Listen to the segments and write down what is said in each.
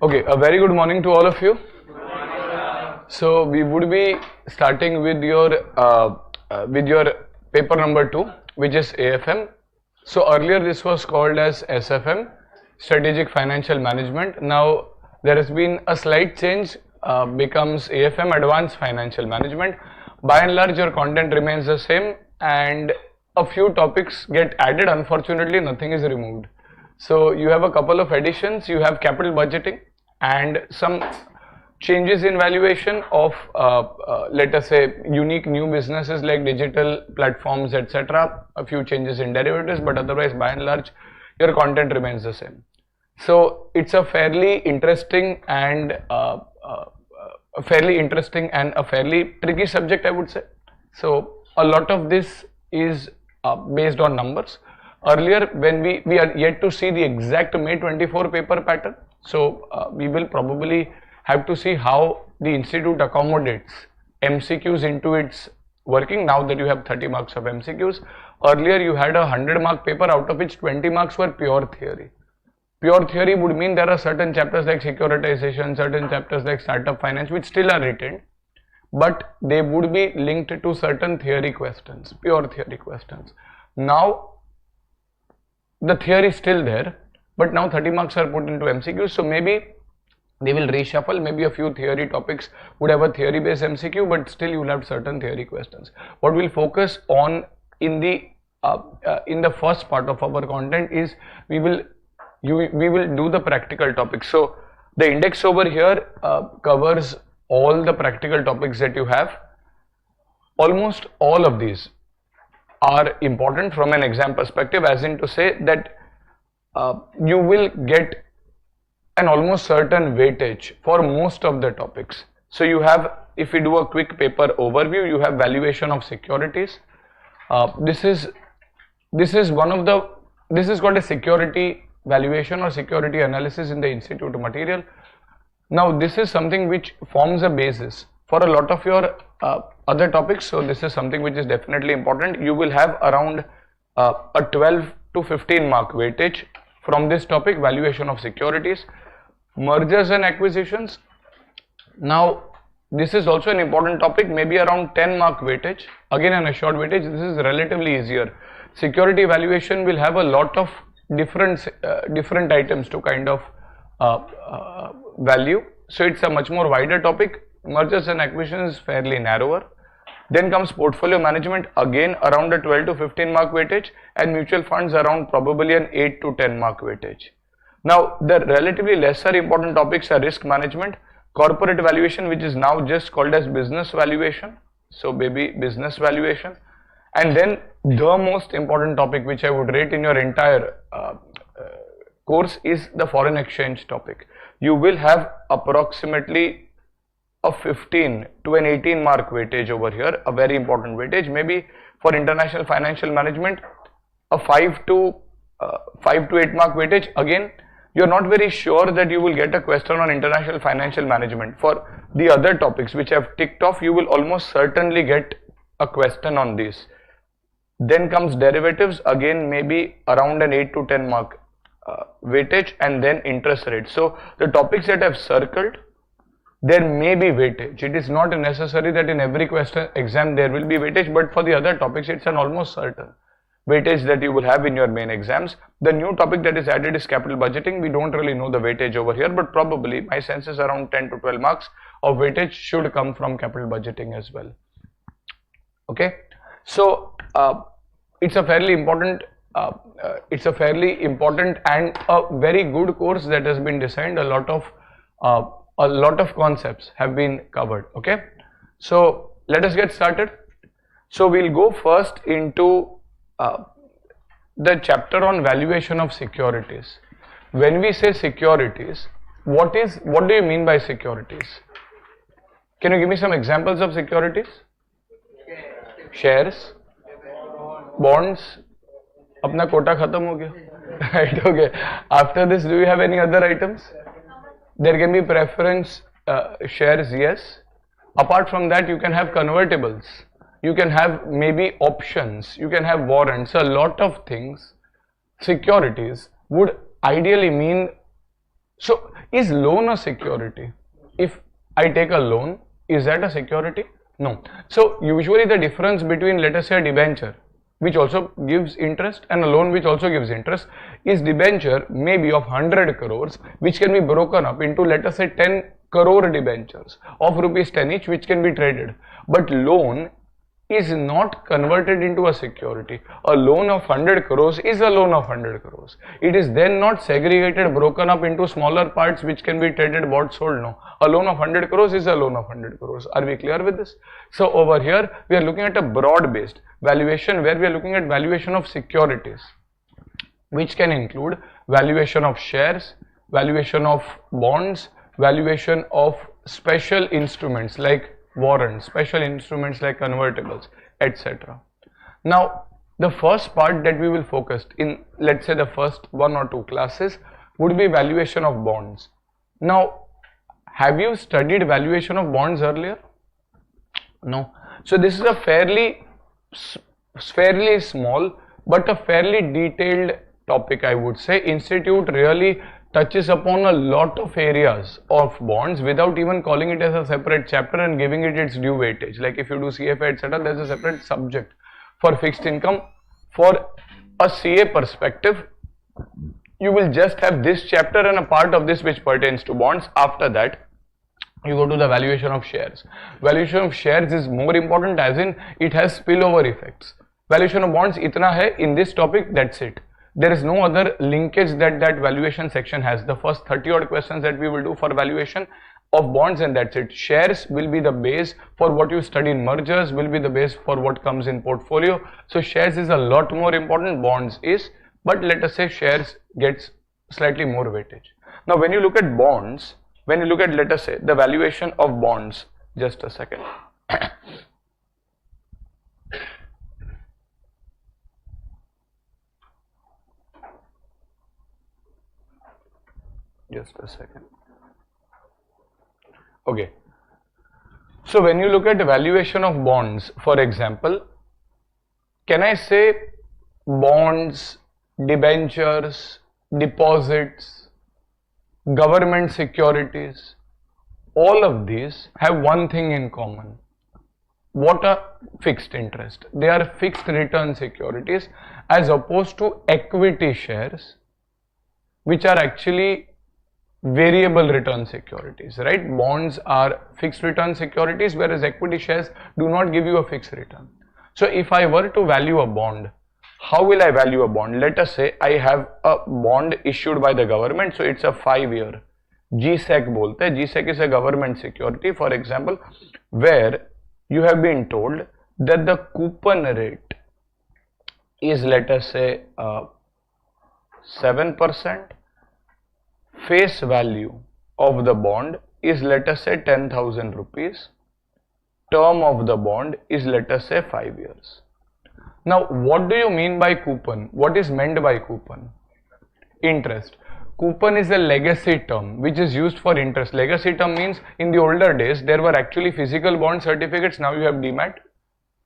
Okay, a very good morning to all of you. So we would be starting with your paper number 2, which is AFM. So earlier this was called as SFM, Strategic Financial Management. Now there has been a slight change, becomes AFM, Advanced Financial Management. By and large, your content remains the same, and a few topics get added. Unfortunately, nothing is removed. So you have a couple of additions. You have capital budgeting and some changes in valuation of let us say unique new businesses like digital platforms, etc. A few changes in derivatives, but otherwise by and large your content remains the same. So it's a fairly interesting and a fairly tricky subject, I would say. So a lot of this is based on numbers. Earlier, when we are yet to see the exact May 24 paper pattern, so we will probably have to see how the institute accommodates MCQs into its working now that you have 30 marks of MCQs. Earlier you had a 100-mark paper, out of which 20 marks were pure theory. Pure theory would mean there are certain chapters like securitization, certain chapters like startup finance which still are retained, but they would be linked to certain theory questions, pure theory questions. Now the theory is still there, but now 30 marks are put into MCQs, so maybe they will reshuffle. Maybe a few theory topics would have a theory based MCQ, but still you will have certain theory questions. What we'll focus on in the first part of our content is we will do the practical topics. So the index over here covers all the practical topics that you have. Almost all of these are important from an exam perspective, as in to say that you will get an almost certain weightage for most of the topics. So you have, if we do a quick paper overview, you have valuation of securities. This is called a security valuation or security analysis in the institute material. Now this is something which forms a basis for a lot of your other topics. So this is something which is definitely important. You will have around a 12 to 15 mark weightage from this topic, valuation of securities. Mergers and acquisitions. Now this is also an important topic, maybe around 10 mark weightage, again an assured weightage. This is relatively easier. Security valuation will have a lot of different items to kind of value, so it's a much more wider topic. Mergers and acquisitions is fairly narrower. Then comes portfolio management, again around a 12 to 15 mark weightage, and mutual funds around probably an 8 to 10 mark weightage. Now the relatively lesser important topics are risk management, corporate valuation, which is now just called as business valuation, so maybe business valuation, and then the most important topic which I would rate in your entire course is the foreign exchange topic. You will have approximately a 15 to an 18 mark weightage over here, a very important weightage. Maybe for international financial management a 5 to 8 mark weightage. Again, you're not very sure that you will get a question on international financial management. For the other topics which I've ticked off, you will almost certainly get a question on these. Then comes derivatives, again maybe around an 8 to 10 mark weightage, and then interest rate. So the topics that I've circled, there may be weightage. It is not necessary that in every question exam there will be weightage, but for the other topics it's an almost certain weightage that you will have in your main exams. The new topic that is added is capital budgeting. We don't really know the weightage over here, but probably my sense is around 10 to 12 marks of weightage should come from capital budgeting as well. Okay, so it's a fairly important and a very good course that has been designed. A lot of concepts have been covered. Okay, so let us get started. So we'll go first into the chapter on valuation of securities. When we say securities, what do you mean by securities? Can you give me some examples of securities? Shares, bonds. अपना कोटा खत्म हो गया, right? Okay. After this, do you have any other items? There can be preference shares, yes. Apart from that, you can have convertibles. You can have maybe options. You can have warrants. A lot of things. Securities would ideally mean So is loan a security? If I take a loan, is that a security? No. So usually the difference between, let us say, a debenture which also gives interest and a loan which also gives interest is debenture maybe of 100 crores which can be broken up into, let us say, 10 crore debentures of rupees 10 each which can be traded. But loan is not converted into a security. A loan of 100 crores is a loan of 100 crores. It is then not segregated, broken up into smaller parts which can be traded, bought, sold. No. A loan of 100 crores is a loan of 100 crores. Are we clear with this? So over here we are looking at a broad based valuation where we are looking at valuation of securities, which can include valuation of shares, valuation of bonds, valuation of special instruments like warrants, special instruments like convertibles, etc. Now, the first part that we will focus in, let's say, the first 1 or 2 classes would be valuation of bonds. Now, have you studied valuation of bonds earlier? No. So this is a fairly small but a fairly detailed topic, I would say. Institute really touches upon a lot of areas of bonds without even calling it as a separate chapter and giving it its due weightage. Like if you do CFA, etc., there's a separate subject for fixed income. For a CA perspective, you will just have this chapter and a part of this which pertains to bonds. After that, you go to the valuation of shares. Valuation of shares is more important, as in it has spillover effects. Valuation of bonds itna hai in this topic, that's it. There is no other linkage that valuation section has. The first 30 odd questions that we will do for valuation of bonds, and that's it. Shares will be the base for what you study in mergers, will be the base for what comes in portfolio. So shares is a lot more important, bonds is, but let us say shares gets slightly more weightage. Now when you look at bonds, when you look at, let us say, the valuation of bonds, just a second. Just a second. Okay. So when you look at the valuation of bonds, for example, can I say bonds, debentures, deposits, government securities, all of these have one thing in common. What are fixed interest? They are fixed return securities as opposed to equity shares, which are actually variable return securities, right? Bonds are fixed return securities, whereas equity shares do not give you a fixed return. So if I were to value a bond, how will I value a bond? Let us say I have a bond issued by the government, so it's a 5-year. GSEC bolte. GSEC is a government security, for example, where you have been told that the coupon rate is, let us say, 7%. Face value of the bond is, let us say, 10,000 rupees. Term of the bond is, let us say, 5 years. Now, what do you mean by coupon? What is meant by coupon? Interest. Coupon is a legacy term which is used for interest. Legacy term means in the older days there were actually physical bond certificates. Now you have demat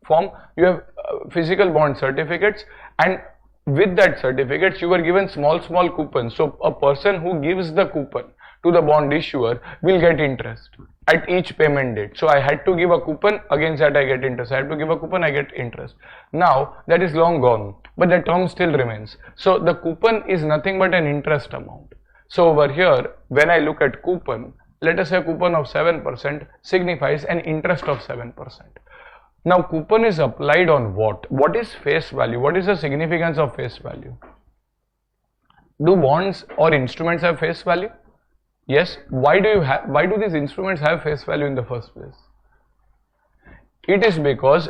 form, you have physical bond certificates, and with that certificates you were given small coupons. So a person who gives the coupon to the bond issuer will get interest at each payment date. So I had to give a coupon, against that I get interest. I had to give a coupon, I get interest. Now that is long gone, but the term still remains. So the coupon is nothing but an interest amount. So over here, when I look at coupon, let us say a coupon of 7% signifies an interest of 7%. Now coupon is applied on what? What is face value? What is the significance of face value? Do bonds or instruments have face value? Yes. Why do these instruments have face value in the first place? It is because,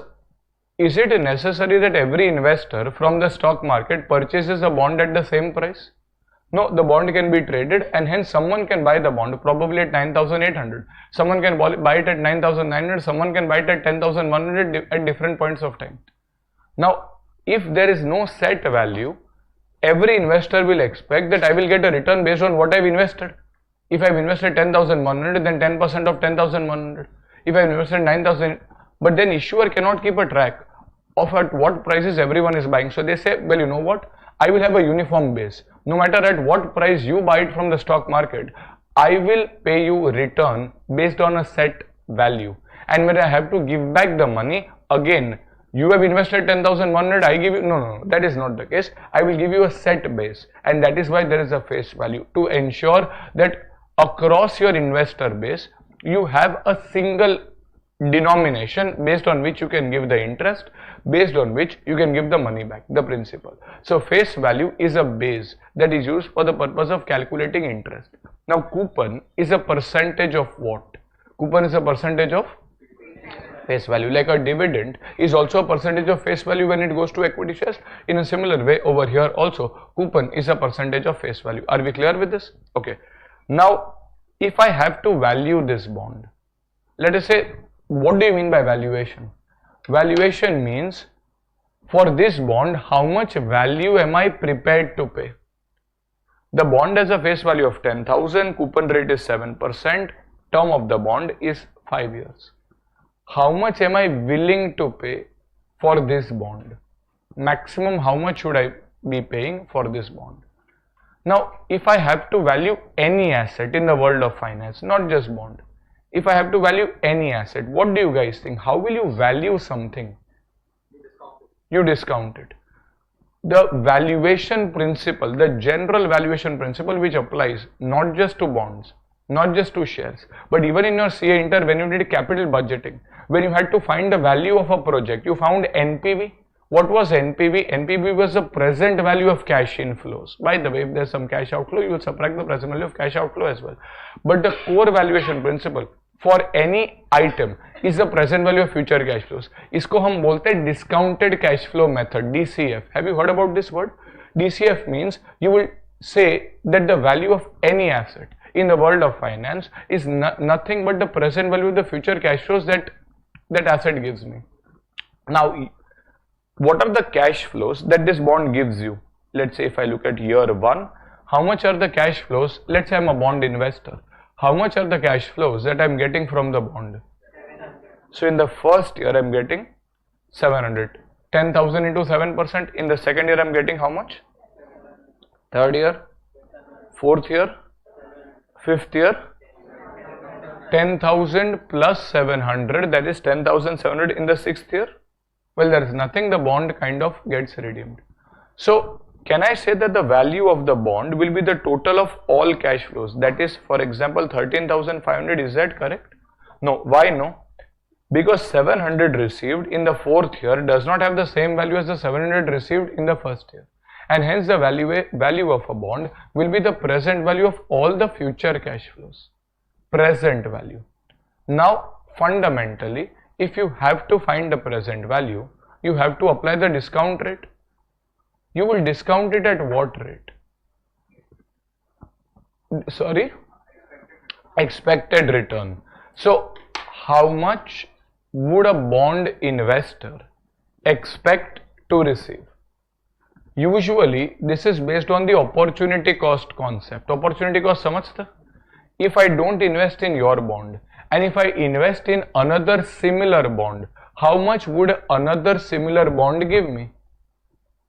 is it necessary that every investor from the stock market purchases a bond at the same price? No, the bond can be traded, and hence someone can buy the bond probably at 9,800. Someone can buy it at 9,900. Someone can buy it at 10,100 at different points of time. Now, if there is no set value, every investor will expect that I will get a return based on what I've invested. If I've invested 10,100, then 10% of 10,100. If I've invested 9,000, but then issuer cannot keep a track of at what prices everyone is buying. So they say, well, you know what? I will have a uniform base. no matter at what price you buy it from the stock market, I will pay you return based on a set value. And when I have to give back the money, again, you have invested 10,100, I give you, no, that is not the case. I will give you a set base, and that is why there is a face value, to ensure that across your investor base, you have a single denomination based on which you can give the interest, based on which you can give the money back, the principal. So face value is a base that is used for the purpose of calculating interest. Now coupon is a percentage of what? Coupon is a percentage of face value. Like a dividend is also a percentage of face value when it goes to equity shares. In a similar way, over here also, coupon is a percentage of face value. Are we clear with this? Okay. Now, if I have to value this bond, let us say, what do you mean by valuation? Valuation means, for this bond, how much value am I prepared to pay? The bond has a face value of 10,000, coupon rate is 7%, term of the bond is 5 years. How much am I willing to pay for this bond? Maximum, how much should I be paying for this bond? Now, if I have to value any asset in the world of finance, not just bond, if I have to value any asset, what do you guys think? How will you value something? You discount it. The valuation principle, the general valuation principle which applies not just to bonds, not just to shares, but even in your CA Inter, when you did capital budgeting, when you had to find the value of a project, you found NPV. What was NPV? NPV was the present value of cash inflows. By the way, if there's some cash outflow, you will subtract the present value of cash outflow as well. But the core valuation principle for any item is the present value of future cash flows. इसको हम बोलते हैं discounted cash flow method, DCF. Have you heard about this word? DCF means you will say that the value of any asset in the world of finance is nothing but the present value of the future cash flows that asset gives me. Now, what are the cash flows that this bond gives you? Let's say if I look at year 1, how much are the cash flows? Let's say I'm a bond investor. How much are the cash flows that I'm getting from the bond? So in the first year I'm getting 700. 10,000 into 7%. In the second year I'm getting how much? Third year? Fourth year? Fifth year? 10,000 plus 700, that is 10,700 in the sixth year. Well, there is nothing, the bond kind of gets redeemed. So can I say that the value of the bond will be the total of all cash flows? That is, for example, 13,500, is that correct? No. Why no? Because 700 received in the fourth year does not have the same value as the 700 received in the first year. And hence the value of a bond will be the present value of all the future cash flows. Present value. Now, fundamentally, if you have to find the present value, you have to apply the discount rate. You will discount it at what rate? Sorry? Expected return. So, how much would a bond investor expect to receive? Usually, this is based on the opportunity cost concept. Opportunity cost, samajhta? If I don't invest in your bond, and if I invest in another similar bond, how much would another similar bond give me?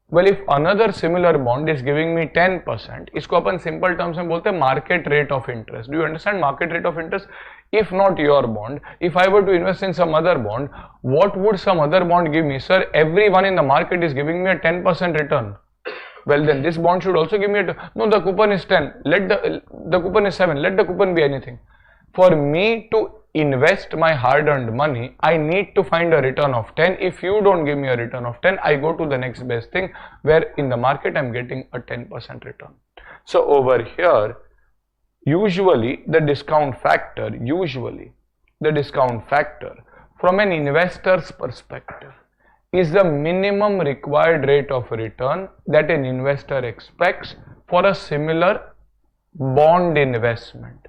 Well, if another similar bond is giving me 10%, इसको अपन simple terms में बोलते हैं market rate of interest. Do you understand market rate of interest? If not your bond, if I were to invest in some other bond, what would some other bond give me? Sir, everyone in the market is giving me a 10% return. Well, then this bond should also give me no, the coupon is 10, let the coupon is 7, let the coupon be anything. For me to invest my hard-earned money, I need to find a return of 10. If you don't give me a return of 10, I go to the next best thing, where in the market I'm getting a 10% return. So over here, usually the discount factor from an investor's perspective is the minimum required rate of return that an investor expects for a similar bond investment.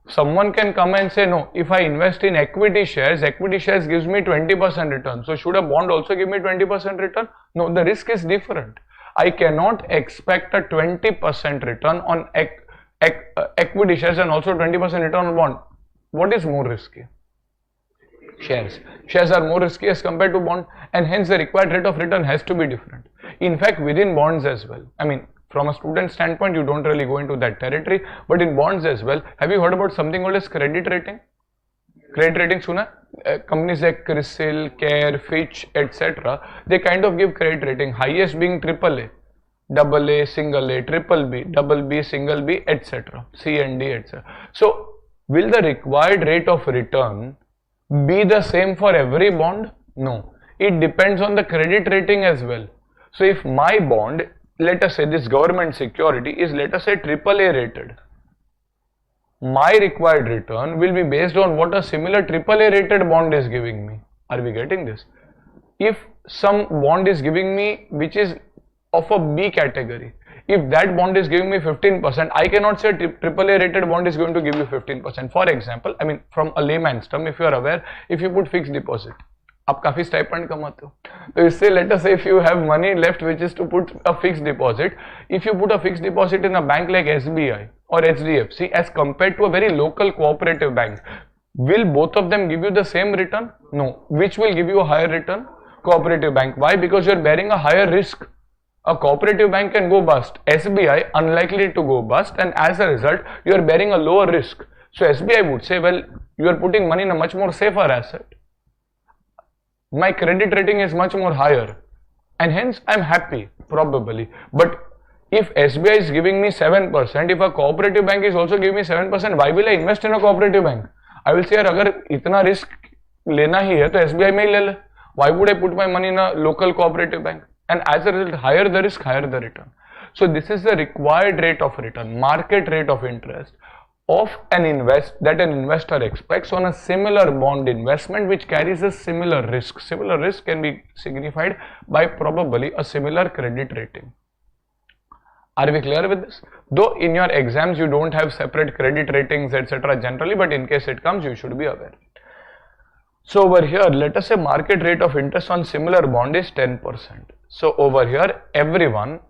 Someone can come and say, no, if I invest in equity shares gives me 20% return. So should a bond also give me 20% return? No, the risk is different. I cannot expect a 20% return on equity shares and also 20% return on bond. What is more risky? Shares. Shares are more risky as compared to bond, and hence the required rate of return has to be different. In fact, within bonds as well. I mean, From a student standpoint, you don't really go into that territory, but in bonds as well. Have you heard about something called as credit rating? Credit rating, suna? Companies like CRISIL, CARE, Fitch, etc. They kind of give credit rating, highest being AAA, AA, single A, triple B, double B, single B, etc. C and D, etc. So, will the required rate of return be the same for every bond? No. It depends on the credit rating as well. So, if my bond, let us say this government security is, let us say, AAA rated, my required return will be based on what a similar AAA rated bond is giving me. Are we getting this? If some bond is giving me which is of a B category, if that bond is giving me 15%, I cannot say AAA rated bond is going to give you 15%. For example, I mean from a layman's term, if you are aware, if you put fixed deposit, आप काफी stipend कमाते हो, तो इससे let us say if you have money left which is to put a fixed deposit, if you put a fixed deposit in a bank like SBI or HDFC as compared to a very local cooperative bank, will both of them give you the same return? No. Which will give you a higher return? Cooperative bank. Why? Because you are bearing a higher risk. A cooperative bank can go bust. SBI unlikely to go bust, and as a result you are bearing a lower risk. So SBI would say, well, you are putting money in a much more safer asset. My credit rating is much more higher, and hence I am happy probably. But if SBI is giving me 7%, if a cooperative bank is also giving me 7%, why will I invest in a cooperative bank? I will say, यार अगर इतना risk लेना ही है तो SBI में ही ले ले. Why would I put my money in a local cooperative bank? And as a result, higher the risk, higher the return. So this is the required rate of return, market rate of interest of an investor expects on a similar bond investment which carries a similar risk. Similar risk can be signified by probably a similar credit rating. Are we clear with this? Though in your exams you don't have separate credit ratings etc. generally, but in case it comes you should be aware. So over here, let us say market rate of interest on similar bond is 10%. So over here everyone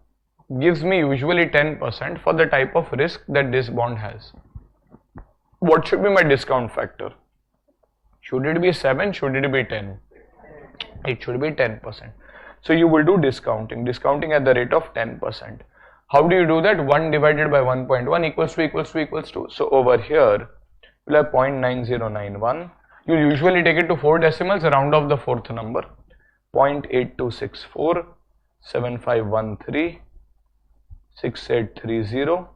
gives me usually 10% for the type of risk that this bond has. What should be my discount factor? Should it be 7? Should it be 10? It should be 10%. So you will do discounting at the rate of 10%. How do you do that? 1 divided by 1.1 equals to. So over here, you'll have 0.9091. You usually take it to 4 decimals, round off the fourth number. 0.8264, 7513, 6830,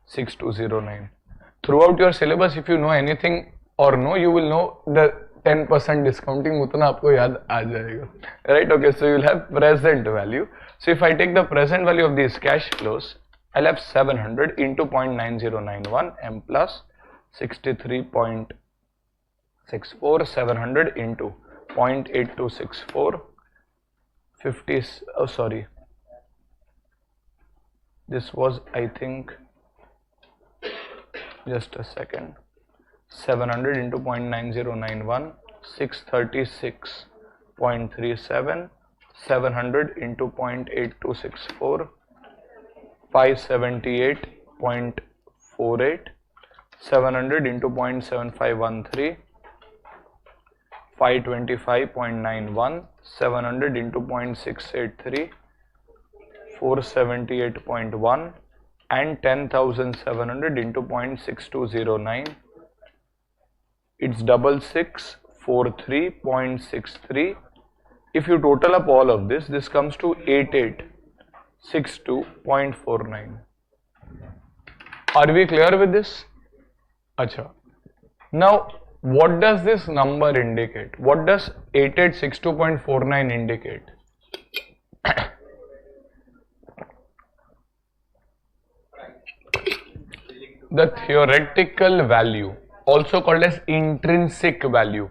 6209. Throughout your syllabus, if you know anything or no, you will know the 10% discounting उतना आपको याद आ जाएगा, right? Okay, so you will have present value. So if I take the present value of these cash flows, I'll have 700 into 0.9091 m plus 63.64, 700 into 0.8264, 50, oh sorry, this was I think, just a second, 700 into 0.9091, 636.37, 700 into 0.8264, 578.48, 700 into 0.7513, 525.91, 700 into 0.683, 478.1, and 10,700 into 0.6209. It's 6643.63. If you total up all of this, this comes to 8862.49. Are we clear with this? Acha. Now, what does this number indicate? What does 8862.49 indicate? The theoretical value, also called as intrinsic value.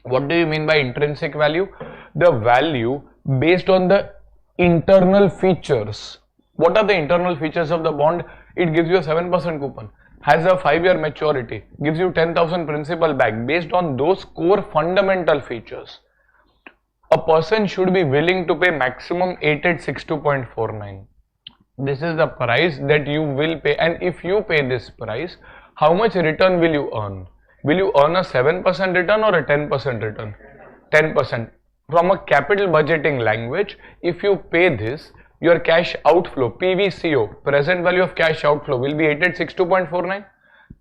What do you mean by intrinsic value? The value based on the internal features. What are the internal features of the bond? It gives you a 7% coupon, has a 5-year maturity, gives you 10,000 principal back. Based on those core fundamental features, a person should be willing to pay maximum 8862.49. This is the price that you will pay, and if you pay this price, how much return will you earn? Will you earn a 7% return or a 10% return? 10%. From a capital budgeting language, if you pay this, your cash outflow, PVCO, present value of cash outflow, will be 8862.49.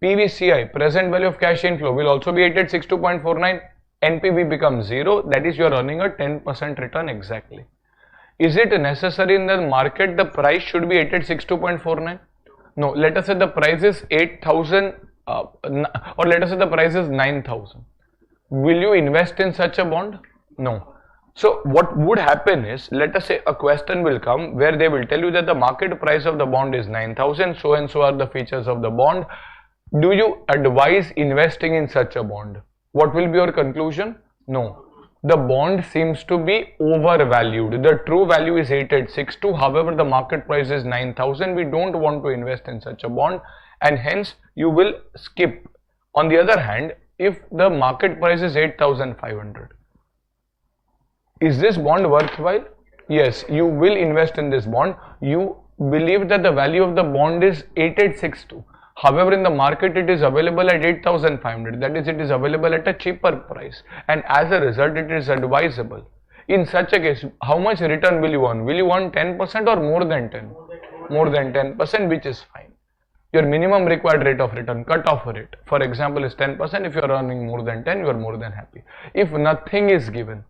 PVCI, present value of cash inflow, will also be 8862.49. NPV becomes 0, that is you are earning a 10% return exactly. Is it necessary in the market the price should be 8862.49? No, let us say the price is 8,000 or let us say the price is 9,000. Will you invest in such a bond? No. So what would happen is, let us say a question will come where they will tell you that the market price of the bond is 9,000, so and so are the features of the bond. Do you advise investing in such a bond? What will be your conclusion? No. The bond seems to be overvalued. The true value is 8862. However, the market price is 9,000. We don't want to invest in such a bond, and hence you will skip. On the other hand, if the market price is 8,500, is this bond worthwhile? Yes, you will invest in this bond. You believe that the value of the bond is 8862. However, in the market it is available at 8,500, that is, it is available at a cheaper price, and as a result it is advisable. In such a case, how much return will you earn? Will you earn 10% or more than 10? More than 10%, which is fine. Your minimum required rate of return, cut-off rate, for example, is 10%. If you are earning more than 10, you are more than happy. If nothing is given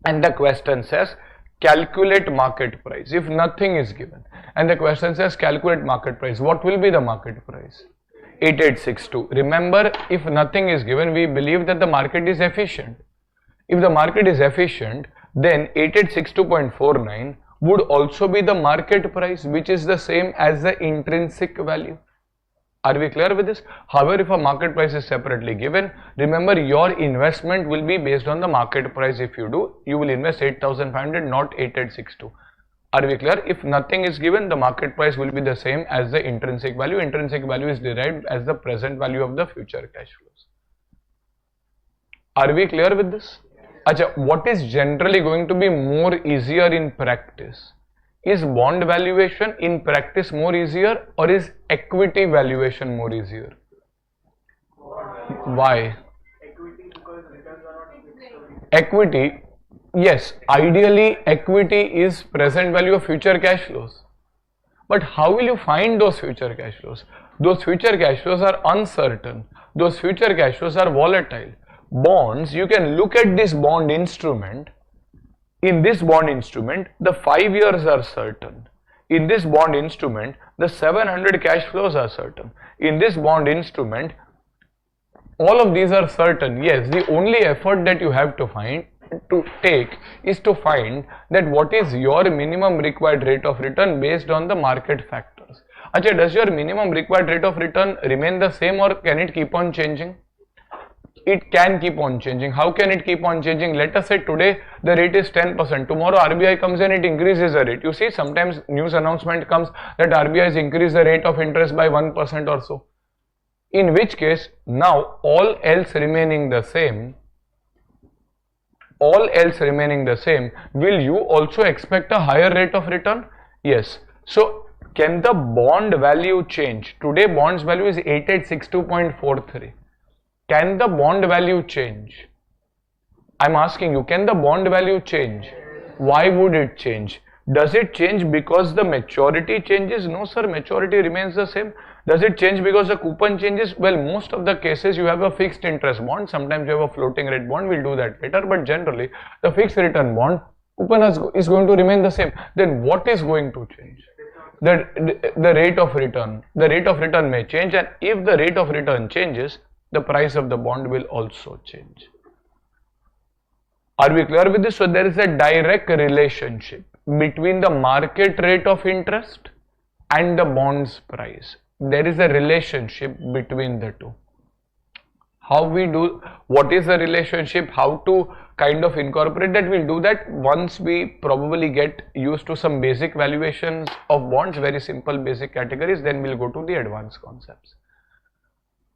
and the question says calculate market price, if nothing is given and the question says calculate market price, what will be the market price? 8862. Remember, if nothing is given, we believe that the market is efficient. If the market is efficient, then 8862.49 would also be the market price, which is the same as the intrinsic value. Are we clear with this? However, if a market price is separately given, remember your investment will be based on the market price. If you do, you will invest 8,500, not 8862. Are we clear? If nothing is given, the market price will be the same as the intrinsic value. Intrinsic value is derived as the present value of the future cash flows. Are we clear with this? Acha, what is generally going to be more easier in practice? Is bond valuation in practice more easier, or is equity valuation more easier? Why? Equity, yes, ideally equity is present value of future cash flows. But how will you find those future cash flows? Those future cash flows are uncertain. Those future cash flows are volatile. Bonds, you can look at this bond instrument. In this bond instrument, the 5 years are certain. In this bond instrument, the 700 cash flows are certain. In this bond instrument, all of these are certain. Yes, the only effort that you have to take is to find that what is your minimum required rate of return based on the market factors. Achha, does your minimum required rate of return remain the same, or can it keep on changing? It can keep on changing. How can it keep on changing? Let us say today the rate is 10%. Tomorrow RBI comes in, it increases the rate. You see, sometimes news announcement comes that RBI has increased the rate of interest by 1% or so. In which case, now all else remaining the same, will you also expect a higher rate of return? Yes. So can the bond value change? Today bonds value is 8862.43. Can the bond value change? I'm asking you, can the bond value change? Why would it change? Does it change because the maturity changes? No sir, maturity remains the same. Does it change because the coupon changes? Well, most of the cases you have a fixed interest bond, sometimes you have a floating rate bond, we'll do that later, but generally the fixed return bond, coupon is going to remain the same. Then what is going to change? The rate of return. The rate of return may change, and if the rate of return changes, the price of the bond will also change. Are we clear with this? So there is a direct relationship between the market rate of interest and the bond's price. There is a relationship between the two. How we do, what is the relationship, how to kind of incorporate that, we'll do that once we probably get used to some basic valuations of bonds, very simple basic categories, then we'll go to the advanced concepts.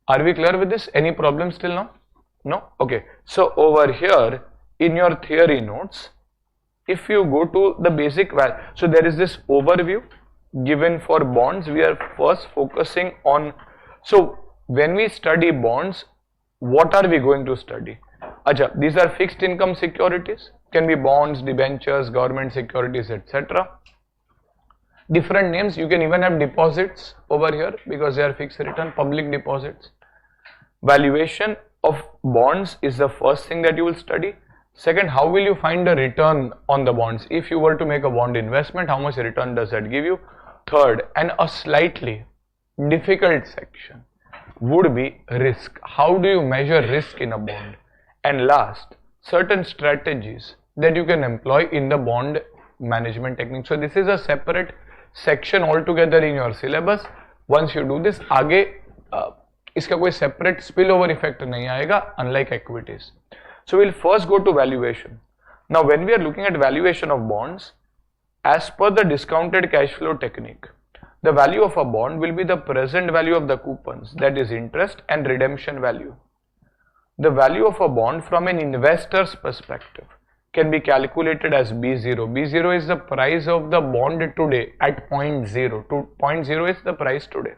Are we clear with this? Any problems till now? No? Okay. So over here in your theory notes, if you go to the basic value, so there is this overview given for bonds. We are first focusing on, so when we study bonds, what are we going to study? Acha, these are fixed income securities, can be bonds, debentures, government securities, etc. different names. You can even have deposits over here because they are fixed return, public deposits. Valuation of bonds is the first thing that you will study. Second, how will you find the return on the bonds? If you were to make a bond investment, how much return does that give you? Third, and a slightly difficult section would be risk. How do you measure risk in a bond? And last, certain strategies that you can employ in the bond management technique. So this is a separate section altogether in your syllabus. Once you do this, आगे इसका कोई separate spillover effect नहीं आएगा, unlike equities. So we'll first go to valuation. Now when we are looking at valuation of bonds, as per the discounted cash flow technique, the value of a bond will be the present value of the coupons, that is interest and redemption value. The value of a bond from an investor's perspective can be calculated as B0. B0 is the price of the bond today at 0.0. 0.0 is the price today.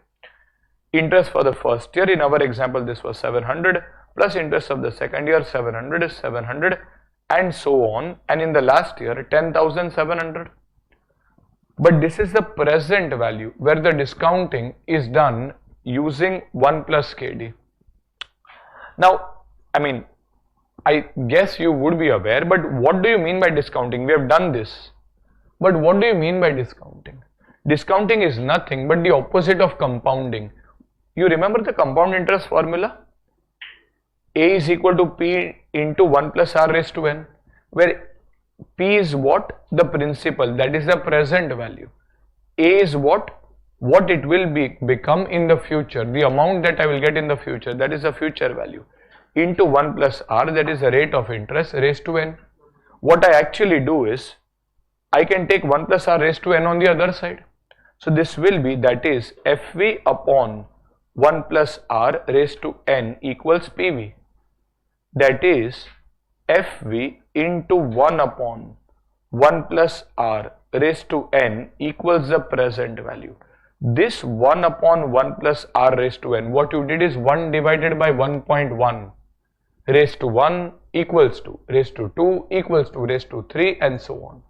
Interest for the first year, in our example this was 700, plus interest of the second year 700 is 700, and so on, and in the last year 10,700. But this is the present value where the discounting is done using 1 plus KD. Now, I guess you would be aware, but what do you mean by discounting? We have done this. But what do you mean by discounting? Discounting is nothing but the opposite of compounding. You remember the compound interest formula? A is equal to P into 1 plus R raised to N, where P is what? The principal, that is the present value. A is what it will become in the future, the amount that I will get in the future, that is the future value, into 1 plus R, that is the rate of interest raised to N. What I actually do is, I can take 1 plus R raised to N on the other side. So this will be, that is FV upon 1 plus R raised to N equals PV. That is FV into 1 upon 1 plus R raised to N equals the present value. This 1 upon 1 plus R raised to N, what you did is 1 divided by 1.1 raised to 1 equals to raised to 2 equals to raised to 3 and so on.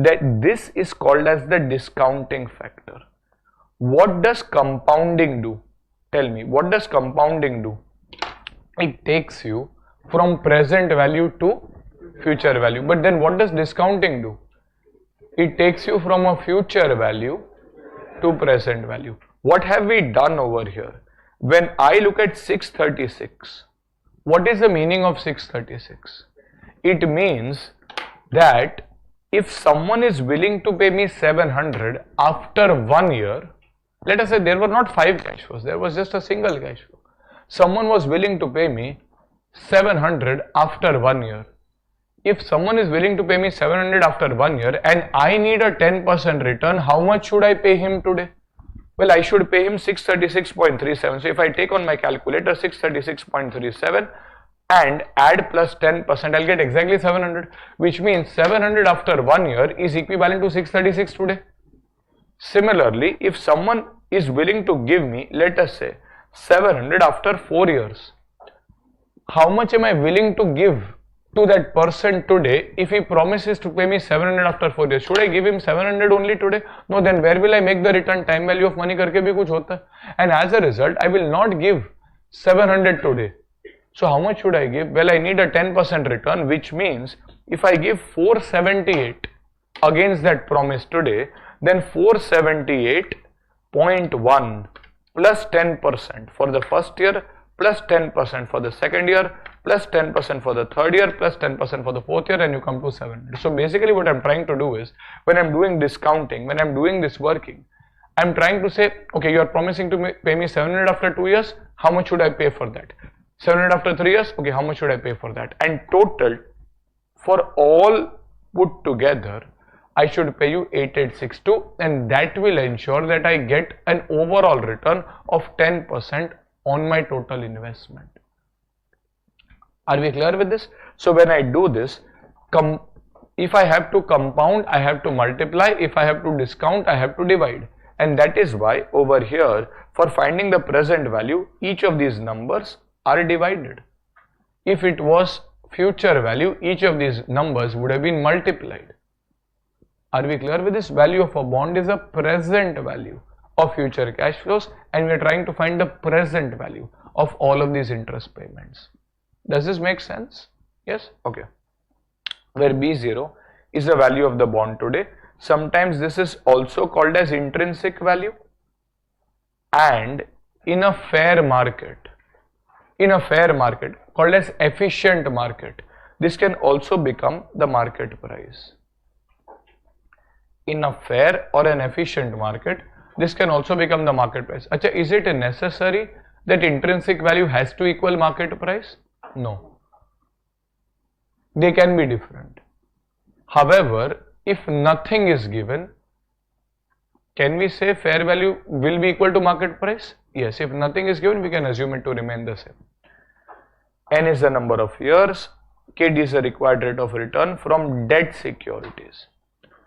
That this is called as the discounting factor. What does compounding do? Tell me, what does compounding do? It takes you from present value to future value. But then what does discounting do? It takes you from a future value to present value. What have we done over here? When I look at 636, what is the meaning of 636? It means that if someone is willing to pay me 700 after 1 year, let us say there were not 5 cash flows, there was just a single cash flow. Someone was willing to pay me 700 after 1 year. If someone is willing to pay me 700 after 1 year and I need a 10% return, how much should I pay him today? Well, I should pay him 636.37. So if I take on my calculator 636.37 and add plus 10%, I'll get exactly 700, which means 700 after 1 year is equivalent to 636 today. Similarly, if someone is willing to give me, let us say, 700 after 4 years, how much am I willing to give to that person today if he promises to pay me 700 after 4 years? Should I give him 700 only today? No, then where will I make the return? Time value of money करके भी कुछ होता है. And as a result, I will not give 700 today. So how much should I give? Well, I need a 10% return, which means if I give 478 against that promise today, then 478.1 plus 10% for the first year, plus 10% for the second year, plus 10% for the third year, plus 10% for the fourth year, and you come to 700. So basically what I'm trying to do is, when I'm doing discounting, when I'm doing this working, I'm trying to say, okay, you are promising to pay me 700 after 2 years, how much should I pay for that? 700 after 3 years, okay, how much should I pay for that? And total, for all put together, I should pay you 8862, and that will ensure that I get an overall return of 10% on my total investment. Are we clear with this? So when I do this, if I have to compound, I have to multiply. If I have to discount, I have to divide. And that is why over here, for finding the present value, each of these numbers are divided. If it was future value, each of these numbers would have been multiplied. Are we clear with this? Value of a bond is a present value of future cash flows, and we are trying to find the present value of all of these interest payments. Does this make sense? Yes? Okay. Where B0 is the value of the bond today. Sometimes this is also called as intrinsic value, and in a fair market called as efficient market, this can also become the market price. In a fair or an efficient market, this can also become the market price. Achha, is it necessary that intrinsic value has to equal market price? No. They can be different. However, if nothing is given, can we say fair value will be equal to market price? Yes, if nothing is given, we can assume it to remain the same. N is the number of years, KD is the required rate of return from debt securities,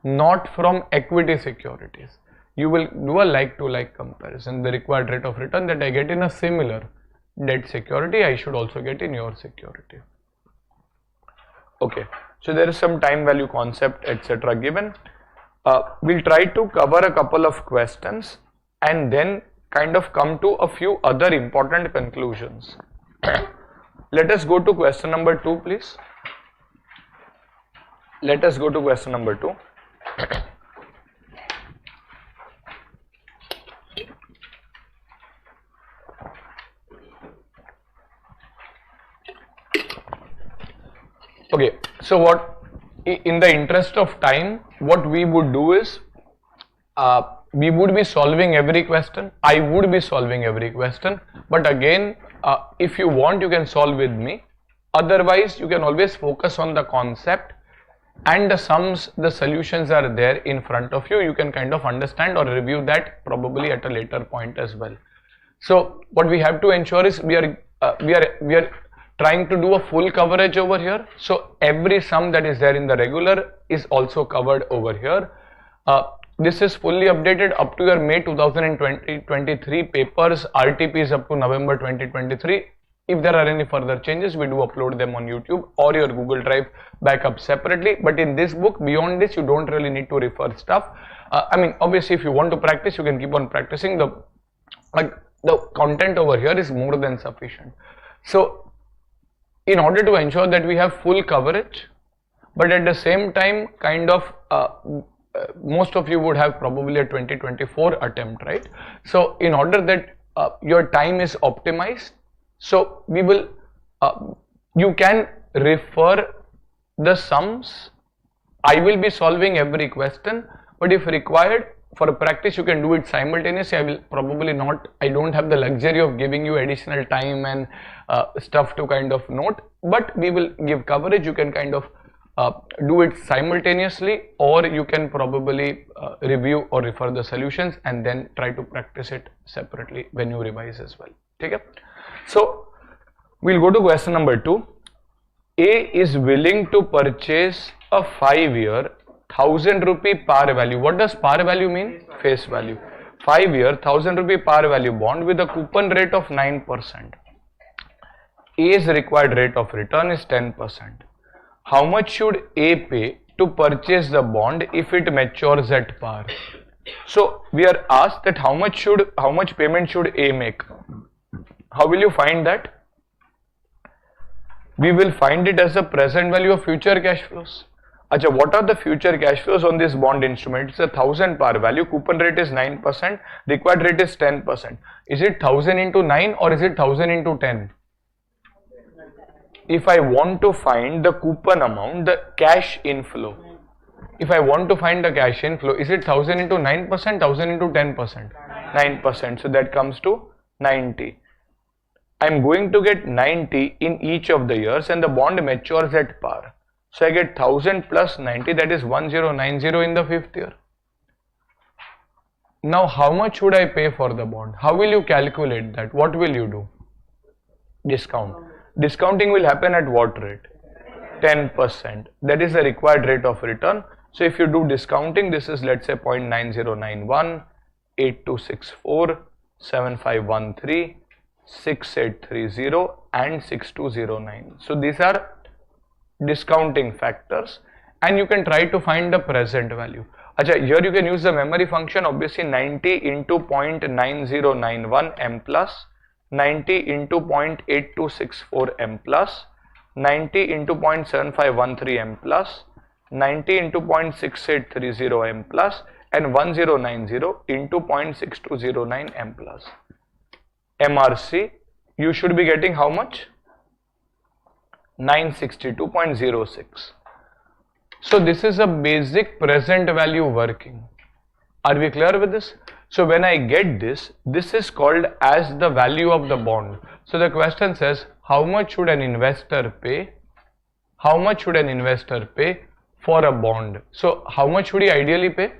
not from equity securities. You will do a like-to-like comparison. The required rate of return that I get in a similar debt security, I should also get in your security. Okay, so there is some time value concept, etc. given. We'll try to cover a couple of questions and then kind of come to a few other important conclusions. Let us go to question number 2, please. Let us go to question number 2. Okay, so what, in the interest of time, what we would do is, we would be solving every question. I would be solving every question, but again, if you want, you can solve with me. Otherwise, you can always focus on the concept, and the sums, the solutions are there in front of you. You can kind of understand or review that probably at a later point as well. So what we have to ensure is we are trying to do a full coverage over here. So every sum that is there in the regular is also covered over here. This is fully updated up to your May 2023 papers. RTP is up to November 2023. If there are any further changes, we do upload them on YouTube or your Google Drive backup separately. But in this book, beyond this, you don't really need to refer stuff. I mean, obviously, if you want to practice, you can keep on practicing. The content over here is more than sufficient. So, in order to ensure that we have full coverage, but at the same time, kind of, most of you would have probably a 2024 attempt, right? So, in order that your time is optimized, so we will, you can refer the sums. I will be solving every question, but if required for practice, you can do it simultaneously. I will probably not, I don't have the luxury of giving you additional time and stuff to kind of note, but we will give coverage. You can kind of do it simultaneously, or you can probably review or refer the solutions and then try to practice it separately when you revise as well. Okay? So we'll go to question number 2. A is willing to purchase a 5-year 1000 rupee par value. What does par value mean? Face value. 5-year 1000 rupee par value bond with a coupon rate of 9%. A's required rate of return is 10%. How much should A pay to purchase the bond if it matures at par? So we are asked that how much payment should A make? How will you find that? We will find it as the present value of future cash flows. Achha, what are the future cash flows on this bond instrument? It's a 1000 par value, coupon rate is 9%, required rate is 10%. Is it 1000 into 9 or is it 1000 into 10? If I want to find the coupon amount, the cash inflow, if I want to find the cash inflow, is it 1000 into 9%, 1000 into 10%? 9%, so that comes to 90. I'm going to get 90 in each of the years and the bond matures at par. So I get 1000 plus 90, that is 1090 in the 5th year. Now how much should I pay for the bond? How will you calculate that? What will you do? Discount. Discounting will happen at what rate? 10%. That is the required rate of return. So if you do discounting, this is, let's say, 0.9091, 8264, 7513, 6830 and 6209. So these are discounting factors, and you can try to find the present value. Acha, here you can use the memory function, obviously 90 into 0.9091 m plus, 90 into 0.8264 m plus, 90 into 0.7513 m plus, 90 into 0.6830 m plus, and 1090 into 0.6209 m plus. MRC, you should be getting how much? 962.06. So this is a basic present value working. Are we clear with this? So when I get this, this is called as the value of the bond. So the question says, how much should an investor pay? How much should an investor pay for a bond? So how much should he ideally pay?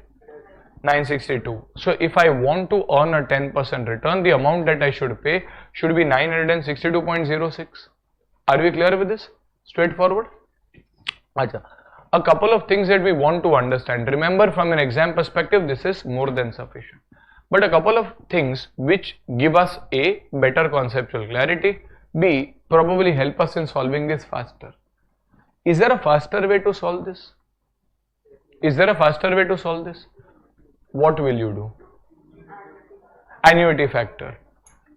962. So if I want to earn a 10% return, the amount that I should pay should be 962.06. Are we clear with this? Straightforward. Achha. A couple of things that we want to understand. Remember, from an exam perspective, this is more than sufficient. But a couple of things which give us A, better conceptual clarity, B, probably help us in solving this faster. Is there a faster way to solve this? Is there a faster way to solve this? What will you do? Annuity factor.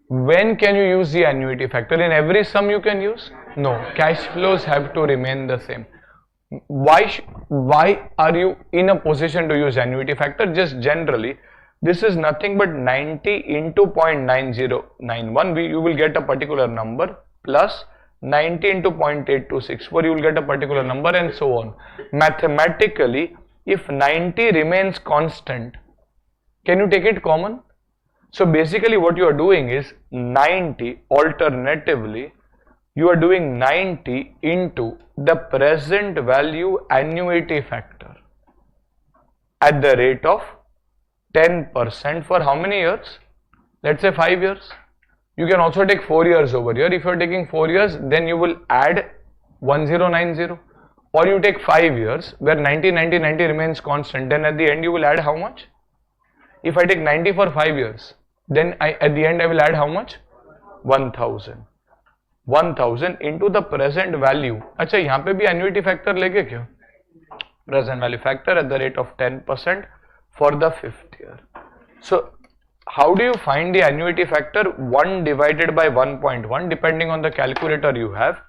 When can you use the annuity factor? In every sum you can use? No. Cash flows have to remain the same. Why are you in a position to use annuity factor? Just generally, this is nothing but 90 into 0.9091. You will get a particular number, plus 90 into 0.8264. You will get a particular number, and so on. Mathematically, if 90 remains constant, can you take it common? So basically what you are doing is 90, alternatively you are doing 90 into the present value annuity factor at the rate of 10% for how many years? Let's say 5 years. You can also take 4 years over here. If you are taking 4 years, then you will add 1090. Or you take 5 years where 90, 90, 90 remains constant, then at the end you will add how much? If I take 90 for 5 years, then at the end I will add how much? 1000. 1000 into the present value. अच्छा, यहाँ पे भी annuity factor लेंगे क्या? Present value factor at the rate of 10% for the 5th year. So how do you find the annuity factor? 1 divided by 1.1, depending on the calculator you have.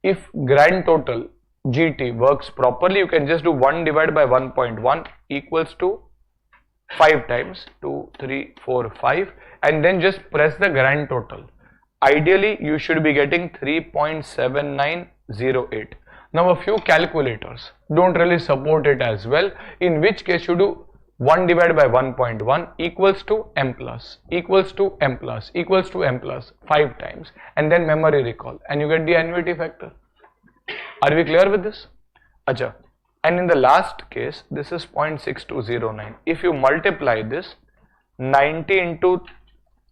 If grand total GT works properly, you can just do 1 divided by 1.1 equals to 5 times 2, 3, 4, 5, and then just press the grand total. Ideally, you should be getting 3.7908. Now, a few calculators don't really support it as well, in which case you do 1 divided by 1.1 equals to m plus, equals to m plus, equals to m plus 5 times, and then memory recall, and you get the annuity factor. Are we clear with this? Acha. And in the last case, this is 0.6209. If you multiply this, 90 into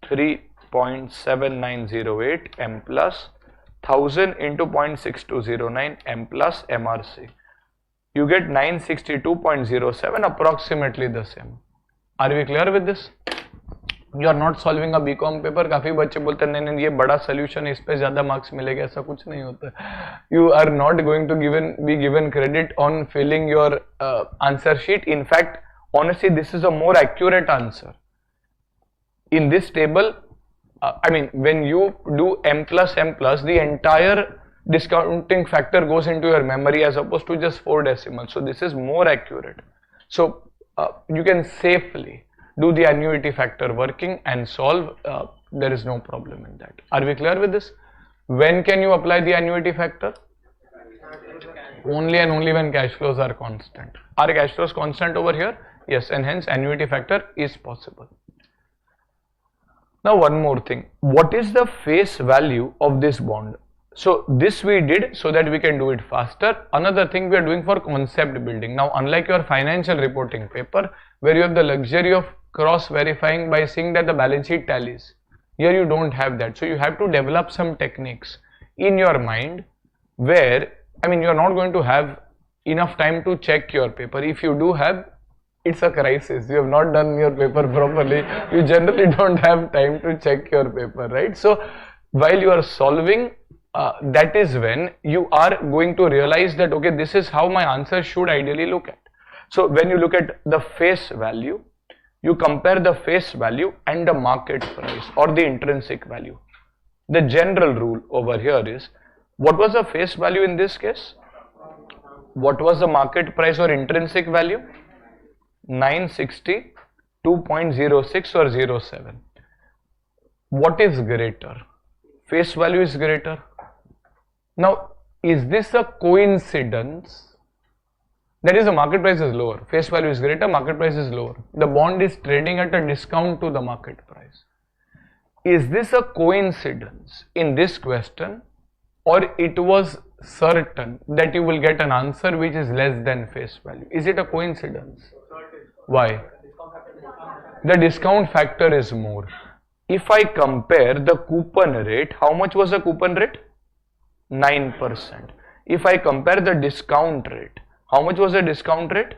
3.7908 m plus 1000 into 0.6209 m plus MRC, you get 962.07, approximately the same. Are we clear with this? You are not solving a BCom paper. काफी बच्चे बोलते हैं नहीं ये बड़ा solution है, इस पे ज़्यादा marks मिलेगा, ऐसा कुछ नहीं होता. You are not going to be given credit on filling your answer sheet. In fact, honestly, this is a more accurate answer. In this table, I mean, when you do m plus, the entire discounting factor goes into your memory as opposed to just 4 decimals. So this is more accurate. So you can safely do the annuity factor working and solve. There is no problem in that. Are we clear with this? When can you apply the annuity factor? Only and only when cash flows are constant. Are cash flows constant over here? Yes, and hence annuity factor is possible. Now one more thing. What is the face value of this bond? So this we did so that we can do it faster. Another thing we are doing for concept building. Now unlike your financial reporting paper where you have the luxury of cross verifying by seeing that the balance sheet tallies, here you don't have that. So you have to develop some techniques in your mind where, I mean, you are not going to have enough time to check your paper. If you do have, it's a crisis. You have not done your paper properly. You generally don't have time to check your paper, right? So while you are solving, that is when you are going to realize that, okay, this is how my answer should ideally look at. So when you look at the face value, you compare the face value and the market price or the intrinsic value. The general rule over here is, what was the face value in this case? What was the market price or intrinsic value? 962.06 or 07. What is greater? Face value is greater. Now, is this a coincidence? That is, the market price is lower, face value is greater, market price is lower. The bond is trading at a discount to the market price. Is this a coincidence in this question, or it was certain that you will get an answer which is less than face value? Is it a coincidence? Why? The discount factor is more. If I compare the coupon rate, how much was the coupon rate? 9%. If I compare the discount rate, how much was the discount rate?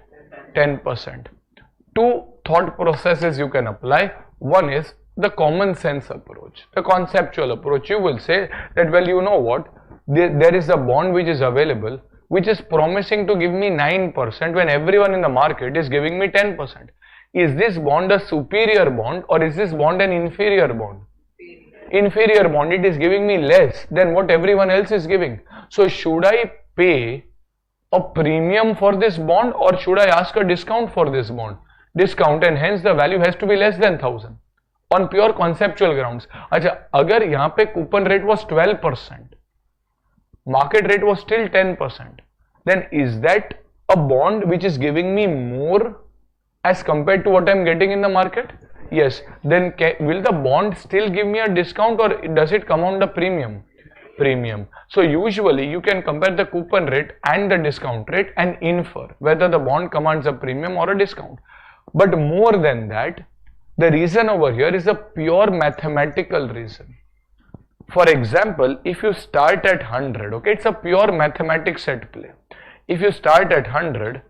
10%. Two thought processes you can apply. One is the common sense approach, the conceptual approach. You will say that, well, you know what, there is a bond which is available which is promising to give me 9% when everyone in the market is giving me 10%. Is this bond a superior bond, or is this bond an inferior bond? Inferior bond. It is giving me less than what everyone else is giving. So should I pay a premium for this bond, or should I ask a discount for this bond? Discount, and hence the value has to be less than 1000 on pure conceptual grounds. अच्छा, अगर यहाँ पे coupon rate was 12%, market rate was still 10%, then is that a bond which is giving me more as compared to what I am getting in the market? Yes. Then will the bond still give me a discount, or does it come on the premium? Premium. So usually you can compare the coupon rate and the discount rate and infer whether the bond commands a premium or a discount. But more than that, the reason over here is a pure mathematical reason. For example, if you start at 100, okay, it's a pure mathematics at play. If you start at 100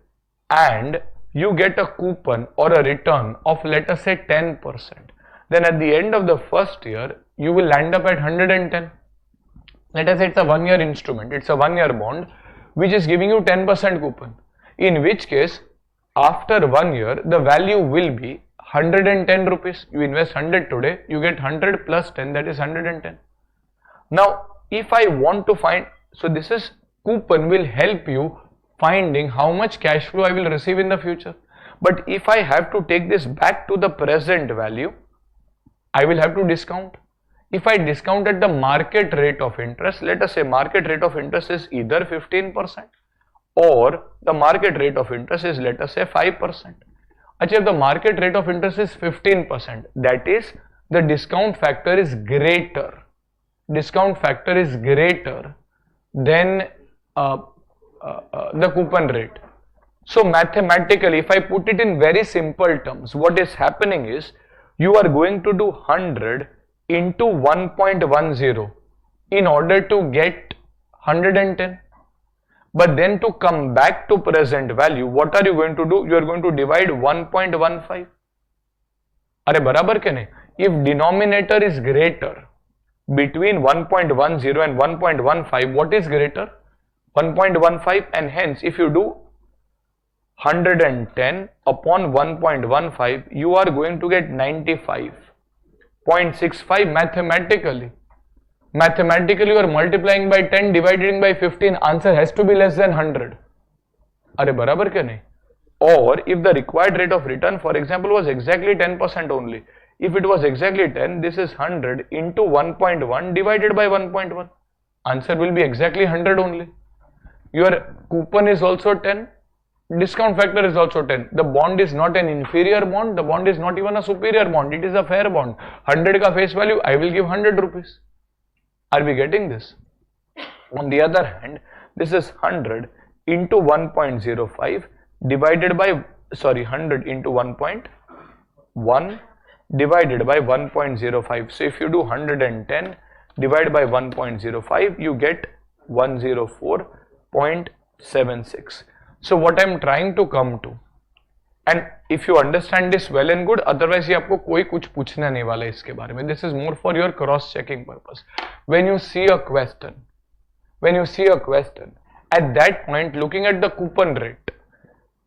and you get a coupon or a return of, let us say, 10%, then at the end of the first year you will land up at 110. Let us say it's a 1-year instrument, it's a 1-year bond which is giving you 10% coupon, in which case after 1 year the value will be 110 rupees. You invest 100 today, you get 100 plus 10, that is 110. Now if I want to find, so this is coupon will help you finding how much cash flow I will receive in the future. But if I have to take this back to the present value, I will have to discount. If I discount at the market rate of interest, let us say market rate of interest is either 15% or the market rate of interest is, let us say, 5%. Actually, if the market rate of interest is 15%, that is, the discount factor is greater. Discount factor is greater than the coupon rate. So mathematically, if I put it in very simple terms, what is happening is you are going to do 100 into 1.10 in order to get 110. But then to come back to present value, what are you going to do? You are going to divide 1.15. अरे बराबर के नहीं? If denominator is greater between 1.10 and 1.15, what is greater? 1.15, and hence if you do 110 upon 1.15, you are going to get 95.65 mathematically. Mathematically you are multiplying by 10, dividing by 15, answer has to be less than 100. अरे बराबर के नहीं? Or if the required rate of return, for example, was exactly 10% only, if it was exactly 10, this is 100 into 1.1 divided by 1.1, answer will be exactly 100 only. Your coupon is also 10, discount factor is also 10. The bond is not an inferior bond, the bond is not even a superior bond, it is a fair bond. 100 ka face value, I will give 100 rupees. Are we getting this? On the other hand, this is 100 into 1.05 divided by, 100 into 1.1 divided by 1.05. So if you do 110 divided by 1.05, you get 104.76. So what I am trying to come to, and if you understand this well and good, otherwise ये आपको कोई कुछ पूछना नहीं वाला इसके बारे में. This is more for your cross checking purpose. When you see a question, at that point, looking at the coupon rate,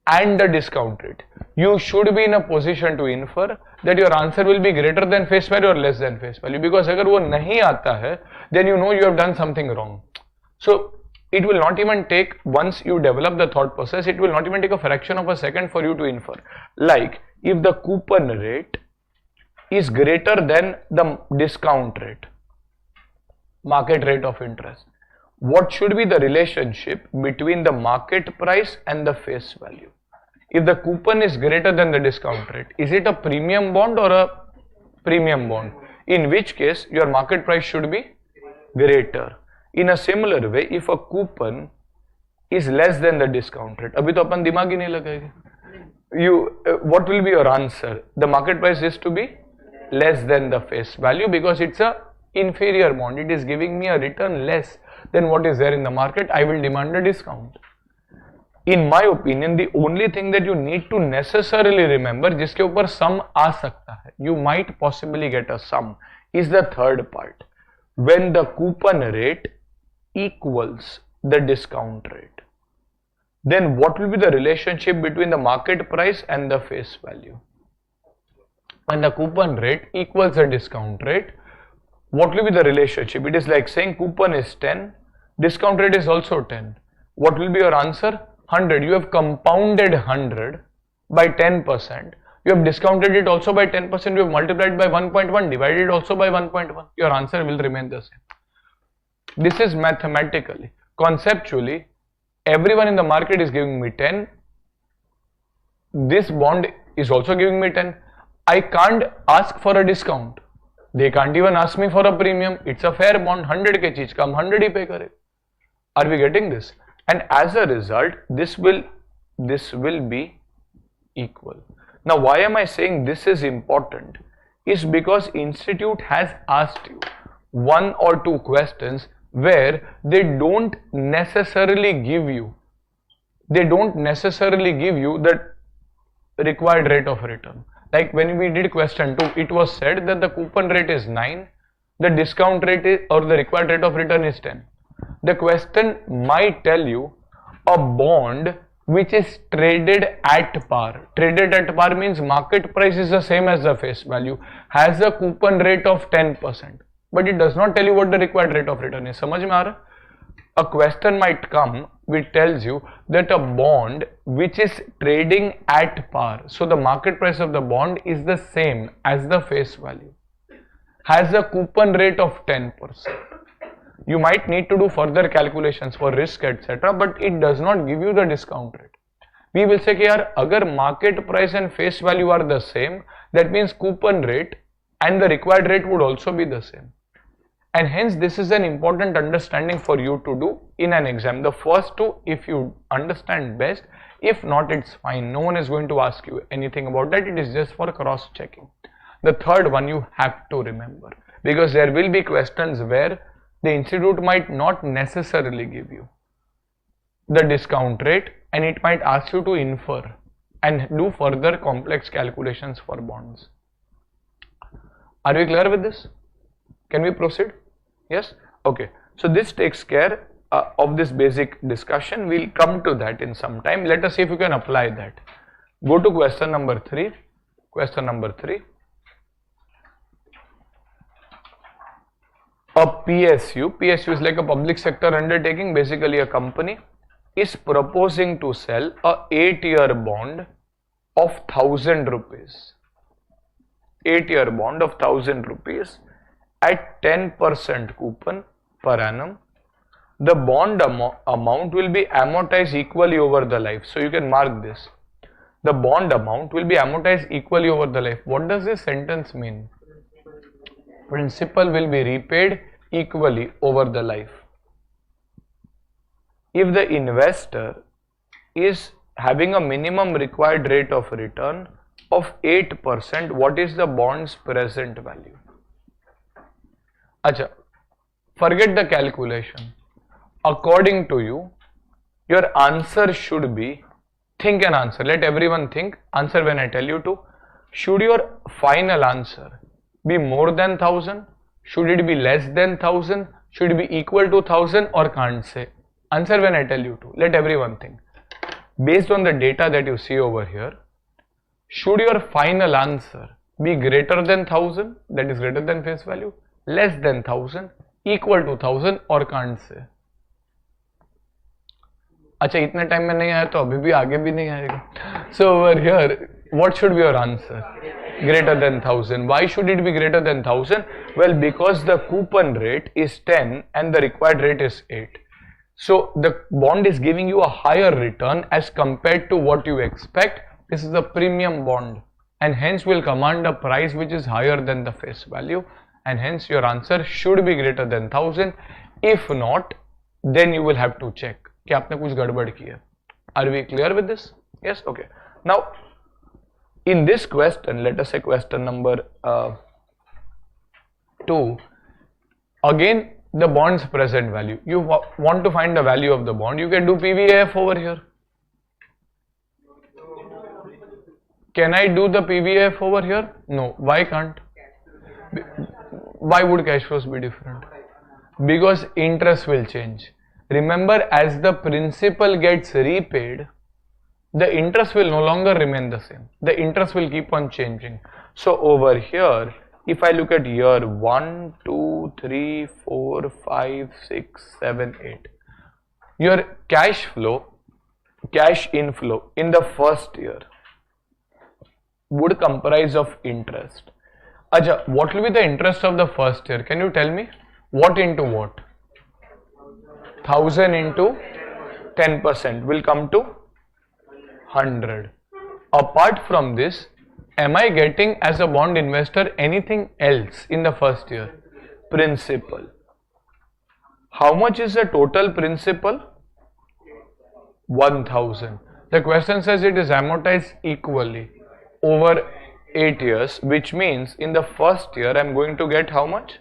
and the discount rate, you should be in a position to infer that your answer will be greater than face value or less than face value, because अगर वो नहीं आता है, then you know you have done something wrong. So it will not even take, once you develop the thought process, it will not even take a fraction of a second for you to infer. Like if the coupon rate is greater than the discount rate, market rate of interest, what should be the relationship between the market price and the face value? If the coupon is greater than the discount rate, is it a premium bond or a premium bond? In which case your market price should be greater. In a similar way, if a coupon is less than the discount rate, अभी तो अपन दिमाग ही नहीं लगाएंगे. What will be your answer? The market price is to be less than the face value because it's a inferior bond. It is giving me a return less than what is there in the market. I will demand a discount. In my opinion, the only thing that you need to necessarily remember, जिसके ऊपर sum आ सकता है, you might possibly get a sum, is the third part. When the coupon rate equals the discount rate, then what will be the relationship between the market price and the face value? When the coupon rate equals the discount rate, what will be the relationship? It is like saying coupon is 10, discount rate is also 10. What will be your answer? 100. You have compounded 100 by 10%. You have discounted it also by 10%. You have multiplied by 1.1, divided it also by 1.1. Your answer will remain the same. This is mathematically. Conceptually, everyone in the market is giving me 10. This bond is also giving me 10. I can't ask for a discount. They can't even ask me for a premium. It's a fair bond. 100 के चीज का हम 100 ही pay करें. Are we getting this? And as a result, this will be equal. Now, why am I saying this is important? Is because Institute has asked you one or two questions where they don't necessarily give you the required rate of return. Like when we did question 2, it was said that the coupon rate is 9, the discount rate is, or the required rate of return is 10. The question might tell you a bond which is traded at par. Traded at par means market price is the same as the face value, has a coupon rate of 10%. But it does not tell you what the required rate of return is. समझ में आ रहा? A question might come which tells you that a bond which is trading at par, so the market price of the bond is the same as the face value, has a coupon rate of 10%. You might need to do further calculations for risk etc, but it does not give you the discount rate. We will say कि यार अगर market price and face value are the same, that means coupon rate and the required rate would also be the same. And hence this is an important understanding for you to do in an exam. The first two, if you understand best, if not, it's fine. No one is going to ask you anything about that. It is just for cross checking. The third one you have to remember, because there will be questions where the institute might not necessarily give you the discount rate and it might ask you to infer and do further complex calculations for bonds. Are we clear with this? Can we proceed? Yes? Okay. So this takes care of this basic discussion. We'll come to that in some time. Let us see if you can apply that. Go to question number 3. Question number 3. A PSU is like a public sector undertaking, basically a company, is proposing to sell a 8-year bond of 1,000 rupees. 8-year bond of 1,000 rupees at 10% coupon per annum. The bond amount will be amortized equally over the life. So you can mark this. The bond amount will be amortized equally over the life. What does this sentence mean? Principal will be repaid equally over the life. If the investor is having a minimum required rate of return of 8%, what is the bond's present value? Acha, forget the calculation. According to you, your answer should be, think an answer. Let everyone think. Answer when I tell you to. Should your final answer be more than 1,000? Should it be less than 1,000? Should it be equal to 1,000 or can't say? Answer when I tell you to. Let everyone think. based on the data that you see over here, should your final answer be greater than 1000, that is greater than face value, less than 1000, equal to 1000 और can't say? अच्छा इतने time में नहीं आया तो अभी भी आगे भी नहीं आएगा. So over here, what should be your answer? Greater than 1000. Why should it be greater than 1000? Well, because the coupon rate is 10 and the required rate is 8. So the bond is giving you a higher return as compared to what you expect. This is a premium bond and hence will command a price which is higher than the face value, and hence your answer should be greater than 1000. If not, then you will have to check कि आपने कुछ गड़बड़ की है. Are we clear with this? Yes? Okay. Now, in this question, let us say question number 2, again the bond's present value. You want to find the value of the bond, you can do PVAF over here. Can I do the PVAF over here? No. Why can't? Why would cash flows be different? Because interest will change. Remember, as the principal gets repaid, the interest will no longer remain the same. The interest will keep on changing. So over here, if I look at year 1, 2, 3, 4, 5, 6, 7, 8, your cash flow, cash inflow in the first year would comprise of interest. Acha, what will be the interest of the first year? Can you tell me? What into what? 1000 into 10% will come to 100. Apart from this, am I getting as a bond investor anything else in the first year? Principal. How much is the total principal? 1000. The question says it is amortized equally over 8 years, which means in the first year I am going to get how much?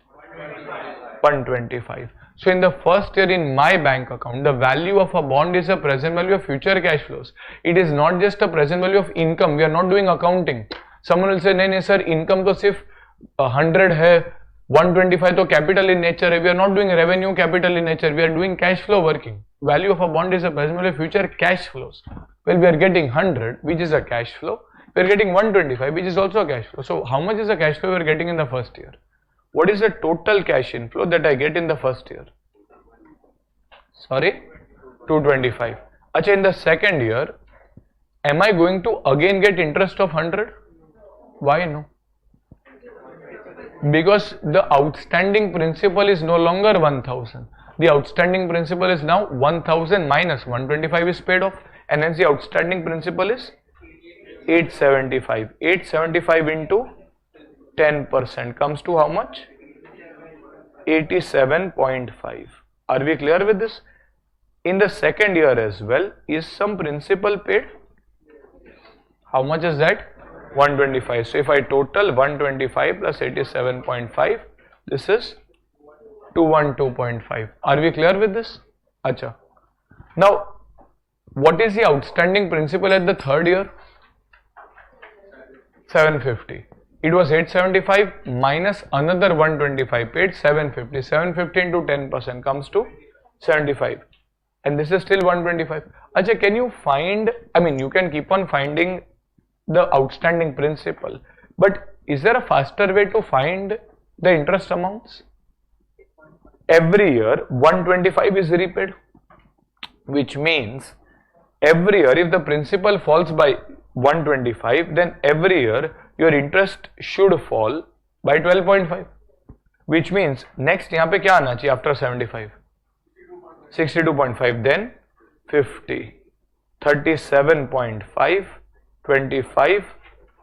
125. So in the first year in my bank account, the value of a bond is a present value of future cash flows. It is not just a present value of income. We are not doing accounting. Someone will say, नहीं sir, income तो सिर्फ 100 है, 125 तो capital in nature है. We are not doing revenue capital in nature. We are doing cash flow working. Value of a bond is a present value of future cash flows. Well, we are getting 100, which is a cash flow. We are getting 125, which is also a cash flow. So how much is the cash flow we are getting in the first year? What is the total cash inflow that I get in the first year? Sorry, 225. Acha, in the second year, am I going to again get interest of 100? Why no? Because the outstanding principal is no longer 1000. The outstanding principal is now 1000 minus 125 is paid off, and hence the outstanding principal is 875. 875 into 10% comes to how much? 87.5. Are we clear with this? In the second year as well, is some principal paid? How much is that? 125. So if I total 125 plus 87.5, this is 212.5. Are we clear with this? Acha. Now, what is the outstanding principal at the third year? 750. It was 875 minus another 125 paid, 750. 750 into 10% comes to 75. And this is still 125. Acha, can you find, you can keep on finding the outstanding principal, but is there a faster way to find the interest amounts? Every year 125 is repaid, which means every year if the principal falls by 125, then every year your interest should fall by 12.5, which means next यहाँ पे क्या आना चाहिए after 75? 62.5, then 50, 37.5, 25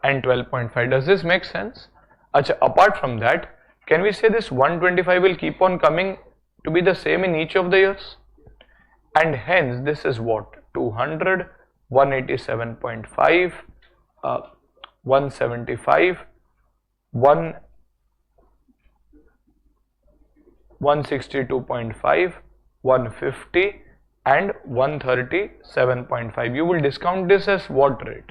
and 12.5. Does this make sense? Achha, apart from that, can we say this 125 will keep on coming to be the same in each of the years? And hence this is what? 200, 187.5, 175, 162.5, 150 and 137.5. You will discount this as what rate?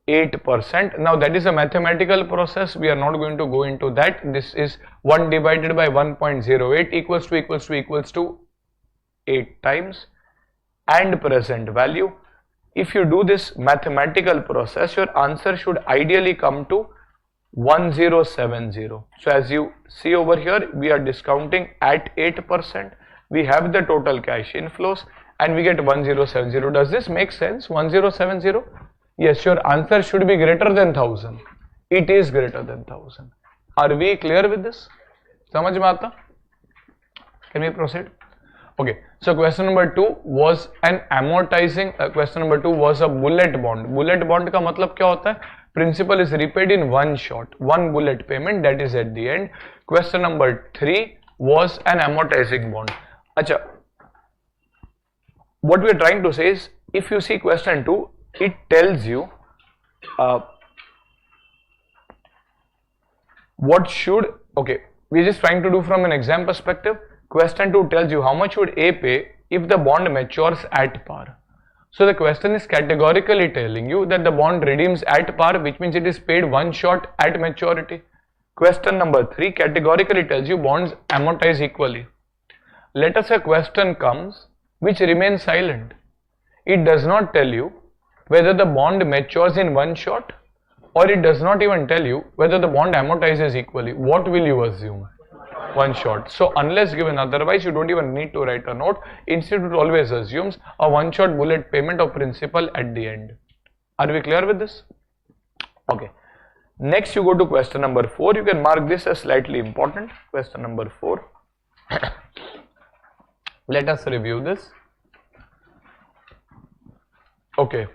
8%. Now that is a mathematical process. We are not going to go into that. This is 1 divided by 1.08 equals to 8 times. and present value. If you do this mathematical process, your answer should ideally come to 1070. So as you see over here, we are discounting at 8%. We have the total cash inflows and we get 1070. Does this make sense? 1070? Yes, your answer should be greater than 1000. It is greater than 1000. Are we clear with this? समझ में आता? Can we proceed? Okay, so question number 2 was an amortizing, question number 2 was a bullet bond. Bullet bond का मतलब क्या होता है? Principal is repaid in one shot, one bullet payment, that is at the end. Question number 3 was an amortizing bond. अच्छा, what we are trying to say is, if you see question 2, it tells you what should, okay, we're just trying to do from an exam perspective. Question 2 tells you how much should A pay if the bond matures at par. So the question is categorically telling you that the bond redeems at par, which means it is paid one shot at maturity. Question number 3 categorically tells you bonds amortize equally. Let us say a question comes which remains silent. It does not tell you whether the bond matures in one shot, or it does not even tell you whether the bond amortizes equally. What will you assume? One shot. So unless given otherwise, you don't even need to write a note. Institute always assumes a one shot bullet payment of principal at the end. Are we clear with this? Okay. Next you go to question number 4. You can mark this as slightly important. Question number 4. Let us review this. Okay.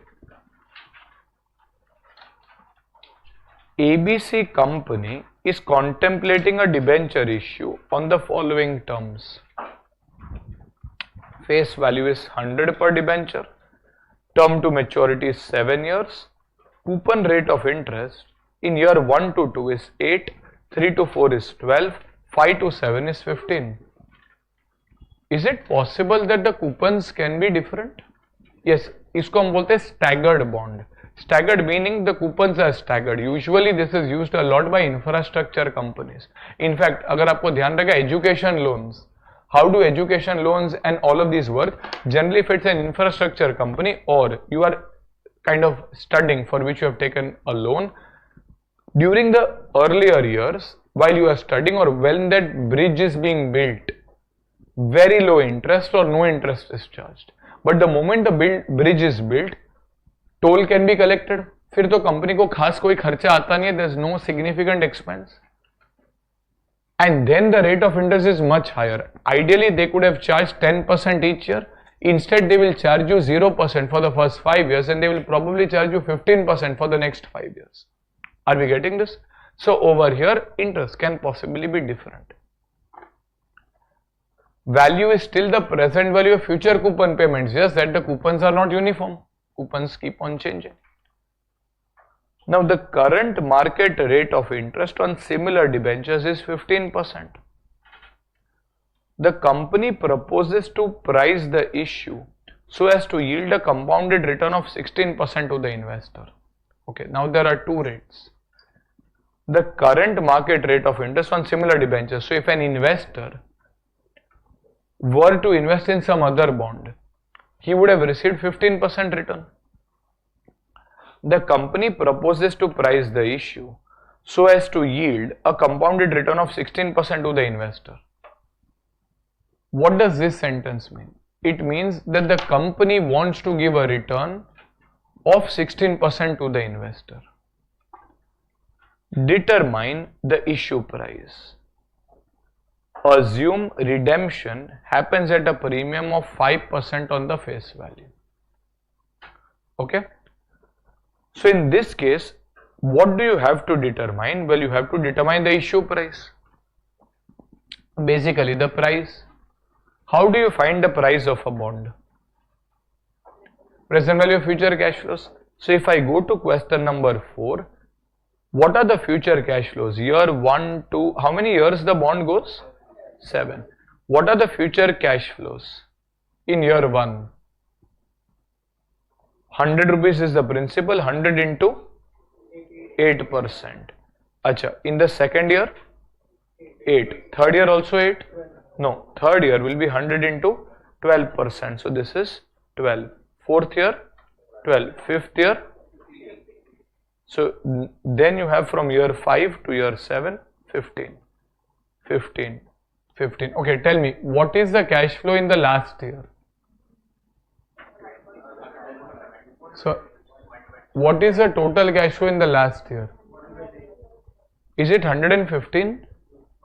ABC company is contemplating a debenture issue on the following terms. Face value is 100 per debenture. Term to maturity is 7 years. Coupon rate of interest in year 1 to 2 is 8, 3 to 4 is 12, 5 to 7 is 15. Is it possible that the coupons can be different? Yes, इसको हम बोलते हैं staggered bond. Staggered meaning the coupons are staggered. Usually this is used a lot by infrastructure companies. In fact, अगर आपको ध्यान रखेगा education loans, how do education loans and all of these work? Generally, if it's an infrastructure company or you are kind of studying for which you have taken a loan, during the earlier years while you are studying or when that bridge is being built, very low interest or no interest is charged. But the moment the bridge is built, toll can be collected. फिर तो company को खास कोई खर्चा आता नहीं है. There is no significant expense. And then the rate of interest is much higher. Ideally, they could have charged 10% each year. Instead, they will charge you 0% for the first 5 years and they will probably charge you 15% for the next 5 years. Are we getting this? So over here, interest can possibly be different. Value is still the present value of future coupon payments, just that the coupons are not uniform. Coupons keep on changing. Now the current market rate of interest on similar debentures is 15%. The company proposes to price the issue so as to yield a compounded return of 16% to the investor. Okay, now there are two rates. The current market rate of interest on similar debentures. So if an investor were to invest in some other bond, he would have received 15% return. The company proposes to price the issue so as to yield a compounded return of 16% to the investor. What does this sentence mean? It means that the company wants to give a return of 16% to the investor. Determine the issue price. Assume redemption happens at a premium of 5% on the face value. Okay. So in this case, what do you have to determine? Well, you have to determine the issue price. Basically the price. How do you find the price of a bond? Present value of future cash flows. So if I go to question number 4, what are the future cash flows? Year 1, 2, how many years the bond goes? 7. What are the future cash flows in year 1? 100 rupees is the principal, 100 into 8%. Acha, in the second year, 8. Third year also 8? No, third year will be 100 into 12%. So this is 12, fourth year 12, fifth year. So then you have from year 5 to year 7, 15, 15, 15. Okay, tell me, what is the cash flow in the last year? So what is the total cash flow in the last year? Is it 115?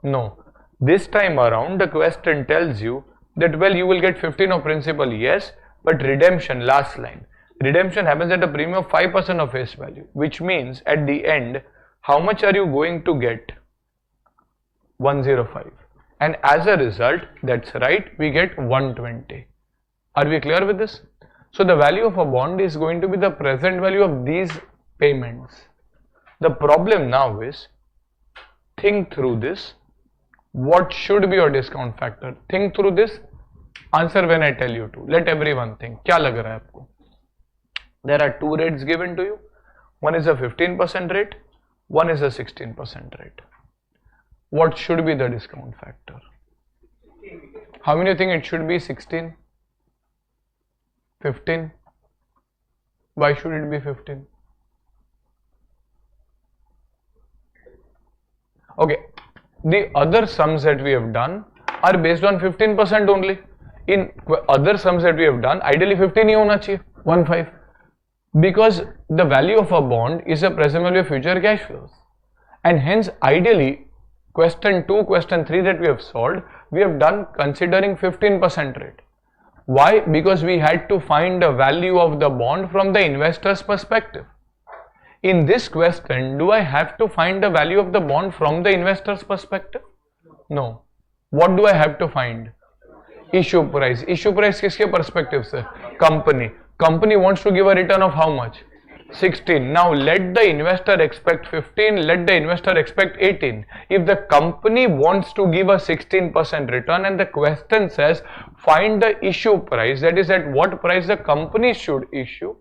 No. This time around the question tells you that, well, you will get 15 of principal, yes, but redemption, last line, redemption happens at a premium of 5% of face value, which means at the end, how much are you going to get? 105. And as a result, that's right, we get 120. Are we clear with this? So the value of a bond is going to be the present value of these payments. The problem now is, think through this. What should be your discount factor? Think through this. Answer when I tell you to. Let everyone think. क्या लग रहा है आपको? There are two rates given to you. One is a 15% rate. One is a 16% rate. What should be the discount factor? How many think it should be 16? 15? Why should it be 15? Okay, the other sums that we have done are based on 15% only. In other sums that we have done, ideally 15 ही होना चाहिए, 15. Because the value of a bond is a present value of future cash flows. And hence, ideally, question 2, question 3 that we have solved, we have done considering 15% rate. Why? Because we had to find the value of the bond from the investor's perspective. In this question, do I have to find the value of the bond from the investor's perspective? No. What do I have to find? Issue price. Issue price किसके perspective से? Company. Company wants to give a return of how much? 16. Now let the investor expect 15, let the investor expect 18. If the company wants to give a 16% return and the question says find the issue price, that is at what price the company should issue,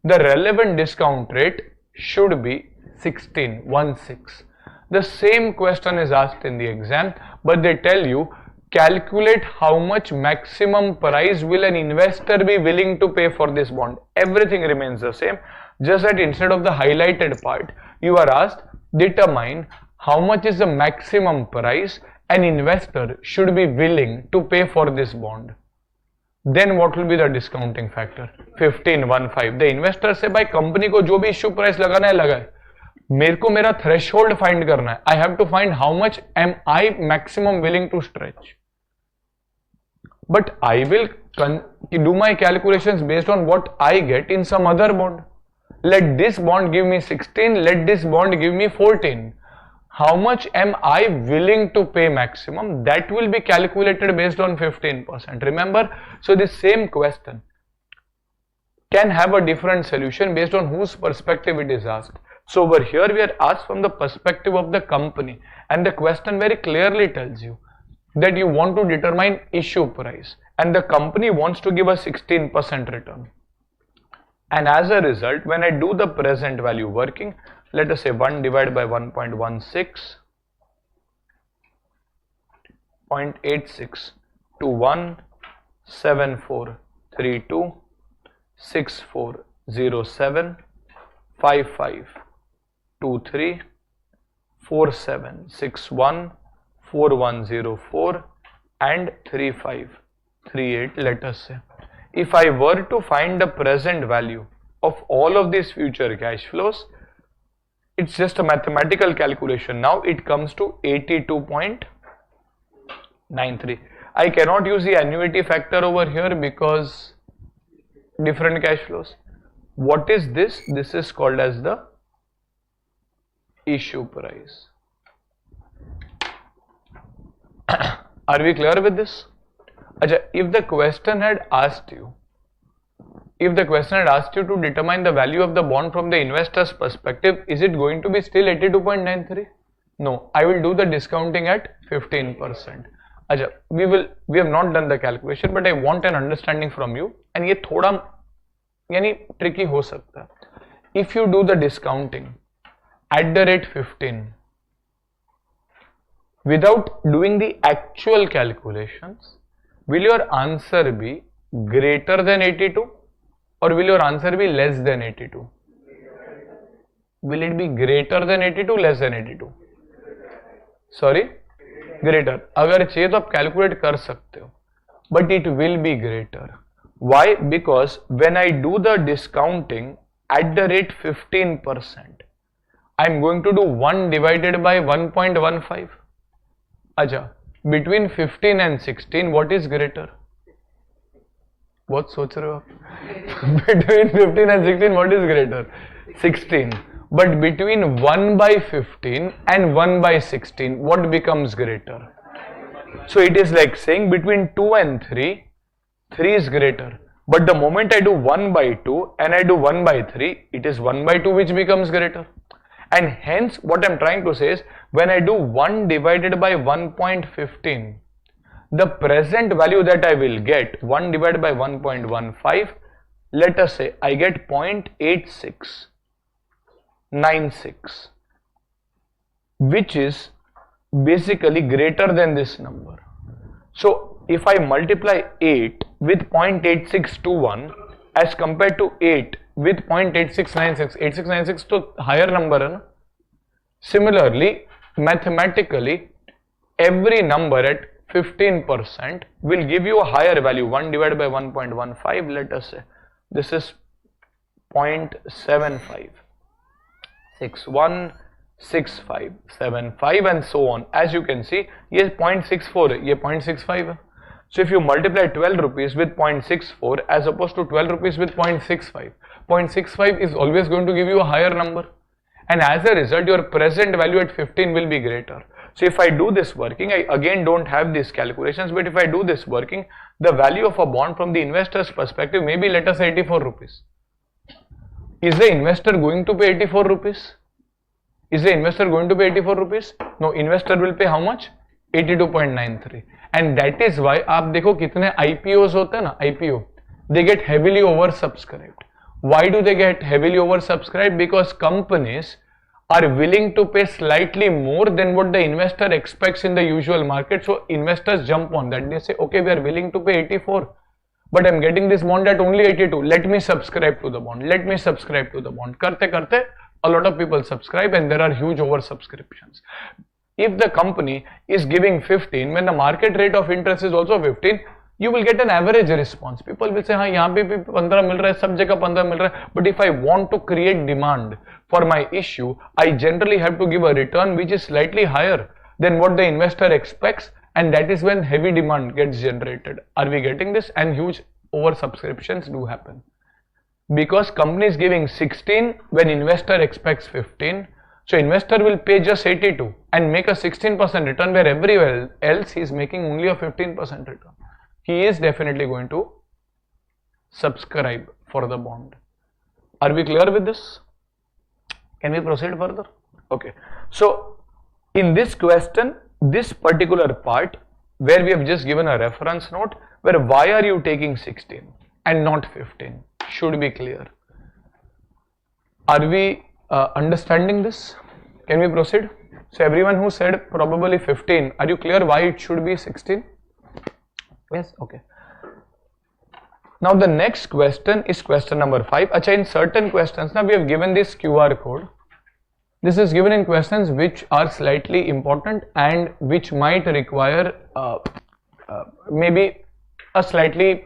the relevant discount rate should be 16, 16. The same question is asked in the exam, but they tell you calculate how much maximum price will an investor be willing to pay for this bond. Everything remains the same, just that instead of the highlighted part, you are asked determine how much is the maximum price an investor should be willing to pay for this bond. Then what will be the discounting factor? 15, 15. The investor से भाई company को जो भी issue price लगाना है लगाए, मेरे को मेरा थ्रेशोल्ड फाइंड करना है. I have to find how much am I maximum willing to stretch. But I will do my calculations based on what I get in some other bond. Let this bond give me 16, let this bond give me 14. How much am I willing to pay maximum? That will be calculated based on 15%. Remember, so this same question can have a different solution based on whose perspective it is asked. So over here we are asked from the perspective of the company, and the question very clearly tells you that you want to determine issue price and the company wants to give a 16% return. And as a result, when I do the present value working, let us say 1 divided by 1.16, 0.86 to 17432 6407 5523 4761 4104 and 3538, let us say. If I were to find the present value of all of these future cash flows, it's just a mathematical calculation. Now it comes to 82.93. I cannot use the annuity factor over here because different cash flows. What is this? This is called as the issue price. Are we clear with this? Achha, if the question had asked you to determine the value of the bond from the investor's perspective, is it going to be still 82.93? No, I will do the discounting at 15%. Achha, we have not done the calculation, but I want an understanding from you, and ये थोड़ा यानी tricky हो सकता है. If you do the discounting at the rate 15 without doing the actual calculations, will your answer be greater than 82, or will your answer be less than 82? Will it be greater than 82, less than 82? Sorry, greater. अगर चाहिए तो आप calculate कर सकते हो, but it will be greater. Why? Because when I do the discounting at the rate 15%, I'm going to do 1 divided by 1.15. अच्छा, between 15 and 16, what is greater? बहुत सोच रहे हो आप? Between 15 and 16, what is greater? 16. But between 1 by 15 and 1 by 16, what becomes greater? So it is like saying between 2 and 3, 3 is greater. But the moment I do 1 by 2 and I do 1 by 3, it is 1 by 2 which becomes greater. And hence what I am trying to say is, when I do 1 divided by 1.15, the present value that I will get, 1 divided by 1.15, let us say I get 0.8696, which is basically greater than this number. So if I multiply 8 with 0.8621 as compared to 8 with 0.8696, 8696 तो higher number है ना. Similarly, mathematically, every number at 15% will give you a higher value. 1 divided by 1.15, let us say this is 0.75, 61, 65, 75 and so on. As you can see, ये 0.64 है, ये 0.65 है. So if you multiply 12 rupees with 0.64 as opposed to 12 rupees with 0.65, 0.65 is always going to give you a higher number. And as a result, your present value at 15 will be greater. So if I do this working, I again don't have these calculations, but if I do this working, the value of a bond from the investor's perspective may be, let us say, 84 rupees. Is the investor going to pay 84 rupees? Is the investor going to pay 84 rupees? No, investor will pay how much? 82.93. And that is why आप देखो कितने IPOs होते हैं ना, IPO, they get heavily oversubscribed. Why do they get heavily oversubscribed? Because companies are willing to pay slightly more than what the investor expects in the usual market. So investors jump on that. They say, okay, we are willing to pay 84, but I'm getting this bond at only 82. Let me subscribe to the bond. Let me subscribe to the bond. Karte karte, a lot of people subscribe and there are huge oversubscriptions. If the company is giving 15, when the market rate of interest is also 15, you will get an average response. People will say, हाँ यहाँ पे भी 15 मिल रहा है, सब जगह 15 मिल रहा है. But if I want to create demand for my issue, I generally have to give a return which is slightly higher than what the investor expects, and that is when heavy demand gets generated. Are we getting this? And huge oversubscriptions do happen. Because company is giving 16 when investor expects 15. So investor will pay just 82 and make a 16% return, where everywhere else he is making only a 15% return. He is definitely going to subscribe for the bond. Are we clear with this? Can we proceed further? Okay. So in this question, this particular part where we have just given a reference note, where why are you taking 16 and not 15 should be clear. Are we understanding this? Can we proceed? So everyone who said probably 15, are you clear why it should be 16? Yes, okay. Now the next question is question number 5. Acha, in certain questions now we have given this QR code. This is given in questions which are slightly important and which might require maybe a slightly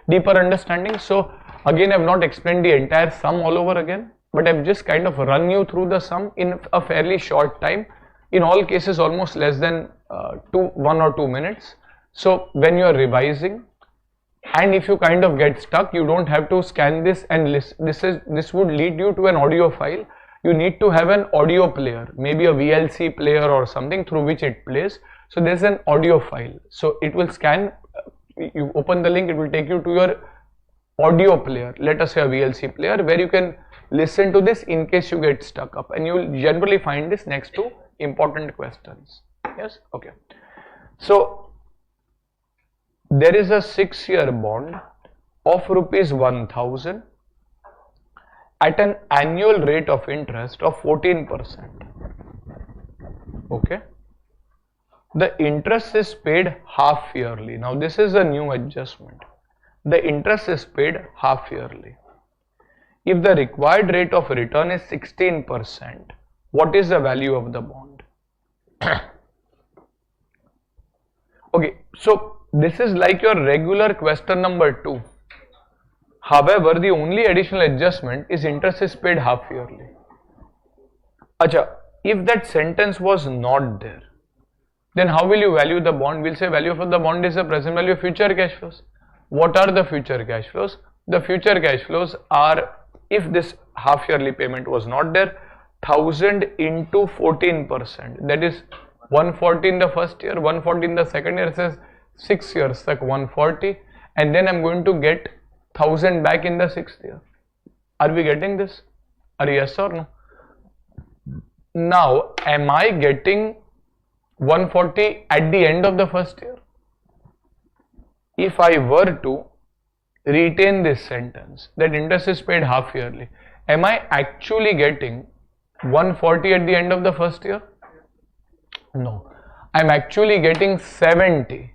deeper understanding. So again, I have not explained the entire sum all over again, but I have just kind of run you through the sum in a fairly short time. In all cases, almost less than 1 or 2 minutes. So when you are revising, and if you kind of get stuck, you don't have to scan this and listen. This would lead you to an audio file. You need to have an audio player, maybe a VLC player or something through which it plays. So there's an audio file. So it will scan. You open the link, it will take you to your audio player. Let us say a VLC player where you can listen to this in case you get stuck up, and you will generally find this next to important questions. Yes, okay. So there is a 6-year bond of rupees 1000 at an annual rate of interest of 14%. Okay. The interest is paid half yearly. Now this is a new adjustment. the interest is paid half yearly. If the required rate of return is 16%, what is the value of the bond? Okay, so this is like your regular question number 2. However, the only additional adjustment is interest is paid half yearly. Acha, if that sentence was not there, then how will you value the bond? We'll say value of the bond is the present value of future cash flows. What are the future cash flows? The future cash flows are, if this half yearly payment was not there, 1000 into 14%, that is 140 in the first year, 140 in the second year, says 6 years like 140, and then I'm going to get 1000 back in the 6th year. Are we getting this? Are yes or no? Now, am I getting 140 at the end of the first year? If I were to retain this sentence that interest is paid half yearly, am I actually getting 140 at the end of the first year? No, I'm actually getting 70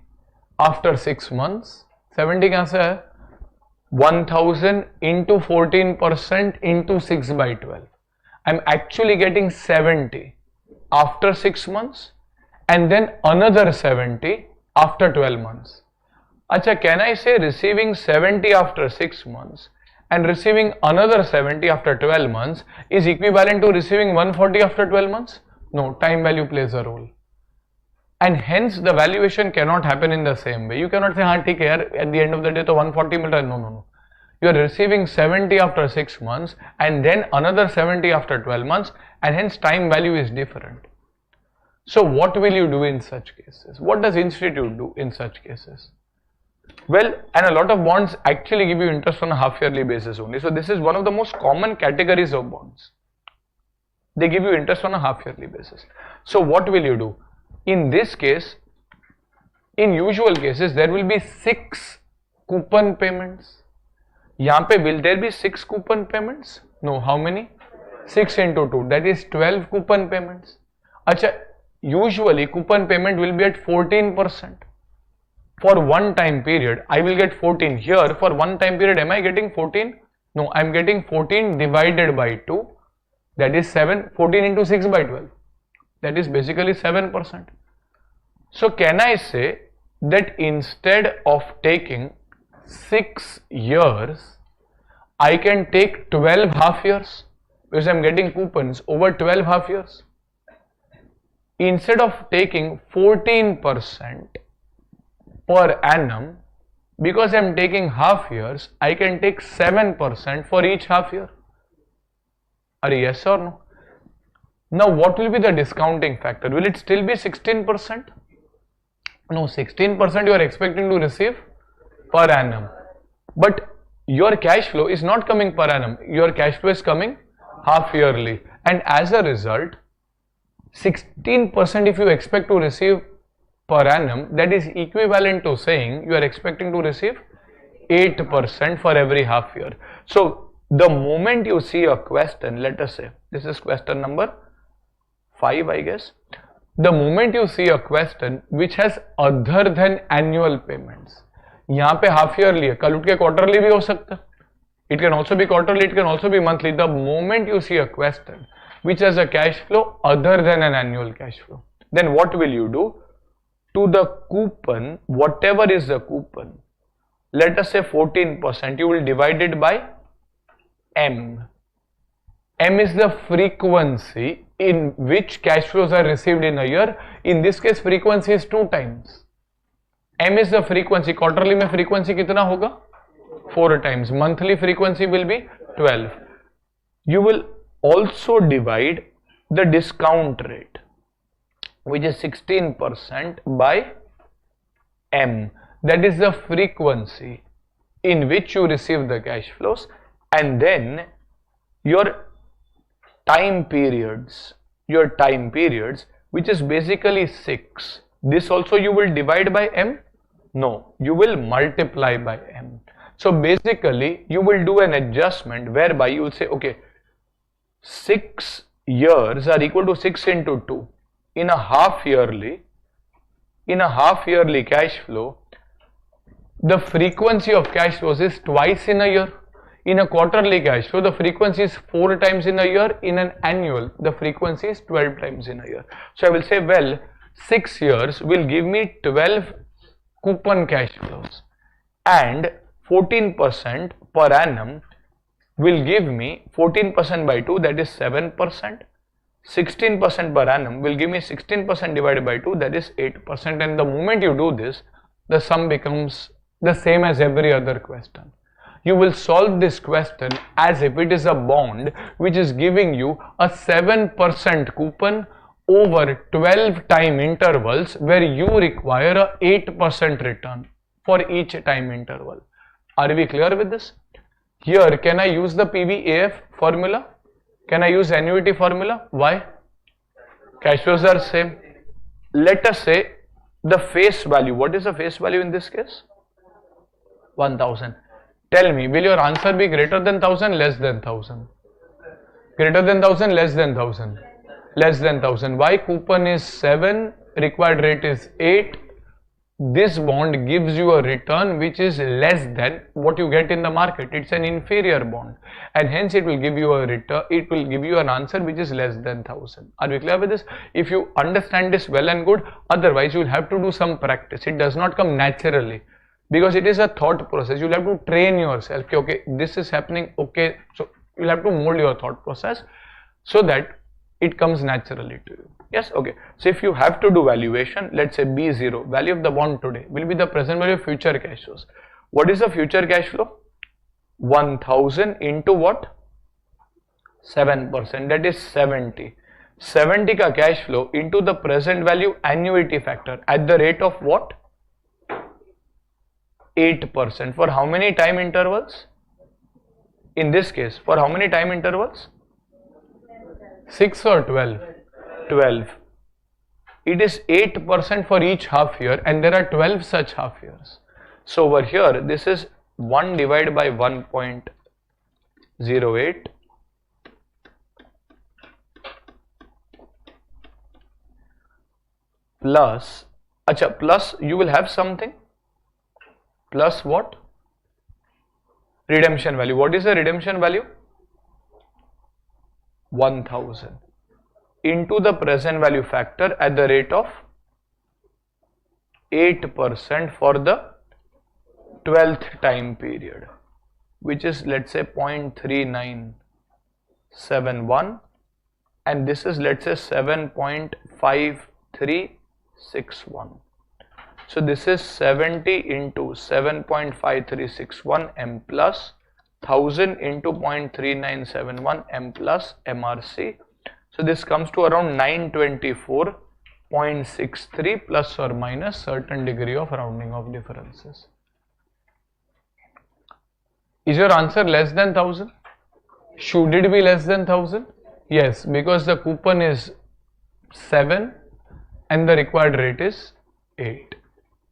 after 6 months. 70 कहाँ से है? 1000 into 14% into 6 by 12. I'm actually getting 70 after 6 months and then another 70 after 12 months. Acha, can I say receiving 70 after 6 months and receiving another 70 after 12 months is equivalent to receiving 140 after 12 months? No, time value plays a role. And hence the valuation cannot happen in the same way. You cannot say, हाँ ठीक है यार, at the end of the day तो 140 मिल रहा है. No. You are receiving 70 after 6 months and then another 70 after 12 months, and hence time value is different. So what will you do in such cases? What does institute do in such cases? Well, and a lot of bonds actually give you interest on a half yearly basis only. So this is one of the most common categories of bonds. They give you interest on a half yearly basis. So what will you do? In this case, in usual cases, there will be 6 coupon payments. यहाँ पे will there be 6 coupon payments? No, how many? 6 into 2, that is 12 coupon payments. अच्छा, usually coupon payment will be at 14%. For one time period, I will get 14. Here, for one time period, am I getting 14? No, I am getting 14 divided by 2, that is 7, 14 into 6 by 12. That is basically 7%. So can I say that instead of taking 6 years, I can take 12 half years because I am getting coupons over 12 half years. Instead of taking 14% per annum, because I am taking half years, I can take 7% for each half year. Are you yes or no? Now what will be the discounting factor? Will it still be 16%? No, 16% you are expecting to receive per annum. But your cash flow is not coming per annum. Your cash flow is coming half yearly. And as a result, 16% if you expect to receive per annum, that is equivalent to saying you are expecting to receive 8% for every half year. So the moment you see a question, let us say, this is question number 5, I guess. The moment you see a question which has other than annual payments, यहाँ पे half yearly है, कल उठ के quarterly भी हो सकता है. It can also be quarterly, it can also be monthly. The moment you see a question which has a cash flow other than an annual cash flow, then what will you do? To the coupon, whatever is the coupon, let us say 14%, you will divide it by M. M is the frequency in which cash flows are received in a year. In this case, frequency is 2 times. M is the frequency. Quarterly में frequency कितना होगा? 4 times. Monthly frequency will be 12. You will also divide the discount rate, which is 16%, by M. That is the frequency in which you receive the cash flows, and then your time periods, which is basically 6. This also you will divide by M? No, you will multiply by M. So basically you will do an adjustment whereby you will say, okay, 6 years are equal to 6 into 2. In a half yearly cash flow, the frequency of cash flows is twice in a year. In a quarterly cash flow, the frequency is 4 times in a year. In an annual, the frequency is 12 times in a year. So I will say, well, 6 years will give me 12 coupon cash flows, and 14% per annum will give me 14% by 2, that is 7%. 16% per annum will give me 16% divided by 2, that is 8%. And the moment you do this, the sum becomes the same as every other question. You will solve this question as if it is a bond which is giving you a 7% coupon over 12 time intervals, where you require a 8% return for each time interval. Are we clear with this? Here, can I use the PVAF formula? Can I use annuity formula? Why? Cash flows are same. Let us say the face value. What is the face value in this case? 1000. Tell me, will your answer be greater than 1000, less than 1000? Greater than 1000, less than 1000? Less than 1000. Why? Coupon is 7, required rate is 8. This bond gives you a return which is less than what you get in the market. It's an inferior bond, and hence it will give you a return, it will give you an answer which is less than 1000. Are we clear with this? If you understand this, well and good. Otherwise you will have to do some practice. It does not come naturally, because it is a thought process. You will have to train yourself. Okay, this is happening. Okay, so you will have to mold your thought process so that it comes naturally to you. Yes, okay. So if you have to do valuation, let's say B0, value of the bond today, will be the present value of future cash flows. What is the future cash flow? 1000 into what? 7%, that is 70. 70 ka cash flow into the present value annuity factor at the rate of what? 8%. For how many time intervals? In this case, for how many time intervals? 6 or 12? 12. It is 8% for each half year, and there are 12 such half years. So over here, this is 1 divided by 1.08 plus, plus you will have something plus what? Redemption value. What is the redemption value? 1000 into the present value factor at the rate of 8% for the 12th time period, which is, let's say, 0.3971, and this is, let's say, 7.5361. So this is 70 into 7.5361 M plus 1000 into 0.3971 M plus MRC. So this comes to around 924.63 plus or minus certain degree of rounding of differences. Is your answer less than 1000? Should it be less than 1000? Yes, because the coupon is 7 and the required rate is 8.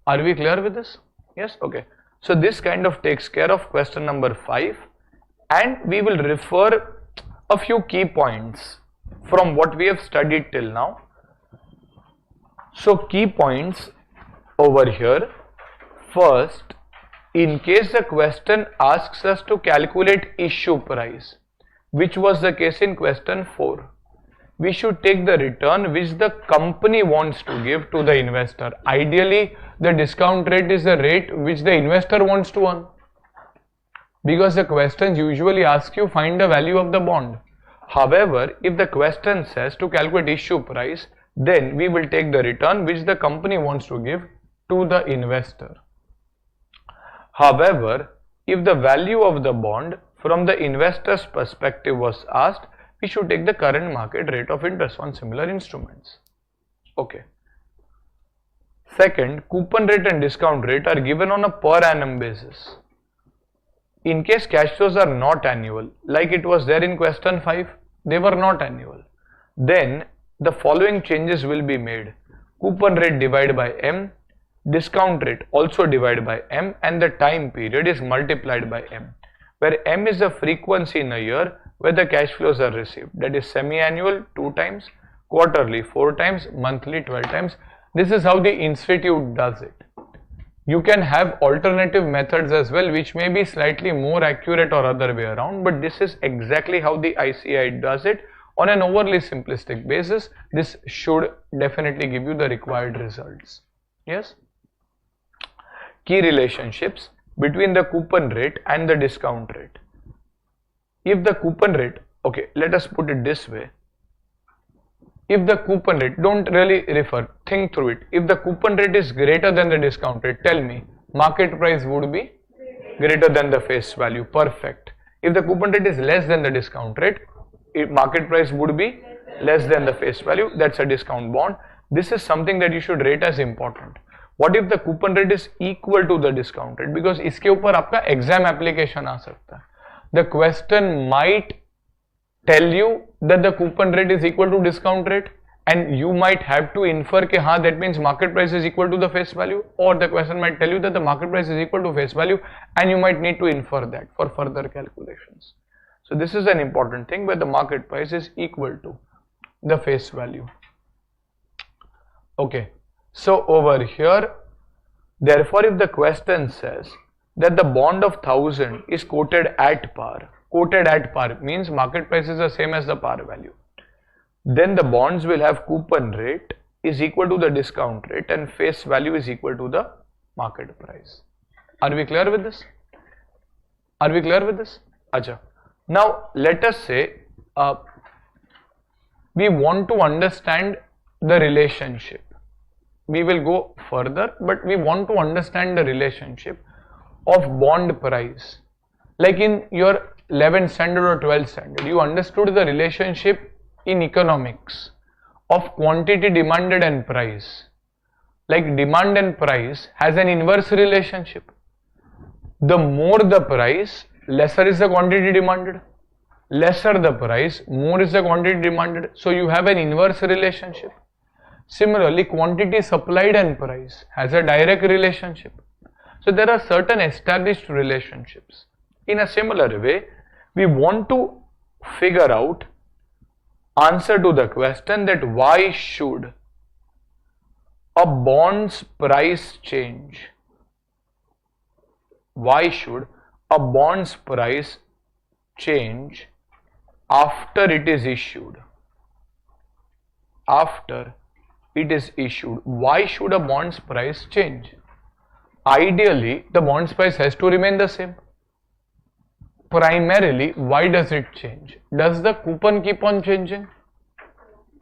Are we clear with this? Yes, okay. So this kind of takes care of question number 5, and we will refer a few key points from what we have studied till now. So key points over here. First, in case the question asks us to calculate issue price, which was the case in question 4, we should take the return which the company wants to give to the investor. Ideally, the discount rate is the rate which the investor wants to earn, because the questions usually ask you find the value of the bond. However, if the question says to calculate issue price, then we will take the return which the company wants to give to the investor. However, if the value of the bond from the investor's perspective was asked, we should take the current market rate of interest on similar instruments. Okay. Second, coupon rate and discount rate are given on a per annum basis. In case cash flows are not annual, like it was there in question 5, they were not annual, then the following changes will be made. Coupon rate divided by M, discount rate also divided by M, and the time period is multiplied by M, where M is the frequency in a year where the cash flows are received. That is semi-annual 2 times, quarterly 4 times, monthly 12 times. This is how the institute does it. You can have alternative methods as well, which may be slightly more accurate or other way around, but this is exactly how the ICI does it on an overly simplistic basis. This should definitely give you the required results. Yes. Key relationships between the coupon rate and the discount rate. If the coupon rate, okay, let us put it this way. If the coupon rate, don't really refer, think through it. If the coupon rate is greater than the discount rate, tell me, market price would be greater than the face value. Perfect. If the coupon rate is less than the discount rate, market price would be less than the face value. That's a discount bond. This is something that you should rate as important. What if the coupon rate is equal to the discount rate? Because इसके ऊपर आपका exam application आ सकता है. The question might tell you that the coupon rate is equal to discount rate, and you might have to infer कि हाँ, that means market price is equal to the face value, or the question might tell you that the market price is equal to face value, and you might need to infer that for further calculations. So this is an important thing, where the market price is equal to the face value. Okay, so over here, therefore, if the question says that the bond of 1000 is quoted at par means market price is the same as the par value, then the bonds will have coupon rate is equal to the discount rate and face value is equal to the market price. Are we clear with this? Acha. Now let us say we want to understand the relationship. We will go further, but we want to understand the relationship of bond price. Like in your 11th standard or 12th standard, you understood the relationship in economics of quantity demanded and price. Like demand and price has an inverse relationship. The more the price, lesser is the quantity demanded. Lesser the price, more is the quantity demanded. So you have an inverse relationship. Similarly, quantity supplied and price has a direct relationship. So there are certain established relationships. In a similar way, we want to figure out answer to the question that why should a bond's price change? Why should a bond's price change after it is issued? After it is issued, why should a bond's price change? Ideally, the bond's price has to remain the same. Primarily, why does it change? Does the coupon keep on changing?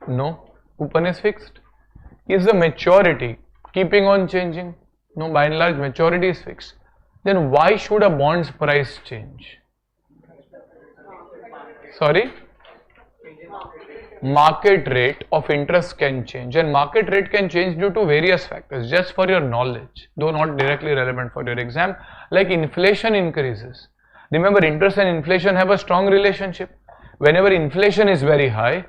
No, coupon is fixed. Is the maturity keeping on changing? No, by and large, maturity is fixed. Then why should a bond's price change? Sorry? Market rate of interest can change, and market rate can change due to various factors. Just for your knowledge, though not directly relevant for your exam, like inflation increases. Remember, interest and inflation have a strong relationship. Whenever inflation is very high,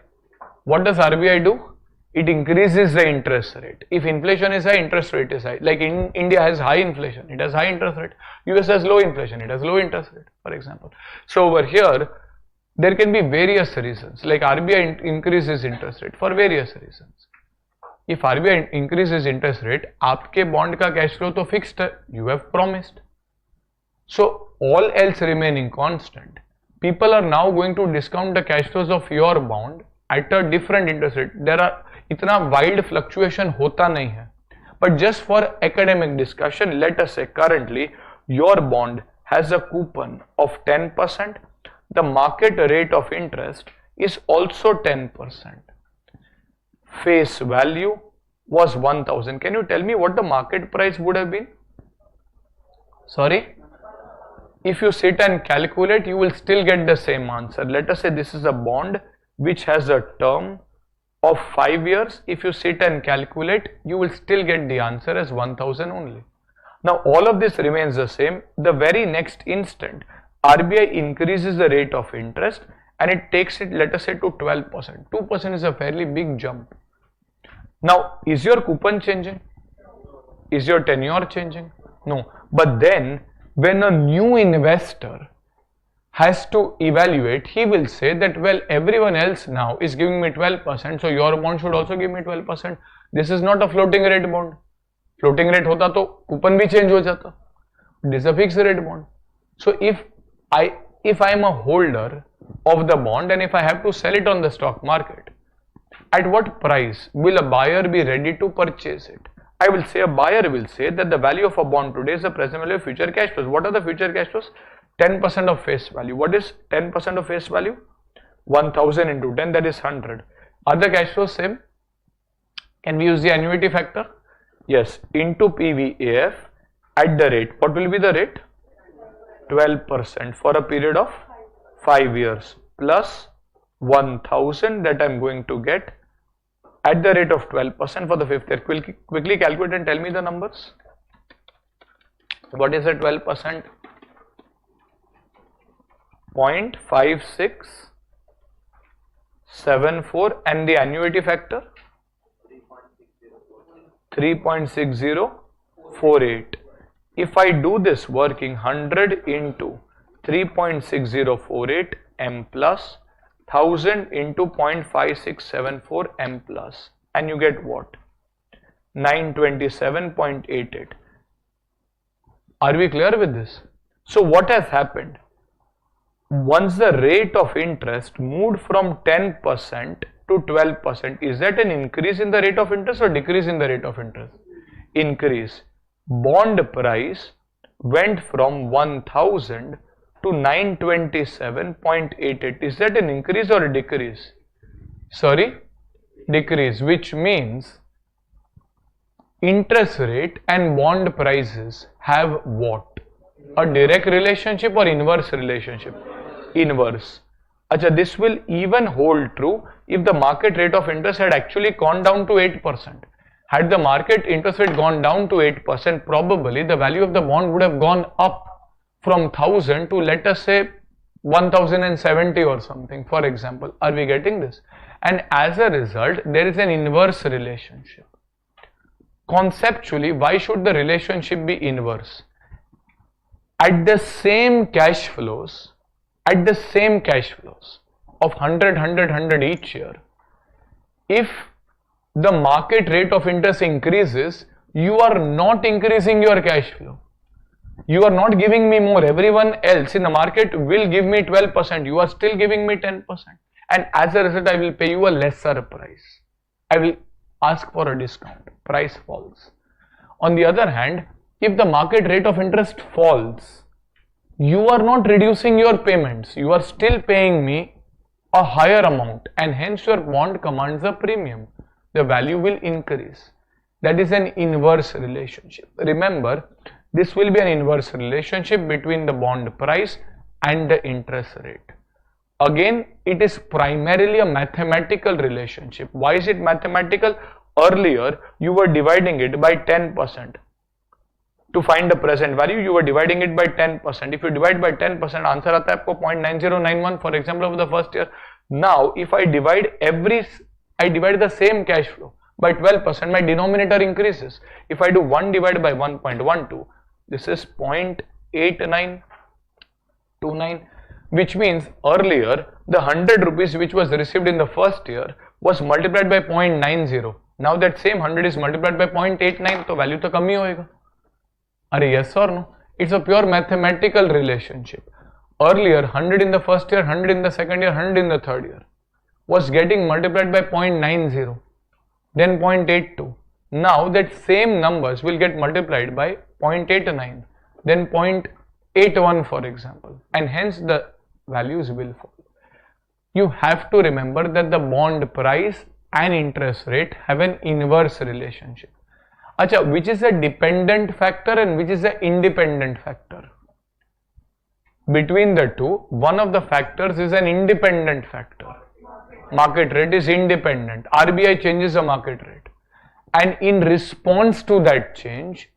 what does RBI do? It increases the interest rate. If inflation is high, interest rate is high. Like in India has high inflation, it has high interest rate. US has low inflation, it has low interest rate, for example. So over here, there can be various reasons. Like RBI increases interest rate for various reasons. If RBI increases interest rate, आपके bond का cash flow तो fixed है, you have promised. So all else remaining constant, people are now going to discount the cash flows of your bond at a different interest rate. There are इतना wild fluctuation होता नहीं है. But just for academic discussion, let us say currently your bond has a coupon of 10%. The market rate of interest is also 10%. Face value was 1000. Can you tell me what the market price would have been? Sorry? If you sit and calculate, you will still get the same answer. Let us say this is a bond which has a term of 5 years. If you sit and calculate, you will still get the answer as 1000 only. Now all of this remains the same. The very next instant, RBI increases the rate of interest and it takes it, let us say, to 12%. 2% is a fairly big jump. Now, is your coupon changing? Is your tenure changing? No. But then, when a new investor has to evaluate, he will say that, well, everyone else now is giving me 12%, so your bond should also give me 12%. This is not a floating rate bond. Floating rate होता तो coupon भी change हो जाता. It is a fixed rate bond. So if I am a holder of the bond and if I have to sell it on the stock market, at what price will a buyer be ready to purchase it? I will say a buyer will say that the value of a bond today is the present value of future cash flows. What are the future cash flows? 10% of face value. What is 10% of face value? 1000 into 10, that is 100. Are the cash flows same? Can we use the annuity factor? Yes, into PVAF at the rate. What will be the rate? 12% for a period of 5 years plus 1000 that I am going to get at the rate of 12% for the 5th year. Quickly calculate and tell me the numbers. What is the 12%? 0.5674 and the annuity factor 3.6048. If I do this working 100 into 3.6048 m plus 1000 into 0.5674 m plus, and you get what? 927.88. Are we clear with this? So what has happened? Once the rate of interest moved from 10% to 12%, is that an increase in the rate of interest or decrease in the rate of interest? Increase. Bond price went from 1000 to 927.88. Is that an increase or a decrease? Sorry, decrease, which means interest rate and bond prices have what? A direct relationship or inverse relationship? Inverse. Acha, this will even hold true if the market rate of interest had actually gone down to 8%. Had the market interest rate gone down to 8%, probably the value of the bond would have gone up from 1000 to, let us say, 1070 or something, for example. Are we getting this? And as a result, there is an inverse relationship. Conceptually, why should the relationship be inverse? At the same cash flows of 100, 100, 100 each year, if the market rate of interest increases, you are not increasing your cash flow. You are not giving me more. Everyone else in the market will give me 12%. You are still giving me 10%. And as a result, I will pay you a lesser price. I will ask for a discount. Price falls. On the other hand, if the market rate of interest falls, you are not reducing your payments. You are still paying me a higher amount, and hence your bond commands a premium. The value will increase. That is an inverse relationship. Remember, this will be an inverse relationship between the bond price and the interest rate. Again, it is primarily a mathematical relationship. Why is it mathematical? Earlier, you were dividing it by 10%. To find the present value, you were dividing it by 10%. If you divide by 10%, answer आता है आपको 0.9091, for example, of the first year. Now, if I divide the same cash flow by 12%, my denominator increases. If I do 1 divided by 1.12, this is 0.8929, which means earlier the 100 rupees which was received in the first year was multiplied by 0.90. Now that same 100 is multiplied by 0.89, तो value तो कम ही होएगा. Are yes or no? It's a pure mathematical relationship. Earlier, 100 in the first year, 100 in the second year, 100 in the third year was getting multiplied by 0.90, then 0.82. Now that same numbers will get multiplied by 0.89, then 0.81, for example, and hence the values will fall. You have to remember that the bond price and interest rate have an inverse relationship. Acha, which is a dependent factor and which is an independent factor? Between the two, one of the factors is an independent factor. Market rate is independent. RBI changes the market rate. And in response to that change,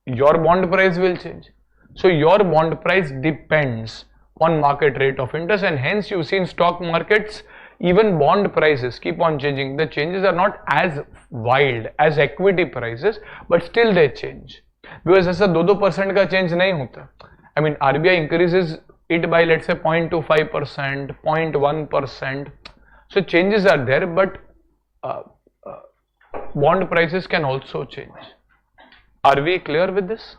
your bond price will change. So your bond price depends on market rate of interest, and hence you see in stock markets, even bond prices keep on changing. The changes are not as wild as equity prices, but still they change. Because ऐसा 2% का change नहीं होता. I mean, RBI increases it by, let's say, 0.25%, 0.1%. So changes are there, but bond prices can also change. Are we clear with this?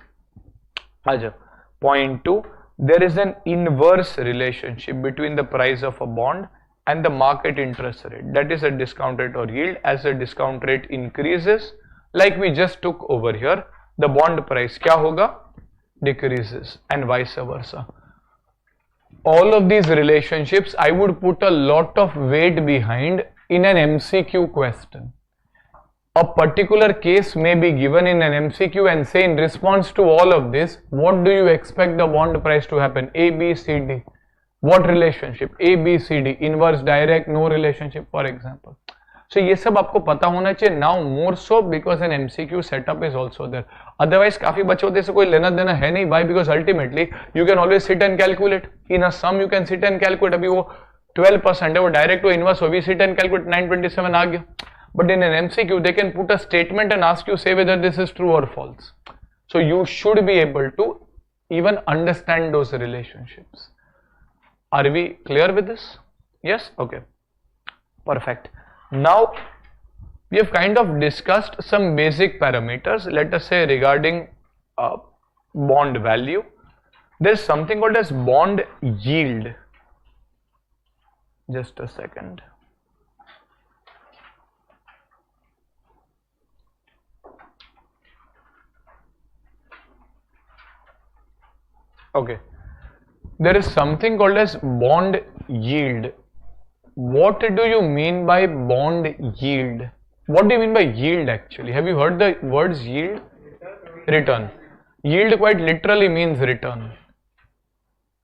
Aja. Point 2, there is an inverse relationship between the price of a bond and the market interest rate, that is a discount rate or yield. As the discount rate increases, like we just took over here, the bond price क्या होगा? Decreases, and vice versa. All of these relationships I would put a lot of weight behind in an MCQ question. A particular case may be given in an MCQ and say, in response to all of this, what do you expect the bond price to happen? A, B, C, D. What relationship? A, B, C, D. Inverse, direct, no relationship, for example. So ये सब आपको पता होना चाहिए. Now more so because an MCQ setup is also there. Otherwise काफी बच्चों से कोई लेना देना है नहीं. Why? Because ultimately you can always sit and calculate. In a sum you can sit and calculate. अभी वो 12% है, वो direct वो inverse हो, we sit and calculate 927 आ गया. But in an MCQ they can put a statement and ask you, say whether this is true or false. So you should be able to even understand those relationships. Are we clear with this? Yes? Okay. Perfect. Now we have kind of discussed some basic parameters, let us say regarding bond value. There is something called as bond yield. Just a second. Okay, there is something called as bond yield. What do you mean by bond yield? What do you mean by yield actually? Have you heard the words yield? Return. Yield quite literally means return.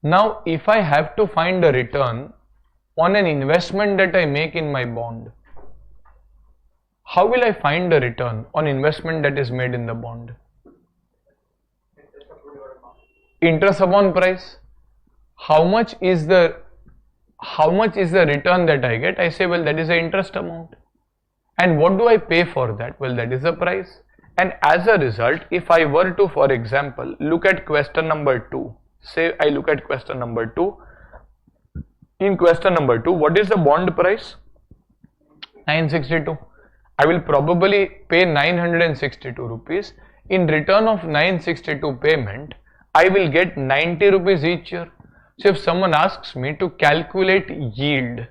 Now, if I have to find a return on an investment that I make in my bond, how will I find a return on investment that is made in the bond? Interest upon price. How much is the return that I get? I say, well, that is the interest amount. And what do I pay for that? Well, that is the price. And as a result, if I were to, for example, look at question number 2, say I look at question number 2. In question number 2, what is the bond price? 962. I will probably pay 962 rupees. In return of 962 payment, I will get 90 rupees each year. So if someone asks me to calculate yield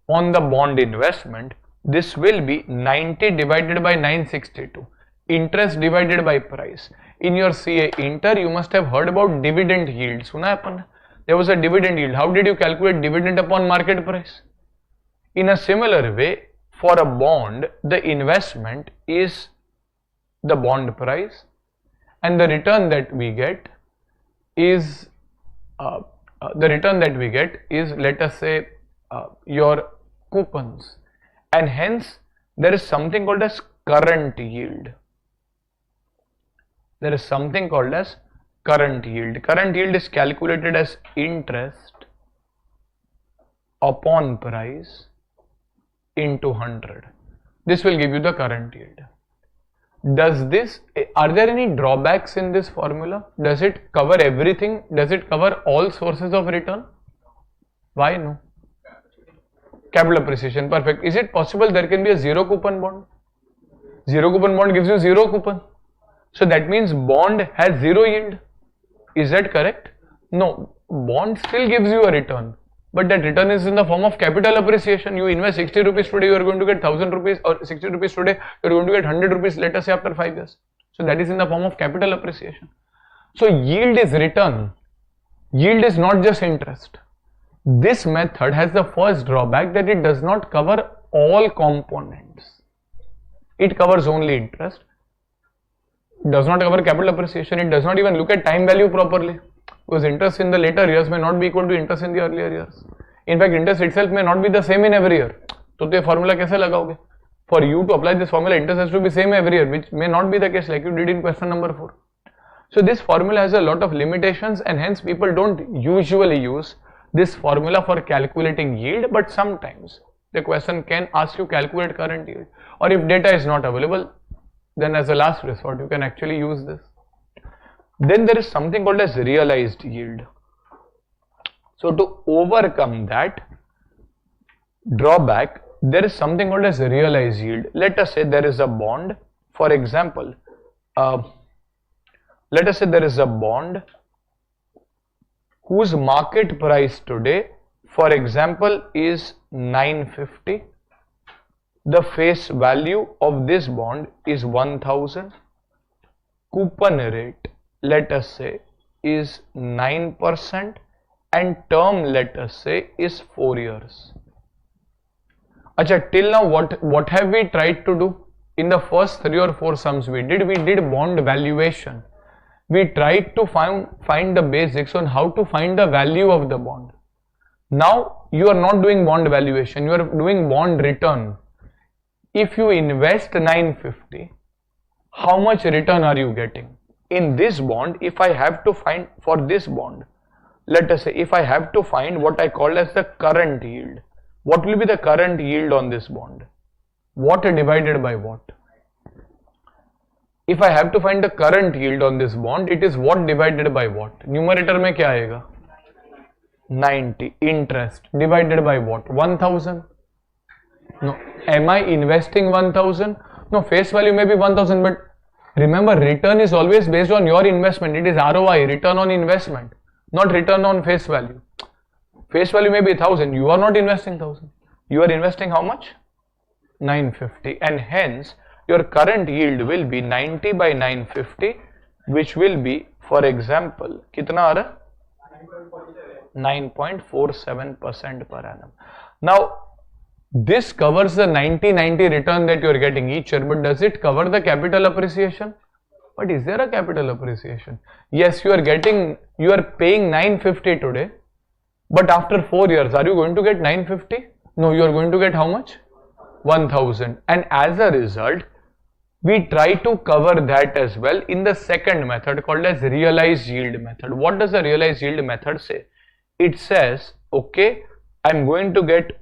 on the bond investment, this will be 90 divided by 962, interest divided by price. In your CA Inter, you must have heard about dividend yield. Suna apna? There was a dividend yield. How did you calculate dividend upon market price? In a similar way, for a bond, the investment is the bond price, and the return that we get is let us say your coupons, and hence there is something called as current yield. There is something called as current yield. Current yield is calculated as interest upon price into 100. This will give you the current yield. Are there any drawbacks in this formula? Does it cover everything? Does it cover all sources of return? Why no? Capital appreciation, perfect. Is it possible there can be a zero coupon bond? Zero coupon bond gives you zero coupon. So that means bond has zero yield. Is that correct? No, bond still gives you a return. But that return is in the form of capital appreciation. You invest 60 rupees today, you are going to get 1000 rupees, or 60 rupees today, you are going to get 100 rupees, let us say after 5 years. So that is in the form of capital appreciation. So yield is return. Yield is not just interest. This method has the first drawback that it does not cover all components. It covers only interest. It does not cover capital appreciation. It does not even look at time value properly. Because interest in the later years may not be equal to interest in the earlier years. In fact, interest itself may not be the same in every year. So, the formula कैसे लगाओगे? For you to apply this formula, interest has to be same every year, which may not be the case like you did in question number 4. So, this formula has a lot of limitations, and hence people don't usually use this formula for calculating yield, but sometimes the question can ask you calculate current yield, or if data is not available, then as a last resort you can actually use this. Then there is something called as realized yield. So to overcome that drawback, there is something called as realized yield. Let us say there is a bond. For example, uh, let us say there is a bond whose market price today, for example, is 950. The face value of this bond is 1000. Coupon rate, let us say, is 9%, and term, let us say, is 4 years. Acha, till now what have we tried to do? In the first 3 or 4 sums we did bond valuation. We tried to find the basics on how to find the value of the bond. Now you are not doing bond valuation, you are doing bond return. If you invest 950, how much return are you getting? In this bond, if I have to find for this bond, let us say if I have to find what I call as the current yield, what will be the current yield on this bond? What divided by what? If I have to find the current yield on this bond, it is what divided by what? Numerator में क्या आएगा? 90. Interest divided by what? 1000. No. Am I investing 1000? No, face value may be 1000, but remember, return is always based on your investment. It is ROI, return on investment, not return on face value. Face value may be 1000. You are not investing 1000. You are investing how much? 950, and hence your current yield will be 90 by 950, which will be, for example, kitna aa raha? 9.47% per annum. Now, this covers the 90-90 return that you are getting each year, but does it cover the capital appreciation? But is there a capital appreciation? Yes, you are paying 950 today, but after 4 years, are you going to get 950? No, you are going to get how much? 1000. And as a result, we try to cover that as well in the second method called as realized yield method. What does the realized yield method say? It says, okay, I'm going to get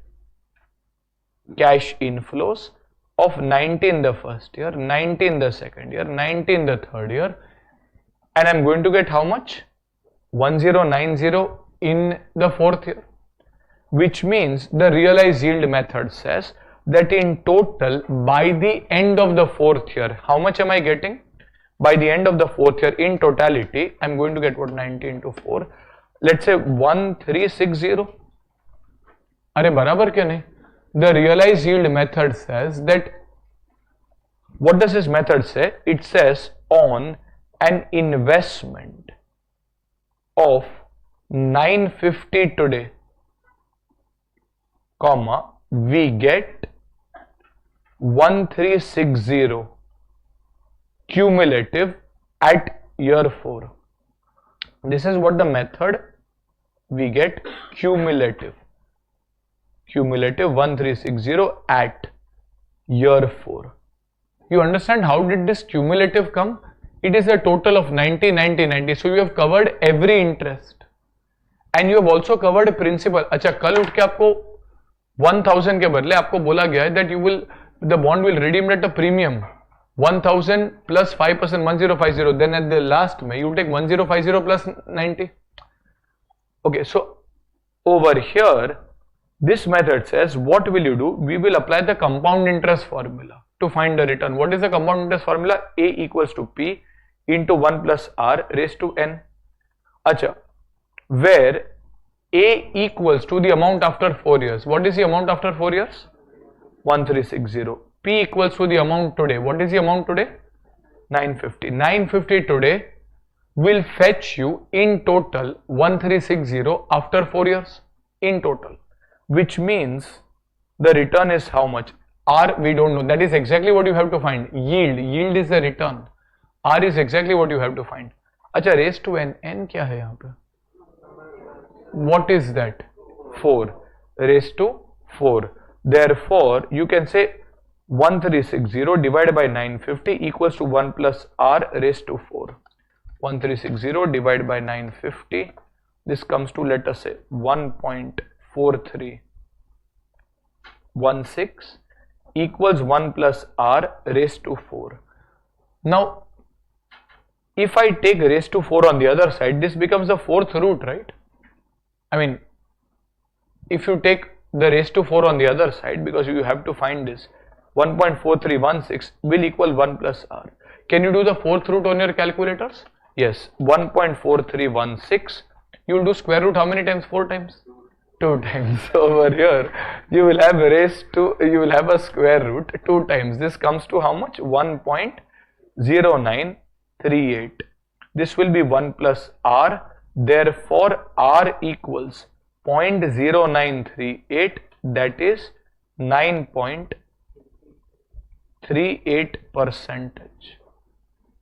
cash inflows of 90 in the first year, 90 in the second year, 90 in the third year, and I'm going to get how much? 1090 in the fourth year, which means the realized yield method says that in total, by the end of the fourth year, how much am I getting? By the end of the fourth year, in totality, I'm going to get what? 90 into 4. Let's say 1360. Are barabar kya nahi? The realized yield method says that, what does this method say? It says on an investment of 950 today, comma, we get 1360 cumulative at year 4. This is what the method we get, cumulative 1360 at year 4. You understand how did this cumulative come? It is a total of 90, 90, 90. So you have covered every interest and you have also covered principal. अच्छा, कल उठ के आपको 1000 के बदले आपको बोला गया है that the bond will redeem at a premium 1000 plus 5%, 1050. Then at the last may you take 1050 plus 90. Okay, so over here this method says, what will you do? We will apply the compound interest formula to find the return. What is the compound interest formula? A equals to P into 1 plus R raised to N. Acha, where A equals to the amount after 4 years. What is the amount after 4 years? 1360. P equals to the amount today. What is the amount today? 950. 950 today will fetch you in total 1360 after 4 years in total, which means the return is how much? R we don't know. That is exactly what you have to find. Yield is the return. R is exactly what you have to find. Acha, raised to N. N क्या है यहाँ पे? What is that? 4 raised to 4. Therefore, you can say 1360 divided by 950 equals to 1 plus R raised to 4. 1360 divided by 950. This comes to, let us say, 1.4316 equals 1 plus R raised to 4. Now, if I take raised to 4 on the other side, this becomes the fourth root, right? I mean, if you take the raised to 4 on the other side, because you have to find this, 1.4316 will equal 1 plus R. Can you do the fourth root on your calculators? Yes, 1.4316. You will do square root how many times? 4 times? 2 times. Over here, you will have a square root 2 times. This comes to how much? 1.0938. This will be 1 plus r. Therefore, r equals 0.0938, that is 9.38%.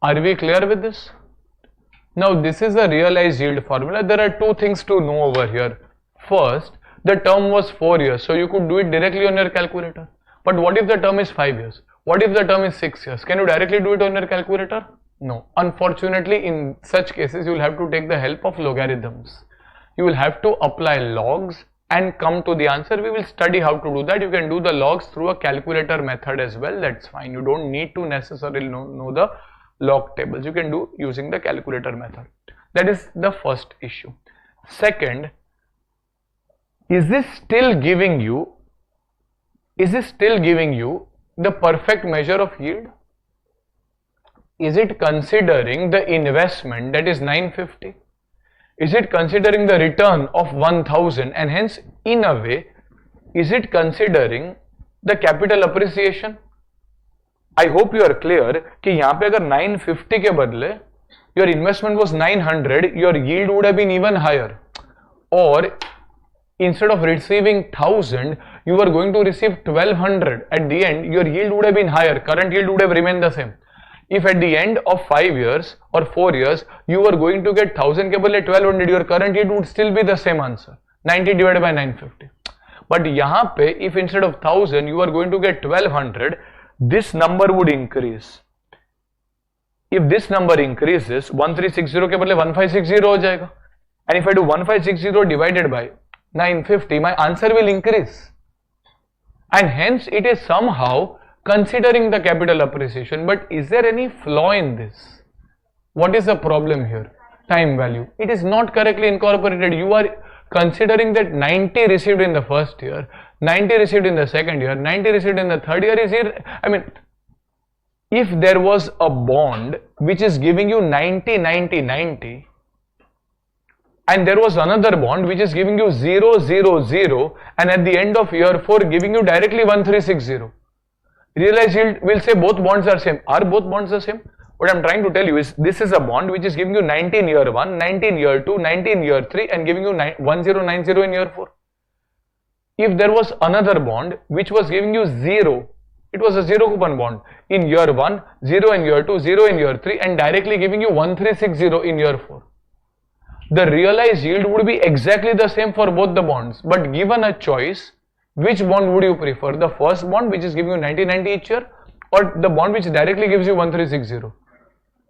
Are we clear with this? Now, this is a realized yield formula. There are 2 things to know over here. First, the term was 4 years, so you could do it directly on your calculator. But what if the term is 5 years? What if the term is 6 years? Can you directly do it on your calculator? No. Unfortunately, in such cases, you will have to take the help of logarithms. You will have to apply logs and come to the answer. We will study how to do that. You can do the logs through a calculator method as well. That's fine. You don't need to necessarily know the log tables. You can do using the calculator method. That is the first issue. Second, is this still giving you the perfect measure of yield? Is it considering the investment, that is 950? Is it considering the return of 1000, and hence in a way is it considering the capital appreciation? I hope you are clear कि यहाँ पे अगर 950 के बदले your investment was 900, your yield would have been even higher. Or instead of receiving 1000, you were going to receive 1200. At the end, your yield would have been higher. Current yield would have remained the same. If at the end of 5 years or 4 years, you were going to get 1000 के बदले 1200, your current yield would still be the same answer. 90 divided by 950. But यहाँ पे, if instead of 1000, you are going to get 1200, this number would increase. If this number increases, 1360 के बदले 1560 हो जाएगा. And if I do 1560 divided by 950, my answer will increase. And hence it is somehow considering the capital appreciation. But is there any flaw in this? What is the problem here? Time value. It is not correctly incorporated. You are considering that 90 received in the first year, 90 received in the second year, 90 received in the third year is here. I mean, if there was a bond which is giving you 90, 90, 90, and there was another bond which is giving you 0, 0, 0, and at the end of year 4 giving you directly 1360. Realized yield will say both bonds are same. Are both bonds the same? What I am trying to tell you is this is a bond which is giving you 90 in year 1, 90 in year 2, 90 in year 3 and giving you 1090 in year 4. If there was another bond which was giving you 0, it was a 0 coupon bond in year 1, 0 in year 2, 0 in year 3 and directly giving you 1360 in year 4. The realized yield would be exactly the same for both the bonds, but given a choice, which bond would you prefer? The first bond which is giving you 90-90 each year, or the bond which directly gives you 1360?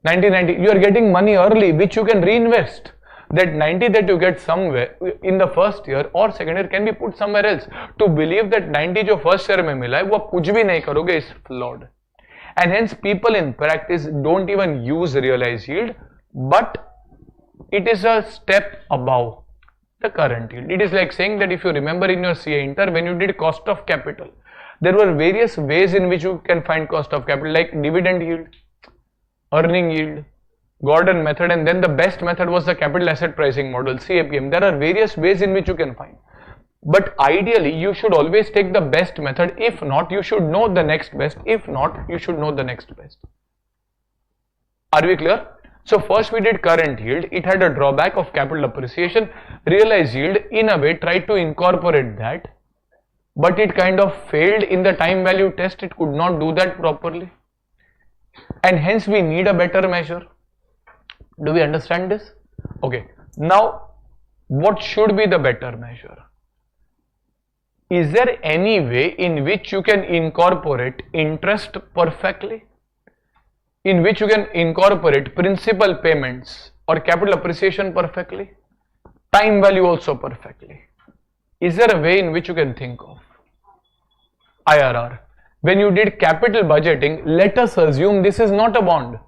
90-90, you are getting money early which you can reinvest. That 90 that you get somewhere in the first year or second year can be put somewhere else. To believe that 90 जो first year में मिला है वो आप कुछ भी नहीं करोगे is flawed. And hence people in practice don't even use realized yield, but it is a step above the current yield. It is like saying that if you remember in your CA Inter when you did cost of capital, there were various ways in which you can find cost of capital like dividend yield, earning yield, Gordon method, and then the best method was the capital asset pricing model, CAPM. There are various ways in which you can find. But ideally, you should always take the best method. If not, you should know the next best. If not, you should know the next best. Are we clear? So first we did current yield. It had a drawback of capital appreciation. Realized yield, in a way, tried to incorporate that. But it kind of failed in the time value test. It could not do that properly. And hence we need a better measure. Do we understand this? Okay. Now, what should be the better measure? Is there any way in which you can incorporate interest perfectly? In which you can incorporate principal payments or capital appreciation perfectly? Time value also perfectly? Is there a way in which you can think of? IRR. When you did capital budgeting, let us assume this is not a bond.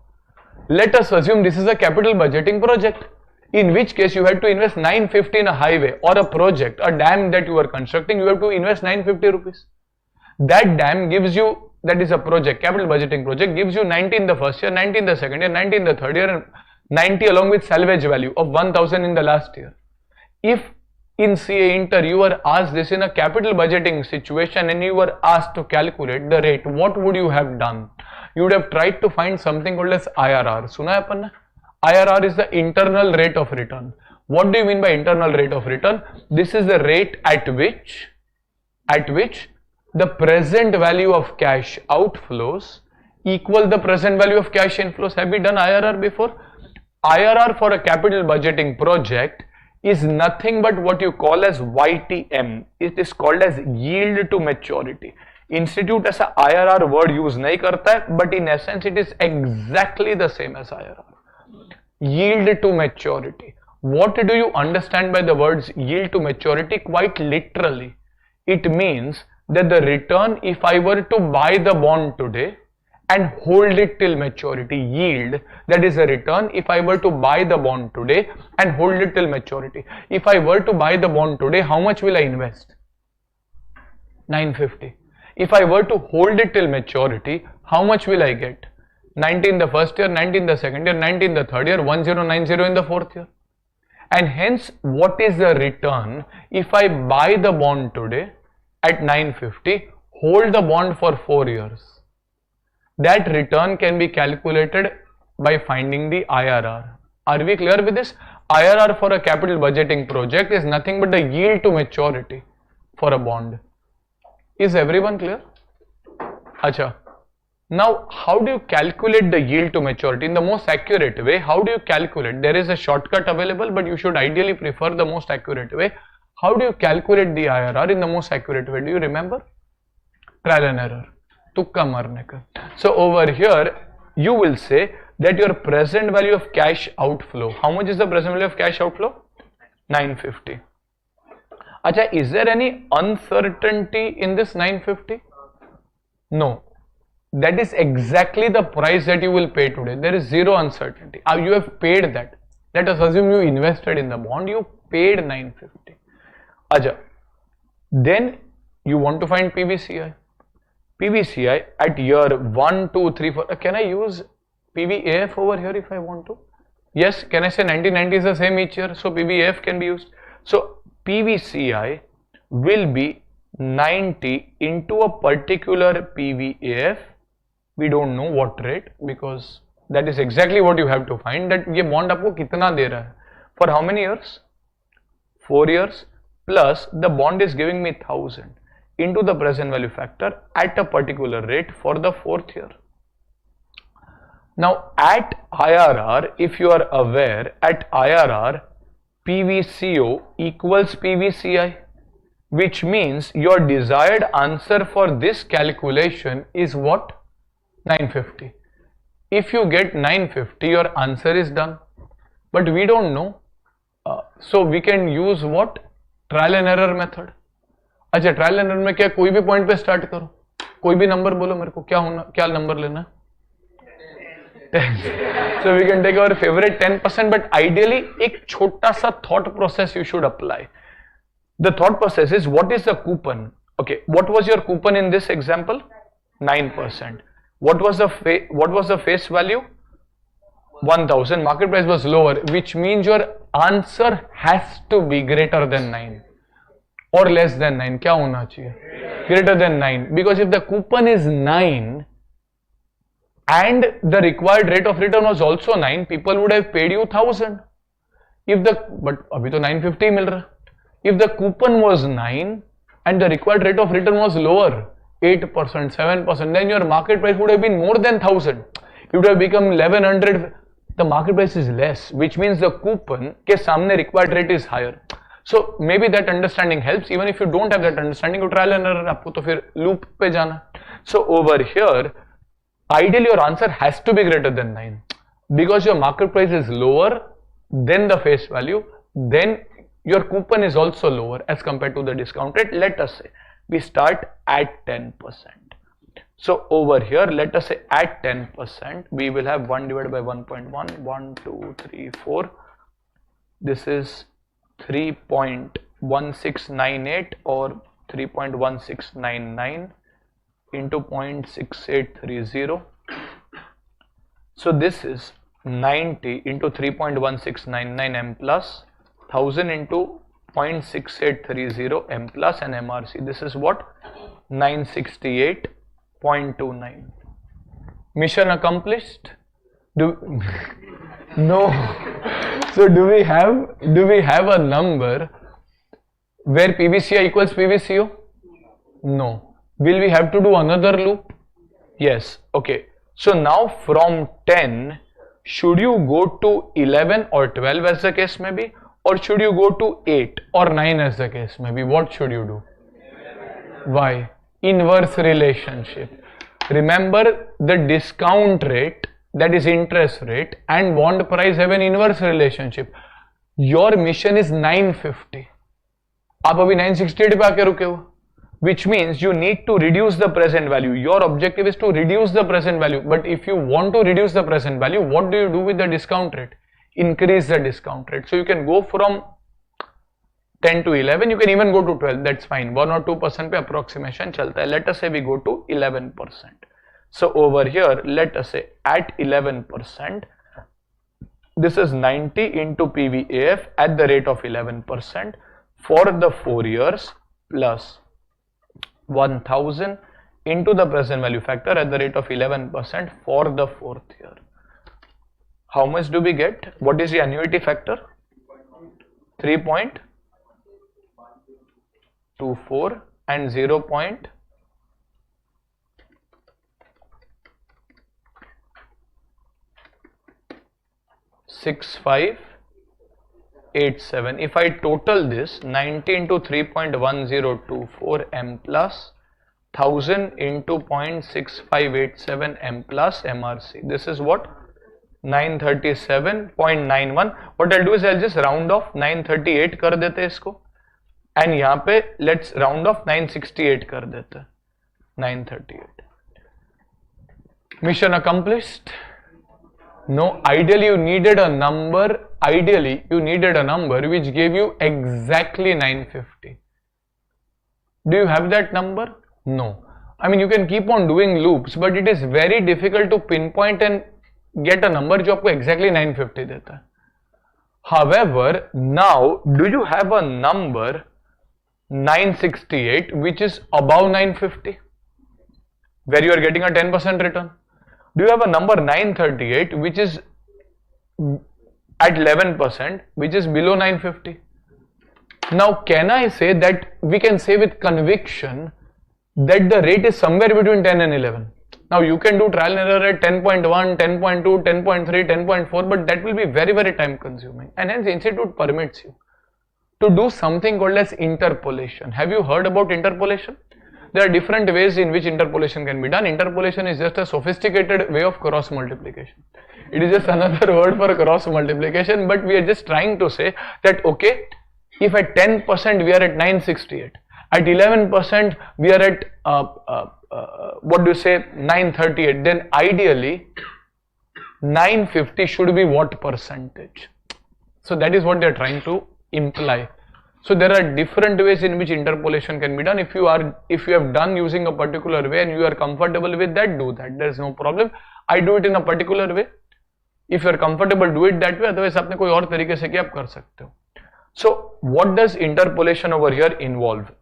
Let us assume this is a capital budgeting project, in which case you had to invest 950 in a highway or a project, a dam that you are constructing, you have to invest 950 rupees. That dam gives you that is a project, capital budgeting project, gives you 90 in the first year, 90 in the second year, 90 in the third year, and 90 along with salvage value of 1000 in the last year. If in CA Inter you were asked this in a capital budgeting situation and you were asked to calculate the rate, what would you have done? You would have tried to find something called as IRR. Suna hai apan ne? IRR is the internal rate of return. What do you mean by internal rate of return? This is the rate at which the present value of cash outflows equal the present value of cash inflows. Have we done IRR before? IRR for a capital budgeting project is nothing but what you call as YTM. It is called as yield to maturity. Institute ऐसा IRR word use नहीं करता है, but in essence it is exactly the same as IRR. Yield to maturity. What do you understand by the words yield to maturity? Quite literally, it means that the return, if I were to buy the bond today and hold it till maturity, yield, that is a return if I were to buy the bond today and hold it till maturity. If I were to buy the bond today, how much will I invest? 950. If I were to hold it till maturity, how much will I get? 90 in the first year, 90 in the second year, 90 in the third year, 1090 in the fourth year. And hence, what is the return if I buy the bond today at 950, hold the bond for 4 years? That return can be calculated by finding the IRR. Are we clear with this? IRR for a capital budgeting project is nothing but the yield to maturity for a bond. Is everyone clear? Acha. Now, how do you calculate the yield to maturity in the most accurate way? How do you calculate? There is a shortcut available, but you should ideally prefer the most accurate way. How do you calculate the IRR in the most accurate way? Do you remember? Trial and error. Tukka marne ka. So over here, you will say that your present value of cash outflow. How much is the present value of cash outflow? 950. Acha, is there any uncertainty in this 950? No. That is exactly the price that you will pay today. There is zero uncertainty. You have paid that. Let us assume you invested in the bond. You paid 950. Acha. Then you want to find PVCI. PVCI at year 1, 2, 3, 4. Can I use PVAF over here if I want to? Yes. Can I say 1990 is the same each year? So PVAF can be used. So PVCI will be 90 into a particular PVAF. We don't know what rate, because that is exactly what you have to find, that ये bond आपको कितना दे रहा है. For how many years? 4 years, plus the bond is giving me 1000 into the present value factor at a particular rate for the 4th year. Now at IRR, if you are aware, at IRR PVCO equals PVCI, which means your desired answer for this calculation is what? 950. If you get 950, your answer is done. But we don't know. So we can use what? Trial and error method. अच्छा, trial and error में क्या, कोई भी point पे start करो, कोई भी number बोलो मेरे को, क्या नंबर लेना? 10. So we can take our favorite 10%, but ideally एक छोटा सा thought process you should apply. The thought process is, what is the coupon? Okay, what was your coupon in this example? 9%. What was the face value? 1000. Market price was lower, which means your answer has to be greater than 9 or less than 9. क्या होना चाहिए? Greater than 9. Because if the coupon is 9 and the required rate of return was also 9, people would have paid you 1000. But अभी तो 950 मिल रहा. If the coupon was 9 and the required rate of return was lower, 8%, 7%, then your market price would have been more than 1000. It would have become 1100. The market price is less, which means the coupon के सामने required rate is higher. So maybe that understanding helps. Even if you don't have that understanding, you trial and error, आपको तो फिर loop पे जाना. So over here, ideally your answer has to be greater than 9, because your market price is lower than the face value, then your coupon is also lower as compared to the discount rate. Let us say we start at 10%. So over here, let us say at 10%, we will have 1 divided by 1.1, 1, 2, 3, 4. This is 3.1698 or 3.1699. into 0.6830. So this is 90 into 3.1699 M plus 1000 into 0.6830 M plus and MRC. This is what? 968.29. Mission accomplished? No. So do we have a number where PVCI equals PVCO? No. Will we have to do another loop? Yes. Okay. So now from 10, should you go to 11 or 12 as the case may be, or should you go to 8 or 9 as the case may be? What should you do? Why? Inverse relationship. Remember, the discount rate, that is interest rate, and bond price have an inverse relationship. Your mission is 950. आप अभी 968 पे आके रुके हो, which means you need to reduce the present value. Your objective is to reduce the present value. But if you want to reduce the present value, what do you do with the discount rate? Increase the discount rate. So you can go from 10 to 11, you can even go to 12, that's fine. 1 or 2% पे approximation चलता है. Let us say we go to 11%. So over here, let us say at 11%, this is 90 into PVAF at the rate of 11% for the 4 years plus 1000 into the present value factor at the rate of 11% for the 4th year. How much do we get? What is the annuity factor? 3.24 and 0.6587. If I total this, 90 into 3.1024 M plus 1000 into 0.6587 M plus MRC. This is what? 937.91. What I'll do is I'll just round off 938 कर देते इसको, and यहाँ पे let's round off 968 कर देते, 938. Mission accomplished? No. Ideally you needed a number. Ideally you needed a number which gave you exactly 950. Do you have that number? No. I mean, you can keep on doing loops, but it is very difficult to pinpoint and get a number जो आपको exactly 950 देता है. However, now do you have a number 968 which is above 950, where you are getting a 10% return? Do you have a number 938 which is at 11% which is below 950? Now can I say that we can say with conviction that the rate is somewhere between 10 and 11? Now you can do trial and error at 10.1, 10.2, 10.3, 10.4, but that will be very, very time consuming, and hence institute permits you to do something called as interpolation. Have you heard about interpolation? There are different ways in which interpolation can be done. Interpolation is just a sophisticated way of cross multiplication. It is just another word for cross multiplication, but we are just trying to say that, okay, if at 10% we are at 968, at 11% we are at what do you say, 938, then ideally 950 should be what percentage? So that is what they are trying to imply. So there are different ways in which interpolation can be done. If you have done using a particular way and you are comfortable with that, do that. There is no problem. I do it in a particular way. If you are comfortable, do it that way. Otherwise, आपने कोई और तरीके से किया आप कर सकते हो. So what does interpolation over here involve?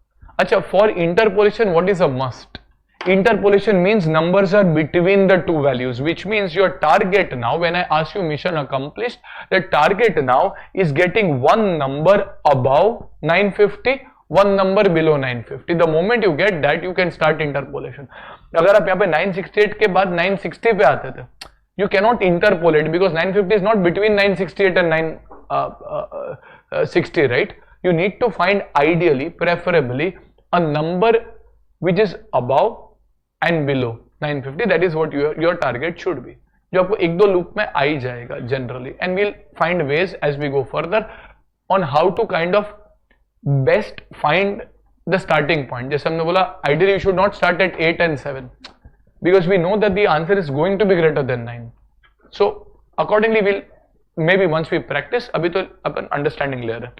अच्छा, for interpolation, what is a must? Interpolation means numbers are between the two values, which means your target now, when I ask you mission accomplished, the target now is getting one number above 950, one number below 950. The moment you get that, you can start interpolation. अगर आप यहाँ पे 968 के बाद 960 पे आते थे, you cannot interpolate because 950 is not between 968 and 960, right? You need to find ideally, preferably, a number which is above and below 950. That is what your target should be, जो आपको एक दो लूप में आ ही जाएगा generally, and we'll find ways as we go further on how to kind of best find the starting point. जैसे हमने बोला, ideally you should not start at 8 and 7 because we know that the answer is going to be greater than 9. So accordingly we'll maybe once we practice, अभी तो अपन understanding ले रहे हैं.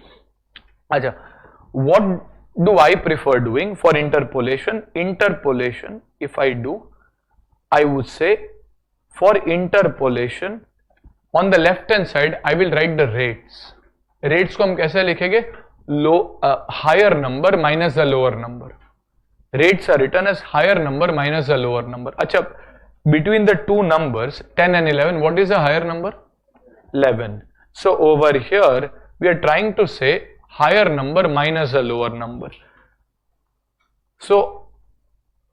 अच्छा, what do I prefer doing for interpolation? Interpolation, if I do, I would say for interpolation, on the left hand side, I will write the rates. Rates को हम कैसे लिखेंगे? Higher number minus the lower number. Rates are written as higher number minus the lower number. अच्छा, between the two numbers 10 and 11, what is the higher number? 11. So over here we are trying to say higher number minus the lower number. So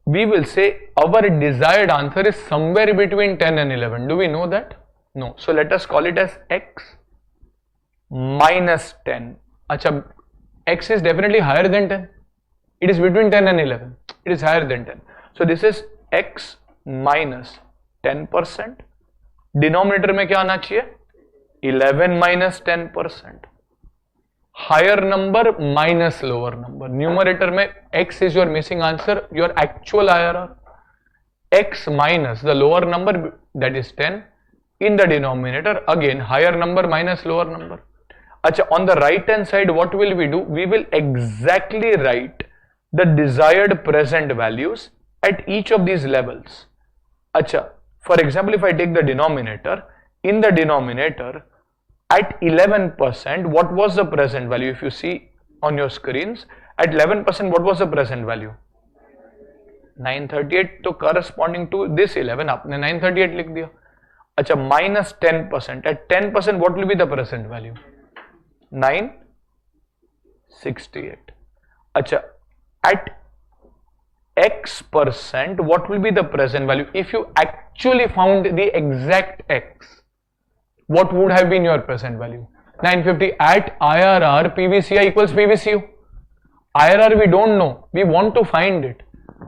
we will say our desired answer is somewhere between 10 and 11. Do we know that? No. So let us call it as x minus 10. Achha, x is definitely higher than 10. It is between 10 and 11. It is higher than 10. So this is x minus 10%. Denominator में क्या आना चाहिए? 11 minus 10%. Higher number minus lower number. Numerator में x is your missing answer, your actual IRR. X minus the lower number, that is 10. In the denominator, again higher number minus lower number. Achha, on the right hand side, what will we do? We will exactly write the desired present values at each of these levels. Achha, for example, if I take the denominator, in the denominator, at 11%, what was the present value? If you see on your screens, at 11%, what was the present value? 938. So corresponding to this 11, आपने 938 लिख दिया. अच्छा, minus 10%. At 10%, what will be the present value? 968. अच्छा, at x%, what will be the present value? If you actually found the exact x, what would have been your present value? 950. At IRR, PVCI equals PVCU. IRR we don't know. We want to find it.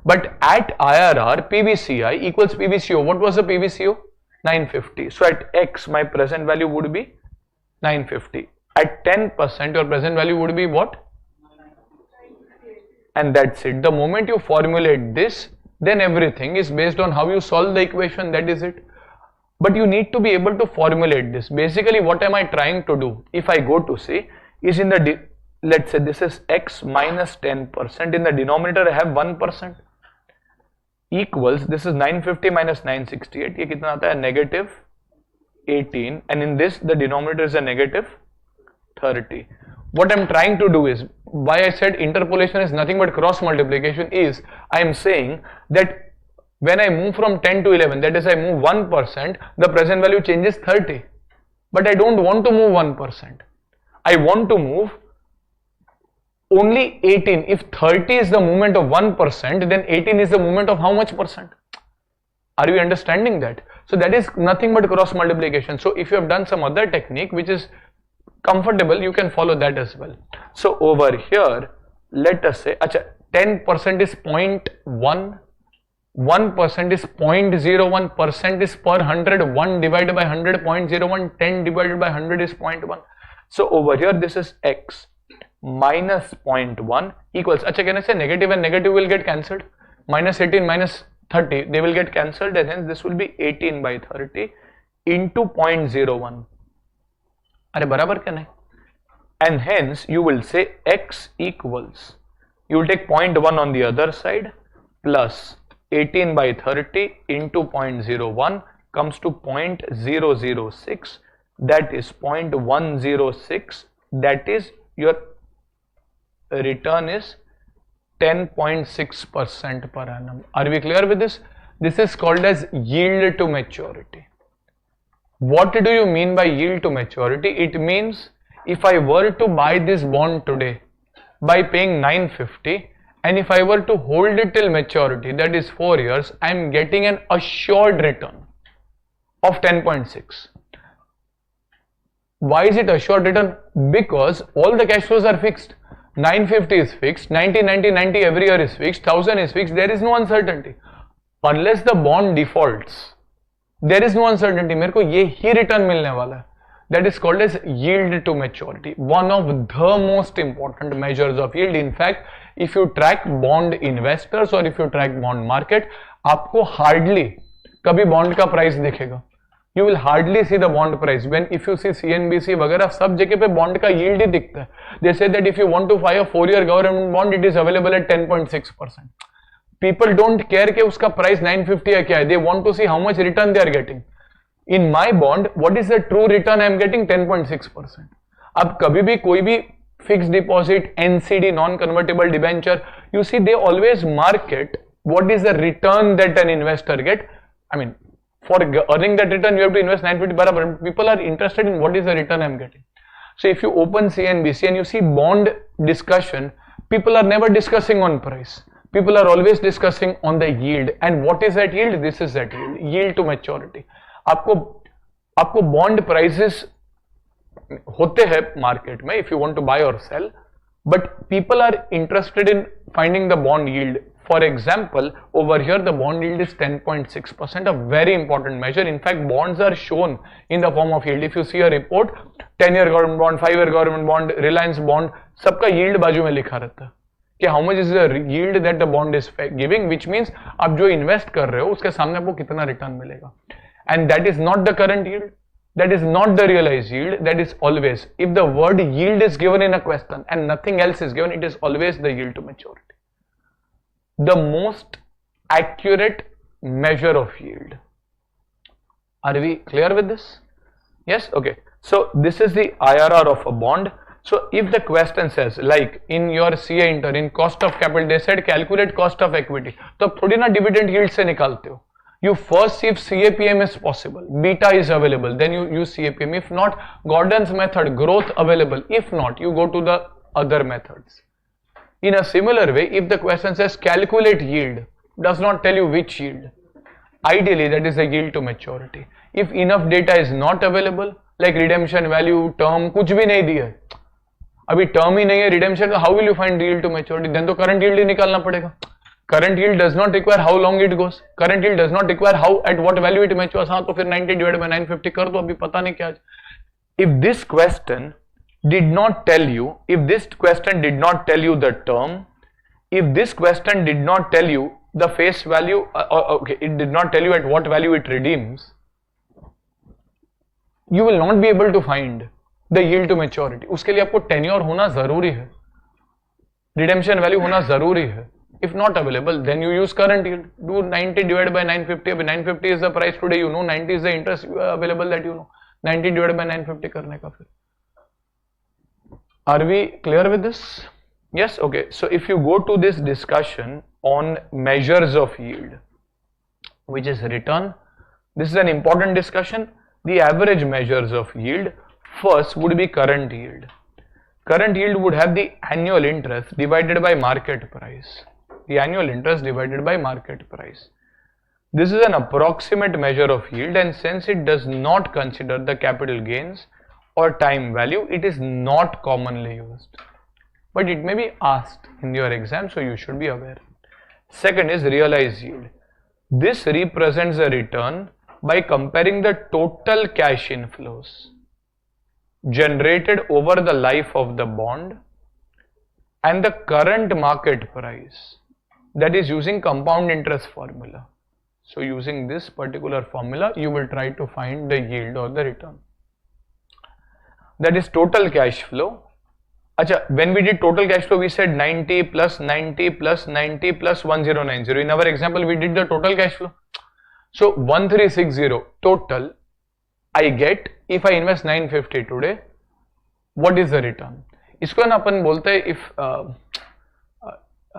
But at IRR, PVCI equals PVCU. What was the PVCU? 950. So at x, my present value would be 950. At 10%, your present value would be what? And that's it. The moment you formulate this, then everything is based on how you solve the equation. That is it. But you need to be able to formulate this. Basically, what am I trying to do? If I go to say, is in the, let's say this is x minus 10%. In the denominator, I have 1%. Equals, this is 950 minus 968. ये कितना आता है? Negative 18. And in this, the denominator is a negative 30. What I'm trying to do is, why I said interpolation is nothing but cross multiplication is, I am saying that when I move from 10 to 11, that is I move 1%, the present value changes 30. But I don't want to move 1%. I want to move only 18. If 30 is the movement of 1%, then 18 is the movement of how much percent? Are you understanding that? So that is nothing but cross multiplication. So if you have done some other technique which is comfortable, you can follow that as well. So over here, let us say, 10% is 0.1, 1% is 0.01, percent is per 100, 1 divided by 100, 0.01, 10 divided by 100 is 0.1. So over here, this is x minus 0.1 equals, can I say negative and negative will get cancelled? Minus 18 minus 30, they will get cancelled, and hence this will be 18 by 30 into 0.01. Are barabar kya nahi? And hence you will say x equals, you will take 0.1 on the other side plus 18 by 30 into 0.01 comes to 0.006, that is 0.106, that is your return is 10.6% per annum. Are we clear with this? This is called as yield to maturity. What do you mean by yield to maturity? It means if I were to buy this bond today by paying 950, and if I were to hold it till maturity, that is 4 years, I am getting an assured return of 10.6. Why is it assured return? Because all the cash flows are fixed. 950 is fixed, 90, 90, 90 every year is fixed, 1000 is fixed, there is no uncertainty. Unless the bond defaults, there is no uncertainty. मेरे को ये ही return मिलने वाला है. That is called as yield to maturity. One of the most important measures of yield. In fact, if you track bond investors or if you track bond market, आपको hardly कभी bond का price दिखेगा. you will hardly see the bond price. When if you see CNBC वगैरह सब जगह पे bond का yield ही दिखता है. They say that if you want to buy a 4-year government bond, it is available at 10.6%. People don't care कि उसका price 950 है क्या है. They want to see how much return they are getting. In my bond, what is the true return I am getting? 10.6%. अब कभी भी कोई भी fixed deposit, NCD, non-convertible debenture, you see they always market what is the return that an investor get. I mean, for earning that return, you have to invest 950 barabar. People are interested in what is the return I am getting. So if you open CNBC and you see bond discussion, people are never discussing on price. People are always discussing on the yield. And what is that yield? This is that yield. Yield to maturity. आपको bond prices होते हैं market में if you want to buy or sell, but people are interested in finding the bond yield. For example, over here the bond yield is 10.6%, a very important measure. In fact, bonds are shown in the form of yield. If you see a report, 10-year government bond, 5-year government bond, Reliance bond, सबका yield बाजू में लिखा रहता है कि how much is the yield that the bond is giving, which means आप जो invest कर रहे हो उसके सामने आपको कितना return मिलेगा. And that is not the current yield. That is not the realized yield. That is always, if the word yield is given in a question and nothing else is given, it is always the yield to maturity. The most accurate measure of yield. Are we clear with this? Yes? Okay. So this is the IRR of a bond. So if the question says, like in your CA inter, in cost of capital, they said calculate cost of equity. तो अब थोड़ी ना dividend yield से निकालते हो. You first see if CAPM is possible, beta is available, then you use CAPM. If not, Gordon's method, growth available. If not, you go to the other methods. In a similar way, if the question says calculate yield, does not tell you which yield. Ideally, that is the yield to maturity. If enough data is not available, like redemption value, term, कुछ भी नहीं दिया है. अभी term ही नहीं है, redemption, how will you find yield to maturity? Then तो current yield ही निकालना पड़ेगा. Current yield does not require how long it goes. Current yield does not require how at what value it matures. हाँ तो फिर 90 divided by 950 कर दो, अभी पता नहीं क्या. If this question did not tell you, if this question did not tell you the term, if this question did not tell you the face value, okay, it did not tell you at what value it redeems, you will not be able to find the yield to maturity. उसके लिए आपको tenure होना जरूरी है, redemption value होना जरूरी है. If not available, then you use current yield. Do 90 divided by 950. Abhi 950 is the price today, you know. 90 is the interest available that you know. 90 divided by 950 करने का फिर. Are we clear with this? Yes. Okay. So if you go to this discussion on measures of yield, which is return, this is an important discussion. The average measures of yield first would be current yield. Current yield would have the annual interest divided by market price. The annual interest divided by market price. This is an approximate measure of yield, and since it does not consider the capital gains or time value, it is not commonly used. But it may be asked in your exam, so you should be aware. Second is realized yield. This represents the return by comparing the total cash inflows generated over the life of the bond and the current market price, that is using compound interest formula. So using this particular formula, you will try to find the yield or the return. That is total cash flow. Acha, when we did total cash flow, we said 90 plus 90 plus 90 plus 1090. In our example, we did the total cash flow. So 1360 total I get if I invest 950 today. What is the return? इसको ना अपन बोलते हैं, if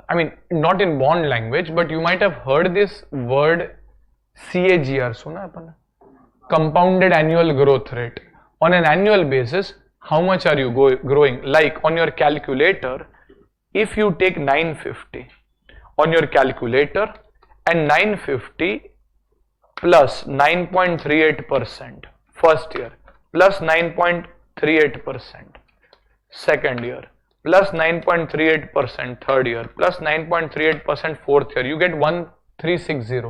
I mean not in bond language, but you might have heard this word CAGR. सुना अपन? Compounded annual growth rate. On an annual basis, how much are you growing? Like on your calculator, if you take 950 on your calculator and 950 plus 9.38% first year, plus 9.38% second year, plus 9.38% third year, plus 9.38% fourth year, you get 1360.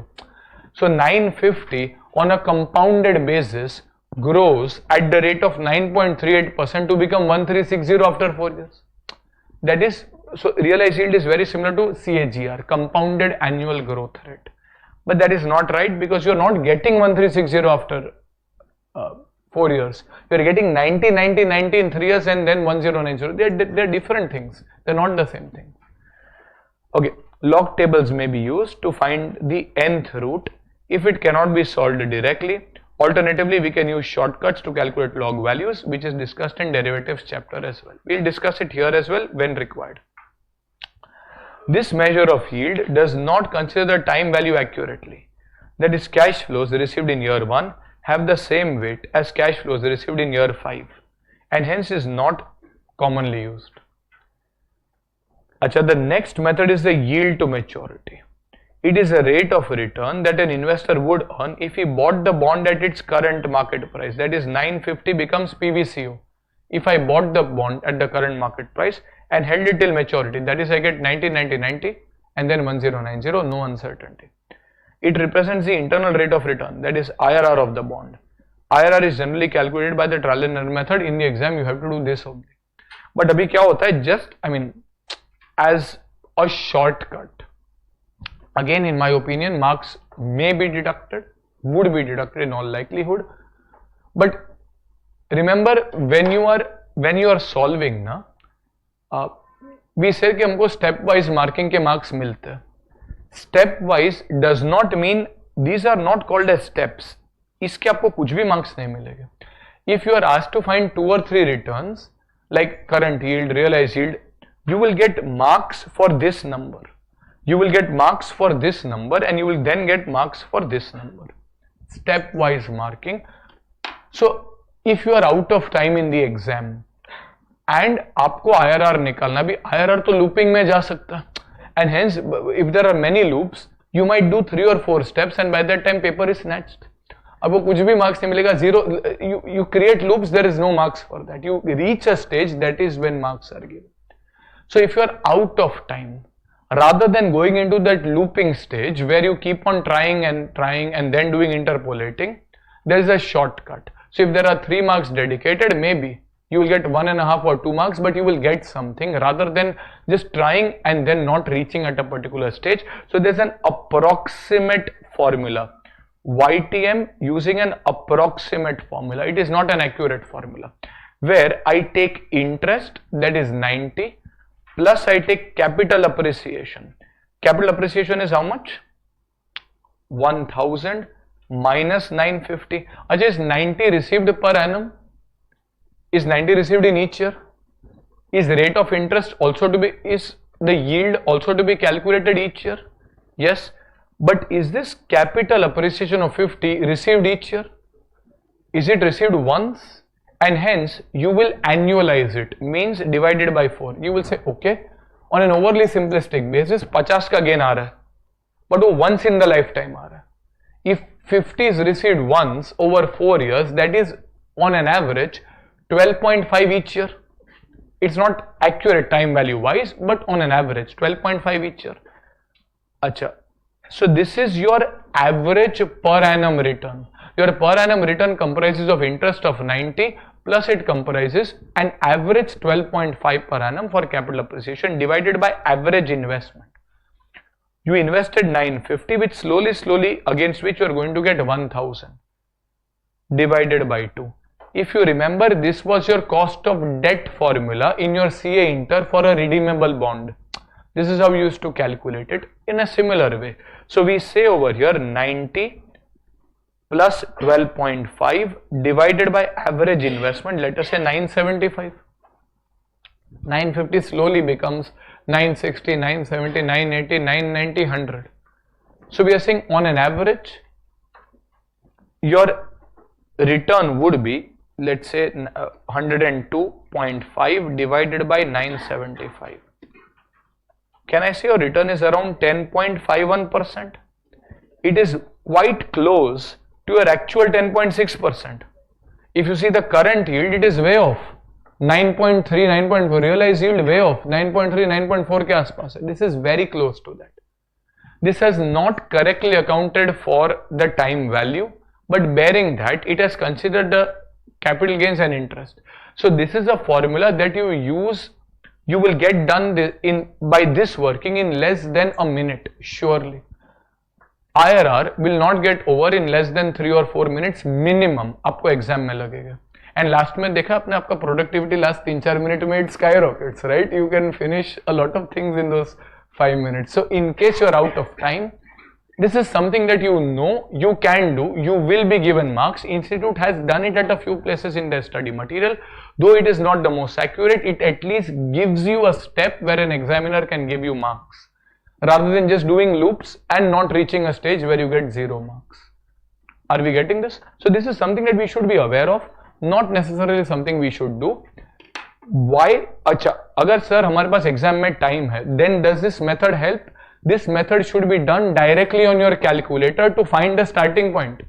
So 950 on a compounded basis grows at the rate of 9.38% to become 1360 after 4 years. That is, so realized yield is very similar to CAGR, compounded annual growth rate. But that is not right, because you are not getting 1360 after 4 years. You are getting 90, 90, 90 in 3 years and then 1090. They are different things. They are not the same thing. Okay, log tables may be used to find the nth root if it cannot be solved directly. Alternatively, we can use shortcuts to calculate log values, which is discussed in derivatives chapter as well. We'll discuss it here as well when required. This measure of yield does not consider the time value accurately. That is, cash flows received in year 1 have the same weight as cash flows received in year 5 and hence is not commonly used. Achha, the next method is the yield to maturity. It is a rate of return that an investor would earn if he bought the bond at its current market price. That is, 950 becomes PVCO. If I bought the bond at the current market price and held it till maturity, that is, I get 90, 90, 90 and then 1090, no uncertainty. It represents the internal rate of return, that is IRR of the bond. IRR is generally calculated by the trial and error method. In the exam, you have to do this only. But abhi kya hota hai? Just, as a shortcut. Again, in my opinion, marks may be deducted, would be deducted in all likelihood. But remember, when you are solving, we say कि हमको step wise marking के marks मिलते हैं. Step wise does not mean these are not called as steps. इसके आपको कुछ भी marks नहीं मिलेंगे. If you are asked to find 2 or 3 returns like current yield, realized yield, you will get marks for this number. You will get marks for this number and you will then get marks for this number. Stepwise marking. So if you are out of time in the exam and आपको IRR निकालना भी, IRR तो looping में जा सकता है, and hence if there are many loops you might do 3 or 4 steps and by that time paper is snatched. अब वो कुछ भी marks नहीं मिलेगा, zero. You create loops, there is no marks for that. You reach a stage, that is when marks are given. So if you are out of time, rather than going into that looping stage where you keep on trying and then doing interpolating, there is a shortcut. So if there are 3 marks dedicated, maybe you will get 1.5 or 2 marks, but you will get something rather than just trying and then not reaching at a particular stage. So there's an approximate formula. YTM using an approximate formula. It is not an accurate formula. Where I take interest, that is 90, plus I take capital appreciation. Capital appreciation is how much? 1000 minus 950. Ajay, is 90 received per annum? Is 90 received in each year? Is rate of interest also to be, is the yield also to be calculated each year? Yes. But is this capital appreciation of 50 received each year? Is it received once? And hence you will annualize it, means divided by 4. You will say, okay, on an overly simplistic basis, 50 ka gain aa raha hai, but wo once in the lifetime aa raha hai. If 50 is received once over 4 years, that is on an average 12.5 each year. It's not accurate time value wise, but on an average 12.5 each year. Acha. So this is your average per annum return. Your per annum return comprises of interest of 90 plus it comprises an average 12.5 per annum for capital appreciation divided by average investment. You invested 950 which slowly against which you are going to get 1000 divided by 2. If you remember, this was your cost of debt formula in your CA Inter for a redeemable bond. This is how you used to calculate it in a similar way. So we say over here 90 plus 12.5 divided by average investment, let us say 975. 950 slowly becomes 960, 970, 980, 990, 100. So we are saying on an average, your return would be, let's say 102.5 divided by 975. Can I say your return is around 10.51%? It is quite close to your actual 10.6%. If you see the current yield, it is way off. 9.3, 9.4, realized yield way off. 9.3, 9.4 के आसपास है. This is very close to that. This has not correctly accounted for the time value, but bearing that, it has considered the capital gains and interest. So this is a formula that you use. You will get done by this working in less than a minute, surely. IRR will not get over in less than 3 or 4 minutes minimum आपको exam में लगेगा. And last में देखा आपने आपका productivity last 3-4 minute में it sky rockets, right? You can finish a lot of things in those 5 minutes. So in case you are out of time, this is something that you know you can do, you will be given marks. Institute has done it at a few places in their study material. Though it is not the most accurate, it at least gives you a step where an examiner can give you marks, rather than just doing loops and not reaching a stage where you get 0 marks. Are we getting this? So this is something that we should be aware of, not necessarily something we should do. Why? अच्छा, अगर sir हमारे पास exam में time है, then does this method help? This method should be done directly on your calculator to find the starting point.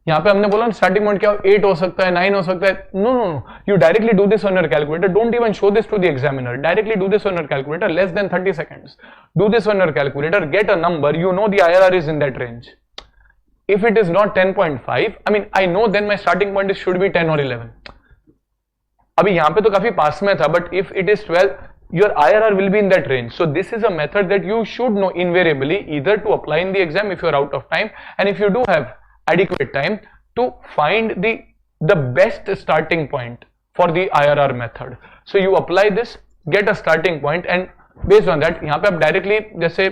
यहाँ पे हमने बोला starting point क्या 8 हो सकता है, 9 हो सकता है. No no no, you directly do this on your calculator. Don't even show this to the examiner. Directly do this on your calculator. Less than 30 seconds. Do this on your calculator. Get a number. You know the IRR is in that range. If it is not 10.5, I mean I know then my starting point should be 10 or 11. अभी यहाँ पे तो काफी पास में था, but if it is 12, your IRR will be in that range. So this is a method that you should know invariably, either to apply in the exam if you are out of time, and if you do have adequate time, to find the best starting point for the IRR method. So you apply this, get a starting point, and based on that, यहाँ पे आप directly जैसे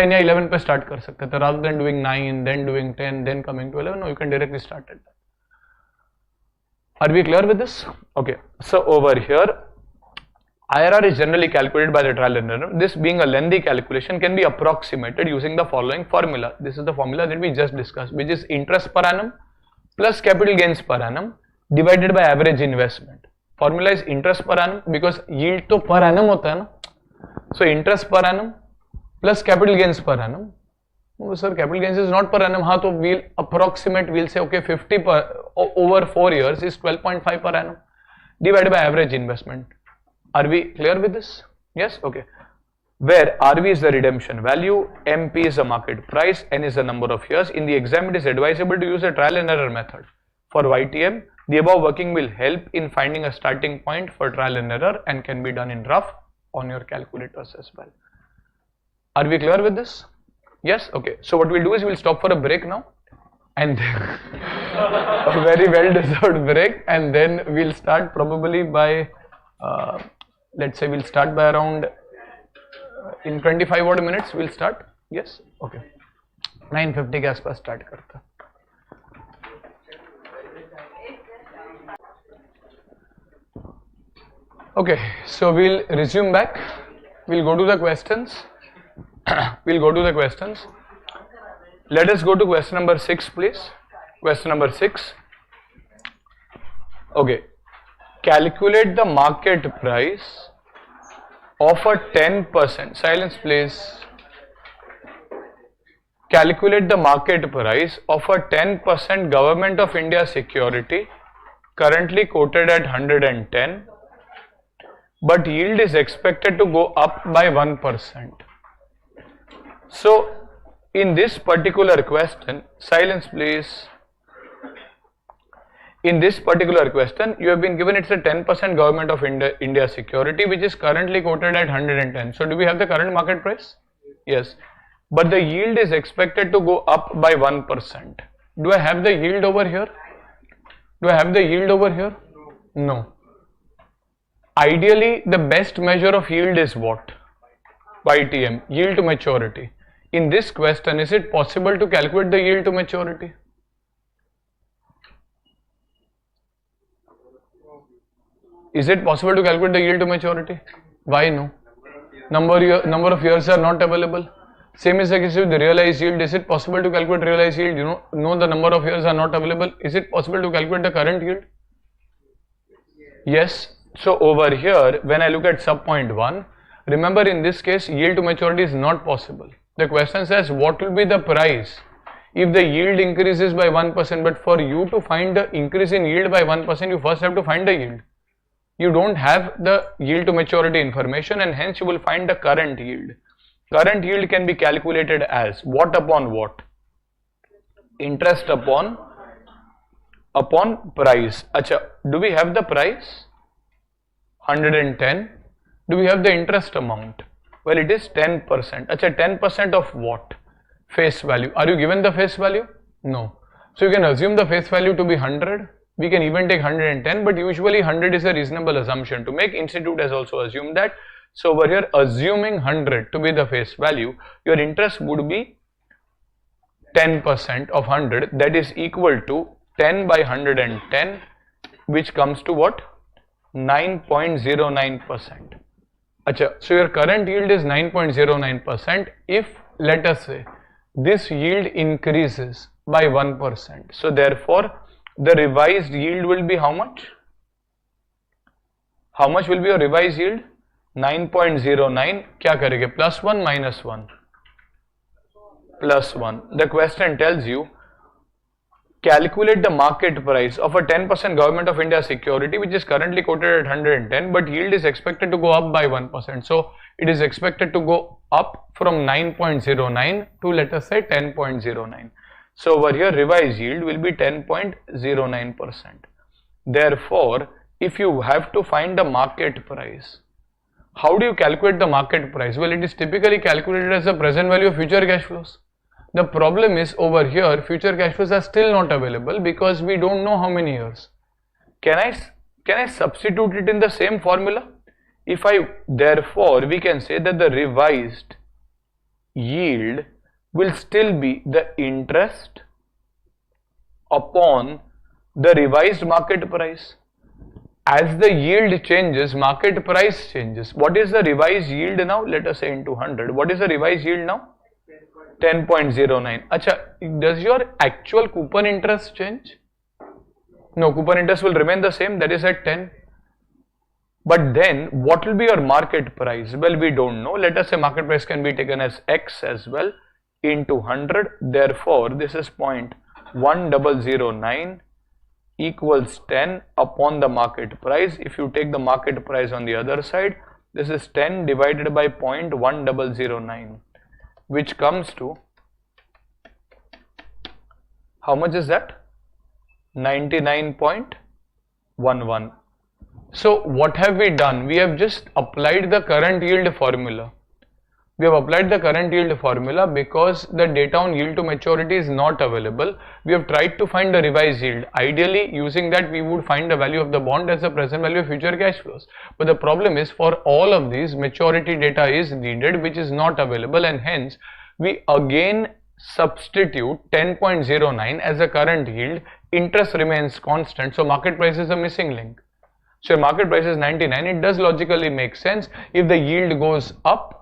10 या 11 पे start कर सकते थे, rather than doing 9, then doing 10, then coming to 11. No, you can directly start at that. Are we clear with this? Okay. So over here, IRR is generally calculated by the trial and error. This being a lengthy calculation can be approximated using the following formula. This is the formula that we just discussed, which is interest per annum plus capital gains per annum divided by average investment. Formula is interest per annum because yield to per annum hota hai na. So interest per annum plus capital gains per annum. Oh, sir, capital gains is not per annum. हाँ तो we'll approximate, we'll say okay 50 per over 4 years is 12.5 per annum divided by average investment. Are we clear with this? Yes? Okay. Where RV is the redemption value, MP is the market price, N is the number of years. In the exam, it is advisable to use a trial and error method. For YTM, the above working will help in finding a starting point for trial and error and can be done in rough on your calculators as well. Are we clear with this? Yes? Okay. So what we'll do is we'll stop for a break now, and a very well deserved break, and then we'll start probably by let's say we'll start by around in 25 odd minutes we'll start. Yes? Okay. 9:50 के आसपास start करता. Okay, so we'll resume back. We'll go to the questions. We'll go to the questions. Let us go to question number 6, please. Question number 6. Okay. Calculate the market price of a 10%. Silence, please. Calculate the market price of a 10% Government of India security currently quoted at 110, but yield is expected to go up by 1%. So in this particular question, silence please. In this particular question, you have been given it's a 10% Government of India security which is currently quoted at 110. So do we have the current market price? Yes. But the yield is expected to go up by 1%. Do I have the yield over here? Do I have the yield over here? No. Ideally, the best measure of yield is what? YTM, yield to maturity. In this question, is it possible to calculate the yield to maturity? Is it possible to calculate the yield to maturity? Why no? Number of years are not available. Same is the case with the realized yield. Is it possible to calculate realized yield? You know the number of years are not available. Is it possible to calculate the current yield? Yes. So over here, when I look at sub point 1, remember in this case, yield to maturity is not possible. The question says what will be the price if the yield increases by 1%, but for you to find the increase in yield by 1%, you first have to find the yield. You don't have the yield to maturity information, and hence you will find the current yield. Current yield can be calculated as what upon what? Interest upon price. Acha, do we have the price? 110. Do we have the interest amount? Well, it is 10%. Acha, 10% of what? face value. Are you given the face value? No. So you can assume the face value to be 100. We can even take 110, but usually 100 is a reasonable assumption to make. Institute has also assumed that. So over here, assuming 100 to be the face value, your interest would be 10% of 100, that is equal to 10 by 110, which comes to what? 9.09%. Achha, so your current yield is 9.09%. If, let us say, this yield increases by 1%, so therefore the revised yield will be how much? How much will be your revised yield? 9.09. क्या करेंगे? Plus 1 minus 1. Plus 1. The question tells you, calculate the market price of a 10% Government of India security which is currently quoted at 110, but yield is expected to go up by 1%. So it is expected to go up from 9.09 to, let us say, 10.09. So over here revised yield will be 10.09%. Therefore, if you have to find the market price, how do you calculate the market price? Well, it is typically calculated as the present value of future cash flows. The problem is over here future cash flows are still not available because we don't know how many years. Can I substitute it in the same formula? Therefore we can say that the revised yield will still be the interest upon the revised market price. As the yield changes, market price changes. What is the revised yield now? Let us say into 100. What is the revised yield now? 10.09. Acha, does your actual coupon interest change? No, coupon interest will remain the same, that is at 10. But then what will be your market price? Well, we don't know. Let us say market price can be taken as X as well into 100. Therefore, this is 0.1009 equals 10 upon the market price. If you take the market price on the other side, this is 10 divided by 0.1009, which comes to, how much is that? 99.11. So what have we done? We have just applied the current yield formula. We have applied the current yield formula because the data on yield to maturity is not available. We have tried to find the revised yield. Ideally, using that we would find the value of the bond as the present value of future cash flows. But the problem is, for all of these, maturity data is needed, which is not available, and hence we again substitute 10.09 as the current yield. Interest remains constant, so market price is a missing link. So your market price is 99. It does logically make sense. If the yield goes up,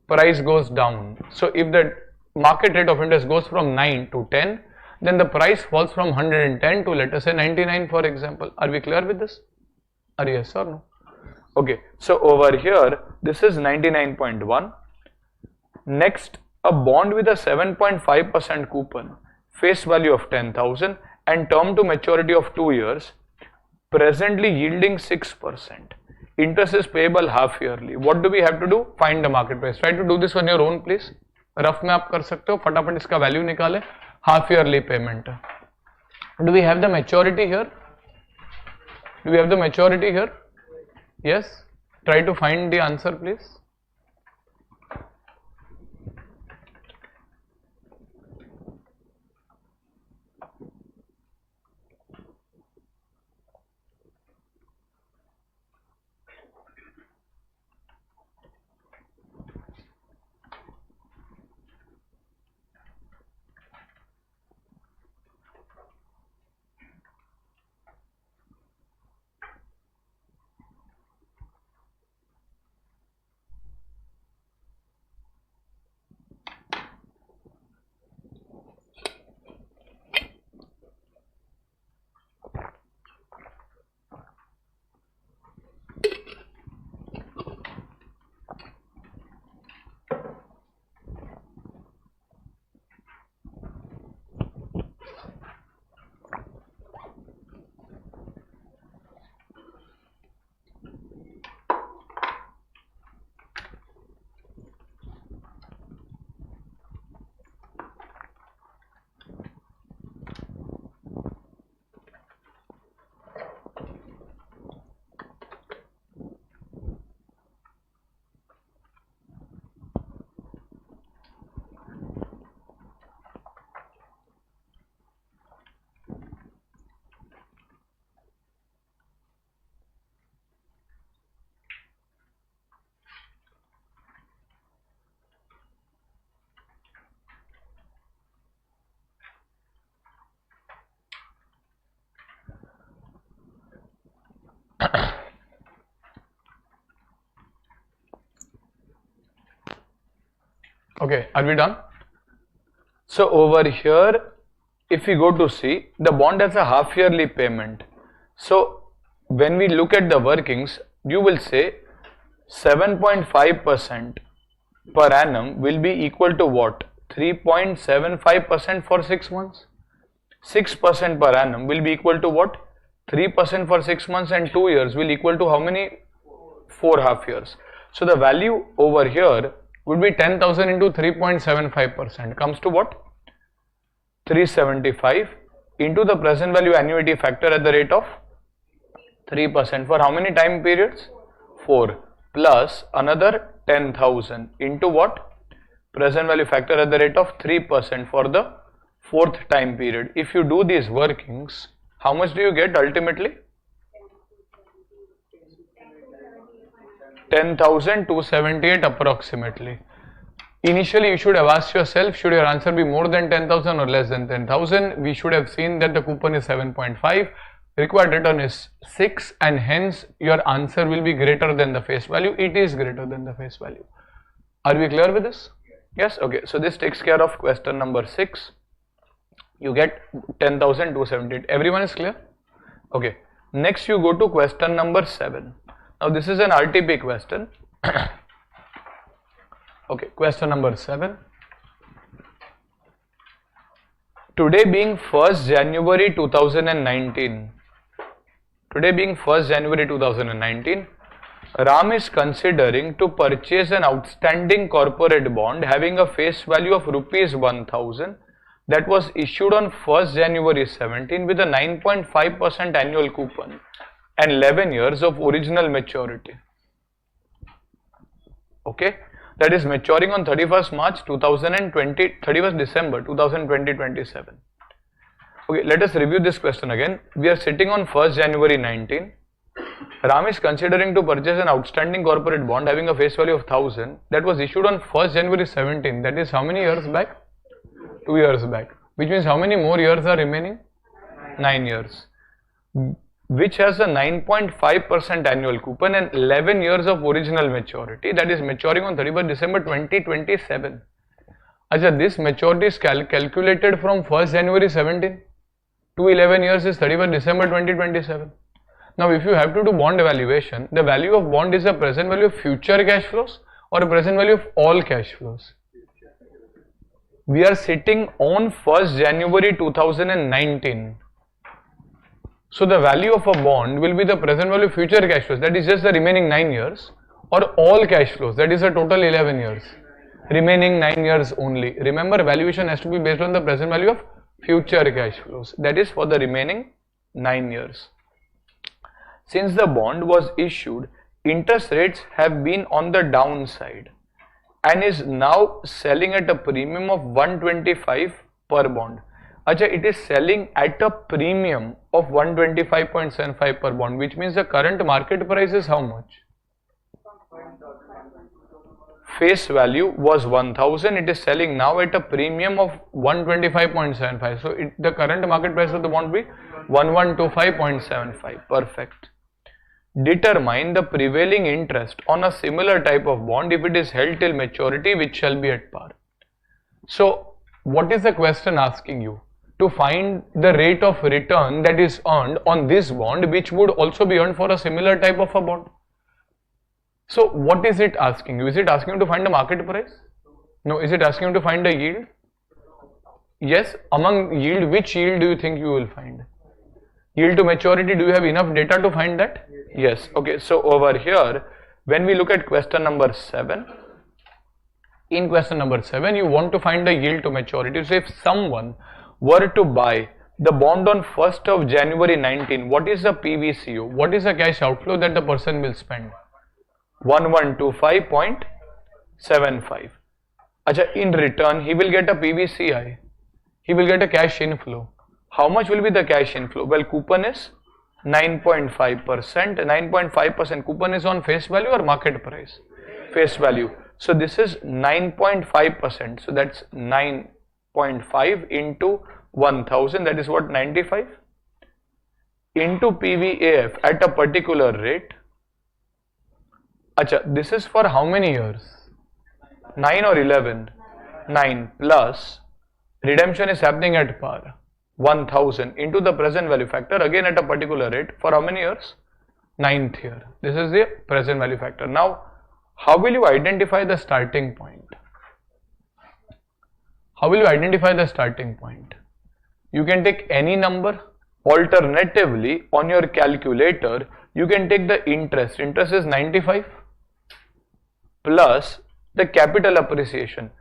price goes down. So if the market rate of interest goes from 9 to 10, then the price falls from 110 to, let us say, 99, for example. Are we clear with this? Are yes or no? Okay, so over here this is 99.1. Next, a bond with a 7.5% coupon, face value of 10,000 and term to maturity of 2 years, presently yielding 6%. Interest is payable half yearly. What do we have to do? Find the market price. Try to do this on your own, please. Rough में आप कर सकते हो, फटाफट इसका value निकाले. Half yearly payment. Do we have the maturity here? Do we have the maturity here? Yes. Try to find the answer, please. Okay, are we done? So over here, if we go to see, the bond has a half yearly payment. So when we look at the workings, you will say 7.5% per annum will be equal to what? 3.75% for 6 months. 6% per annum will be equal to what? 3% for 6 months, and 2 years will equal to how many? 4 half years. So the value over here would be 10,000 into 3.75% comes to what? 375 into the present value annuity factor at the rate of 3% for how many time periods? 4, plus another 10,000 into what? Present value factor at the rate of 3% for the 4th time period. If you do these workings, how much do you get ultimately? 10,278 approximately. Initially, you should have asked yourself, should your answer be more than 10,000 or less than 10,000? We should have seen that the coupon is 7.5, required return is 6, and hence your answer will be greater than the face value. It is greater than the face value. Are we clear with this? Yes? Okay. So this takes care of question number 6. You get 10,278. Everyone is clear? Okay. Next you go to question number 7. Now this is an RTP question. Okay, question number 7. Today being 1st January 2019. Today being 1st January 2019, Ram is considering to purchase an outstanding corporate bond having a face value of rupees 1000 that was issued on 1st January 17 with a 9.5% annual coupon and 11 years of original maturity. Okay, that is maturing on 31st March 2020, 31st December 2020-27. Okay, let us review this question again. We are sitting on 1st January 19. Ram is considering to purchase an outstanding corporate bond having a face value of 1000 that was issued on 1st January 17. That is how many years back? 2 years back. Which means how many more years are remaining? 9 years. Which has a 9.5% annual coupon and 11 years of original maturity, that is maturing on 31st December 2027. Acha, this maturity is calculated from 1st January 17 to 11 years is 31st December 2027. Now if you have to do bond evaluation, the value of bond is a present value of future cash flows or a present value of all cash flows. We are sitting on 1st January 2019. So the value of a bond will be the present value of future cash flows, that is just the remaining 9 years, or all cash flows, that is a total 11 years, remaining 9 years only. Remember, valuation has to be based on the present value of future cash flows, that is for the remaining 9 years. Since the bond was issued, interest rates have been on the downside and is now selling at a premium of 125 per bond. Acha, it is selling at a premium of 125.75 per bond, which means the current market price is how much? Face value was 1000, it is selling now at a premium of 125.75. So the current market price of the bond will be 1125.75. Perfect. Determine the prevailing interest on a similar type of bond if it is held till maturity, which shall be at par. So what is the question asking you? To find the rate of return that is earned on this bond, which would also be earned for a similar type of a bond. So what is it asking you? Is it asking you to find the market price? No. Is it asking you to find the yield? Yes. Among yield, which yield do you think you will find? Yield to maturity, do you have enough data to find that? Yes. Okay. So over here, when we look at question number 7, in question number 7, you want to find the yield to maturity. So if someone were to buy the bond on 1st of January 19, what is the PVCO? What is the cash outflow that the person will spend? 1125.75. Acha, in return, he will get a PVCI. He will get a cash inflow. How much will be the cash inflow? Well, coupon is 9.5%. 9.5% coupon is on face value or market price? Face value. So this is 9.5%. So that's 9.5 into 1000, that is what, 95, into PVAF at a particular rate. Acha, this is for how many years? 9 or 11? 9 plus redemption is happening at par 1000 into the present value factor again at a particular rate for how many years? 9th year. This is the present value factor. Now, how will you identify the starting point? How will you identify the starting point? You can take any number. Alternatively, on your calculator, you can take the interest. Interest is 95 plus the capital appreciation.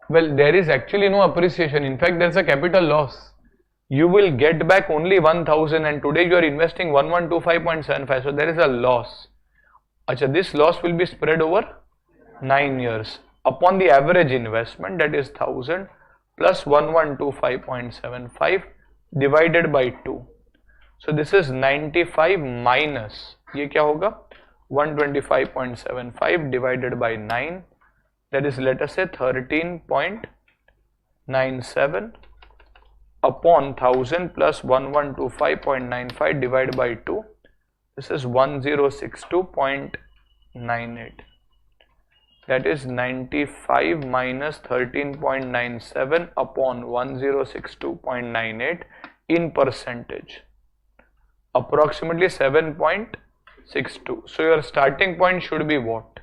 Well, there is actually no appreciation. In fact, there is a capital loss. You will get back only 1000 and today you are investing 1125.75. So there is a loss. Achha, this loss will be spread over 9 years upon the average investment, that is 1000 plus 1125.75 divided by 2. So this is 95 minus, ये क्या होगा? 125.75 divided by 9, that is, let us say 13.97 upon 1000 plus 1125.95 divided by 2. This is 1062.98. That is 95 minus 13.97 upon 1062.98 in percentage. Approximately 7.62. So your starting point should be what?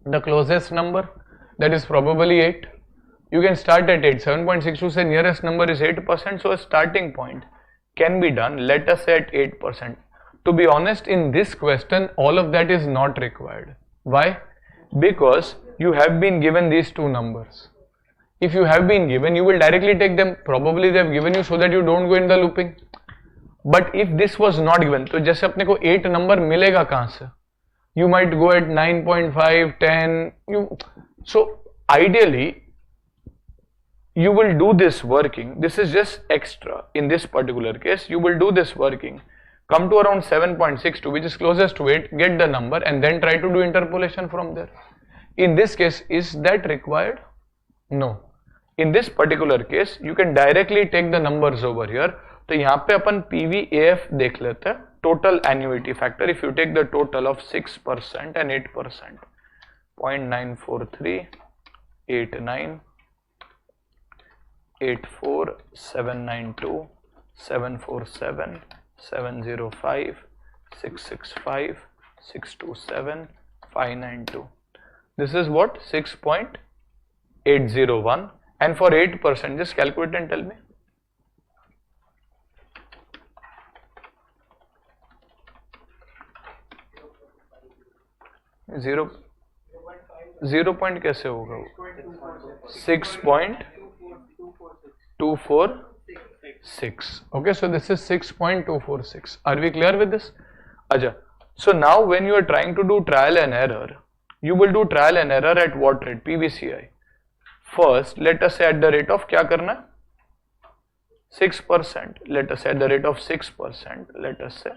The closest number, that is probably 8. You can start at 8. 7.62 say nearest number is 8%. So a starting point can be done, let us say at 8%. To be honest, in this question, all of that is not required. Why? Because you have been given these two numbers. If you have been given, you will directly take them. Probably they have given you so that you don't go in the looping. But if this was not given, तो जैसे अपने को 8 number मिलेगा कहाँ से? You might go at 9.5, 10. So ideally, you will do this working. This is just extra. In this particular case, you will do this working. Come to around 7.62, which is closest to 8, get the number and then try to do interpolation from there. In this case, is that required? No. In this particular case, you can directly take the numbers over here. तो यहाँ पे अपन PVAF देख लेते हैं. Total annuity factor, if you take the total of 6% and 8%, 0.943, 89, 84, 792, 747, 705, 665, 627, 592. This is what? 6.801. And for 8%, just calculate and tell me. 0 point कैसे होगा? 6.246. Okay, so this is 6.246. Are we clear with this? Aja. So now when you are trying to do trial and error, you will do trial and error at what rate? PVCI. First, let us say at the rate of क्या करना है? 6%. Let us say at the rate of 6%. Let us say,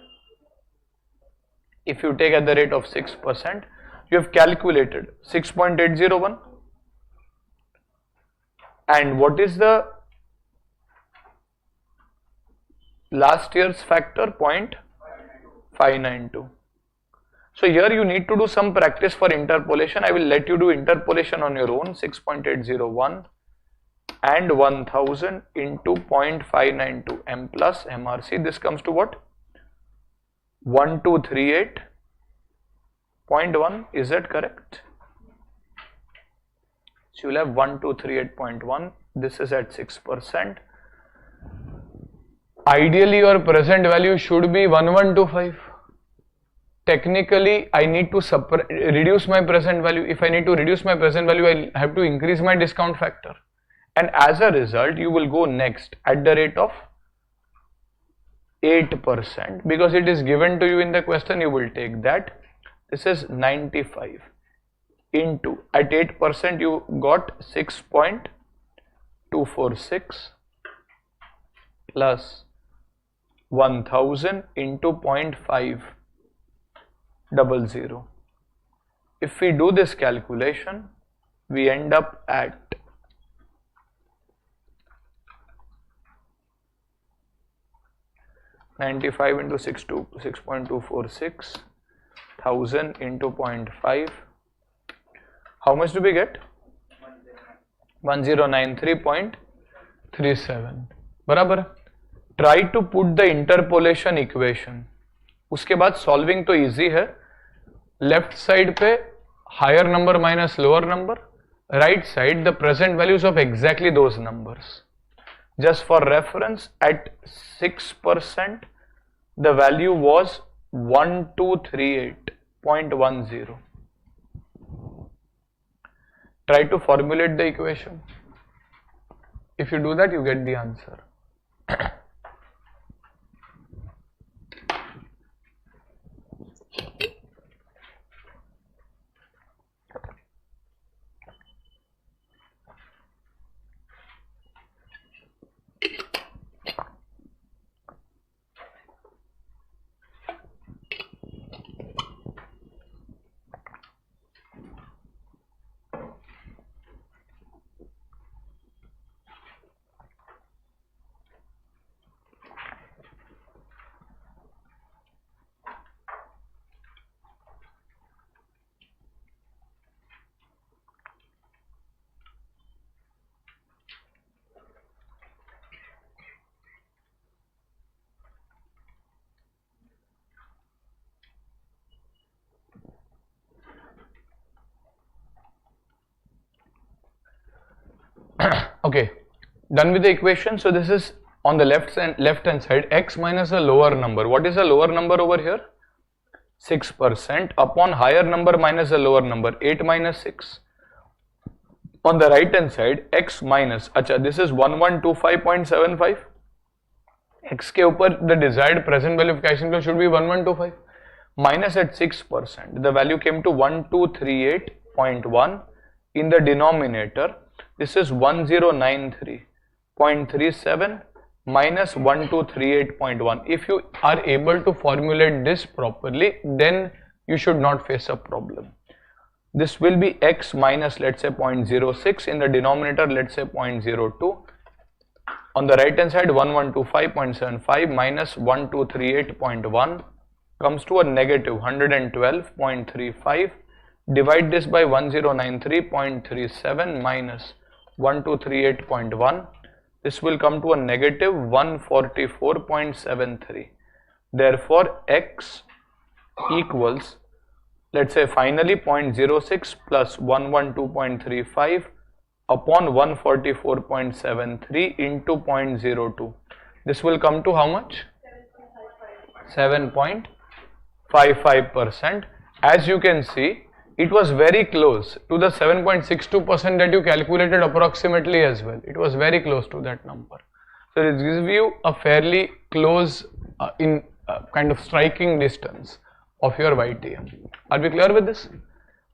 if you take at the rate of 6%, you have calculated 6.801. And what is the last year's factor? 0.592. So here you need to do some practice for interpolation. I will let you do interpolation on your own. 6.801 and 1000 into 0.592 M plus MRC. This comes to what? 1238.1. Is that correct? So you will have 1238.1. This is at 6%. Ideally, your present value should be 1125. Technically, I need to reduce my present value. If I need to reduce my present value, I have to increase my discount factor. And as a result, you will go next at the rate of 8%. Because it is given to you in the question, you will take that. This is 95 into, at 8% you got 6.246 plus 1000 into 0.500. If we do this calculation, we end up at 95 into 6.246, 1000 into 0.5. How much do we get? 1093.37 बराबर. Try to put the interpolation equation. उसके बाद solving तो easy है. Left side पे higher number minus lower number, right side the present values of exactly those numbers. Just for reference, at 6%, the value was 1238.10. Try to formulate the equation. If you do that, you get the answer. Okay, done with the equation. So this is on the left hand side, x minus a lower number. What is a lower number over here? 6% upon higher number minus a lower number, 8 minus 6. On the right hand side, x minus, अच्छा, this is 1125.75. x के ऊपर the desired present value of cash inflow should be 1125. Minus at 6%, the value came to 1238.1. In the denominator, this is 1093.37 minus 1238.1. If you are able to formulate this properly, then you should not face a problem. This will be x minus, let's say, 0.06. In the denominator, let's say 0.02. On the right hand side, 1125.75 minus 1238.1 comes to a negative 112.35. Divide this by 1093.37 minus 1238.1. This will come to a negative 144.73. Therefore, x equals, let's say, finally 0.06 plus 112.35 upon 144.73 into 0.02. This will come to how much? 7.55%. As you can see, it was very close to the 7.62% that you calculated approximately as well. It was very close to that number. So it gives you a fairly close kind of striking distance of your YTM. Are we clear with this?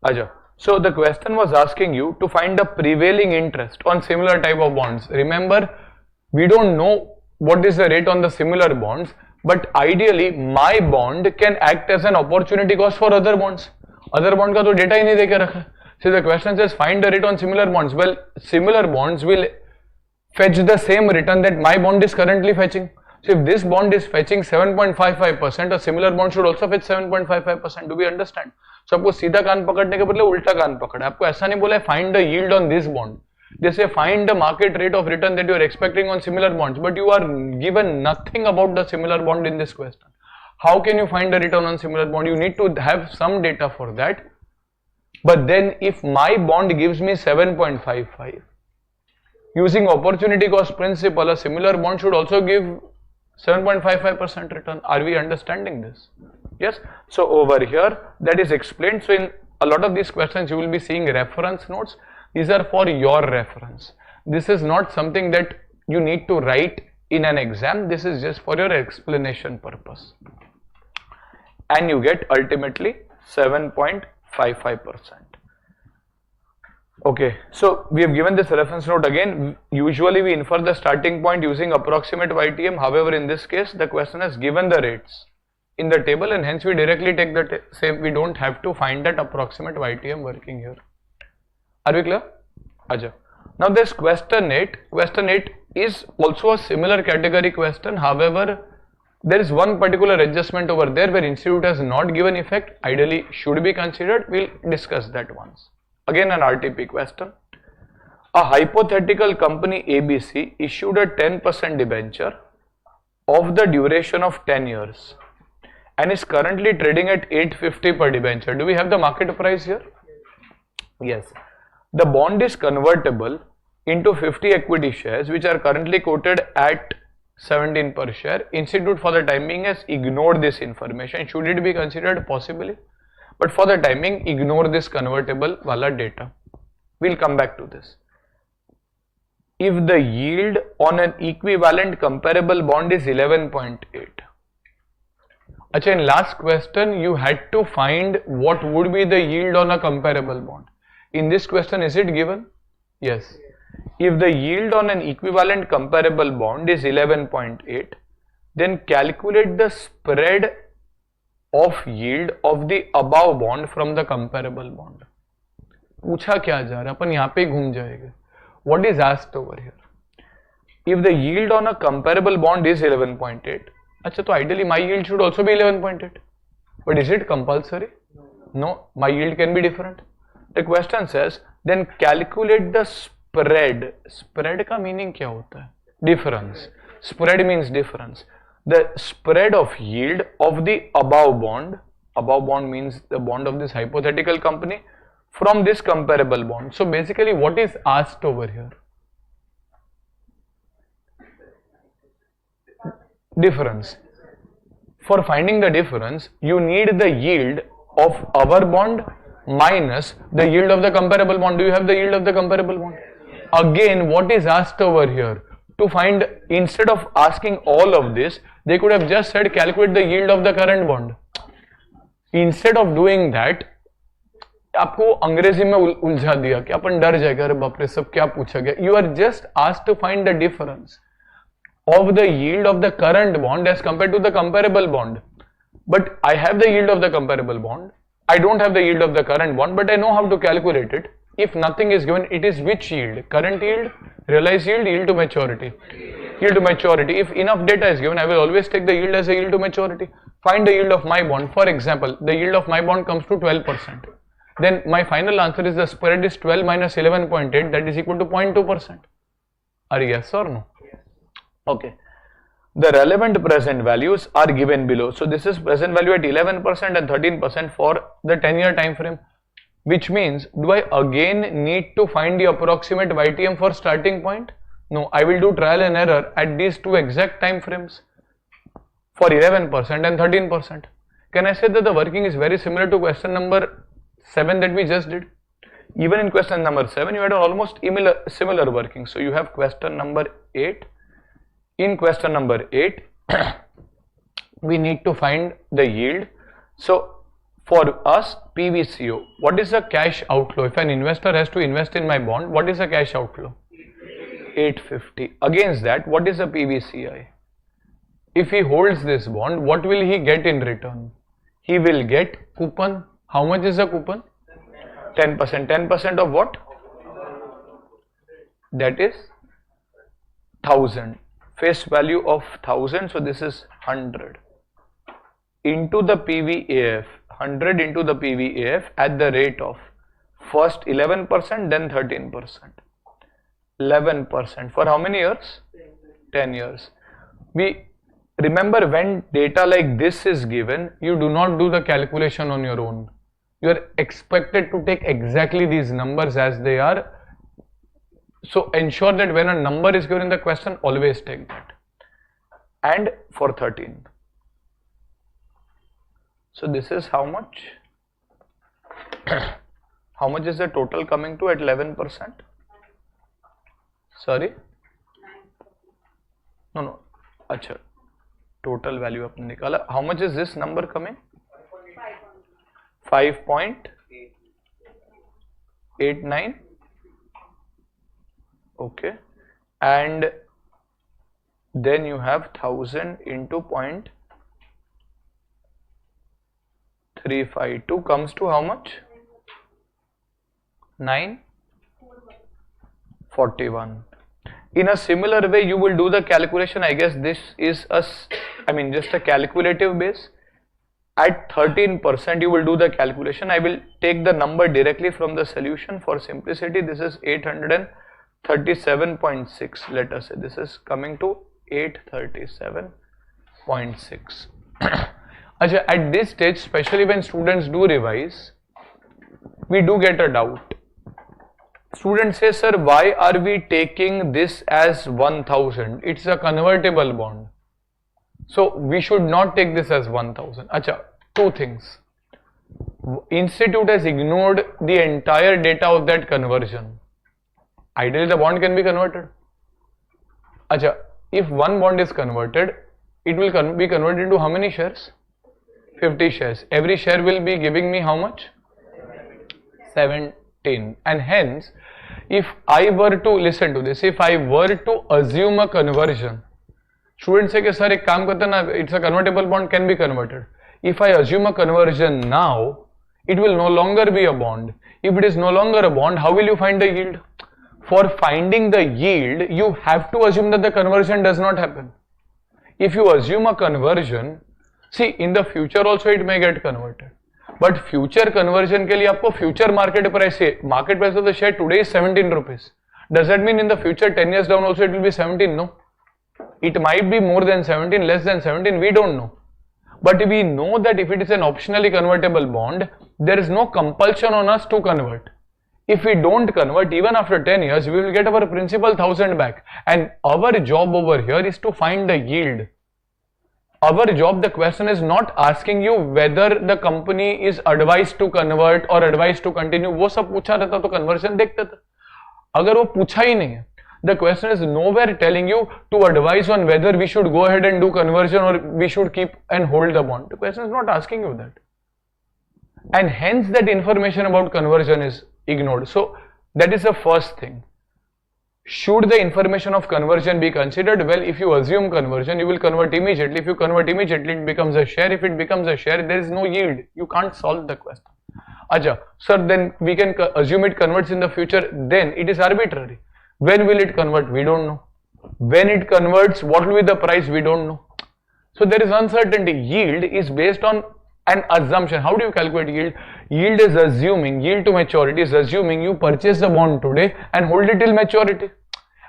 Aja. So the question was asking you to find the prevailing interest on similar type of bonds. Remember, we don't know what is the rate on the similar bonds, but ideally my bond can act as an opportunity cost for other bonds. Other bond का तो data ही नहीं देके रखा. So the question says find the rate on similar bonds. Well, similar bonds will fetch the same return that my bond is currently fetching. So if this bond is fetching 7.55%, a similar bond should also fetch 7.55%. Do we understand? So आपको सीधा कान पकड़ने के बदले उल्टा कान पकड़ा. आपको ऐसा नहीं बोला है find the yield on this bond. They say find the market rate of return that you are expecting on similar bonds, but you are given nothing about the similar bond in this question. How can you find the return on similar bond? You need to have some data for that. But then if my bond gives me 7.55, using opportunity cost principle, a similar bond should also give 7.55% return. Are we understanding this? Yes. So over here, that is explained. So in a lot of these questions, you will be seeing reference notes. These are for your reference. This is not something that you need to write in an exam. This is just for your explanation purpose. And you get ultimately 7.55%. Okay, so we have given this reference note again. Usually we infer the starting point using approximate YTM. However, in this case, the question has given the rates in the table, and hence we directly take the same. We don't have to find that approximate YTM working here. Are we clear? Aja. Now this question 8. Question 8 is also a similar category question. However, there is one particular adjustment over there where institute has not given effect. Ideally should be considered. We'll discuss that once. Again an RTP question. A hypothetical company ABC issued a 10% debenture of the duration of 10 years and is currently trading at 850 per debenture. Do we have the market price here? Yes. The bond is convertible into 50 equity shares which are currently quoted at 17 per share. Institute for the time being has ignored this information. Should it be considered? Possibly. But for the time being, ignore this convertible wala data. We'll come back to this. If the yield on an equivalent comparable bond is 11.8. Achha, in last question you had to find what would be the yield on a comparable bond. In this question, is it given? Yes. If the yield on an equivalent comparable bond is 11.8, then calculate the spread of yield of the above bond from the comparable bond. पूछा क्या जा रहा है, अपन यहाँ पे घूम जाएंगे. What is asked over here? If the yield on a comparable bond is 11.8, अच्छा तो ideally my yield should also be 11.8. But is it compulsory? No, my yield can be different. The question says, then calculate the spread. Spread का meaning क्या होता है? Difference. Spread means difference. The spread of yield of the above bond means the bond of this hypothetical company from this comparable bond. So basically what is asked over here? Difference. For finding the difference, you need the yield of our bond minus the yield of the comparable bond. Do you have the yield of the comparable bond? Again, what is asked over here? To find, instead of asking all of this, they could have just said calculate the yield of the current bond. Instead of doing that, आपको अंग्रेजी में उलझा दिया कि अपन डर जाएगा, अरे बाप रे सब क्या पूछा गया. You are just asked to find the difference of the yield of the current bond as compared to the comparable bond. But I have the yield of the comparable bond. I don't have the yield of the current bond, but I know how to calculate it. If nothing is given, it is which yield? Current yield, realized yield, yield to maturity. Yield to maturity. If enough data is given, I will always take the yield as a yield to maturity. Find the yield of my bond. For example, the yield of my bond comes to 12%. Then my final answer is the spread is 12 minus 11.8, that is equal to 0.2%. Are yes or no? Okay. The relevant present values are given below. So this is present value at 11% and 13% for the 10-year time frame. Which means, do I again need to find the approximate YTM for starting point? No, I will do trial and error at these two exact time frames for 11% and 13%. Can I say that the working is very similar to question number 7 that we just did? Even in question number 7, you had almost similar working. So you have question number 8. In question number 8, we need to find the yield. So for us, PVCO, what is the cash outflow? If an investor has to invest in my bond, what is the cash outflow? 850. Against that, what is the PVCI? If he holds this bond, what will he get in return? He will get coupon. How much is the coupon? 10%. 10% of what? That is 1000. Face value of 1000, so this is 100 into the PVAF. 100 into the PVAF at the rate of first 11%, then 13%. 11% for how many years? 10 years. We remember, when data like this is given, you do not do the calculation on your own. You are expected to take exactly these numbers as they are. So ensure that when a number is given in the question, always take that. And for 13. So this is how much? How much is the total coming to at 11%? Sorry? No. Acha. Total value आपने निकाला. How much is this number coming? 5.89. Okay. And then you have 1000 into 0.352 comes to how much? 941. In a similar way, you will do the calculation. I guess this is just a calculative base. At 13%, you will do the calculation. I will take the number directly from the solution for simplicity. This is 837.6, let us say this is coming to 837.6. At this stage, especially when students do revise, we do get a doubt. Student says, sir, why are we taking this as 1000? It's a convertible bond. So we should not take this as 1000. Two things. Institute has ignored the entire data of that conversion. Ideally, the bond can be converted. If one bond is converted, it will be converted into how many shares? 50 shares. Every share will be giving me how much? 17. And hence, if I were to listen to this, if I were to assume a conversion, students say, sir, ek kaam karta na, it's a convertible bond, can be converted. If I assume a conversion now, it will no longer be a bond. If it is no longer a bond, how will you find the yield? For finding the yield, you have to assume that the conversion does not happen. If you assume a conversion, see, in the future also it may get converted. But future conversion के लिए आपको future market price of the share today is 17 rupees. Does that mean in the future 10 years down also it will be 17? No. It might be more than 17, less than 17, we don't know. But we know that if it is an optionally convertible bond, there is no compulsion on us to convert. If we don't convert, even after 10 years, we will get our principal 1000 back. And our job over here is to find the yield. Our job, the question is not asking you whether the company is advised to convert or advised to continue. वो सब पूछा रहता तो conversion देखते थे. अगर वो पूछा ही नहीं है, the question is nowhere telling you to advise on whether we should go ahead and do conversion or we should keep and hold the bond. The question is not asking you that. And hence that information about conversion is ignored. So that is the first thing. Should the information of conversion be considered? Well, if you assume conversion, you will convert immediately. If you convert immediately, it becomes a share. If it becomes a share, there is no yield. You can't solve the question. Sir, then we can assume it converts in the future. Then it is arbitrary. When will it convert? We don't know. When it converts, what will be the price? We don't know. So there is uncertainty. Yield is based on an assumption. How do you calculate yield? Yield is assuming, yield to maturity is assuming you purchase the bond today and hold it till maturity.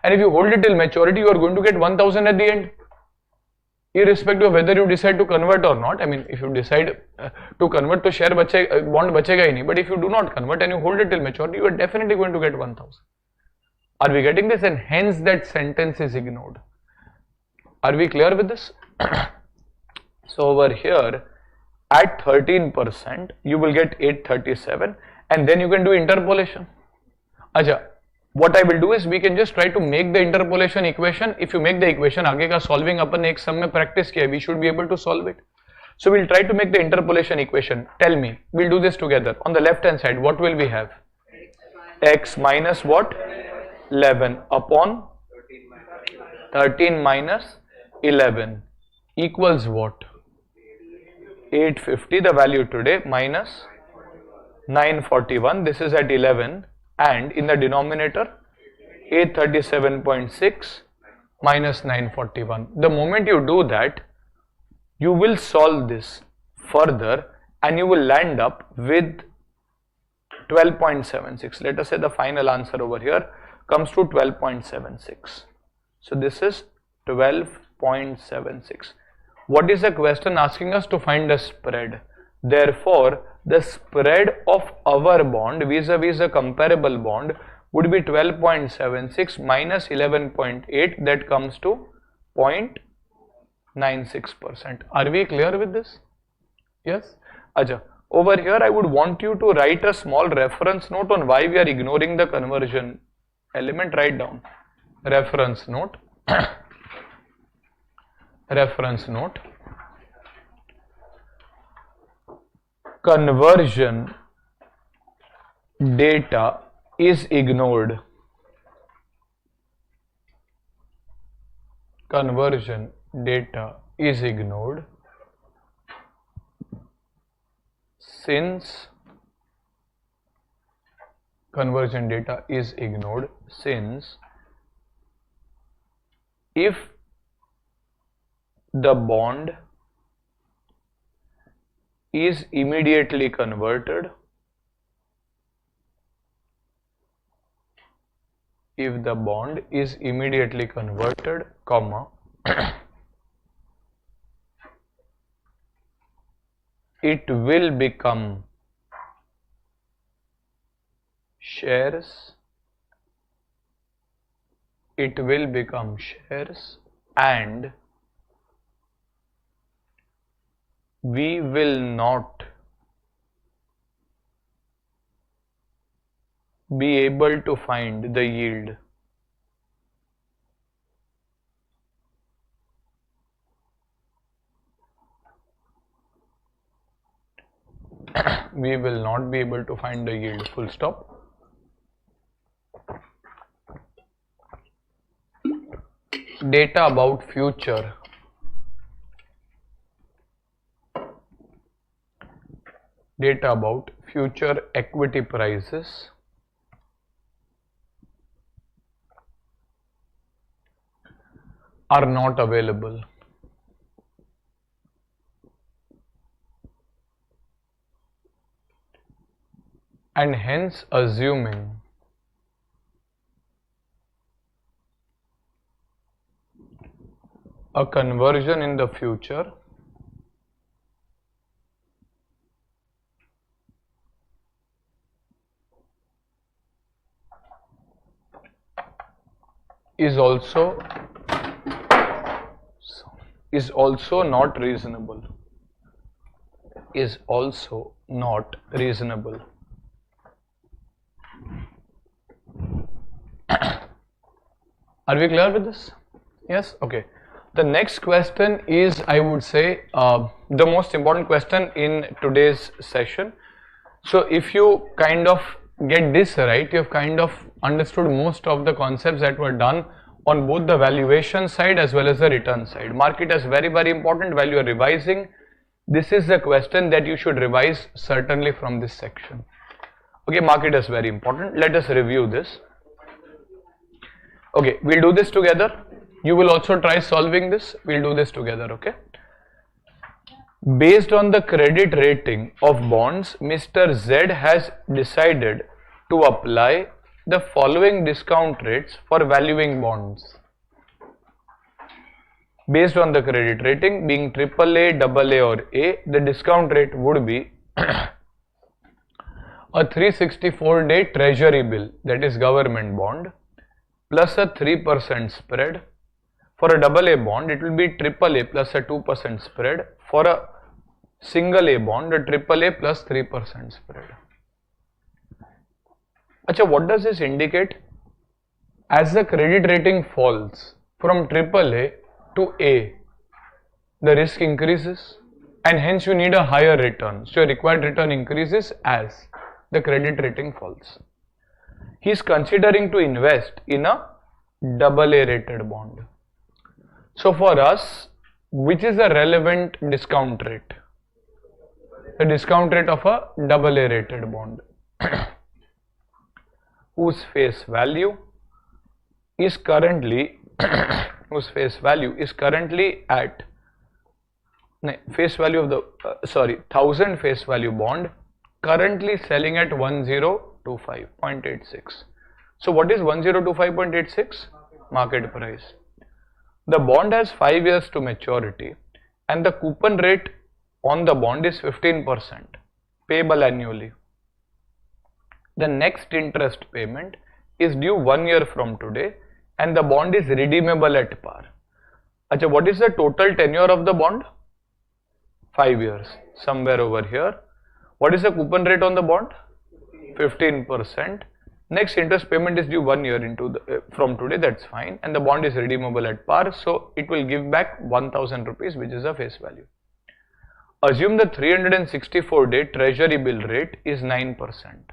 And if you hold it till maturity, you are going to get 1000 at the end. Irrespective of whether you decide to convert or not. I mean, if you decide to convert to share, bond bachega hi nahi. But if you do not convert and you hold it till maturity, you are definitely going to get 1000. Are we getting this? And hence that sentence is ignored. Are we clear with this? So over here, at 13%, you will get 837 and then you can do interpolation. What I will do is we can just try to make the interpolation equation. If you make the equation, आगे का solving अपन एक sum में practice किया, we should be able to solve it. So we'll try to make the interpolation equation. Tell me, we'll do this together. On the left hand side, what will we have? X minus what? 11 upon 13 minus 11 equals what? 850, the value today, minus 941. This is at 11. And in the denominator, 837.6 minus 941. The moment you do that, you will solve this further and you will land up with 12.76. Let us say the final answer over here comes to 12.76. So this is 12.76. What is the question asking us? To find the spread. Therefore, the spread of our bond vis-a-vis a comparable bond would be 12.76 minus 11.8, that comes to 0.96%. Are we clear with this? Yes? Over here I would want you to write a small reference note on why we are ignoring the conversion element. Write down reference note. Reference note. Conversion data is ignored. Conversion data is ignored since if the bond is immediately converted, if the bond is immediately converted, comma, it will become shares, and we will not be able to find the yield. We will not be able to find the yield, full stop. Data about future. Data about future equity prices are not available. And hence, assuming a conversion in the future is also not reasonable. Are we clear with this? Yes? Okay. The next question is, I would say, the most important question in today's session. So if you kind of get this right, you have kind of understood most of the concepts that were done on both the valuation side as well as the return side. Mark it as very, very important while you are revising. This is the question that you should revise certainly from this section. Okay, mark it as very important. Let us review this. Okay, we'll do this together. You will also try solving this. We'll do this together, okay? Based on the credit rating of bonds, Mr. Z has decided to apply the following discount rates for valuing bonds. Based on the credit rating being AAA, AA or A, the discount rate would be a 364-day treasury bill, that is government bond, plus a 3% spread. For a AA bond, it will be AAA plus a 2% spread. For a single A bond, a AAA plus 3% spread. Achha, what does this indicate? As the credit rating falls from AAA to A, the risk increases and hence you need a higher return. So your required return increases as the credit rating falls. He is considering to invest in a AA rated bond. So for us, which is the relevant discount rate? The discount rate of a AA rated bond whose face value is currently at face value of the 1000 face value bond currently selling at 1025.86. So what is 1025.86? Market price. The bond has 5 years to maturity and the coupon rate on the bond is 15% payable annually. The next interest payment is due 1 year from today and the bond is redeemable at par. Achha, what is the total tenure of the bond? 5 years, somewhere over here. What is the coupon rate on the bond? 15%. Next interest payment is due 1 year from today, that's fine, and the bond is redeemable at par, so it will give back 1000 rupees, which is a face value. Assume the 364-day treasury bill rate is 9%.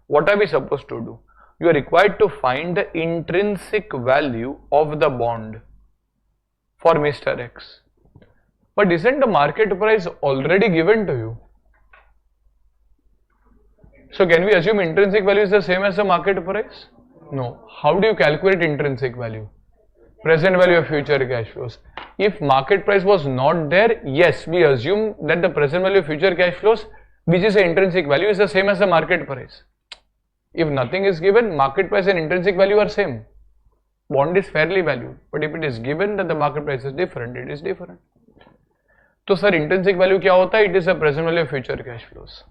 What are we supposed to do? You are required to find the intrinsic value of the bond for Mr. X. But isn't the market price already given to you? So can we assume intrinsic value is the same as the market price? No. How do you calculate intrinsic value? Present value of future cash flows. If market price was not there, yes, we assume that the present value of future cash flows, which is the intrinsic value, is the same as the market price. If nothing is given, market price and intrinsic value are same. Bond is fairly valued, but if it is given that the market price is different, it is different. तो sir intrinsic value क्या होता है? It is a present value of future cash flows.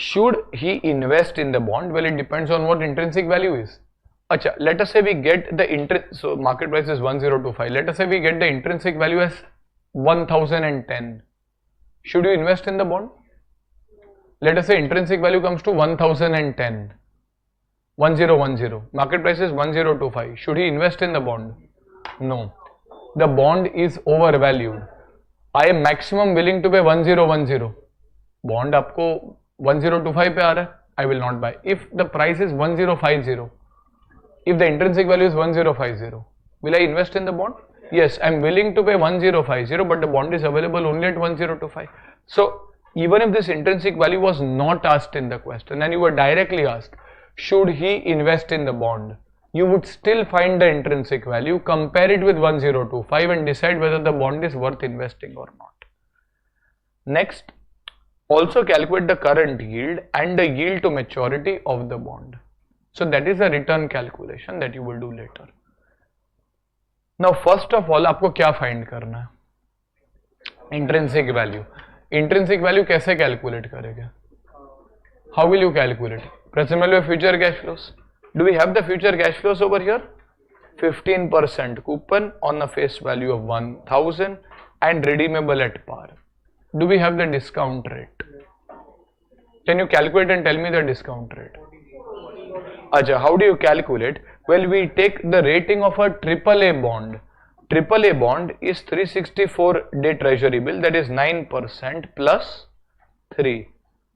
Should he invest in the bond? Well, it depends on what intrinsic value is. Acha, let us say we get the so market price is 1025. Let us say we get the intrinsic value as 1010. Should you invest in the bond? Let us say intrinsic value comes to 1010. 1010. Market price is 1025. Should he invest in the bond? No. The bond is overvalued. I am maximum willing to pay 1010. Bond आपको 1025 पे आ रहा है. I will not buy. If the price is 1050, if the intrinsic value is 1050, will I invest in the bond? Yes, I am willing to pay 1050, but the bond is available only at 1025. So even if this intrinsic value was not asked in the question and you were directly asked, should he invest in the bond, you would still find the intrinsic value, compare it with 1025 and decide whether the bond is worth investing or not. Next, also calculate the current yield and the yield to maturity of the bond. So that is a return calculation that you will do later. Now first of all आपको क्या find करना है? Intrinsic value. Intrinsic value कैसे calculate करेगा? How will you calculate? Present value of future cash flows. Do we have the future cash flows over here? 15% coupon on the face value of 1000 and redeemable at par. Do we have the discount rate? Can you calculate and tell me the discount rate? Acha, how do you calculate? Well, we take the rating of a AAA bond. AAA bond is 364-day treasury bill, that is 9% plus 3.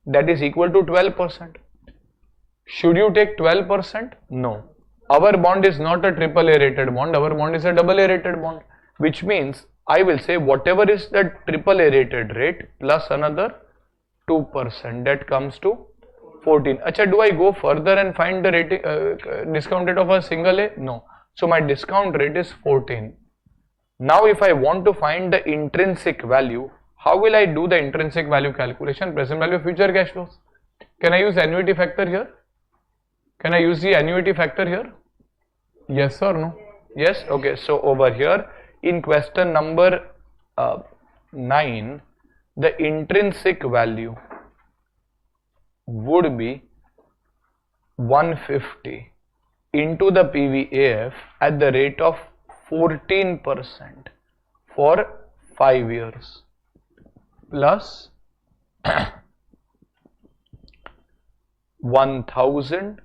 That is equal to 12%. Should you take 12%? No. Our bond is not a AAA rated bond. Our bond is a AA rated bond, which means I will say whatever is the AAA rated rate plus another 2%, that comes to 14. Acha, do I go further and find the rating, discount rate of a single A? No. So my discount rate is 14. Now if I want to find the intrinsic value, how will I do the intrinsic value calculation? Present value of future cash flows. Can I use annuity factor here? Can I use the annuity factor here? Yes or no? Yes? Okay. So over here in question number 9, the intrinsic value would be 150 into the PVAF at the rate of 14% for 5 years plus 1000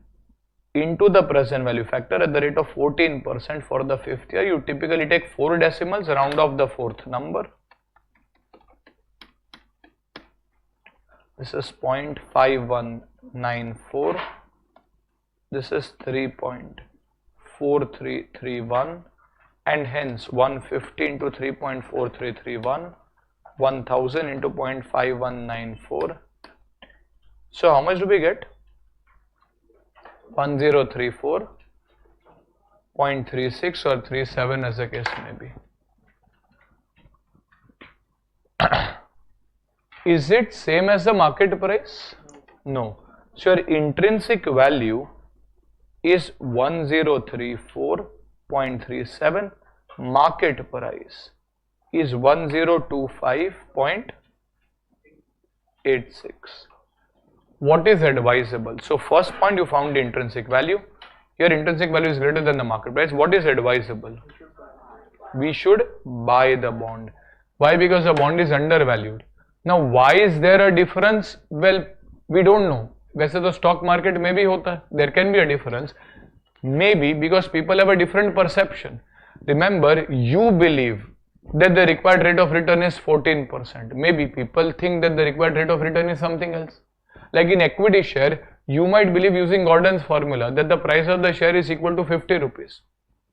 into the present value factor at the rate of 14% for the 5th year. You typically take 4 decimals, round off the 4th number. This is 0.5194. This is 3.4331, and hence 150 into 3.4331, 1000 into 0.5194. So how much do we get? 1034.36 or 37 as the case may be. Is it same as the market price? No. So your intrinsic value is 1034.37. Market price is 1025.86. What is advisable? So first point, you found the intrinsic value. Your intrinsic value is greater than the market price. What is advisable? We should buy the bond. Why? Because the bond is undervalued. Now why is there a difference? Well, we don't know. वैसे तो stock market में भी होता है. There can be a difference. Maybe because people have a different perception. Remember, you believe that the required rate of return is 14%. Maybe people think that the required rate of return is something else. Like in equity share, you might believe using Gordon's formula that the price of the share is equal to 50 rupees.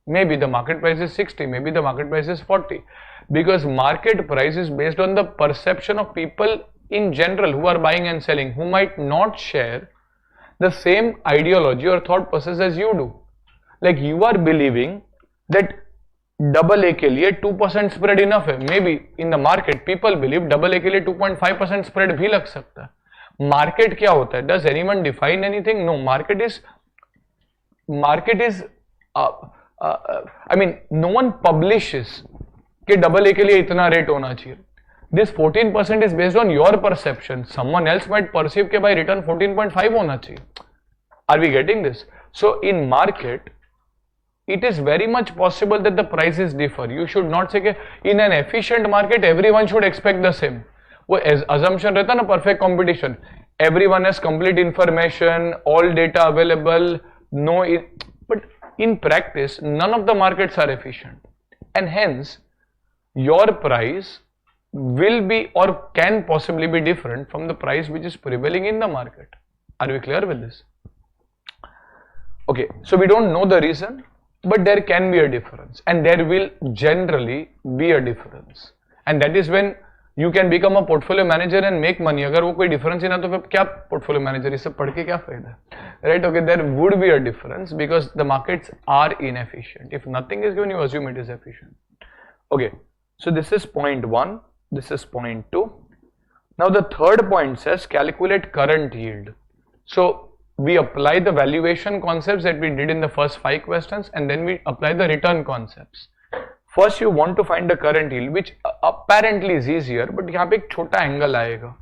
Maybe the market price is 60, maybe the market price is 40. Because market price is based on the perception of people in general who are buying and selling, who might not share the same ideology or thought process as you do. Like you are believing that double A के लिए 2% spread enough है. Maybe in the market people believe double A के लिए 2.5% spread भी लग सकता है. Market क्या होता है? Does anyone define anything? No. Market is I mean no one publishes कि डबल ए के लिए इतना रेट होना चाहिए. This 14% is based on your perception. Someone else might perceive कि भाई return 14.5 होना चाहिए. Are we getting this? So in market, it is very much possible that the prices differ. You should not say कि in an efficient market everyone should expect the same. वो assumption रहता ना perfect competition. Everyone has complete information, all data available. No, but in practice, none of the markets are efficient, and hence your price will be or can possibly be different from the price which is prevailing in the market. Are we clear with this? Okay, so we don't know the reason, but there can be a difference, and there will generally be a difference, and that is when you can become a portfolio manager and make money. अगर वो कोई difference ही ना तो फिर क्या portfolio manager, इससे पढ़ के क्या फायदा, right? Okay, there would be a difference because the markets are inefficient. If nothing is given, you assume it is efficient. Okay, so this is point 1, this is point 2. Now the third point says calculate current yield. So we apply the valuation concepts that we did in the first 5 questions, and then we apply the return concepts. First you want to find the current yield, which apparently is easier, but यहाँ पे एक छोटा angle आएगा.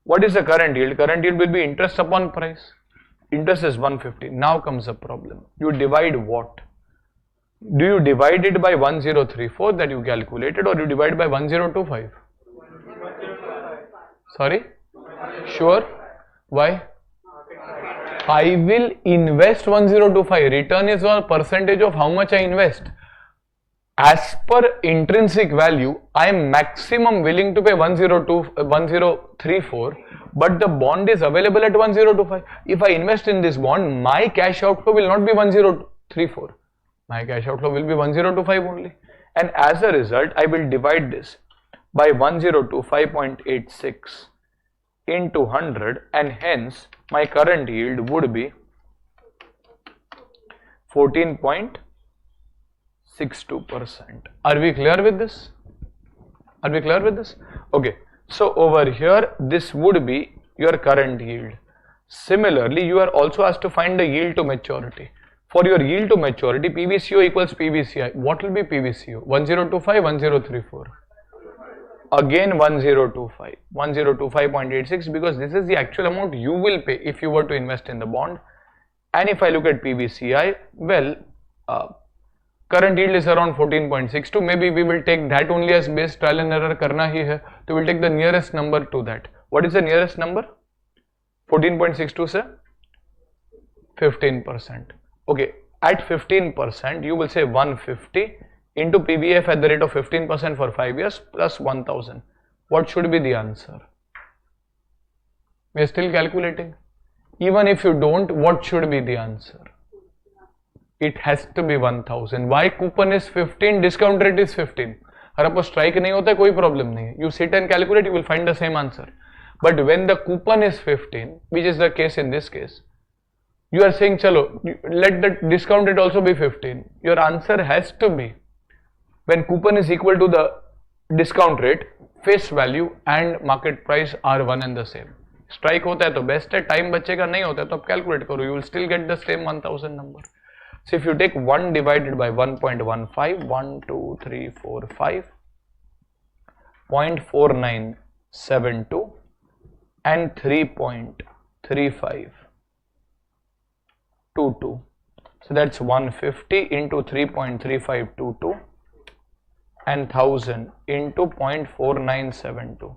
What is the current yield? Current yield will be interest upon price. Interest is 150. Now comes a problem. You divide what? Do you divide it by 1034 that you calculated, or you divide by 1025? Sorry? Sure? Why? I will invest 1025. Return is a percentage of how much I invest. As per intrinsic value, I am maximum willing to pay 1034, but the bond is available at 1025. If I invest in this bond, my cash outflow will not be 1034. My cash outflow will be 1025 only. And as a result, I will divide this by 1025.86 into 100, and hence my current yield would be 14.62%. Are we clear with this? Are we clear with this? Okay, so over here this would be your current yield. Similarly, you are also asked to find the yield to maturity. For your yield to maturity, PVCO equals PVCI. What will be PVCO? 1025, 1034. Again 1025, 1025.86, because this is the actual amount you will pay if you were to invest in the bond. And if I look at PVCI, well, current yield is around 14.62. Maybe we will take that only as base. Trial and error karna hi hai, so we will take the nearest number to that. What is the nearest number? 14.62 se 15%. Okay, at 15% you will say 150 into PVF at the rate of 15% for 5 years plus 1000. What should be the answer? We are still calculating. Even if you don't, what should be the answer? It has to be 1000. Why? Coupon is 15, discount rate is 15. अगर आपको strike नहीं होता है कोई problem नहीं है. You sit and calculate, you will find the same answer. But when the coupon is 15, which is the case in this case, you are saying chalo, let the discount rate also be 15. Your answer has to be when coupon is equal to the discount rate, face value and market price are one and the same. Strike होता है तो best है, time बचेगा, नहीं होता है तो आप calculate करो, you will still get the same 1000 number. So if you take 1 divided by 1.15, 1, 2, 3, 4, 5, 0.4972 and 3.3522. So that's 150 into 3.3522 and 1000 into 0.4972.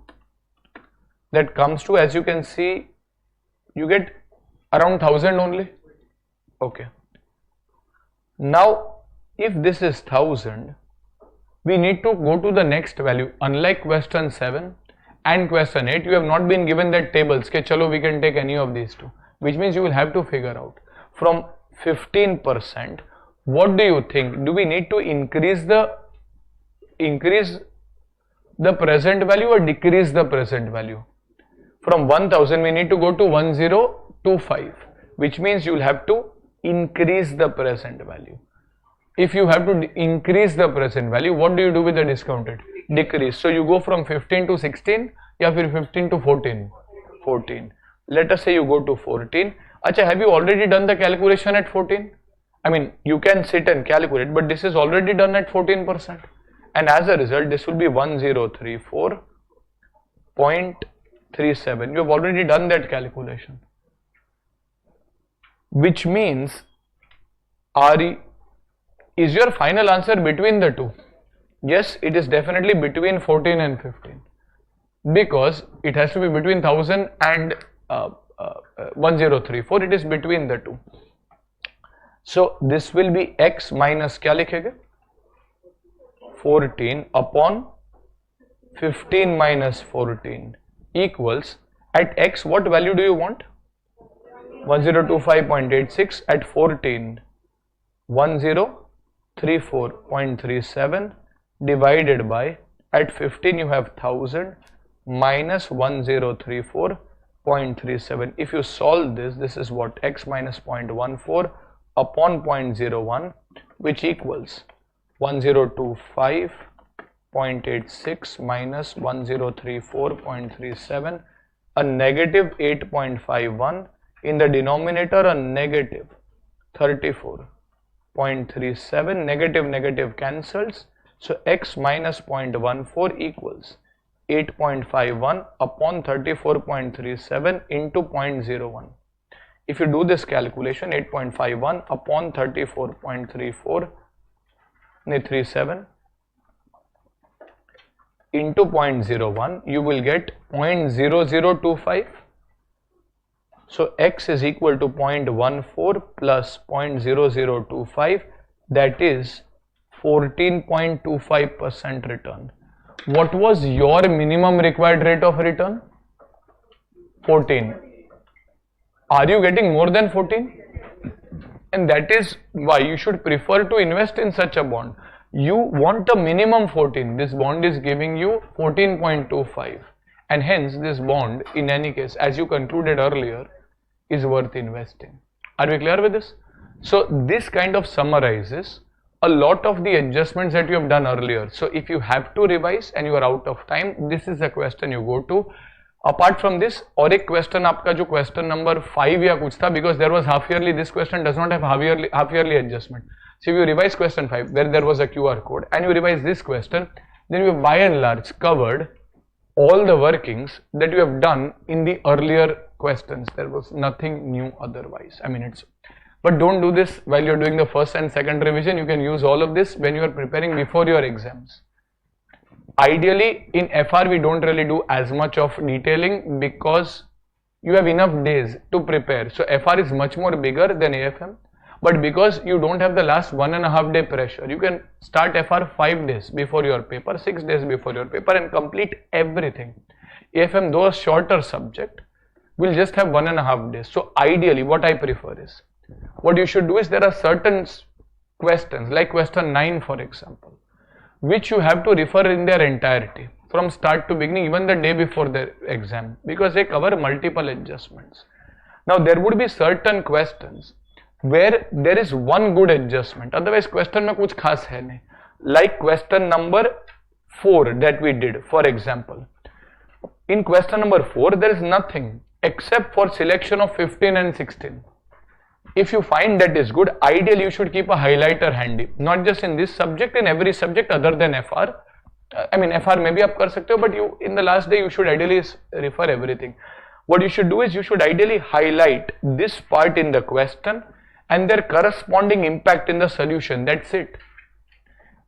That comes to, as you can see, you get around 1000 only. Okay. Now, if this is 1000, we need to go to the next value. Unlike question 7 and question 8, you have not been given that tables. Okay, chalo, we can take any of these two, which means you will have to figure out from 15%. What do you think? Do we need to increase the present value or decrease the present value? From 1000, we need to go to 1025, which means you will have to increase the present value. If you have to increase the present value, what do you do with the discount rate? Decrease. So you go from 15 to 16 या फिर 15 to 14. Let us say you go to 14. Acha, have you already done the calculation at 14? I mean, you can sit and calculate, but this is already done at 14%. And as a result, this will be 1034.37. You have already done that calculation. Which means, is your final answer between the two? Yes, it is definitely between 14 and 15. Because it has to be between 1000 and 1034. It is between the two. So this will be x minus क्या लिखेंगे 14 upon 15 minus 14 equals, at x what value do you want? 1025.86. At 14 1034.37 divided by, at 15 you have 1000 minus 1034.37. If you solve this, this is what? X minus 0.14 upon 0.01, which equals 1025.86 minus 1034.37, a negative 8.51, in the denominator a negative 34.37, negative cancels, so x minus 0.14 equals 8.51 upon 34.37 into 0.01. If you do this calculation, 8.51 upon 34.37 into 0.01, you will get 0.0025. So x is equal to 0.14 plus 0.0025, that is 14.25% return. What was your minimum required rate of return? 14. Are you getting more than 14? And that is why you should prefer to invest in such a bond. You want a minimum 14. This bond is giving you 14.25, and hence this bond, in any case, as you concluded earlier, is worth investing. Are we clear with this? So this kind of summarizes a lot of the adjustments that you have done earlier. So if you have to revise and you are out of time, this is the question you go to. Apart from this, और एक question आपका जो question number 5 या कुछ था, because there was half yearly, this question does not have half yearly adjustment. So if you revise question 5 where there was a QR code and you revise this question, then you have by and large covered all the workings that you have done in the earlier questions. There was nothing new otherwise. I mean, it's, but don't do this while you're doing the first and second revision. You can use all of this when you are preparing before your exams. Ideally, in FR we don't really do as much of detailing because you have enough days to prepare. So FR is much more bigger than AFM, but because you don't have the last 1.5 day pressure, you can start FR 5 days before your paper, 6 days before your paper, and complete everything. AFM, though a shorter subject, will just have 1.5 days. So ideally what I prefer is, what you should do is, there are certain questions like question 9 for example, which you have to refer in their entirety from start to beginning, even the day before the exam, because they cover multiple adjustments. Now there would be certain questions where there is one good adjustment, otherwise question में कुछ खास है नहीं, like question number 4 that we did. For example, in question number 4 there is nothing except for selection of 15 and 16. If you find that is good, ideally you should keep a highlighter handy, not just in this subject, in every subject other than FR. I mean, FR maybe आप कर सकते हो, but you in the last day you should ideally refer everything. What you should do is, you should ideally highlight this part in the question and their corresponding impact in the solution. That's it.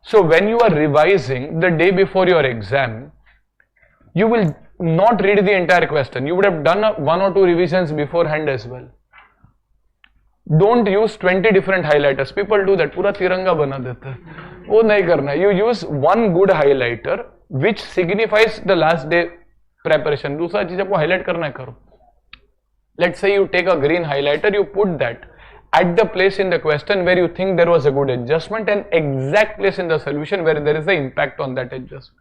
So when you are revising the day before your exam, you will not read the entire question. You would have done 1 or 2 revisions beforehand as well. Don't use 20 different highlighters. People do that. पूरा तिरंगा बना देते हैं. वो नहीं करना. You use one good highlighter which signifies the last day preparation. दूसरा चीज आपको highlight करना है, करो. Let's say you take a green highlighter, you put that at the place in the question where you think there was a good adjustment, and exact place in the solution where there is the impact on that adjustment.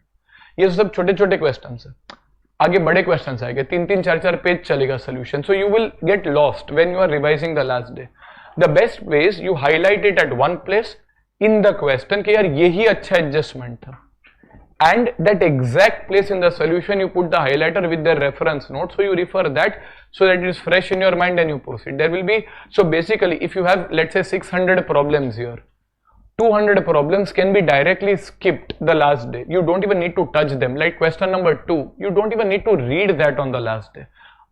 ये सब छोटे छोटे questions हैं. आगे बड़े questions आएंगे, 3-3, 4-4 page चलेगा solution. So you will get lost when you are revising the last day. The best way is you highlight it at one place in the question कि यार यही अच्छा एडजस्टमेंट था. and that exact place in the solution you put the highlighter with the reference note, so you refer that so that it is fresh in your mind and you proceed. There will be, so basically if you have, let's say, 600 problems here, 200 problems can be directly skipped the last day. You don't even need to touch them. Like question number 2, you don't even need to read that on the last day.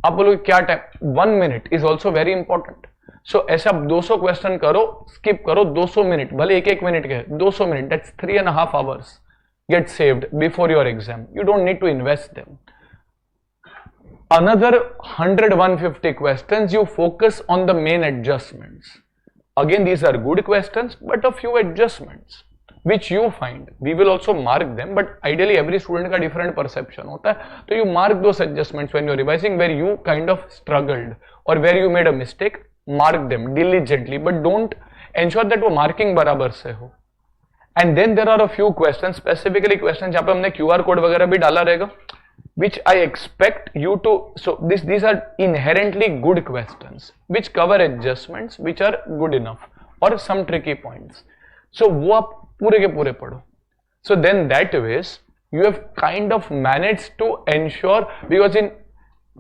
आप बोलोगे क्या time, 1 minute is also very important. So ऐसा 200 question करो, skip करो 200 minute, भले एक minute के 200 minute, that's 3.5 hours get saved before your exam. You don't need to invest them. Another 100-150 questions, you focus on the main adjustments. Again, these are good questions, but a few adjustments which you find. We will also mark them, but ideally every student का different perception होता है, तो you mark those adjustments when you are revising where you kind of struggled or where you made a mistake. Mark them diligently, but don't ensure that वो marking बराबर से हो. And then there are a few questions, specifically questions जहाँ पे हमने QR code वगैरह भी डाला रहेगा, which I expect you to, so these are inherently good questions which cover adjustments which are good enough or some tricky points. So वो आप पूरे के पूरे पढ़ो. So then that ways you have kind of managed to ensure, because in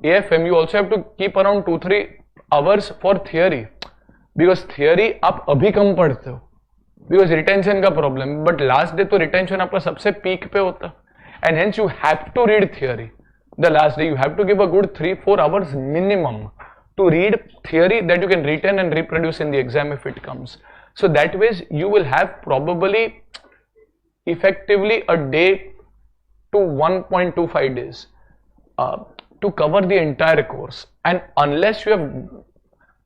AFM you also have to keep around 2-3 hours for theory, because theory आप अभी कम पढ़ते हो because retention का problem, but last day तो retention आपका सबसे peak पे होता है, and hence you have to read theory. The last day you have to give a good 3-4 hours minimum to read theory that you can retain and reproduce in the exam if it comes. So that ways you will have probably effectively a day to 1.25 days to cover the entire course, and unless you have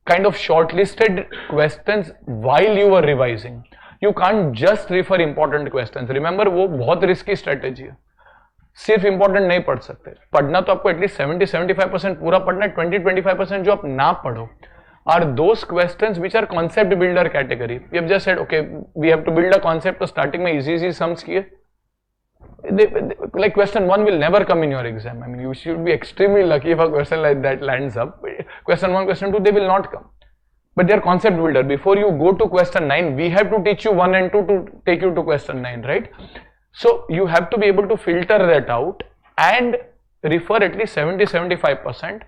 kind of shortlisted questions while you were revising, you can't just refer important questions. Remember, वो बहुत risky strategy है. सिर्फ important नहीं पढ़ सकते. पढ़ना तो आपको एटलीस्ट 70-75% पूरा पढ़ना है. 20-25% जो आप ना पढ़ो are those questions which are concept builder category. We have just said, okay, we have to build a concept. तो starting में easy sums किए. Like question 1 will never come in your exam. I mean, you should be extremely lucky if a question like that lands up. Question 1, question 2, they will not come. But they are concept builder. Before you go to question 9, we have to teach you 1 and 2 to take you to question 9, right? So you have to be able to filter that out and refer at least 70-75%.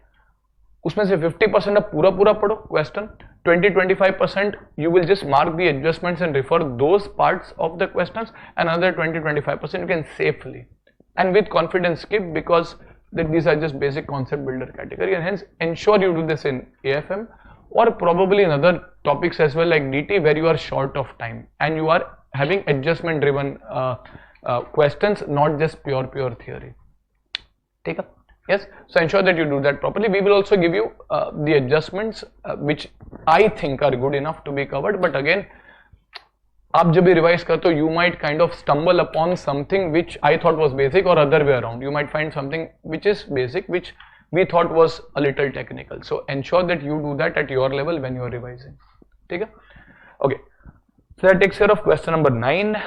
उसमें से 50% आप पूरा पढ़ो question. 20-25% you will just mark the adjustments and refer those parts of the questions, and another 20-25% you can safely and with confidence skip, because these are just basic concept builder category, and hence ensure you do this in AFM or probably in other topics as well like DT where you are short of time and you are having adjustment driven questions, not just pure theory. Take up. Yes, so ensure that you do that properly. We will also give you the adjustments which I think are good enough to be covered, but again, आप जब भी revise करते हो, you might kind of stumble upon something which I thought was basic or other way around. You might find something which is basic which we thought was a little technical. So ensure that you do that at your level when you are revising. ठीक है? Okay. So that takes care of question number 9.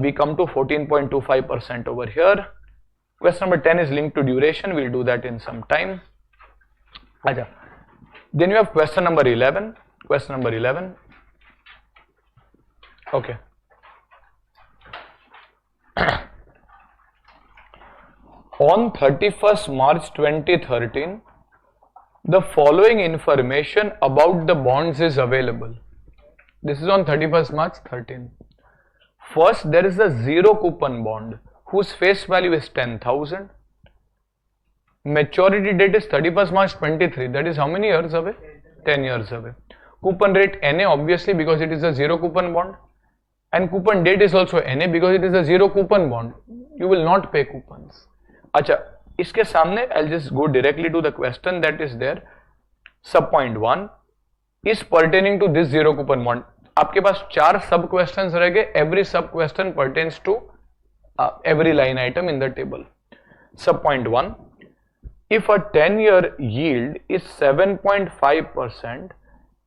We come to 14.25% over here. Question number 10 is linked to duration. We'll do that in some time. Acha. Then you have question number 11. Question number 11. Okay. On 31st March 2013, the following information about the bonds is available. This is on 31st March 13. First, there is a zero coupon bond whose face value is 10,000. Maturity date is 31st March 23. That is how many years away? 10 years away. Coupon rate NA, obviously, because it is a zero coupon bond. And coupon date is also NA because it is a zero coupon bond. You will not pay coupons. अच्छा, इसके सामने I'll just go directly to the question that is there. Sub point 1 is pertaining to this zero coupon bond. आपके पास 4 sub questions रह गए. Every sub question pertains to every line item in the table. Sub point 1, if a 10-year yield is 7.5%,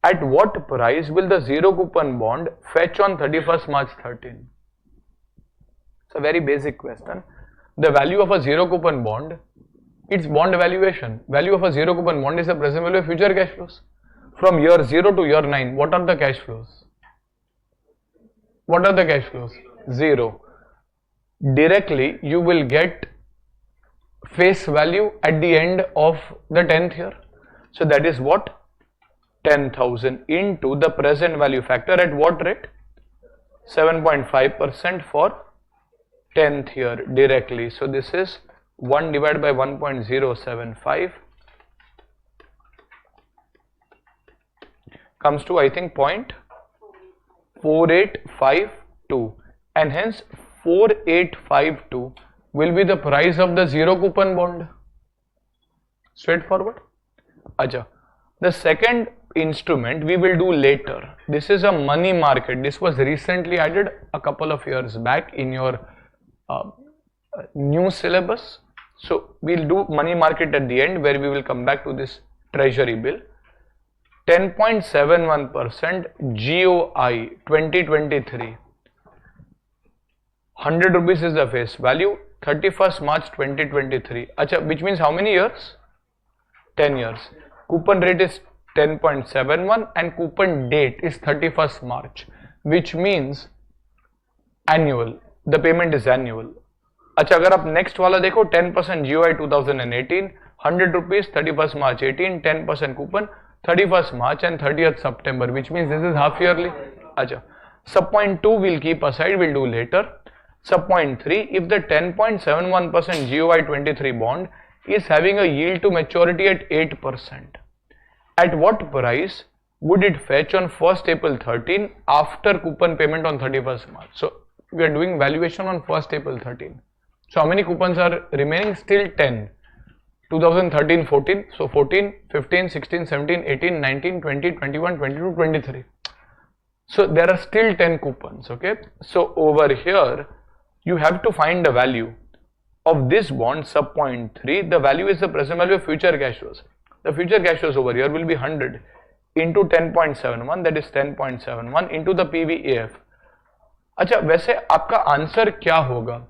at what price will the zero coupon bond fetch on 31st March 13? It's a very basic question. The value of a zero coupon bond, its bond valuation. Value of a zero coupon bond is the present value of future cash flows. From year 0 to year 9, what are the cash flows? What are the cash flows? 0. directly you will get face value at the end of the 10th year. So that is what? 10,000 into the present value factor at what rate? 7.5% for 10th year directly. So this is 1 divided by 1.075 comes to, I think, 0.4852, and hence 4852 will be the price of the zero coupon bond. Straightforward. Acha. The second instrument we will do later. This is a money market. This was recently added a couple of years back in your new syllabus. So we'll do money market at the end, where we will come back to this treasury bill. 10.71% GOI 2023. 100 rupees is the face value. 31st March 2023. Acha, which means how many years? 10 years. Coupon rate is 10.71 and coupon date is 31st March, which means annual. The payment is annual. अच्छा, अगर आप next वाला देखो, 10% GOI 2018, 100 rupees 31st March 18, 10% coupon 31st March and 30th September, which means this is half yearly. अच्छा, sub point 2 we'll keep aside, we'll do later. Sub point 3, if the 10.71% GOI 23 bond is having a yield to maturity at 8%, at what price would it fetch on 1st April 13 after coupon payment on 31st March? So we are doing valuation on 1st April 13. So how many coupons are remaining? Still 10. 2013, 14. So 14, 15, 16, 17, 18, 19, 20, 21, 22, 23. So there are still 10 coupons. Okay. So over here, you have to find the value of this bond sub point 3. The value is the present value of future cash flows. The future cash flows over here will be 100 into 10.71, that is 10.71 into the PVAF. अच्छा, वैसे आपका answer क्या होगा?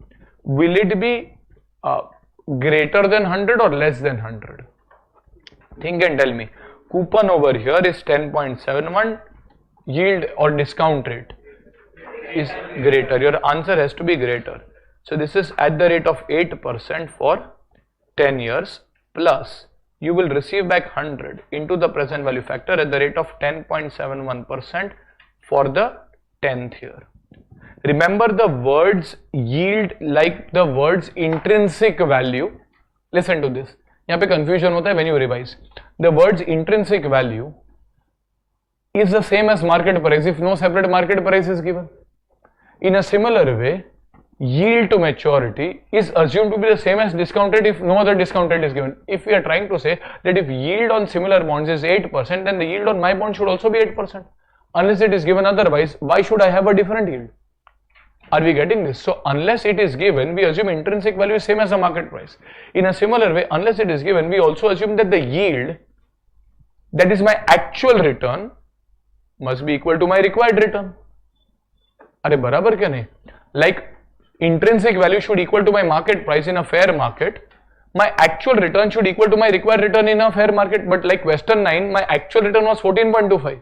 Will it be greater than 100 or less than 100? Think and tell me. Coupon over here is 10.71, yield or discount rate is greater. Your answer has to be greater. So this is at the rate of 8% for 10 years, plus you will receive back 100 into the present value factor at the rate of 10.71% for the 10th year. Remember the words yield like the words intrinsic value. Listen to this. यहाँ पे confusion होता है when you revise. The words intrinsic value is the same as market price if no separate market price is given. In a similar way, yield to maturity is assumed to be the same as discount rate if no other discount rate is given. If we are trying to say that if yield on similar bonds is 8%, then the yield on my bond should also be 8%. Unless it is given otherwise, why should I have a different yield? Are we getting this? So unless it is given, we assume intrinsic value is same as the market price. In a similar way, unless it is given, we also assume that the yield, that is my actual return, must be equal to my required return. अरे बराबर क्या नहीं? Like intrinsic value should equal to my market price in a fair market. My actual return should equal to my required return in a fair market. But like Western 9, my actual return was 14.25.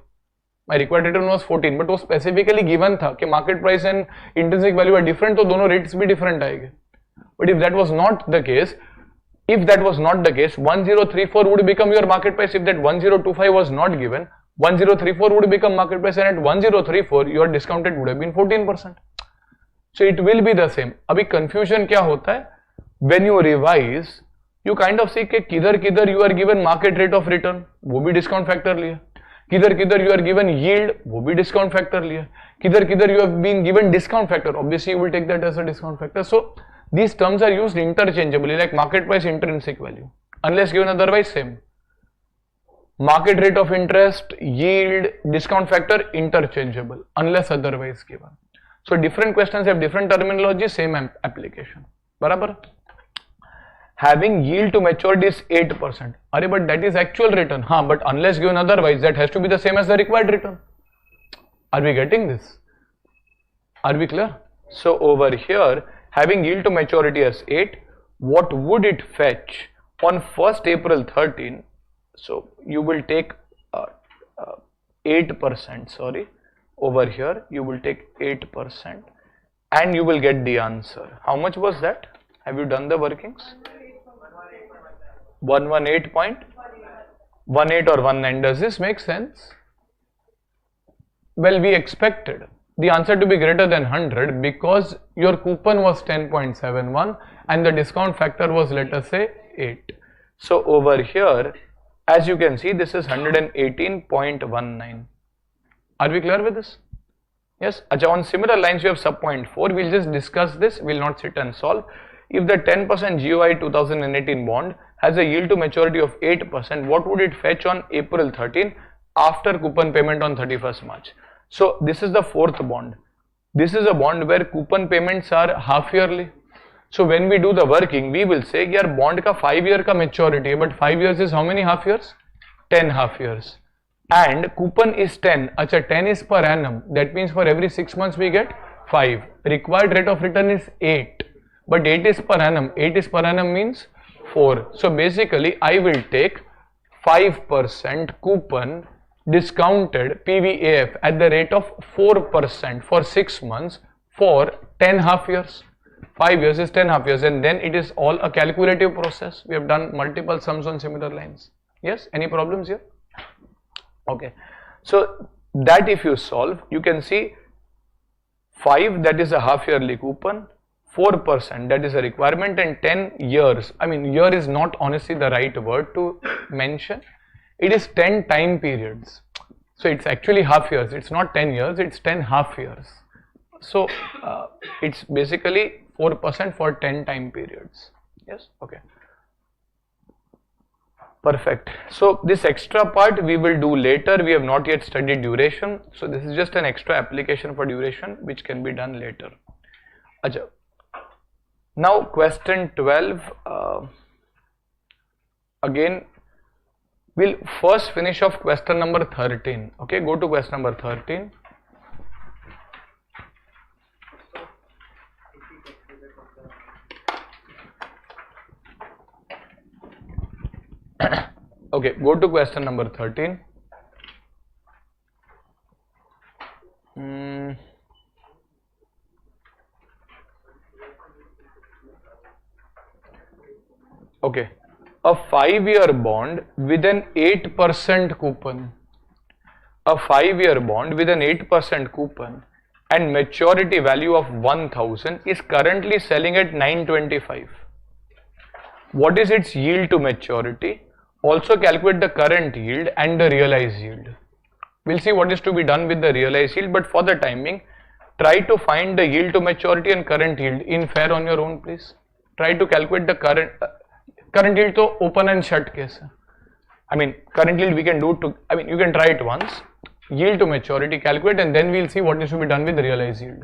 My required return was 14, but वो specifically given था कि market price and intrinsic value are different, तो दोनों rates भी different आएंगे. But if that was not the case, 1034 would become your market price. If that 1025 was not given, 1034 would become market price, and at 1034 your discounted would have been 14%. So it will be the same. अभी confusion क्या होता है? When you revise, you kind of see कि किधर you are given market rate of return, वो भी discount factor लिया. किधर you are given yield, वो भी discount factor लिया. किधर you have been given discount factor, obviously you will take that as a discount factor. So these terms are used interchangeably, like market price, intrinsic value, unless given otherwise same. Market rate of interest, yield, discount factor interchangeable unless otherwise given. So different questions have different terminology, same application. बराबर? Having yield to maturity is 8%. अरे but that is actual return. हाँ, but unless given otherwise, that has to be the same as the required return. Are we getting this? Are we clear? So over here, having yield to maturity as 8, what would it fetch on 1st April 13? So you will take 8%, sorry, over here you will take 8% and you will get the answer. How much was that? Have you done the workings? 118.18 or 19. Does this make sense? Well, we expected the answer to be greater than 100 because your coupon was 10.71 and the discount factor was, let us say, 8. So over here, as you can see, this is 118.19. Are we clear with this? Yes. On similar lines, you have sub point 4. We'll just discuss this. We'll not sit and solve. If the 10% GOI 2018 bond has a yield to maturity of 8%, what would it fetch on April 13 after coupon payment on 31st March? So this is the fourth bond. This is a bond where coupon payments are half yearly. So when we do the working, we will say, yaar bond ka 5 year ka maturity, but 5 years is how many half years? 10 half years. And coupon is 10. Acha, 10 is per annum. That means for every 6 months we get 5. Required rate of return is 8. But 8 is per annum. 8 is per annum means 4. So basically I will take 5% coupon discounted PVAF at the rate of 4% for 6 months for 10 half years. 5 years is 10 half years, and then it is all a calculative process. We have done multiple sums on similar lines. Yes, any problems here? Okay, so that if you solve, you can see 5, that is a half yearly coupon, 4% that is a requirement, and 10 years. I mean, year is not honestly the right word to mention. It is 10 time periods. So it's actually half years. It's not 10 years, it's 10 half years. So it's basically 4% for 10 time periods. Yes, okay. Perfect. So this extra part we will do later. We have not yet studied duration. So this is just an extra application for duration which can be done later. Acha. Now question 12. Again, we'll first finish off question number 13. Okay, go to question number 13. Okay, go to question number 13. Okay, a 5-year bond with an 8% coupon. A 5-year bond with an 8% coupon and maturity value of 1000 is currently selling at 925. What is its yield to maturity? Also calculate the current yield and the realized yield. We'll see what is to be done with the realized yield, but for the timing, try to find the yield to maturity and current yield in fair on your own, please. Try to calculate the current yield to open and shut case. I mean, current yield we can do to, I mean, you can try it once. Yield to maturity, calculate, and then we'll see what is to be done with the realized yield.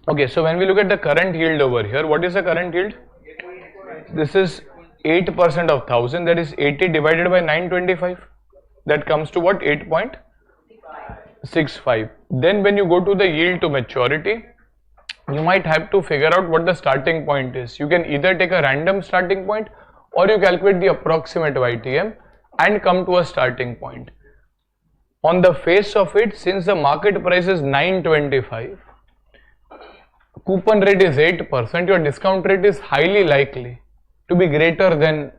Okay, so when we look at the current yield over here, what is the current yield? This is 8% of 1000, that is 80 divided by 925. That comes to what? 8.65. Then when you go to the yield to maturity, you might have to figure out what the starting point is. You can either take a random starting point or you calculate the approximate YTM and come to a starting point. On the face of it, since the market price is 925, coupon rate is 8%, your discount rate is highly likely to be greater than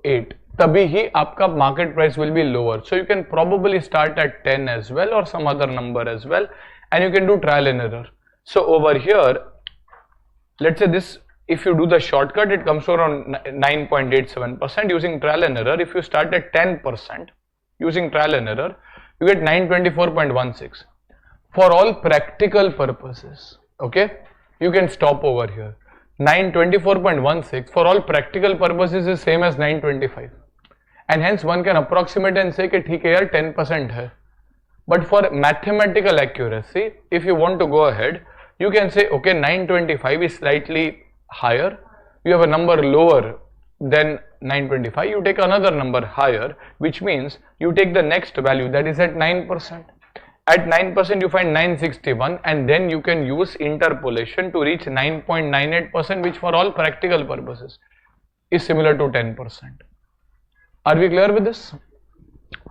8. तभी ही आपका market price will be lower. So you can probably start at 10 as well or some other number as well, and you can do trial and error. So over here, let's say this, if you do the shortcut, it comes to around 9.87% using trial and error. If you start at 10% using trial and error, you get 924.16. For all practical purposes, okay, you can stop over here. 924.16 for all practical purposes is same as 925, and hence one can approximate and say that ठीक है यार 10% है. But for mathematical accuracy, if you want to go ahead, you can say okay, 925 is slightly higher. You have a number lower than 925. You take another number higher, which means you take the next value that is at 9%. At 9% you find 961, and then you can use interpolation to reach 9.98%, which for all practical purposes is similar to 10%. Are we clear with this?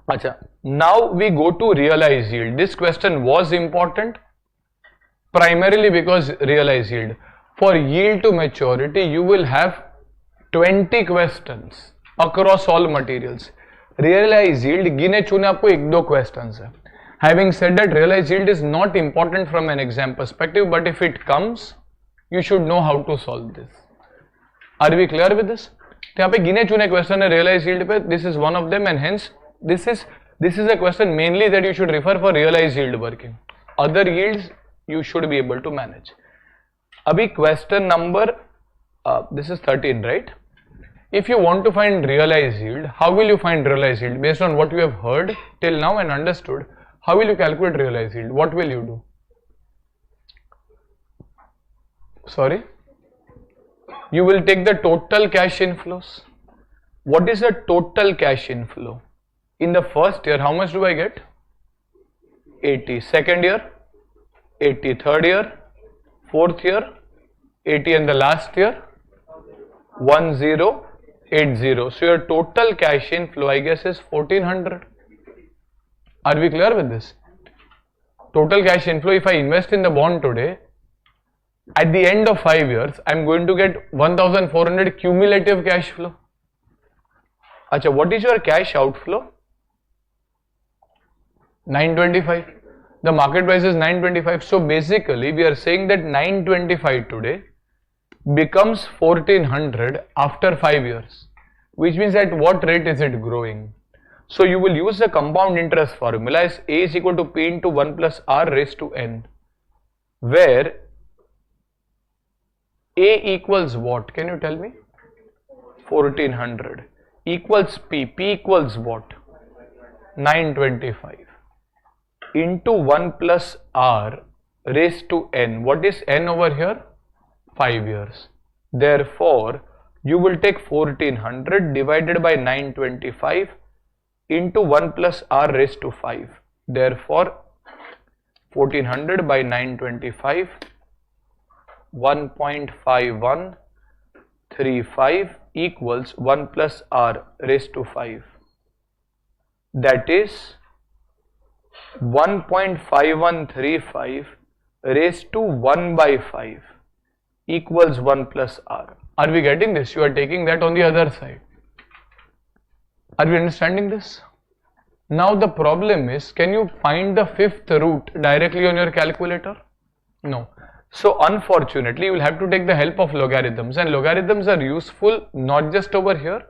Acha. Now we go to realized yield. This question was important primarily because realized yield. For yield to maturity, you will have 20 questions across all materials. Realized yield, गिने चुने आपको एक दो questions है. Having said that, realized yield is not important from an exam perspective, but if it comes, you should know how to solve this. Are we clear with this? तो यहाँ पे गिने चुने question है realized yield पे. This is one of them, and hence this is a question mainly that you should refer for realized yield working. Other yields you should be able to manage. अभी question number this is 13, right? If you want to find realized yield, how will you find realized yield? Based on what you have heard till now and understood, how will you calculate realized yield? What will you do? Sorry? You will take the total cash inflows. What is the total cash inflow? In the first year, how much do I get? 80. Second year? 80. Third year? Fourth year? 80. And the last year? 1080. So your total cash inflow, I guess, is 1400. Are we clear with this? Total cash inflow, if I invest in the bond today, at the end of 5 years, I am going to get 1400 cumulative cash flow. Acha, what is your cash outflow? 925. The market price is 925. So basically, we are saying that 925 today becomes 1400 after 5 years, which means at what rate is it growing? So you will use the compound interest formula as A is equal to P into 1 plus R raised to N, where A equals what? Can you tell me? 1400 equals P. P equals what? 925 into 1 plus R raised to N. What is N over here? 5 years. Therefore, you will take 1400 divided by 925 into 1 plus R raised to 5. Therefore, 1400 by 925, 1.5135 equals 1 plus R raised to 5. That is 1.5135 raised to 1 by 5 equals 1 plus R. Are we getting this? You are taking that on the other side. Are we understanding this? Now the problem is, can you find the fifth root directly on your calculator? No. So unfortunately, you will have to take the help of logarithms, and logarithms are useful not just over here.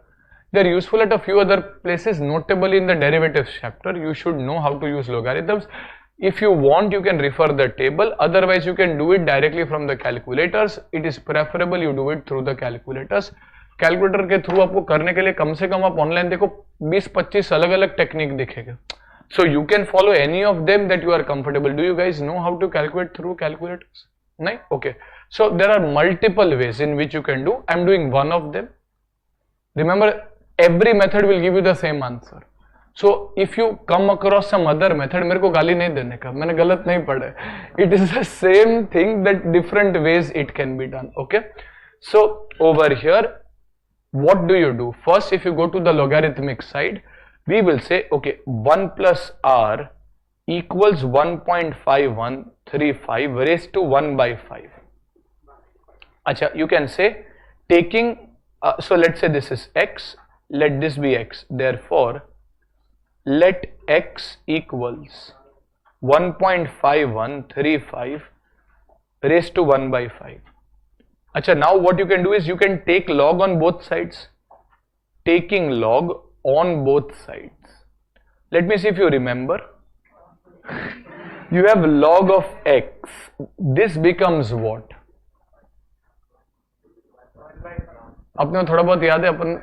They are useful at a few other places, notably in the derivatives chapter. You should know how to use logarithms. If you want, you can refer the table. Otherwise, you can do it directly from the calculators. It is preferable you do it through the calculators. Calculator के through आपको करने के लिए कम से कम आप online देखो 20-25 अलग अलग टेक्निक दिखेगा. So you can follow any of them that you are comfortable. Do you guys know how to calculate through calculators? No? Okay. So there are multiple ways in which you can do. I'm doing one of them. Remember, every method will give you the same answer. So if you come across some other method, मेरे को गाली नहीं देने का, मैंने गलत नहीं पढ़ा है. It is the same thing that different ways it can be done. Okay. So over here, what do you do? First, if you go to the logarithmic side, we will say, okay, 1 plus r equals 1.5135 raised to 1 by 5. Acha, you can say taking, so let's say this is x, let this be x. Therefore, let x equals 1.5135 raised to 1 by 5. Acha, now what you can do is you can take log on both sides. Taking log on both sides. Let me see if you remember. You have log of x. This becomes what? अपने थोड़ा बहुत याद है, अपन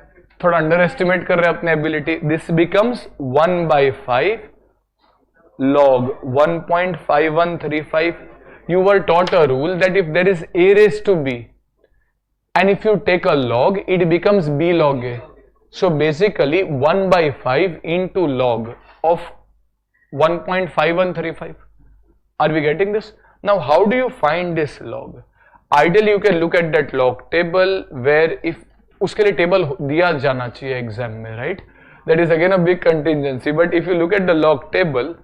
थोड़ा under estimate कर रहे हैं अपने ability. This becomes 1 by 5 log 1.5135. You were taught a rule that if there is a raised to b and if you take a log, it becomes b log a. So basically 1 by 5 into log of 1.5135. Are we getting this? Now how do you find this log? Ideally you can look at that log table where if उसके लिए table दिया जाना चाहिए exam में, right? That is again a big contingency. But if you look at the log table,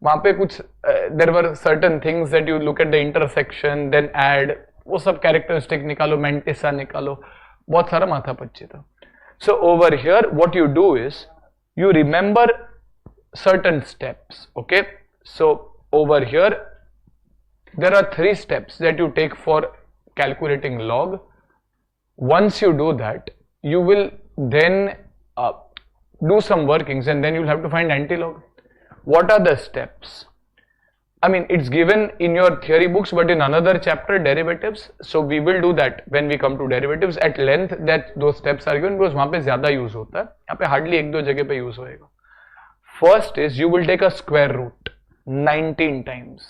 वहां पे कुछ there were certain things that you look at the intersection, then add, वो सब कैरेक्टरिस्टिक निकालो, मेंटिसा निकालो, बहुत सारा माथा पच्ची था. सो over here what you do is you remember certain steps. Okay, so over here there are 3 steps that you take for calculating log. Once you do that, you will then do some workings and then you'll have to find antilog. What are the steps? I mean, it's given in your theory books, but in another chapter, derivatives. So we will do that when we come to derivatives at length. That those steps are given because वहाँ पे ज़्यादा use होता है. यहाँ पे hardly 1-2 जगह पे use होएगा. First is you will take a square root 19 times.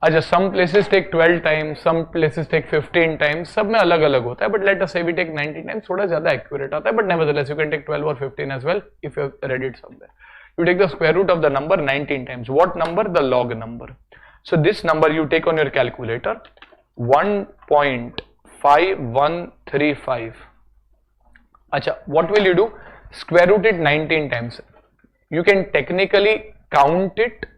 अच्छा, some places take 12 times, some places take 15 times. सब में अलग अलग होता है. But let us say we take 19 times. थोड़ा ज़्यादा accurate आता है. But nevertheless, you can take 12 or 15 as well if you have read it somewhere. You take the square root of the number 19 times. What number? The log number. So this number you take on your calculator, 1.5135. Acha, what will you do? Square root it 19 times. You can technically count it,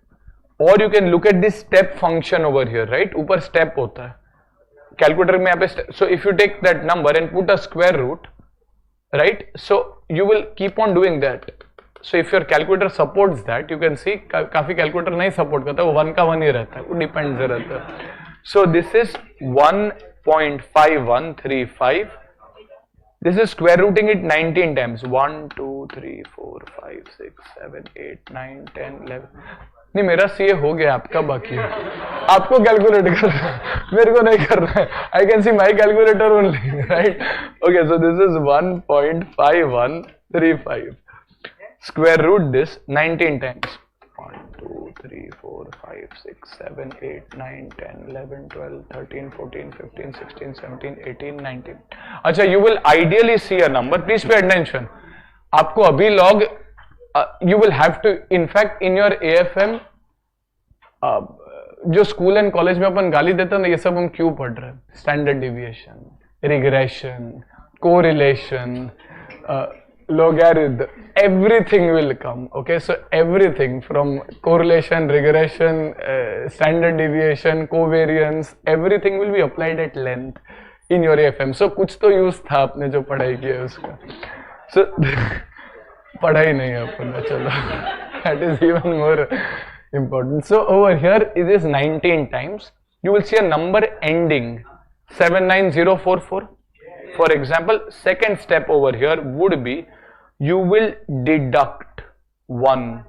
or you can look at this step function over here, right? ऊपर step होता है. Calculator में यहाँ पे step. So if you take that number and put a square root, right? So you will keep on doing that. So if your calculator supports that, you can see काफी calculator नहीं support करता, वो 1 का 1 ही रहता है, वो depends रहता है. So this is 1.5135. This is square rooting it 19 times. 1, 2, 3, 4, 5, 6, 7, 8, 9, 10, 11. नहीं, मेरा सीए हो गया, आपका बाकी है. आपको कैलकुलेट करना है, मेरे को नहीं करना है. I can see my calculator only, right? Okay, so this is 1.5135. Square root this 19 times. 1, 2, 3, 4, 5, 6, 7, 8, 9, 10, 11, 12, 13, 14, 15, 16, 17, 18, 19. अच्छा, you will ideally see a number. Please pay attention. आपको अभी log you will have to, in fact, in your AFM, जो school and college में अपन गाली देते हैं ना, ये सब हम क्यों पढ़ रहे हैं? Standard deviation, regression, correlation, logarithm, everything will come. Okay, so everything from correlation, regression, standard deviation, covariance, everything will be applied at length in your AFM. So कुछ तो use था आपने जो पढ़ाई किया है उसका. So पढ़ाई नहीं है अपन, चलो, that is even more important. So over here it is 19 times. You will see a number ending 79044. For example, second step over here would be you will deduct 1.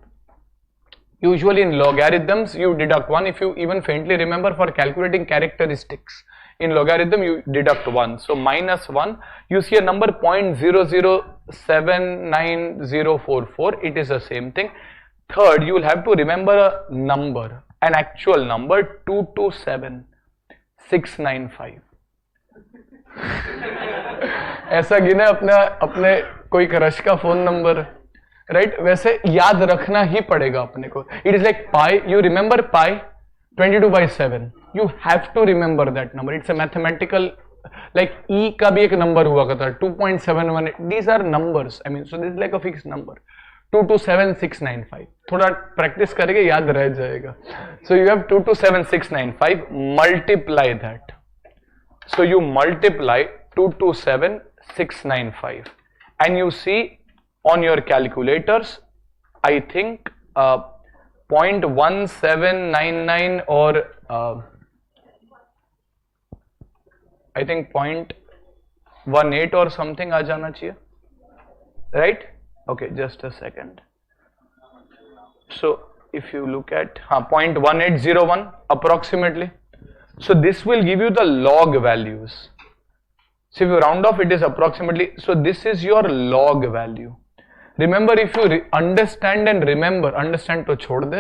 Usually in logarithms you deduct 1. If you even faintly remember, for calculating characteristics in logarithm you deduct 1. So minus 1, you see a number 0.0079044. It is the same thing. Third, you will have to remember a number, an actual number 227. 695. ऐसा गिने अपने कोई crush का phone number, right? वैसे याद रखना ही पड़ेगा अपने को. It is like pi. You remember pi 22/7. You have to remember that number. It's a mathematical, like e का भी एक नंबर हुआ करता है 2.718. These are numbers. I mean, so this is like a fix number. 227695. थोड़ा प्रैक्टिस करेंगे, याद रह जाएगा. So you have 227695. Multiply that. So you multiply 227695 and you see on your calculators, I think 0.1799 or I think 0.18 or something आ जाना चाहिए, right? Okay, just a second. So if you look at 0.1801 approximately. So this will give you the log values. So if you round off, it is approximately. So this is your log value. Remember, if you understand and remember, understand to chhod de.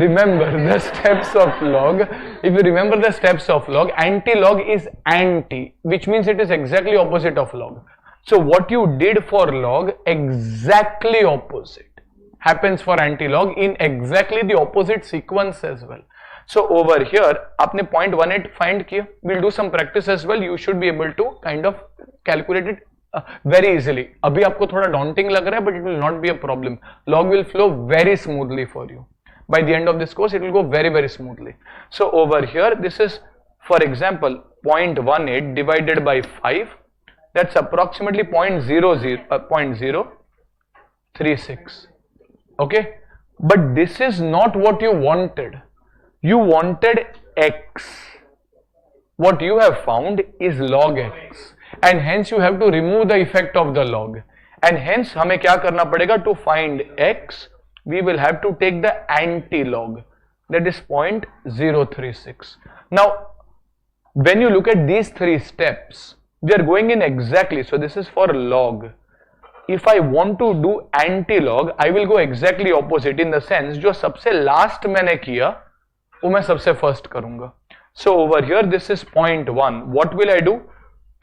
Remember the steps of log. If you remember the steps of log, anti-log is anti, which means it is exactly opposite of log. So what you did for log, exactly opposite happens for anti-log in exactly the opposite sequence as well. So over here, आपने 0.18 find किया. We'll do some practice as well. You should be able to kind of calculate it very easily. अभी आपको थोड़ा daunting लग रहा है, but it will not be a problem. Log will flow very smoothly for you. By the end of this course, it will go very, very smoothly. So over here, this is, for example, 0.18 divided by 5. That's approximately 0.036. Okay, but this is not what you wanted. You wanted x. What you have found is log x, and hence you have to remove the effect of the log, and hence हमें क्या करना पड़ेगा? To find x, we will have to take the anti-log, that is 0.036. Now, when you look at these three steps, we are going in exactly. So this is for log. If I want to do anti-log, I will go exactly opposite, in the sense जो सबसे last मैंने किया वो मैं सबसे first करूंगा. So over here this is 0.1. What will I do?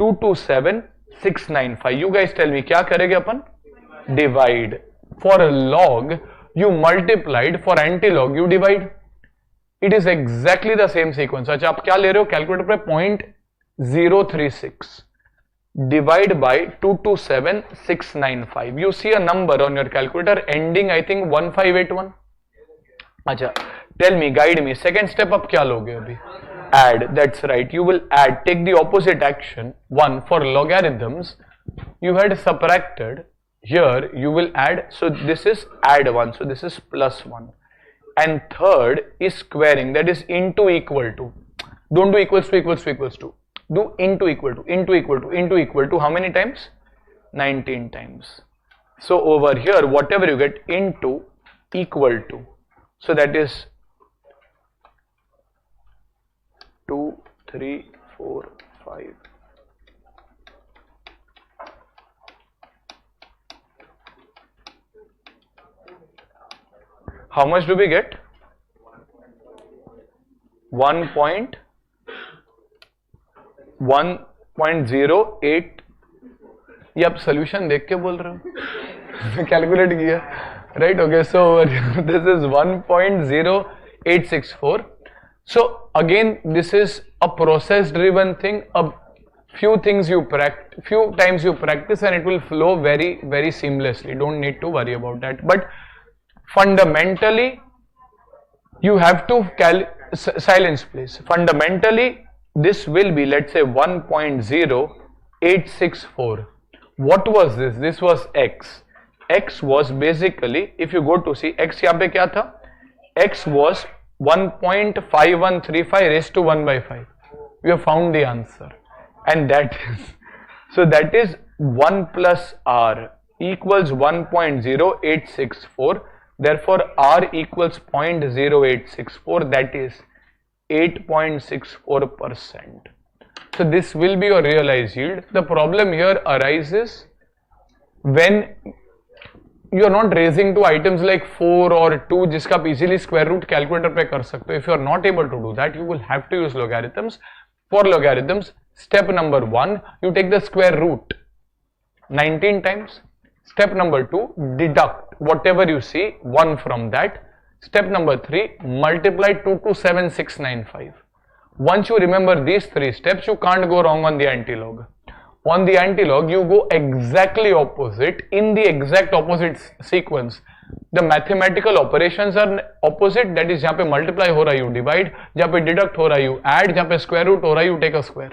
227695. You guys tell me, क्या करेंगे अपन? Divide. For log you multiplied, for anti log you divide. It is exactly the same sequence. अच्छा, आप क्या ले रहे हो कैलकुलेटर पे? 0.036 divide by 227695. You see a number on your calculator ending I think 1581. अच्छा, tell me, guide me. Second step आप क्या लोगे अभी? Add. That's right. You will add. Take the opposite action. 1 for logarithms. You had subtracted. Here you will add. So this is add 1. So this is plus 1. And third is squaring. That is into equal to. Don't do equals to equals to equals to. Do into equal to, into equal to, into equal to. How many times? 19 times. So over here, whatever you get, into equal to. So that is 2, 3, 4, 5. How much do we get? 1.08. ये आप solution देख के बोल रहे हो? Calculate किया, right? Okay, so this is 1.0864. So again, this is a process driven thing. A few times you practice and it will flow very, very seamlessly. Don't need to worry about that. But fundamentally, you have to silence please. Fundamentally, this will be, let's say, 1.0864. What was this? This was x. X was basically, if you go to see, x यहाँ पे क्या था? X was 1.5135 raised to 1 by 5. We have found the answer, and that is, so that is 1 plus r equals 1.0864. Therefore, r equals 0.0864. That is 8.64%. So this will be your realized yield. The problem here arises when you are not raising two items like 4 or 2 जिसका आप easily square root calculator पे कर सकते हो. If you are not able to do that, you will have to use logarithms. For logarithms, step number 1, you take the square root 19 times. Step number 2, deduct whatever you see 1 from that. Step number 3, multiply 2 to 7695. Once you remember these 3 steps, you can't go wrong on the antilog. On the antilog, you go exactly opposite in the exact opposite sequence. The mathematical operations are opposite, that is, जहाँ पे multiply हो रहा है you divide, जहाँ पे deduct हो रहा है you add, जहाँ पे square root हो रहा है you take a square.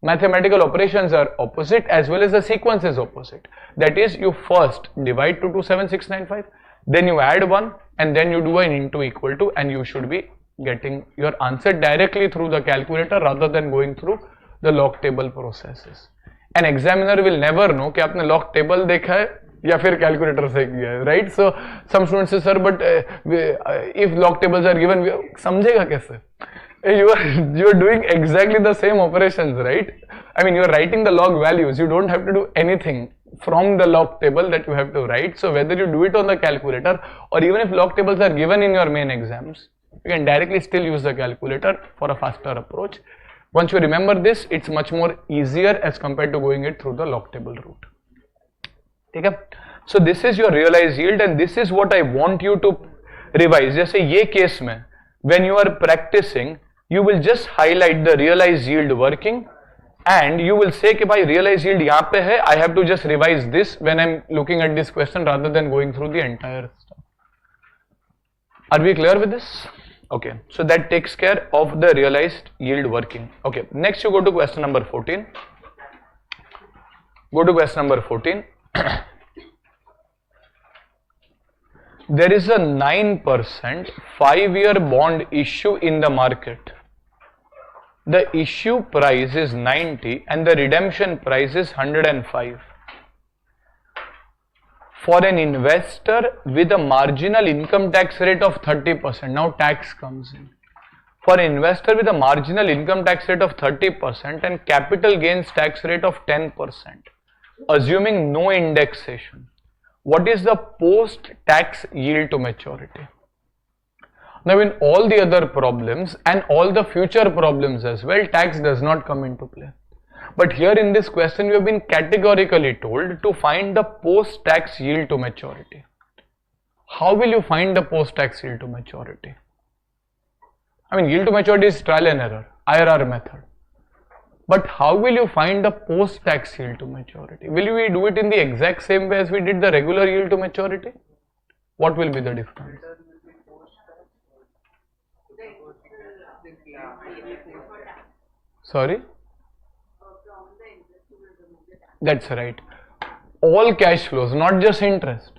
Mathematical operations are opposite as well as the sequence is opposite. That is, you first divide 2 to 7695, then you add 1 and then you do an into equal to, and you should be getting your answer directly through the calculator rather than going through the log table processes. An examiner will never know कि आपने log table देखा है या फिर calculator से किया है, right? So some students say, sir, but if log tables are given, समझेगा कैसे? You are doing exactly the same operations, right? I mean, you are writing the log values. You don't have to do anything from the log table that you have to write. So whether you do it on the calculator or even if log tables are given in your main exams, you can directly still use the calculator for a faster approach. Once you remember this, it's much more easier as compared to going it through the log table route. Okay? So this is your realized yield and this is what I want you to revise. जैसे ये case में, when you are practicing, you will just highlight the realized yield working and you will say कि भाई realized yield यहाँ पे है, I have to just revise this when I'm looking at this question rather than going through the entire stuff. Are we clear with this? Okay, so that takes care of the realized yield working. Okay, next you go to question number 14. Go to question number 14. There is a 9% 5-year bond issue in the market. The issue price is 90 and the redemption price is 105. For an investor with a marginal income tax rate of 30%, now tax comes in. For an investor with a marginal income tax rate of 30% and capital gains tax rate of 10%, assuming no indexation, what is the post-tax yield to maturity? Now in all the other problems and all the future problems as well, tax does not come into play. But here in this question, we have been categorically told to find the post-tax yield to maturity. How will you find the post-tax yield to maturity? I mean, yield to maturity is trial and error, IRR method. But how will you find the post-tax yield to maturity? Will we do it in the exact same way as we did the regular yield to maturity? What will be the difference? Sorry? That's right. All cash flows, not just interest.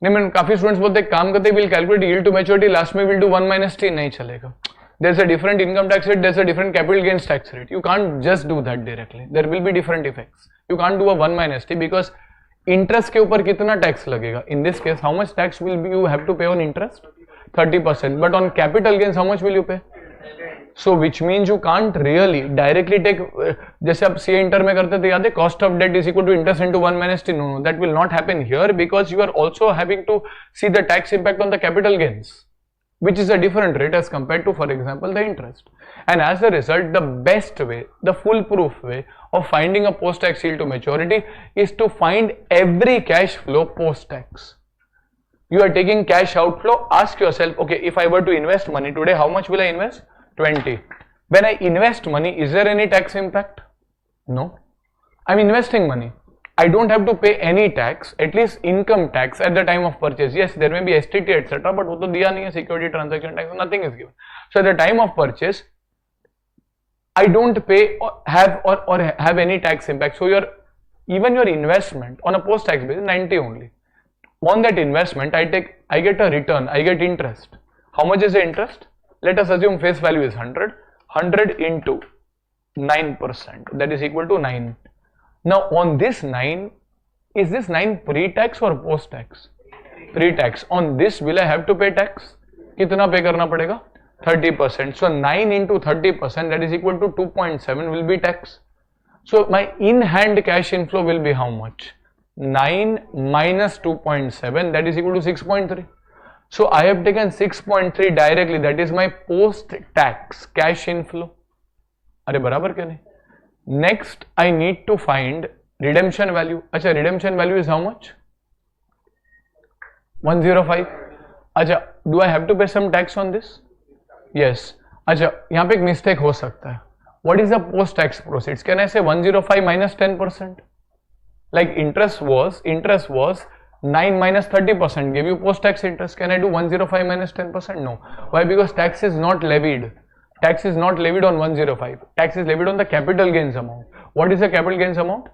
नहीं मैं काफी students बोलते हैं काम करते will calculate yield to maturity last में will do 1 - t नहीं चलेगा. There's a different income tax rate, there's a different capital gains tax rate. You can't just do that directly. There will be different effects. You can't do a 1 - t because interest के ऊपर कितना tax लगेगा? In this case, how much tax will be you have to pay on interest? 30%. But on capital gains, how much will you pay? So which means you can't really directly take, जैसे आप CA inter में करते थे याद है, cost of debt is equal to interest into 1 - t. No, that will not happen here because you are also having to see the tax impact on the capital gains, which is a different rate as compared to, for example, the interest. And as a result, the best way, the foolproof way of finding a post-tax yield to maturity is to find every cash flow post-tax. You are taking cash outflow, ask yourself, okay, if I were to invest money today, how much will I invest? 20. When I invest money, is there any tax impact? No. I'm investing money. I don't have to pay any tax, at least income tax at the time of purchase. Yes, there may be STT etc. but वो तो दिया नहीं है, security transaction tax, nothing is given. So at the time of purchase, I don't pay or have any tax impact. So even your investment on a post-tax basis 90 only. On that investment, I get a return, I get interest. How much is the interest? Let us assume face value is 100. 100 into 9%, that is equal to 9. Now on this 9, is this 9 pre-tax or post-tax? Pre-tax. On this, will I have to pay tax? कितना pay करना पड़ेगा? 30%. So 9 into 30%, that is equal to 2.7 will be tax. So my in-hand cash inflow will be how much? 9 minus 2.7, that is equal to 6.3. So I have taken 6.3 directly, that is my post-tax cash inflow. अरे बराबर क्या नहीं. Next I need to find redemption value. अच्छा, redemption value is how much? 105. अच्छा, do I have to pay some tax on this? Yes. अच्छा, यहाँ पे एक मिस्टेक हो सकता है. What is the post tax proceeds? Can I say 105 minus 10%? Like interest was 9 minus 30%, give you post tax interest. Can I do 105 minus 10%? No. Why? Because tax is not levied. Tax is not levied on 105. Tax is levied on the capital gains amount. What is the capital gains amount?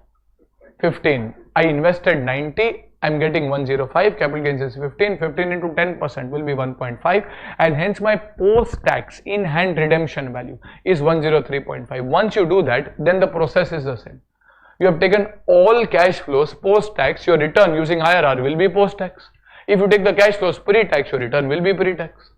15. I invested 90. I'm getting 105. Capital gains is 15. 15 into 10% will be 1.5. And hence my post-tax in-hand redemption value is 103.5. Once you do that, then the process is the same. You have taken all cash flows post-tax. Your return using IRR will be post-tax. If you take the cash flows pre-tax, your return will be pre-tax.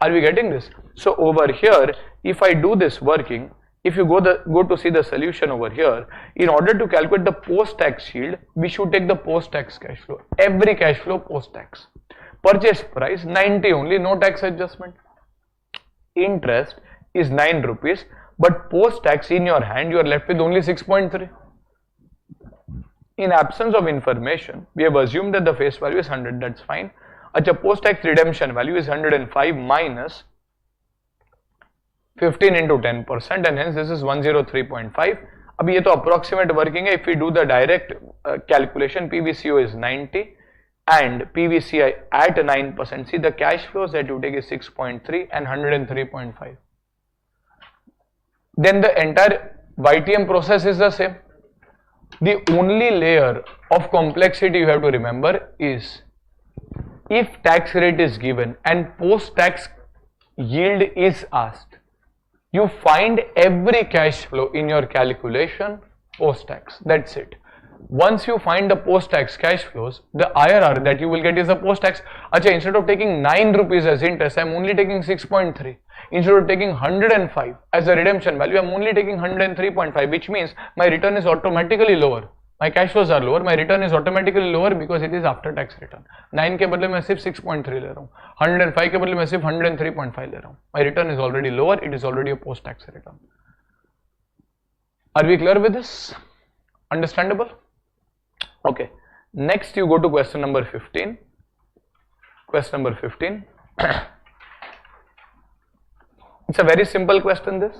Are we getting this? So over here, if I do this working, if you go to see the solution over here, in order to calculate the post-tax yield, we should take the post-tax cash flow. Every cash flow post-tax. Purchase price 90 only, no tax adjustment. Interest is 9 rupees, but post-tax in your hand, you are left with only 6.3. In absence of information, we have assumed that the face value is 100. That's fine. Acha, post-tax redemption value is 105 minus 15 into 10%, and hence this is 103.5. अब ये तो approximate working है. If we do the direct calculation, PVCO is 90 and PVCI at 9%. See, the cash flows that you take is 6.3 and 103.5. Then the entire YTM process is the same. The only layer of complexity you have to remember is if tax rate is given and post-tax yield is asked, you find every cash flow in your calculation post-tax. That's it. Once you find the post-tax cash flows, the IRR that you will get is the post-tax. Achha, instead of taking 9 rupees as interest, I am only taking 6.3. Instead of taking 105 as a redemption value, I am only taking 103.5, which means my return is automatically lower. My cash flows are lower, my return is automatically lower because it is after tax return. 9 के बदले मैं सिर्फ 6.3 ले रहा हूँ, 105 के बदले मैं सिर्फ 103.5 ले रहा हूँ. My return is already lower, it is already a post-tax return. Are we clear with this? Understandable? Okay. Next you go to question number 15. Question number 15. It's a very simple question this.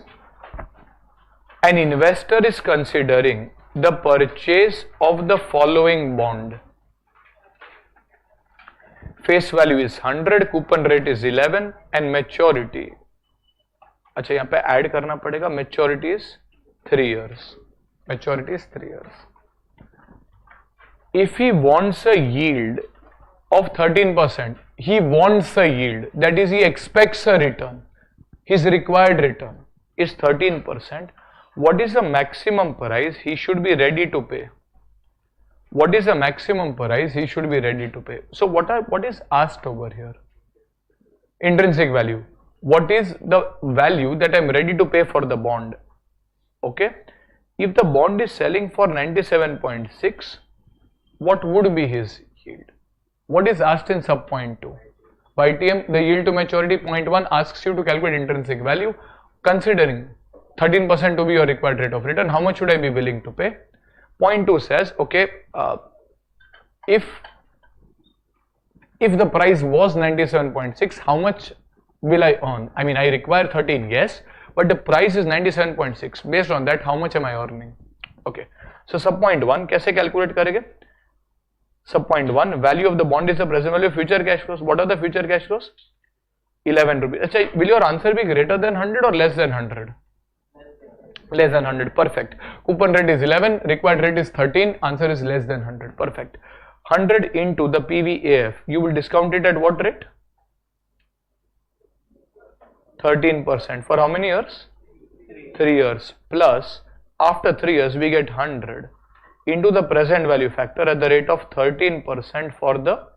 An investor is considering the purchase of the following bond. Face value is 100, coupon rate is 11 and maturity. अच्छा, यहाँ पे add करना पड़ेगा. Maturity is 3 years. Maturity is 3 years. If he wants a yield of 13%, he wants a yield, that is he expects a return. His required return is 13%. What is the maximum price he should be ready to pay? What is the maximum price he should be ready to pay? So what is asked over here? Intrinsic value. What is the value that I am ready to pay for the bond? Okay. If the bond is selling for 97.6, what would be his yield? What is asked in sub point 2? YTM, the yield to maturity point 1 asks you to calculate intrinsic value, considering 13% to be your required rate of return. How much should I be willing to pay? Point 2 says, okay, if the price was 97.6, how much will I earn? I mean, I require 13, yes, but the price is 97.6. Based on that, how much am I earning? Okay, so sub point 1 कैसे calculate करेंगे? Sub point 1, value of the bond is the present value of future cash flows. What are the future cash flows? 11 rupees. Achha, will your answer be greater than 100 or less than 100? Less than 100. Perfect. Coupon rate is 11, required rate is 13, answer is less than 100. Perfect. 100 into the PVAF, you will discount it at what rate? 13%. For how many years? 3 years. Plus, after 3 years, we get 100 into the present value factor at the rate of 13% for the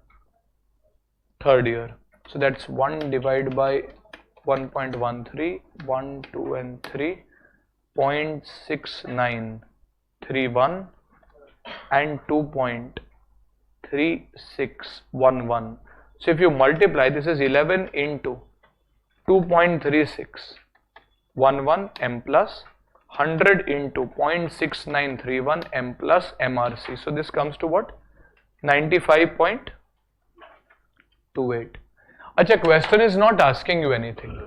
third year. So that's 1 divided by 1.13, 1, 2 and 3, 0.6931 and 2.3611. So if you multiply, this is 11 into 2.3611 m plus 100 into 0.6931 M plus MRC. So this comes to what? 95.28. Acha, question is not asking you anything.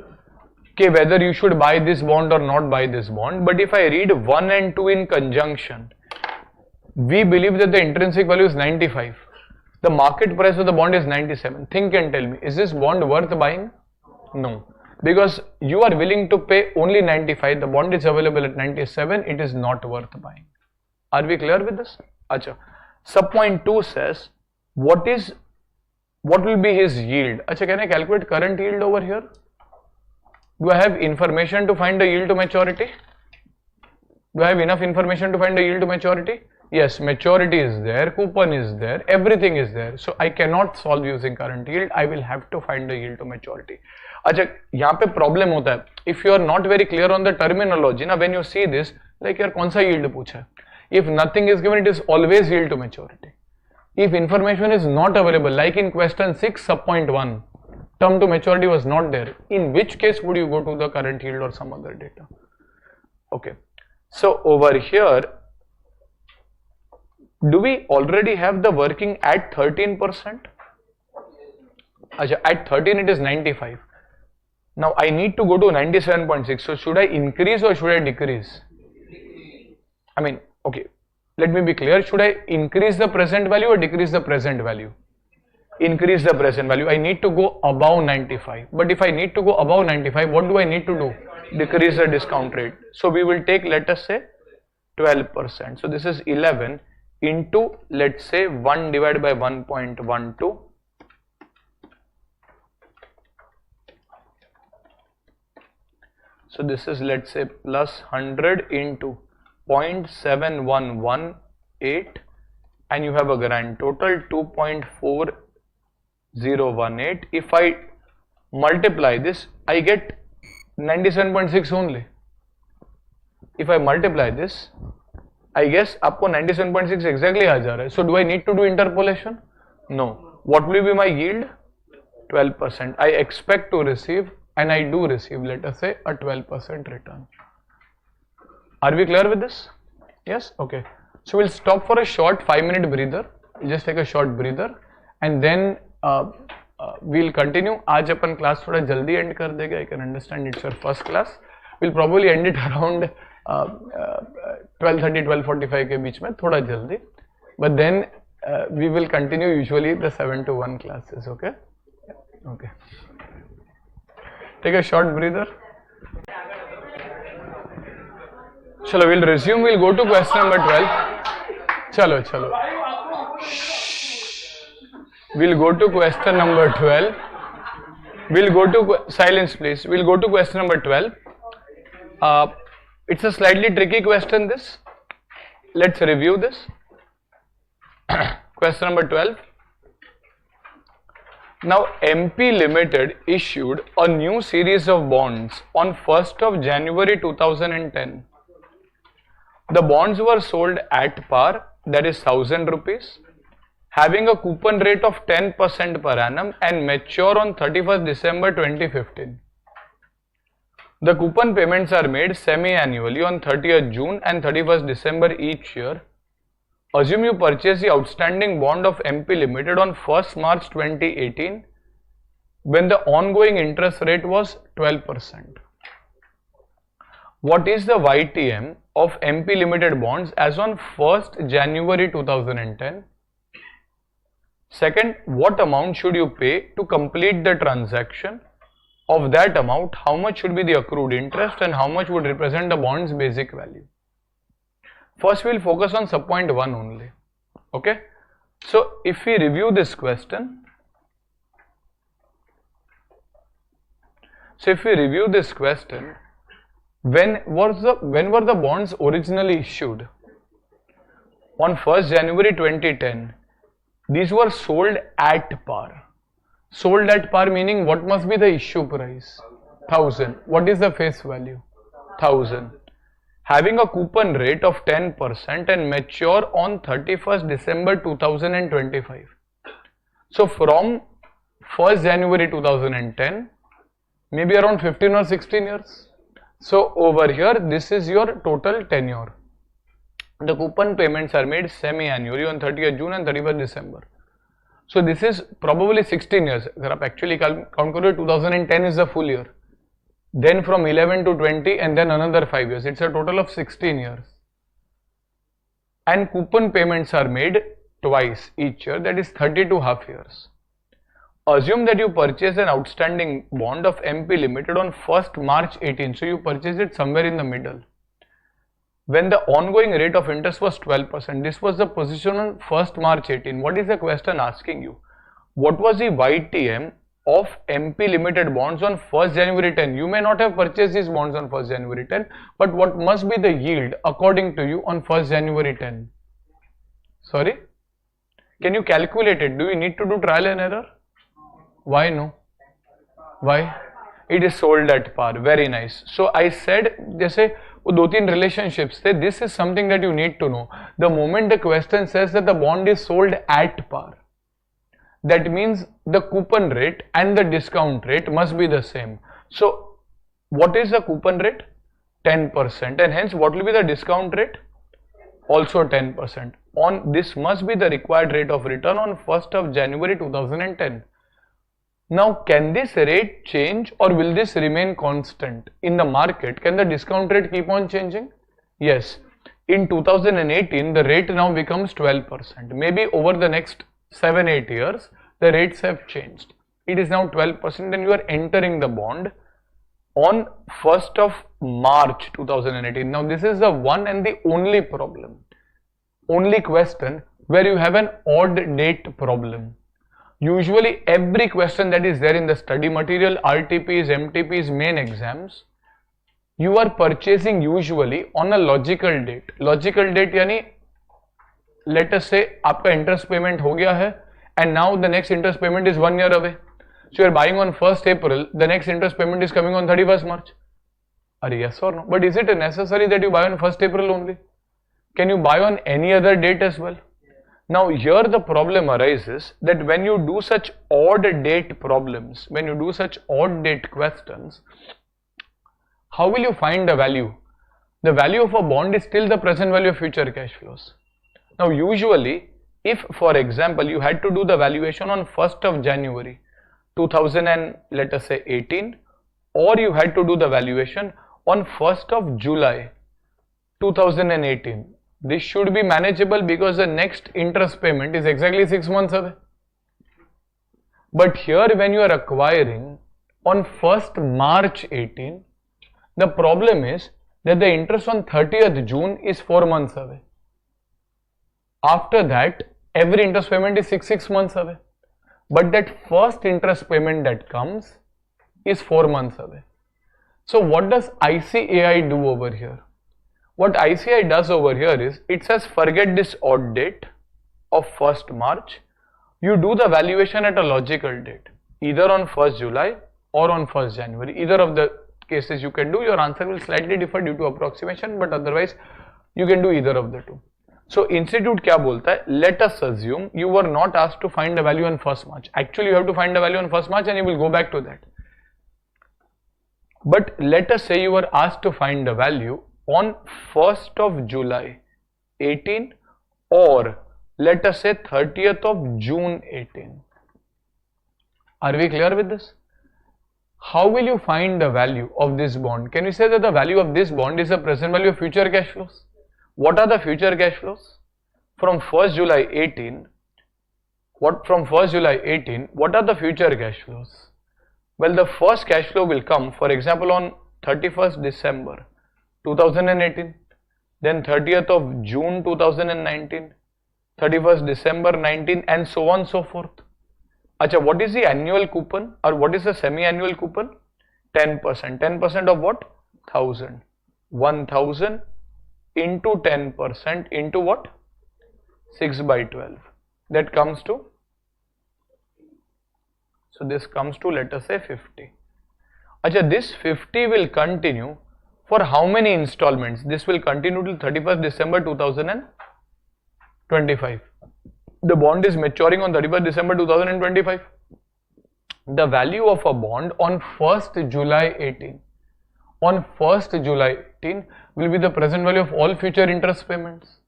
Okay, whether you should buy this bond or not buy this bond. But if I read 1 and 2 in conjunction, we believe that the intrinsic value is 95. The market price of the bond is 97. Think and tell me, is this bond worth buying? No. Because you are willing to pay only 95, the bond is available at 97, it is not worth buying. Are we clear with this? Acha. Sub point 2 says, what will be his yield? Acha, can I calculate current yield over here? Do I have information to find the yield to maturity? Do I have enough information to find the yield to maturity? Yes, maturity is there, coupon is there, everything is there. So I cannot solve using current yield. I will have to find the yield to maturity. अच्छा, यहाँ पे problem होता है. If you are not very clear on the terminology, ना, when you see this, like यार कौन सा yield पूछा है? If nothing is given, it is always yield to maturity. If information is not available, like in question 6 sub point 1, term to maturity was not there. In which case would you go to the current yield or some other data? Okay. So over here, do we already have the working at 13%? Achha, at 13 it is 95. Now I need to go to 97.6. So should I increase or should I decrease? I mean, okay, let me be clear. Should I increase the present value or decrease the present value? Increase the present value. I need to go above 95. But if I need to go above 95, what do I need to do? Decrease the discount rate. So we will take, let us say, 12%. So this is 11 into, let's say, 1 divided by 1.12. So this is, let's say, plus 100 into 0.7118, and you have a grand total 2.4018. If I multiply this, I get 97.6 only. If I multiply this, I guess आपको 97.6 exactly आ जा रहा है. So do I need to do interpolation? No. What will be my yield? 12%. I expect to receive, and I do receive, let us say, a 12% return. Are we clear with this? Yes? Okay. So we'll stop for a short 5-minute breather. We'll just take a short breather and then we'll continue. आज अपन class थोड़ा जल्दी end कर देगा. I can understand it's your first class. We'll probably end it around 12:30, 12:45 के बीच में, थोड़ा जल्दी. But then we will continue usually the 7 to 1 classes. Okay? Okay. Take a short breather. Chalo, we'll resume. We'll go to question number 12. Chalo. We'll go to question number 12. We'll go to silence, please. We'll go to question number 12. It's a slightly tricky question. This. Let's review this. Question number 12. Now, MP Limited issued a new series of bonds on 1st of January 2010. The bonds were sold at par, that is 1000 rupees, having a coupon rate of 10% per annum and mature on 31st December 2015. The coupon payments are made semi-annually on 30th June and 31st December each year. Assume you purchase the outstanding bond of MP Limited on 1st March 2018 when the ongoing interest rate was 12%. What is the YTM of MP Limited bonds as on 1st January 2010? Second, what amount should you pay to complete the transaction? Of that amount, how much should be the accrued interest and how much would represent the bond's basic value? First, we will focus on subpoint 1 only. Okay. So, if we review this question, when were the bonds originally issued? On 1st January 2010. These were sold at par. Sold at par meaning what must be the issue price? 1000. What is the face value? 1000. Having a coupon rate of 10% and mature on 31st December 2025. So from 1st January 2010, maybe around 15 or 16 years. So over here, this is your total tenure. The coupon payments are made semi-annually on 30th June and 31st December. So this is probably 16 years. अगर आप actually count करो 2010 is the full year. Then from 11 to 20 and then another 5 years. It's a total of 16 years. And coupon payments are made twice each year, that is 32 half years. Assume that you purchase an outstanding bond of MP Limited on 1st March 18. So you purchase it somewhere in the middle. When the ongoing rate of interest was 12%, this was the position on 1st March 18. What is the question asking you? What was the YTM of MP Limited bonds on 1st January 10? You may not have purchased these bonds on 1st January 10, but what must be the yield according to you on 1st January 10? Sorry? Can you calculate it? Do you need to do trial and error? Why no? Why? It is sold at par. Very nice. So I said, जैसे वो दो तीन relationships थे, this is something that you need to know. The moment the question says that the bond is sold at par, that means the coupon rate and the discount rate must be the same. So what is the coupon rate? 10%, and hence what will be the discount rate? Also 10%. On this must be the required rate of return on 1st of January 2010. Now, can this rate change or will this remain constant? In the market, can the discount rate keep on changing? Yes. In 2018, the rate now becomes 12%. Maybe over the next 7-8 years, the rates have changed. It is now 12% and you are entering the bond on 1st of March 2018. Now, this is the one and the only problem, only question where you have an odd date problem. Usually every question that is there in the study material, RTPs, MTPs, main exams, you are purchasing usually on a logical date. Logical date यानी let us say आपका interest payment हो गया है and now the next interest payment is 1 year away. So you are buying on 1st April, the next interest payment is coming on 31st March. Are yes or no? But is it necessary that you buy on 1st April only? Can you buy on any other date as well? Now here the problem arises that when you do such odd date problems, when you do such odd date questions, how will you find the value? The value of a bond is still the present value of future cash flows. Now usually if for example you had to do the valuation on 1st of January 2000 and let us say 18, or you had to do the valuation on 1st of July 2018, this should be manageable because the next interest payment is exactly 6 months away. But here when you are acquiring on 1st March 18, the problem is that the interest on 30th June is 4 months away. After that, every interest payment is 6 months away. But that first interest payment that comes is 4 months away. So what does ICAI do over here? What ICAI does over here is, it says forget this odd date of 1st March. You do the valuation at a logical date, either on 1st July or on 1st January. Either of the cases you can do. Your answer will slightly differ due to approximation, but otherwise you can do either of the two. So institute क्या बोलता है? Let us assume you were not asked to find the value on 1st March. Actually you have to find the value on 1st March and you will go back to that. But let us say you were asked to find the value on 1st of July 18 or let us say 30th of June 18. Are we clear with this? How will you find the value of this bond? Can you say that the value of this bond is the present value of future cash flows? What are the future cash flows? From 1st July 18, what are the future cash flows? Well, the first cash flow will come, for example, on 31st December 2018, then 30th of June 2019, 31st December 19, and so on and so forth. Acha, what is the annual coupon or what is the semi-annual coupon? 10%. 10% of what? 1000. 1000 into 10% into what? 6 by 12. That comes to, so this comes to, let us say 50. Acha, this 50 will continue for how many installments? This will continue till 31st December 2025. The bond is maturing on 31st December 2025. The value of a bond on 1st July 18 on 1st July 18 will be the present value of all future interest payments.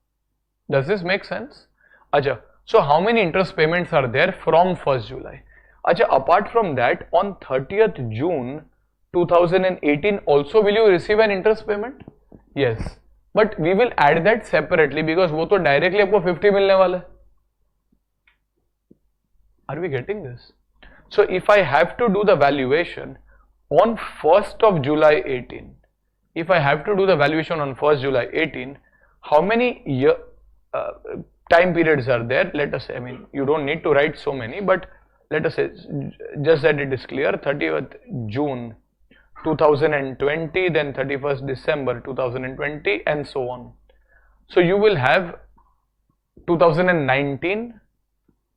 Does this make sense? Acha, so how many interest payments are there from 1st July? Acha, apart from that, on 30th June 2018 also will you receive an interest payment? Yes, but we will add that separately because वो तो directly आपको 50 मिलने वाला है. Are we getting this? So if I have to do the valuation on 1st of July 18, if I have to do the valuation on 1st July 18, how many time periods are there? Let us say, I mean, you don't need to write so many, but let us say, just that it is clear, 30th June 2020, then 31st December 2020, and so on. So you will have 2019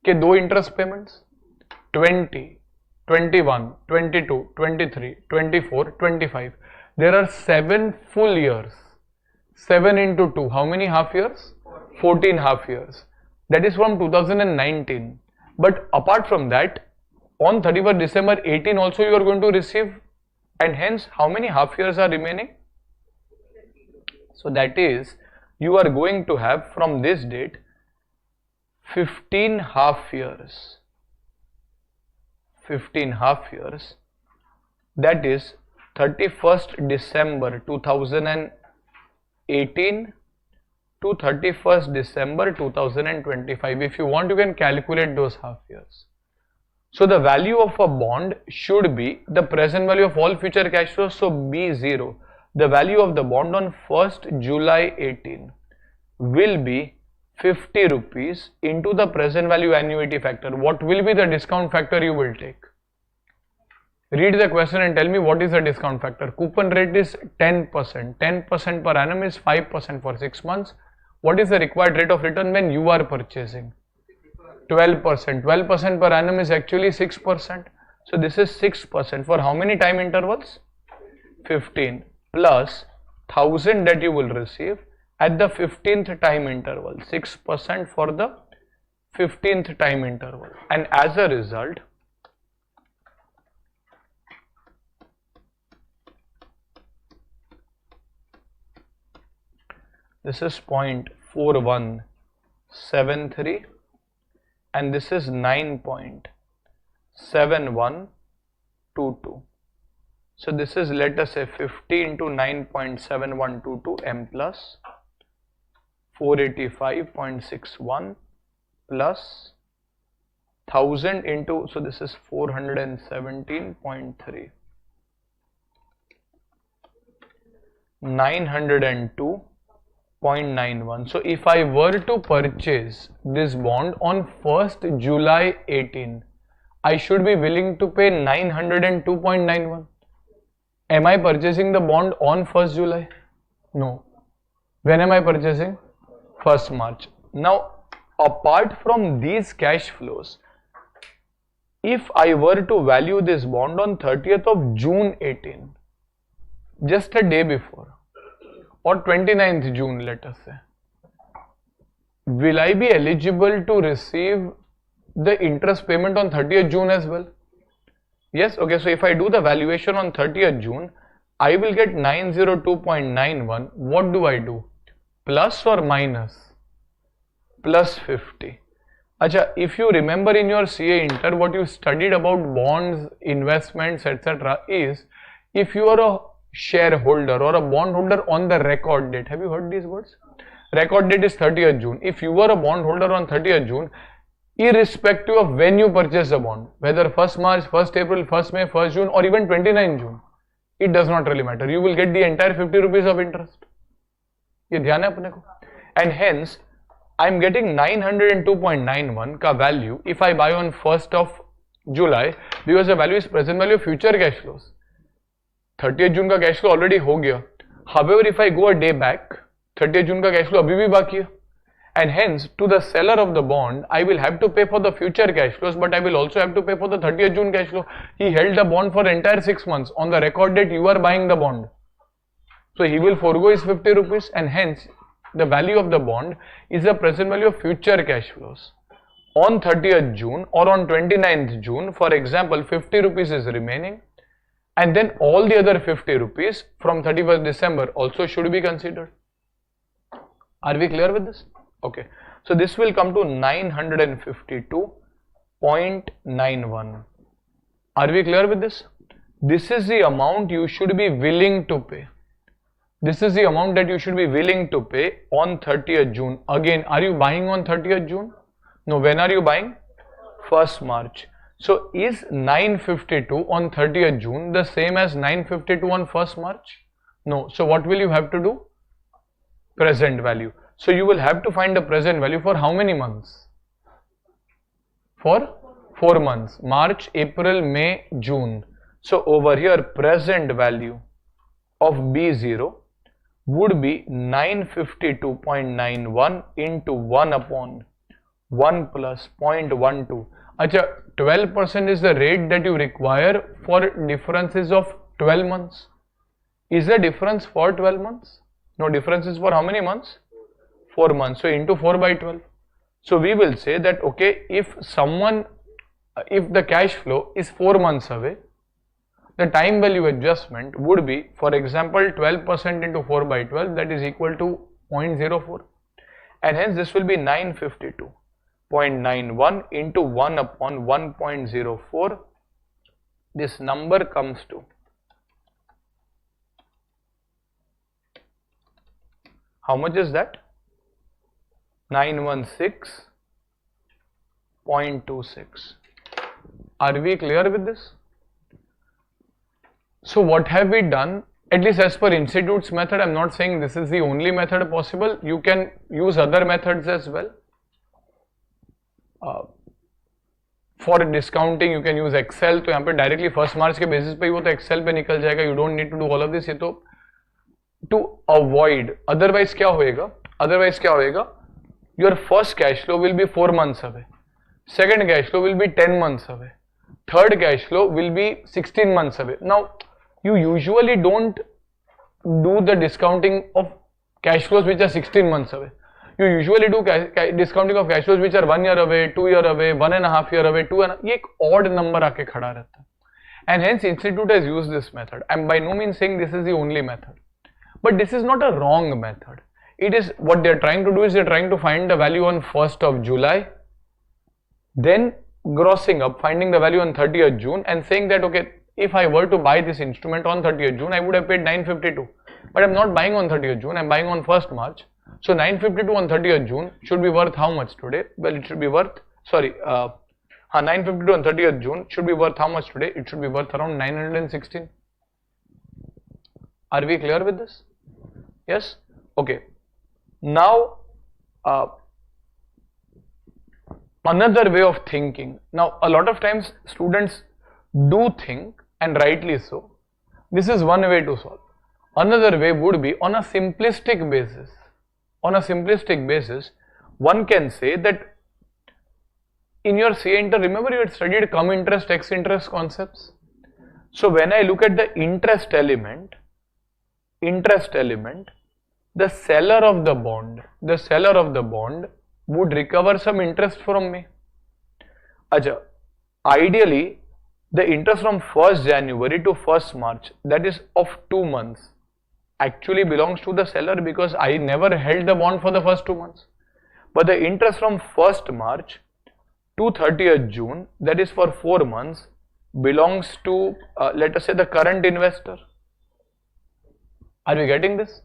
के दो interest payments, 20, 21, 22, 23, 24, 25. There are 7 full years. 7 into 2. How many half years? 14 half years. That is from 2019. But apart from that, on 31st December 18 also you are going to receive, and hence how many half years are remaining? So that is, you are going to have from this date 15 half years. 15 half years. That is 31st December 2018 to 31st December 2025. If you want, you can calculate those half years. So the value of a bond should be the present value of all future cash flows, so B0. The value of the bond on 1st July 18 will be 50 rupees into the present value annuity factor. What will be the discount factor you will take? Read the question and tell me what is the discount factor. Coupon rate is 10%. 10% per annum is 5% for 6 months. What is the required rate of return when you are purchasing? 12%. 12% per annum is actually 6%. So this is 6% for how many time intervals? 15 plus 1000 that you will receive at the 15th time interval. 6% for the 15th time interval. And as a result, this is 0.4173 and this is 9.7122. So this is, let us say, 50 into 9.7122 m plus 485.61 plus 1000 into, so this is 417.3, 902.91. So if I were to purchase this bond on 1st July 18, I should be willing to pay 902.91. Am I purchasing the bond on 1st July? No. When am I purchasing? 1st March. Now, apart from these cash flows, if I were to value this bond on 30th of June 18, just a day before, or 29th June, let us say, will I be eligible to receive the interest payment on 30th June as well? Yes, okay, so if I do the valuation on 30th June, I will get 902.91. What do I do? Plus or minus? Plus 50. Acha, if you remember in your CA Inter, what you studied about bonds, investments, etc. is, if you are a shareholder or a bondholder on the record date, have you heard these words? Record date is 30th June. If you were a bondholder on 30th June, irrespective of when you purchase the bond, whether 1st March, 1st April, 1st May, 1st June or even 29th June, it does not really matter. You will get the entire 50 rupees of interest. ये ध्यान है अपने को. And hence, I am getting 902.91 का value if I buy on 1st of July because the value is present value of future cash flows. 30th June का cash flow already हो गया. However, if I go a day back, 30th June का cash flow अभी भी बाकी है. And hence, to the seller of the bond, I will have to pay for the future cash flows, but I will also have to pay for the 30th June cash flow. He held the bond for entire 6 months. On the record date, you are buying the bond. So he will forego his 50 rupees, and hence, the value of the bond is the present value of future cash flows. On 30th June or on 29th June, for example, 50 rupees is remaining, and then all the other 50 rupees from 31st December also should be considered. Are we clear with this? Okay, so this will come to 952.91. Are we clear with this? This is the amount you should be willing to pay. This is the amount that you should be willing to pay on 30th June. Again, are you buying on 30th June? No, when are you buying? 1st March. So is 952 on 30th June the same as 952 on 1st March? No. So what will you have to do? Present value. So you will have to find the present value for how many months? For 4 months. March, April, May, June. So over here present value of B0 would be 952.91 into 1 upon 1 plus 0.12. Acha, 12% is the rate that you require for differences of 12 months. Is the difference for 12 months? No, difference is for how many months? 4 months. So into 4 by 12. So we will say that, okay, if the cash flow is 4 months away, the time value adjustment would be, for example, 12% into 4 by 12, that is equal to 0.04, and hence this will be 952.91 into 1 upon 1.04. This number comes to how much is that? 916.26. Are we clear with this? So what have we done? At least as per institute's method, I am not saying this is the only method possible. You can use other methods as well. For discounting you can use Excel. तो यहाँ पे directly 1st March के basis पे ही वो तो Excel पे निकल जाएगा. You don't need to do all of this. ये तो to avoid. Otherwise क्या होएगा? Otherwise क्या होएगा? Your first cash flow will be 4 months away. Second cash flow will be 10 months away. Third cash flow will be 16 months away. Now, you usually don't do the discounting of cash flows which are 16 months away. You usually do discounting of cash flows which are 1 year away, 2 year away, 1.5 year away, 2 and ये एक odd number आके खड़ा रहता है. And hence institute has used this method. I'm by no means saying this is the only method. But this is not a wrong method. It is what they're trying to do is they're trying to find the value on 1st of July, then grossing up, finding the value on 30th June and saying that, okay, if I were to buy this instrument on 30th June, I would have paid 952. But I'm not buying on 30th June, I'm buying on 1st March. So 952 on 30th June should be worth how much today? Well, it should be worth, 952 on 30th June should be worth how much today? It should be worth around 916. Are we clear with this? Yes? Okay. Now, another way of thinking. Now, a lot of times students do think, and rightly so. This is one way to solve. Another way would be on a simplistic basis. On a simplistic basis, one can say that in your CA Inter, remember you had studied cum interest, ex interest concepts. So when I look at the interest element, the seller of the bond would recover some interest from me. Acha, ideally, the interest from 1st January to 1st March, that is of 2 months, actually belongs to the seller because I never held the bond for the first 2 months. But the interest from 1st March to 30th June, that is for 4 months, belongs to, let us say, the current investor. Are we getting this?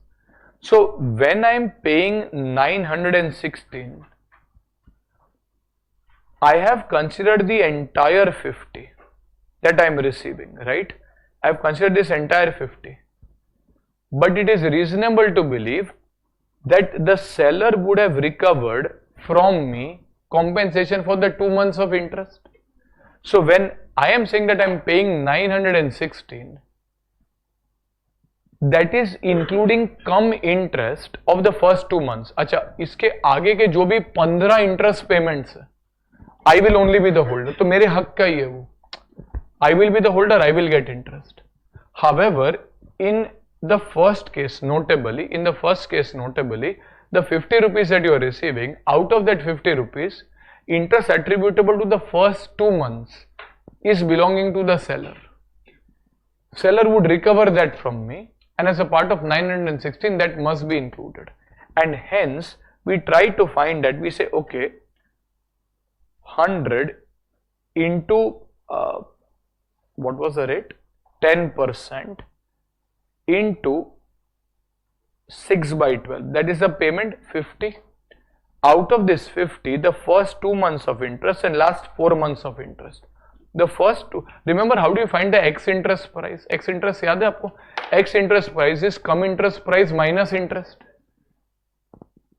So when I am paying 916, I have considered the entire 50 that I am receiving, right? I have considered this entire 50. But it is reasonable to believe that the seller would have recovered from me compensation for the 2 months of interest. So when I am saying that I am paying 916, that is including cum interest of the first 2 months. अच्छा, इसके आगे के जो भी 15 interest payments है, I will only be the holder. तो मेरे हक का ही है वो. I will be the holder, I will get interest. However, in the first case notably, the 50 rupees that you are receiving, out of that 50 rupees, interest attributable to the first 2 months is belonging to the seller. seller would recover that from me, and as a part of 916 that must be included, and hence we try to find that. We say okay, 100 into what was the rate, 10% into 6 by 12, that is the payment 50. Out of this 50, the first 2 months of interest and last 4 months of interest. The first two, remember how do you find the X interest price? X interest याद है आपको? X interest price is come interest price minus interest.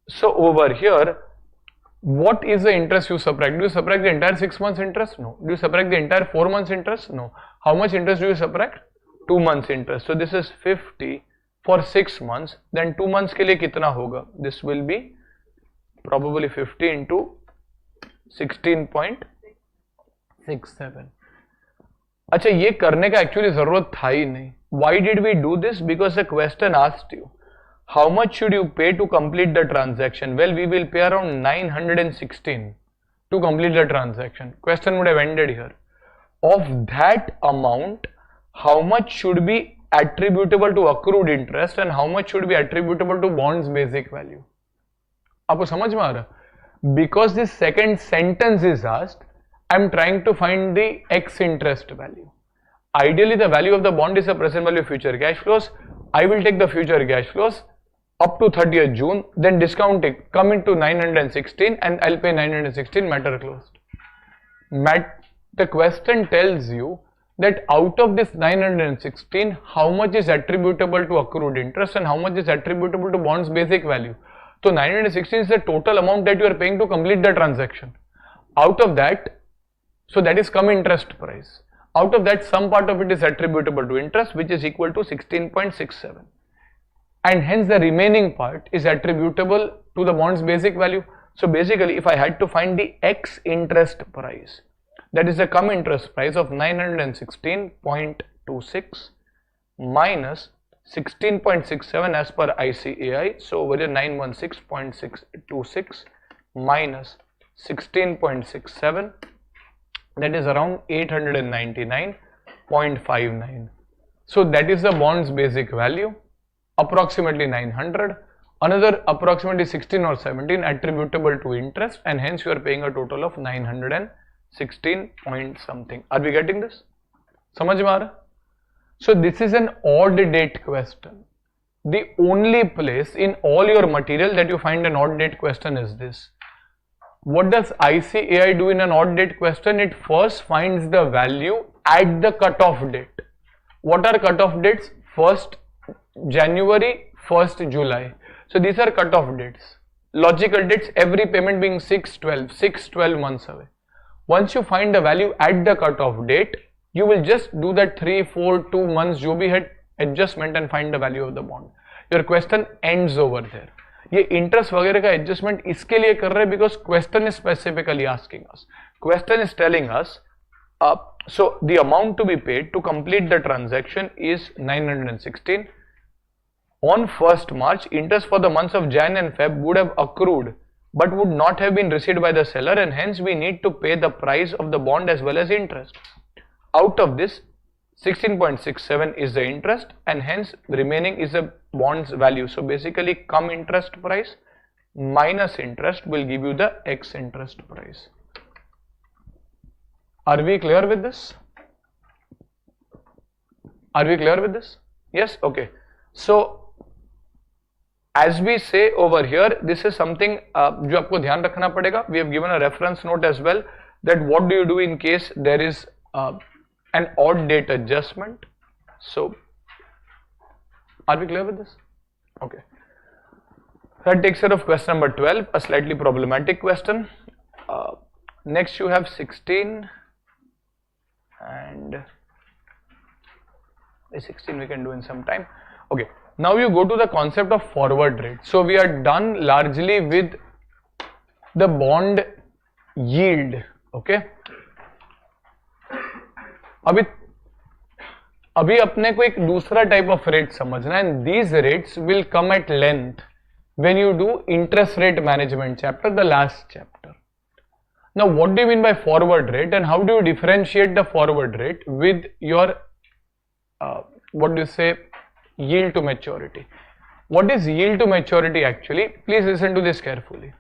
So over here, what is the interest you subtract? Do you subtract the entire 6 months interest? No. Do you subtract the entire 4 months interest? No. How much interest do you subtract? 2 months interest. So this is 50 for 6 months. Then 2 months के लिए कितना होगा? This will be probably 50 into 16.67. अच्छा, ये करने का actually जरूरत था ही नहीं. Why did we do this? Because the question asked you, how much should you pay to complete the transaction? Well, we will pay around 916 to complete the transaction. Question would have ended here. Of that amount, how much should be attributable to accrued interest and how much should be attributable to bonds basic value? आपको समझ में आ रहा? Because this second sentence is asked, I am trying to find the X interest value. Ideally, the value of the bond is the present value of future cash flows. I will take the future cash flows up to 30th June, then discount it, come into 916 and I'll pay 916, matter closed. The question tells you that out of this 916, how much is attributable to accrued interest and how much is attributable to bonds basic value. So 916 is the total amount that you are paying to complete the transaction. Out of that, so that is come interest price. Out of that, some part of it is attributable to interest, which is equal to 16.67. And hence the remaining part is attributable to the bonds basic value. So basically, if I had to find the X interest price, that is the come interest price of 916.26 minus 16.67 as per ICAI. So over here 916.626 minus 16.67, that is around 899.59. So that is the bonds basic value, approximately 900. Another approximately 16 or 17 attributable to interest, and hence you are paying a total of 916 point something. Are we getting this? समझ में आ रहा? So this is an odd date question. The only place in all your material that you find an odd date question is this. What does ICAI do in an odd date question? It first finds the value at the cutoff date. What are cutoff dates? 1st January, 1st July. So these are cutoff dates. Logical dates, every payment being 6-12 months away. Once you find the value at the cutoff date, you will just do that 3-4-2 months जो भी है adjustment and find the value of the bond. Your question ends over there. ये interest वगैरह का adjustment इसके लिए कर रहे हैं because question is specifically asking us, question is telling us so the amount to be paid to complete the transaction is 916. On 1st March, interest for the months of Jan and Feb would have accrued but would not have been received by the seller, and hence we need to pay the price of the bond as well as interest. Out of this, 16.67 is the interest and hence the remaining is the bonds value. So basically come interest price minus interest will give you the X interest price. Are we clear with this? Are we clear with this? Yes? Okay. So as we say over here, this is something जो आपको ध्यान रखना पड़ेगा. We have given a reference note as well that what do you do in case there is an odd date adjustment. So are we clear with this? Okay. That takes care of question number 12, a slightly problematic question. Next you have 16 and 16 we can do in some time. Okay, now you go to the concept of forward rate. So we are done largely with the bond yield. Okay, अभी अपने को एक दूसरा type of rate समझना है, and these rates will come at length when you do interest rate management chapter, the last chapter. Now what do you mean by forward rate and how do you differentiate the forward rate with your what do you say, yield to maturity. What is yield to maturity actually? Please listen to this carefully.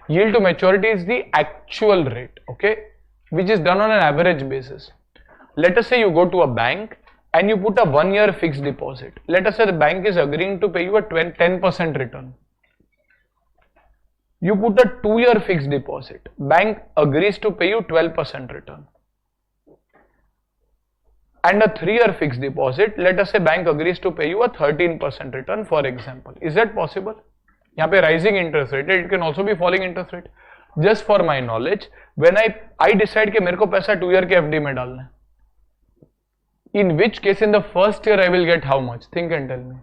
Yield to maturity is the actual rate, okay, which is done on an average basis. Let us say you go to a bank and you put a 1 year fixed deposit. Let us say the bank is agreeing to pay you a 10% return. You put a 2 year fixed deposit. Bank agrees to pay you 12% return. And a 3 year fixed deposit, let us say bank agrees to pay you a 13% return, for example. Is that possible? यहाँ पे rising interest rate, it can also be falling interest rate. Just for my knowledge, when I decide कि मेरे को पैसा 2 year के FD में डालना है, in which case in the first year I will get how much? Think and tell me.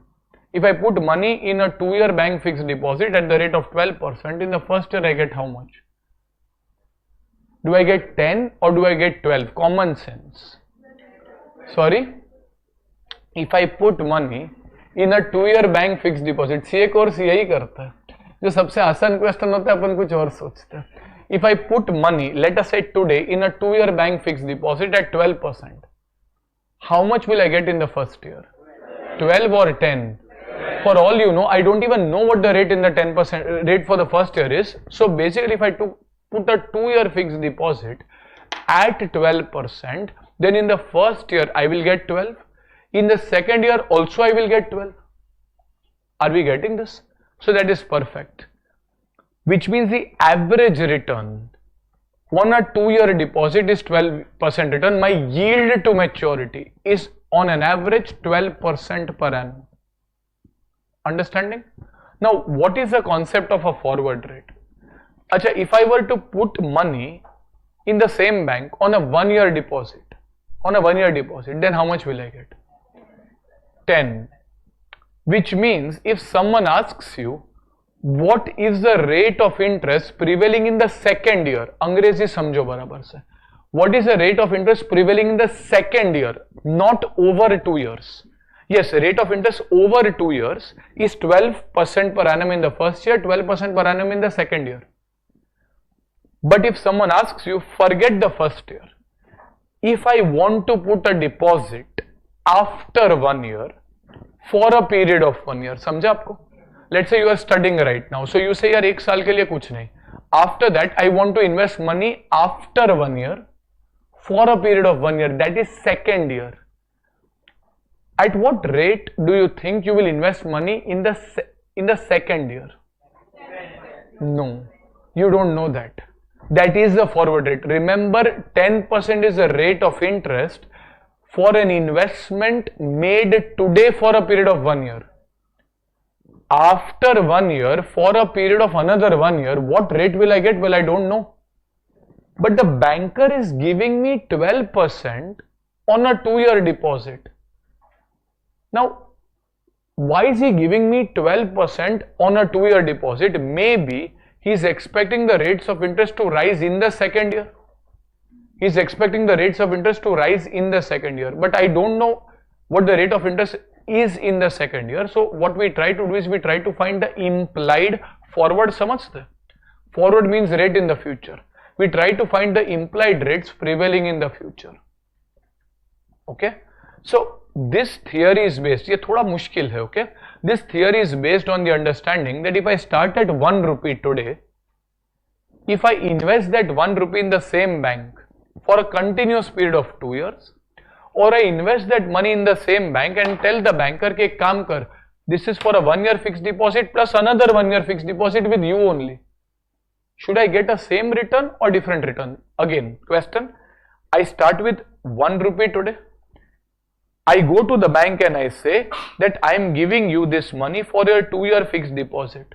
If I put money in a 2 year bank fixed deposit at the rate of 12%, in the first year I get how much? Do I get 10 or do I get 12? Common sense. Sorry? If I put money in a 2 year bank fixed deposit, CA course यही करता है, जो सबसे आसान question होता है अपन कुछ और सोचते हैं. If I put money, let us say today, in a 2 year bank fixed deposit at 12%, how much will I get in the first year? 12 or 10? For all you know, I don't even know what the rate in the 10% rate for the first year is. So basically, if I put a 2 year fixed deposit at 12%, then in the first year I will get 12. In the second year also I will get 12. Are we getting this? So that is perfect. Which means the average return on a 2 year deposit is 12% return. My yield to maturity is on an average 12% per annum. Understanding? Now, what is the concept of a forward rate? Acha, if I were to put money in the same bank on a 1 year deposit, then how much will I get? 10. Which means if someone asks you, what is the rate of interest prevailing in the second year? अंग्रेजी समझो बराबर से. What is the rate of interest prevailing in the second year, not over 2 years? Yes, rate of interest over 2 years is 12% per annum in the first year, 12% per annum in the second year. But if someone asks you, forget the first year. If I want to put a deposit after 1 year for a period of 1 year, समझा आपको? Let's say you are studying right now, so you say यार 1 साल के लिए कुछ नहीं. After that, I want to invest money after 1 year for a period of 1 year. That is second year. At what rate do you think you will invest money in the second year? No, you don't know that. That is the forward rate. Remember, 10% is the rate of interest for an investment made today for a period of 1 year. After 1 year, for a period of another 1 year, what rate will I get? Well, I don't know. But the banker is giving me 12% on a 2 year deposit. Now, why is he giving me 12% on a 2 year deposit? Maybe he is expecting the rates of interest to rise in the second year. He is expecting the rates of interest to rise in the second year. But I don't know what the rate of interest is in the second year. So what we try to do is we try to find the implied forward. समझते? Forward means rate in the future. We try to find the implied rates prevailing in the future. Okay? So this theory is based, ये थोड़ा मुश्किल है, okay? This theory is based on the understanding that if I start at 1 rupee today, if I invest that 1 rupee in the same bank for a continuous period of 2 years, or I invest that money in the same bank and tell the banker कि एक काम कर, this is for a 1 year fixed deposit plus another 1 year fixed deposit with you only. Should I get a same return or different return? Again, question. I start with 1 rupee today. I go to the bank and I say that I am giving you this money for your 2 year fixed deposit.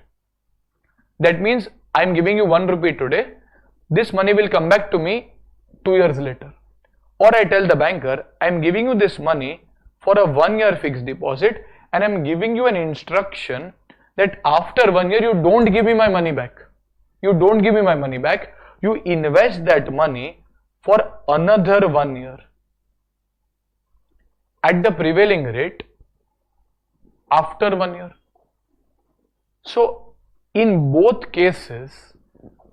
That means I am giving you 1 rupee today. This money will come back to me 2 years later. Or I tell the banker, I am giving you this money for a 1 year fixed deposit and I am giving you an instruction that after 1 year you don't give me my money back. You don't give me my money back. You invest that money for another 1 year at the prevailing rate after 1 year. So in both cases,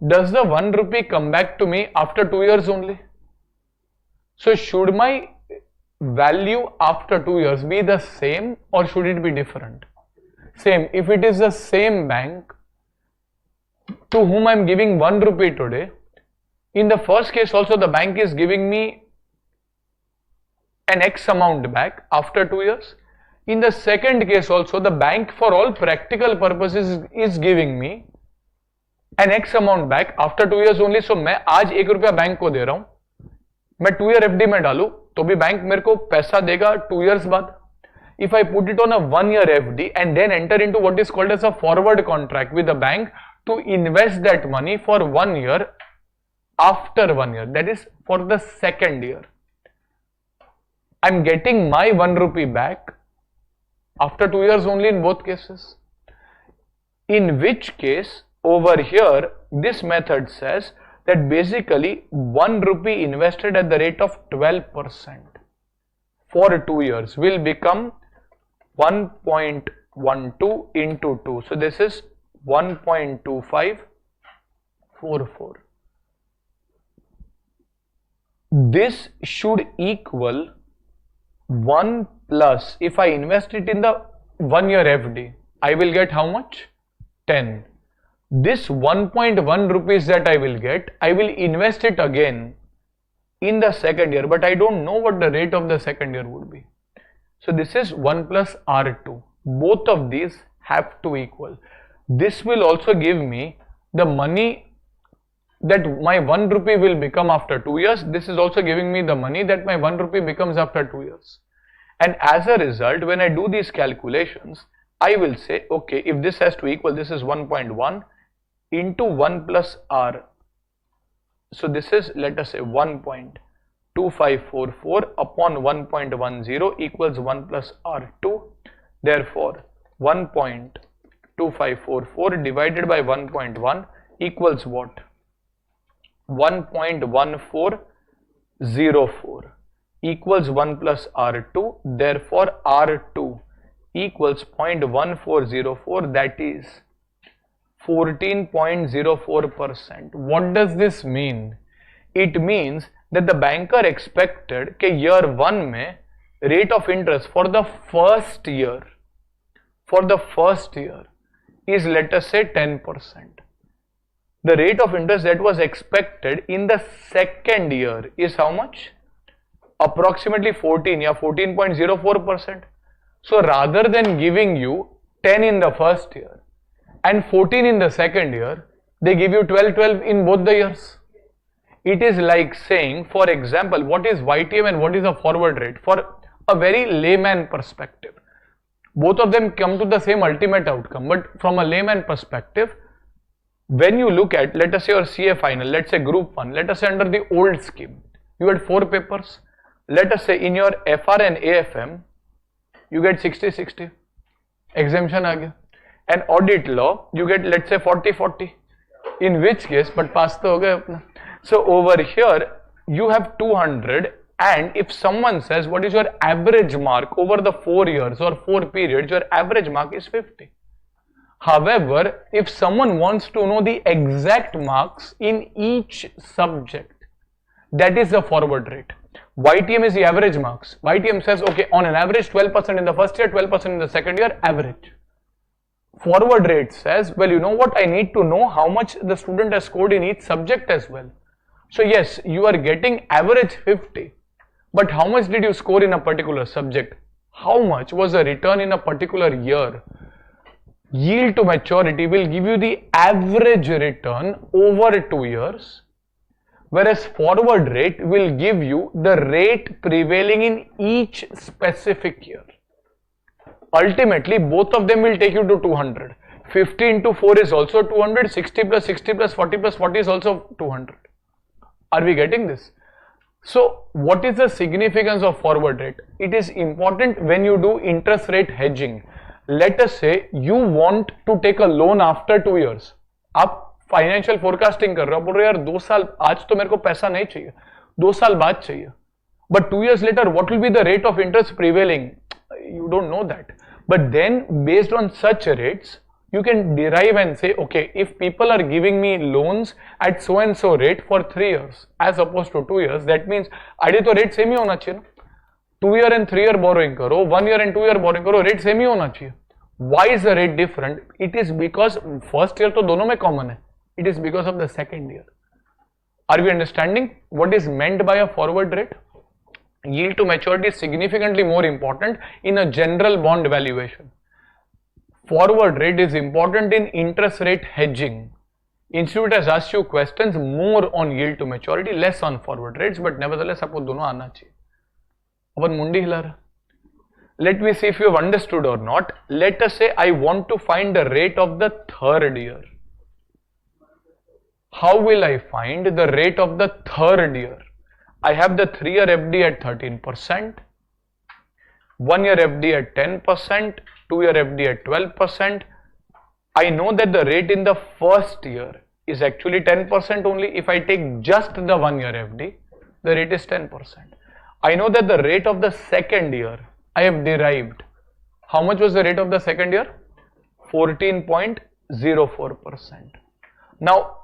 does the 1 rupee come back to me after 2 years only? So should my value after 2 years be the same or should it be different? Same. If it is the same bank to whom I am giving 1 rupee today, in the first case also the bank is giving me an X amount back after 2 years. In the second case also the bank for all practical purposes is giving me an X amount back after 2 years only. So मैं आज 1 रुपया bank को दे रहा हूं, मैं 2 year FD में डालूं तो भी बैंक मेरे को पैसा देगा 2 years बाद. If I put it on a 1 year FD and then enter into what is called as a forward contract with the bank to invest that money for 1 year after 1 year, that is for the second year, I'm getting my 1 rupee back after 2 years only in both cases. In which case, over here, this method says that basically 1 rupee invested at the rate of 12% for 2 years will become 1.12 into 2. So this is 1.2544. This should equal 1 plus, if I invest it in the 1 year FD, I will get how much? 10. This 1.1 rupees that I will get, I will invest it again in the second year, but I don't know what the rate of the second year would be. So this is 1 plus R2. Both of these have to equal. This will also give me the money that my 1 rupee will become after 2 years. This is also giving me the money that my 1 rupee becomes after 2 years. And as a result, when I do these calculations, I will say, okay, if this has to equal, this is 1.1 into 1 plus R. So this is, let us say, 1.2544 upon 1.10 equals 1 plus R2. Therefore, 1.2544 divided by 1.1 equals what? 1.1404 equals 1 plus R2. Therefore, R2 equals 0.1404, that is 14.04%. What does this mean? It means that the banker expected that year 1 mein rate of interest for the first year is, let us say, 10%. The rate of interest that was expected in the second year is how much? Approximately 14 or 14.04%. So rather than giving you 10 in the first year and 14 in the second year, they give you 12 in both the years. It is like saying, for example, what is YTM and what is a forward rate? For a very layman perspective, both of them come to the same ultimate outcome, but from a layman perspective, when you look at, let us say, your CA final, let's say group 1, let us say under the old scheme, you had 4 papers. Let us say in your FR and AFM, you get 60-60, exemption aa gaya. And audit law, you get, let's say, 40-40, in which case, but pass to ho gaya apna. So over here, you have 200, and if someone says, what is your average mark over the 4 years or 4 periods, your average mark is 50. However, if someone wants to know the exact marks in each subject, that is the forward rate. YTM is the average marks. YTM says, okay, on an average 12% in the first year, 12% in the second year, average. Forward rate says, well, you know what, I need to know how much the student has scored in each subject as well. So yes, you are getting average 50, but how much did you score in a particular subject? How much was the return in a particular year? Yield to maturity will give you the average return over 2 years, whereas forward rate will give you the rate prevailing in each specific year. Ultimately, both of them will take you to 200. 50 into 4 is also 200, 60 plus 60 plus 40 plus 40 is also 200. Are we getting this? So, what is the significance of forward rate? It is important when you do interest rate hedging. Let us say you want to take a loan after 2 years. आप financial forecasting कर रहे हो, बोल रहे हो यार 2 साल आज तो मेरे को पैसा नहीं चाहिए, 2 साल बाद चाहिए, but 2 years later what will be the rate of interest prevailing? You don't know that. But then based on such rates, you can derive and say, okay, if people are giving me loans at so and so rate for 3 years as opposed to 2 years, that means आधे तो rate same ही होना चाहिए ना. 2 year and 3 year borrowing करो, 1 year and 2 year borrowing करो, rate same ही होना चाहिए. Why is the rate different? It is because first year तो दोनों में common है. It is because of the second year. Are we understanding what is meant by a forward rate? Yield to maturity is significantly more important in a general bond valuation. Forward rate is important in interest rate hedging. Institute has asked you questions more on yield to maturity, less on forward rates, but nevertheless आपको दोनों आना चाहिए. अपन मुंडी हिला रहा. Let me see if you have understood or not. Let us say I want to find the rate of the third year. How will I find the rate of the third year? I have the 3-year FD at 13%, 1-year FD at 10%, 2-year FD at 12%. I know that the rate in the first year is actually 10% only. If I take just the 1-year FD, the rate is 10%. I know that the rate of the second year I have derived. How much was the rate of the second year? 14.04%. Now,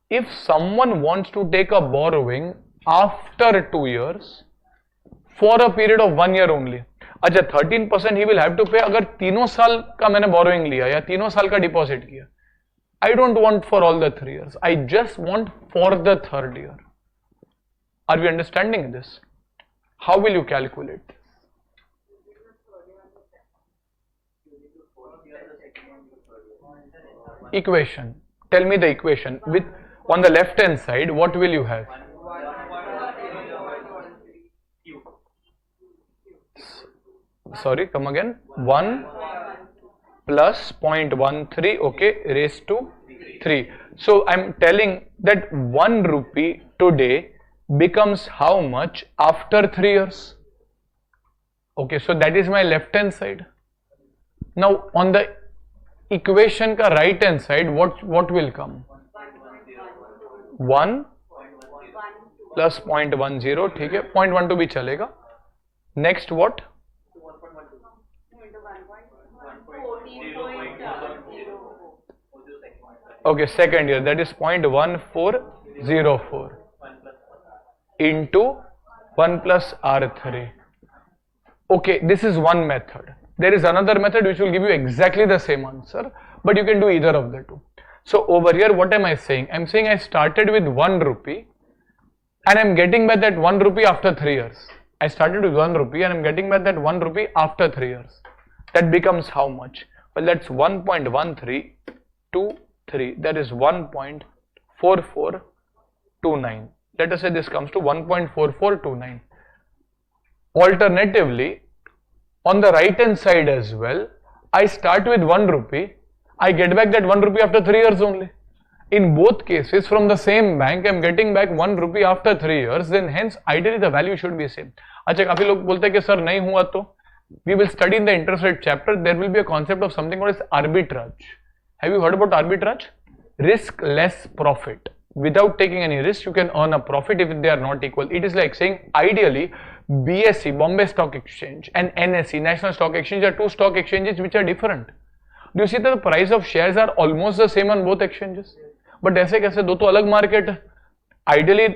if someone wants to take a borrowing after 2 years for a period of 1 year only, अच्छा 13% he will have to pay अगर तीनों साल का मैंने borrowing लिया या तीनों साल का deposit किया. I don't want for all the 3 years. I just want for the third year. Are we understanding this? How will you calculate this? Equation. Tell me the equation. With on the left hand side, what will you have? Sorry, come again. 1 plus 0.13, okay, raised to 3. So I'm telling that 1 rupee today becomes how much after 3 years? Okay, so that is my left hand side. Now on the equation का right hand side, what will come? 1 plus 0.10, ठीक है, 0.12 भी चलेगा. Next what? Okay, second year, that is 0.1404 into 1 plus R3. Okay, this is one method. There is another method which will give you exactly the same answer, but you can do either of the two. So over here, what am I saying? I'm saying I started with 1 rupee and I'm getting back that 1 rupee after 3 years. I started with 1 rupee and I'm getting back that 1 rupee after 3 years. That becomes how much? Well, that's 1.1323. That is 1.4429. Let us say this comes to 1.4429. Alternatively, on the right hand side as well, I start with 1 rupee. I get back that 1 rupee after 3 years only. In both cases, from the same bank, I am getting back 1 rupee after 3 years. Then hence, ideally the value should be same. अच्छा, काफी लोग बोलते हैं कि sir नहीं हुआ तो we will study in the interest rate chapter. There will be a concept of something called as arbitrage. Have you heard about arbitrage? Risk less profit. Without taking any risk, you can earn a profit if they are not equal. It is like saying ideally BSE, Bombay Stock Exchange, and NSE, National Stock Exchange, are two stock exchanges which are different. Do you see that the price of shares are almost the same on both exchanges? But ऐसे कैसे, दो तो अलग market है. Ideally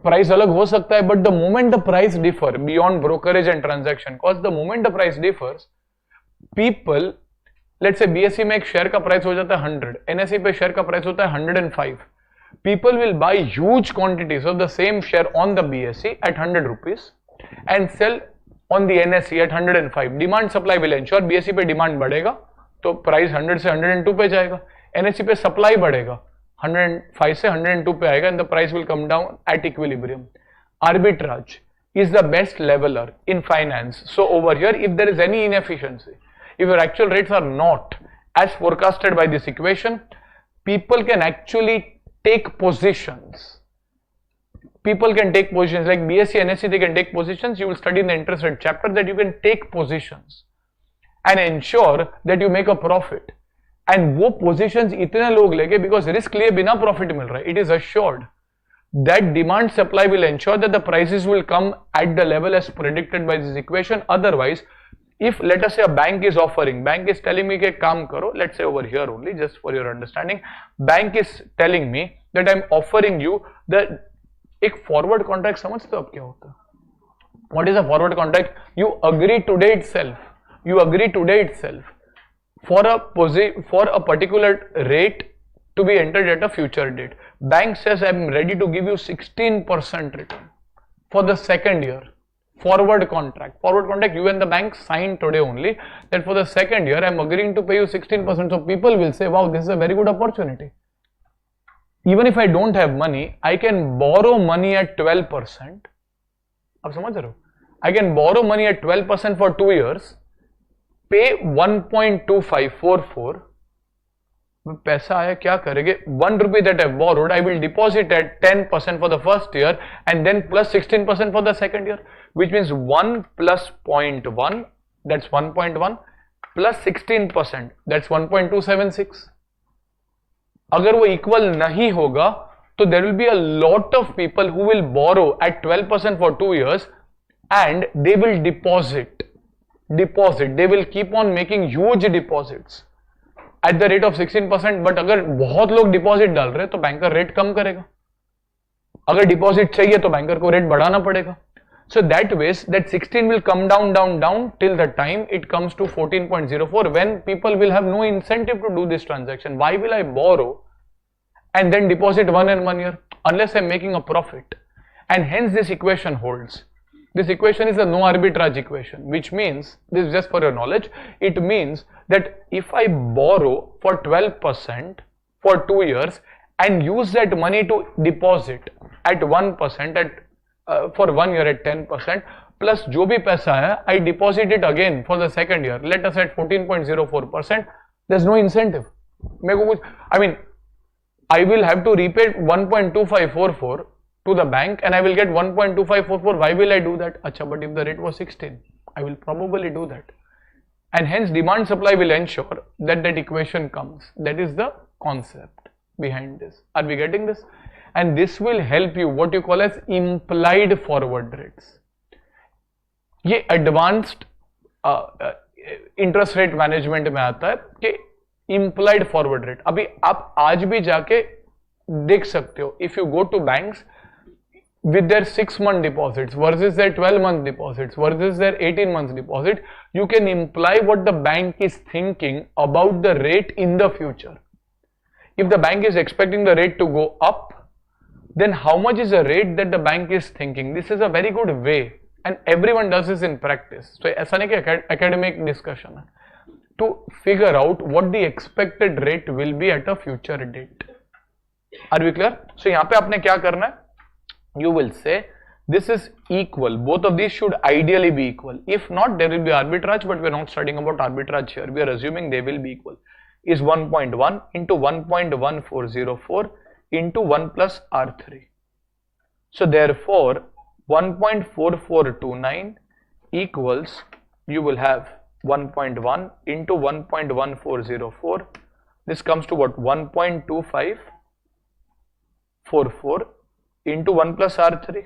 price अलग हो सकता है, but the moment the price differ beyond brokerage and transaction cost, the moment the price differs, people, let's say BSE में एक share का price हो जाता है 100, NSE पे share का price होता है 105. People will buy huge quantities of the same share on the BSE at 100 rupees and sell on the NSE at 105. Demand supply will ensure. BSE पे demand बढ़ेगा तो price 100 से 102 पे जाएगा. NSE पे supply बढ़ेगा 105 से 102 पे आएगा and the price will come down at equilibrium. Arbitrage is the best leveler in finance. So over here, if there is any inefficiency, if your actual rates are not as forecasted by this equation, people can actually take positions. People can take positions like BSE, NSE, they can take positions. You will study in the interest rate chapter that you can take positions and ensure that you make a profit. And वो positions इतने लोग लेंगे because risk लिए बिना profit मिल रहा है. It is assured that demand supply will ensure that the prices will come at the level as predicted by this equation. Otherwise, if let us say a bank is offering, bank is telling me कि काम करो, let's say over here only, just for your understanding, bank is telling me that I'm offering you the एक forward contract. समझते हो अब क्या होता है? What is a forward contract? You agree today itself. You agree today itself for a particular rate to be entered at a future date. Bank says I am ready to give you 16% return for the second year. Forward contract. Forward contract, you and the bank sign today only that for the second year I am agreeing to pay you 16%. So people will say, wow, this is a very good opportunity. Even if I don't have money, I can borrow money at 12%. आप समझ रहे हो? I can borrow money at 12% for 2 years, pay 1.2544. पैसा आया, क्या करेंगे? 1 rupee that I borrowed, I will deposit at 10% for the first year and then plus 16% for the second year, which means 1 plus 0.1, that's 1.1, plus 16%, that's 1.276. अगर वो equal नहीं होगा, so there will be a lot of people who will borrow at 12% for 2 years and they will deposit. They will keep on making huge deposits at the rate of 16%. but अगर बहुत लोग deposit डाल रहे हैं तो banker rate कम करेगा. अगर deposit चाहिए तो बैंकर को रेट बढ़ाना पड़ेगा. So that ways that 16 will come down till the time it comes to 14.04 when people will have no incentive to do this transaction. Why will I borrow and then deposit 1 year unless I'm making a profit? And hence this equation holds. This equation is a no arbitrage equation, which means, this is just for your knowledge, it means that if I borrow for 12% for 2 years and use that money to deposit at 1% for 1 year at 10%, plus जो भी पैसा है, I deposit it again for the second year, let us at 14.04%, there's no incentive. मेरे को कुछ, I mean, I will have to repay 1.2544 to the bank and I will get 1.2544. Why will I do that? Acha, but if the rate was 16, I will probably do that. And hence demand supply will ensure that that equation comes. That is the concept behind this. Are we getting this? And this will help you what you call as implied forward rates. ये advanced interest rate management में आता है कि implied forward rate. अभी आप आज भी जाके देख सकते हो. If you go to banks with their 6-month deposits versus their 12-month deposits versus their 18 months deposit, you can imply what the bank is thinking about the rate in the future. If the bank is expecting the rate to go up, then how much is the rate that the bank is thinking? This is a very good way and everyone does this in practice. So ऐसा नहीं कि academic discussion है, to figure out what the expected rate will be at a future date. Are we clear? So यहाँ पे आपने क्या करना है? You will say this is equal. Both of these should ideally be equal. If not, there will be arbitrage, but we are not studying about arbitrage here. We are assuming they will be equal. Is 1.1 into 1.1404 into 1 plus R3. So therefore, 1.4429 equals, you will have 1.1 into 1.1404. This comes to what? 1.2544 into 1 plus R3.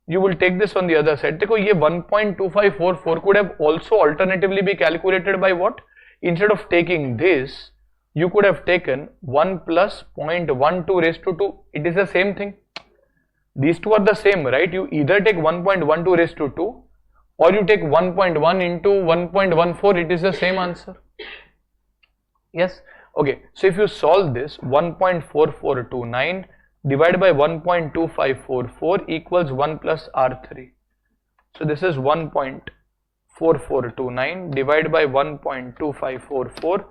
You will take this on the other side. देखो ये 1.2544 could have also alternatively be calculated by what? Instead of taking this, you could have taken 1 plus 0.12 raised to 2. It is the same thing. These two are the same, right? You either take 1.12 raised to 2 or you take 1.1 into 1.14. It is the same answer. Yes? Okay. So if you solve this, 1.4429 divided by 1.2544 equals 1 plus R3. So this is 1.4429 divided by 1.2544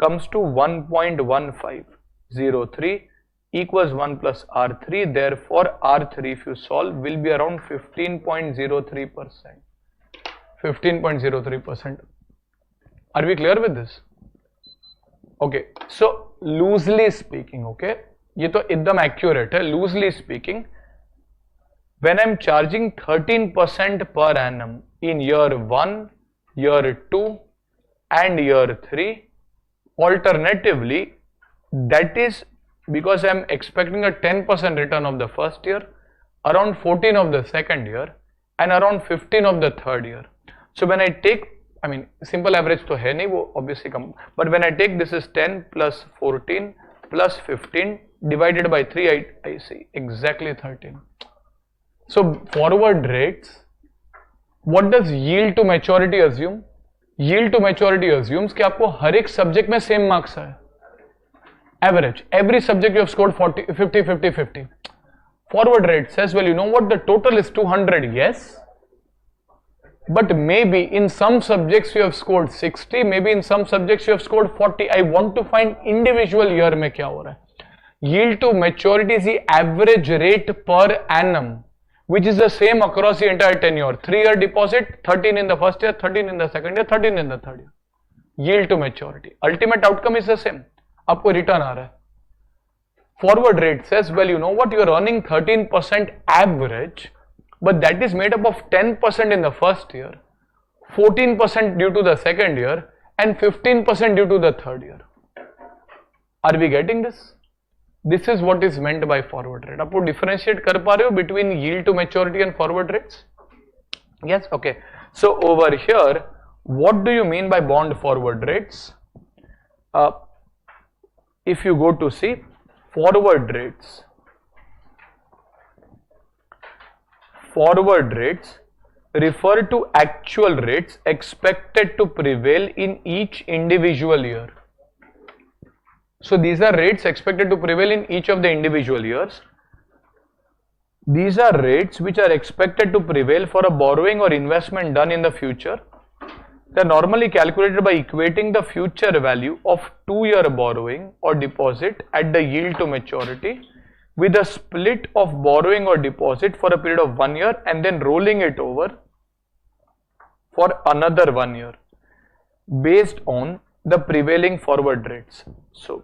comes to 1.1503 equals 1 plus R3. Therefore, R3 if you solve will be around 15.03%. 15.03%. Are we clear with this? Okay. So loosely speaking, okay, ये तो एकदम accurate है. Loosely speaking, when I'm charging 13% per annum in year 1, year 2 and year 3, alternatively, that is because I'm expecting a 10% return of the first year, around 14 of the second year and around 15 of the third year. So when I take, I mean simple average तो है नहीं वो obviously come, but when I take this is 10 plus 14 plus 15 divided by 3, I see exactly 13. So forward rates What does yield to maturity assume? Yield to maturity assumes कि आपको हर एक subject में same marks आए. Average. Every subject you have scored 40, 50, 50, 50. Forward rate says, well, you know what, the total is 200, yes. But maybe in some subjects you have scored 60, maybe in some subjects you have scored 40. I want to find individual year में क्या हो रहा है. Yield to maturity is the average rate per annum, which is the same across the entire tenure. 3-year deposit, 13 in the first year, 13 in the second year, 13 in the third year. Yield to maturity. Ultimate outcome is the same. आपको return आ रहा है. Forward rate says, well, you know what, you are earning 13% average, but that is made up of 10% in the first year, 14% due to the second year, and 15% due to the third year. Are we getting this? This is what is meant by forward rate. आप वो differentiate कर पा रहे हो between yield to maturity and forward rates? Yes, okay. So over here, what do you mean by bond forward rates? If you go to see forward rates refer to actual rates expected to prevail in each individual year. So these are rates expected to prevail in each of the individual years. These are rates which are expected to prevail for a borrowing or investment done in the future. They are normally calculated by equating the future value of 2-year borrowing or deposit at the yield to maturity with a split of borrowing or deposit for a period of 1 year and then rolling it over for another 1 year based on the prevailing forward rates. So,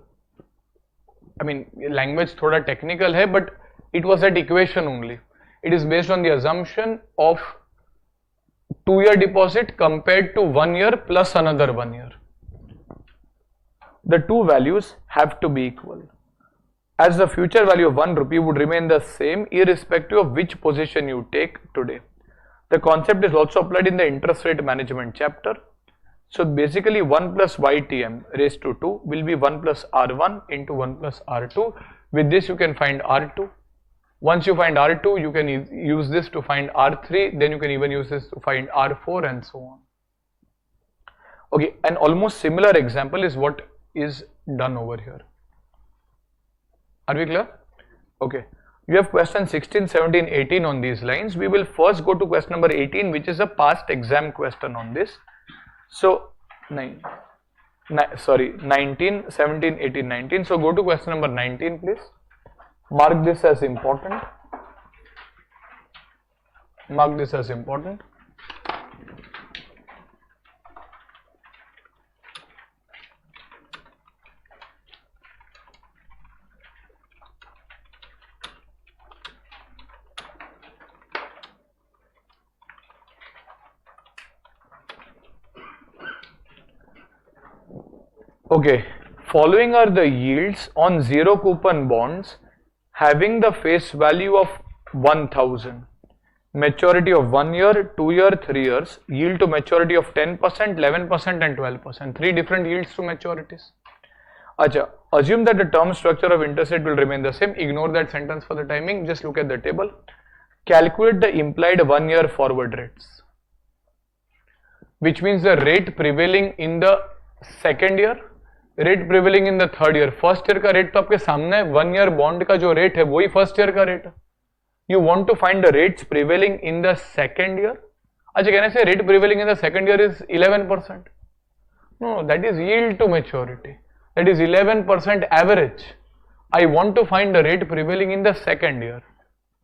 I mean, language thoda technical hai, but it was that equation only. It is based on the assumption of 2-year deposit compared to 1 year plus another 1 year. The two values have to be equal, as the future value of 1 rupee would remain the same irrespective of which position you take today. The concept is also applied in the interest rate management chapter. So basically 1 plus YTM raised to 2 will be 1 plus R1 into 1 plus R2. With this you can find R2. Once you find R2, you can use this to find R3, then you can even use this to find R4 and so on. Okay, an almost similar example is what is done over here. Are we clear? Okay, you have question 16, 17, 18 on these lines. We will first go to question number 18, which is a past exam question on this. So, 19, 17, 18, 19. So, go to question number 19, please. Mark this as important. Mark this as important. Okay, following are the yields on zero coupon bonds having the face value of 1000, maturity of 1 year, 2 year, 3 years, yield to maturity of 10%, 11% and 12%, 3 different yields to maturities. Acha, assume that the term structure of interest rate will remain the same. Ignore that sentence for the timing, just look at the table. Calculate the implied 1 year forward rates, which means the rate prevailing in the second year, rate prevailing in the third year. First year का rate तो आपके सामने है, 1 year bond का जो rate है वही first year का रेट है. You want to find the rates prevailing in the second year. अच्छा, कहने से rate prevailing in the second year is 11%. No, that is yield to maturity, that is 11% average. I want to find the rate prevailing in the second year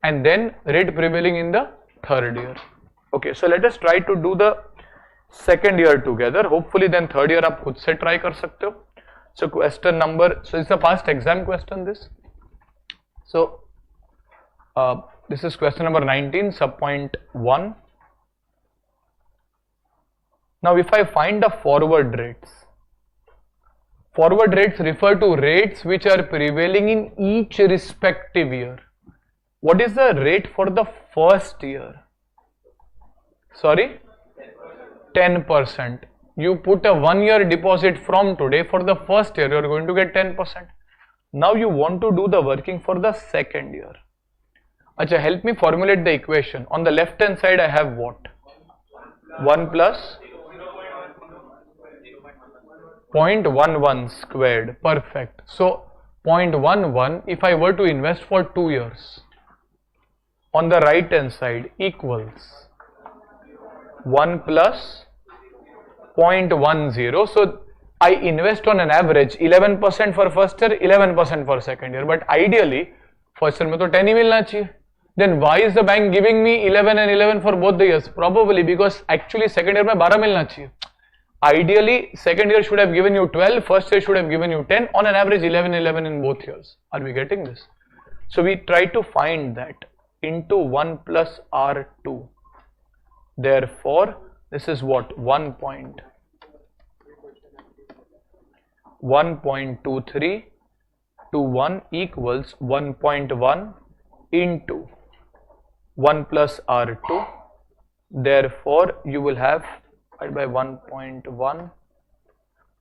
and then rate prevailing in the third year. Okay, so let us try to do the second year together. Hopefully then third year आप खुद से try कर सकते हो. So question number, so it's a past exam question this. So this is question number 19, sub point 1. Now if I find the forward rates refer to rates which are prevailing in each respective year. What is the rate for the first year? Sorry, 10%. You put a 1 year deposit from today. For the first year, you are going to get 10%. Now you want to do the working for the second year. Acha, help me formulate the equation. On the left hand side, I have what? 1 plus 0.11 squared. Perfect. So 0.11, if I were to invest for 2 years, on the right hand side equals 1 plus 0.10. So I invest on an average 11% for first year, 11% for second year. But ideally, first year में तो 10 ही मिलना चाहिए. Then why is the bank giving me 11 and 11 for both the years? Probably because actually second year में 12 मिलना चाहिए. Ideally, second year should have given you 12, first year should have given you 10, on an average 11, 11 in both years. Are we getting this? So we try to find that into 1 plus R2. Therefore, this is what? 1.23 to 1 equals 1.1 into 1 plus R2. Therefore, you will have by 1.1.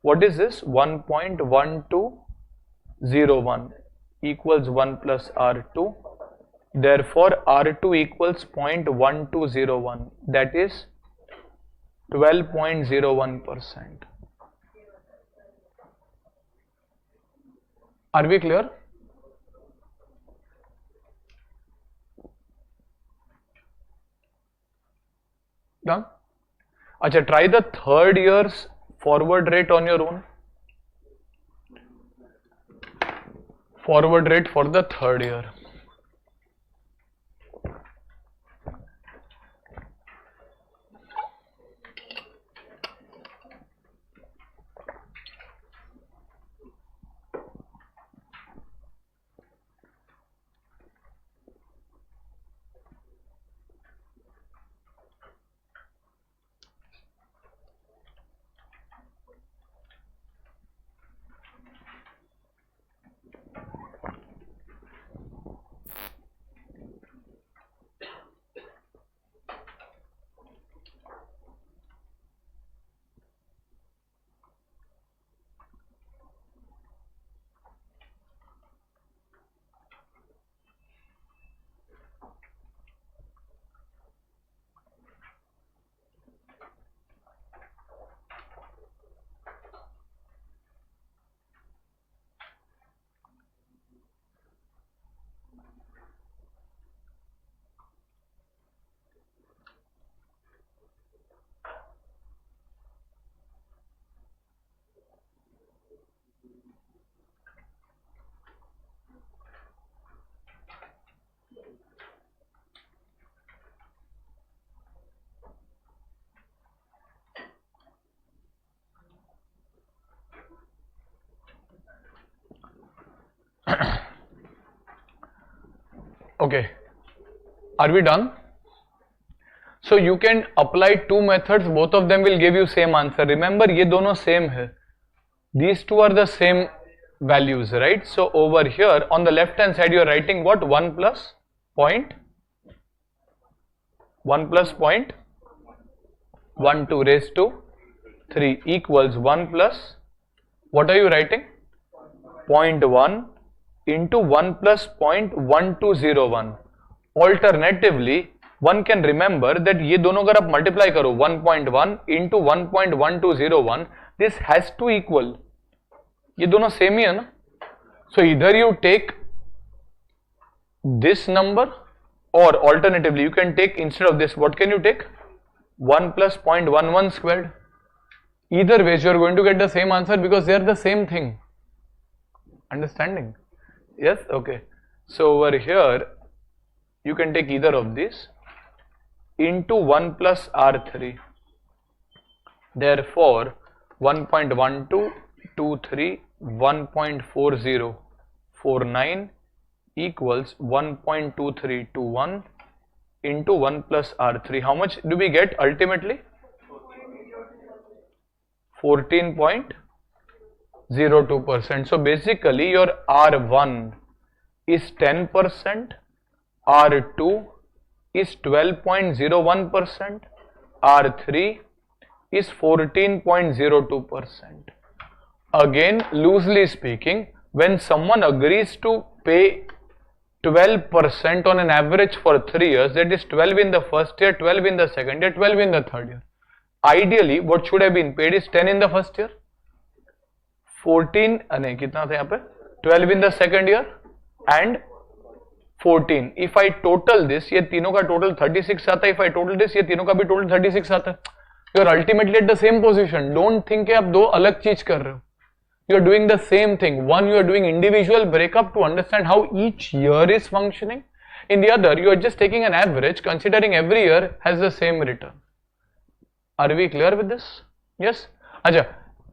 What is this? 1.1201 equals 1 plus R2. Therefore, R2 equals 0.1201. That is 12.01%. Are we clear? Done? Acha, try the third year's forward rate on your own. Forward rate for the third year. Okay, are we done? So you can apply two methods, both of them will give you same answer. Remember, ये दोनों same है. These two are the same values, right? So over here on the left hand side you are writing what? 1 plus 0.12 raised to 3 equals 1 plus, what are you writing? 0.1 into 1 plus 0.1201. Alternatively, one can remember that ये दोनों अगर आप multiply करो 1.1 into 1.1201, this has to equal, ये दोनों same ही है ना. So either you take this number or alternatively you can take, instead of this, what can you take? 1 plus 0.11 squared. Either ways you are going to get the same answer because they are the same thing. Understanding? Yes? Okay. So over here you can take either of these into 1 plus R3. Therefore 1.1223 1.4049 equals 1.2321 into 1 plus R3. How much do we get ultimately? 14.02%. So basically your R1 is 10%, R2 is 12.01%, R3 is 14.02%. Again, loosely speaking, when someone agrees to pay 12% on an average for 3 years, that is 12 in the first year, 12 in the second year, 12 in the third year. ideally what should have been paid is 10 in the first year, 14 नहीं कितना था यहाँ पे 12 in the second year and 14. If I total this, ये तीनों का total 36 आता है. If I total this, ये तीनों का भी total 36 आता है. You are ultimately at the same position. Don't think कि आप दो अलग चीज कर रहे हो. You are doing the same thing. One, you are doing individual breakup to understand how each year is functioning. In the other, you are just taking an average, considering every year has the same return. Are we clear with this? Yes? Acha,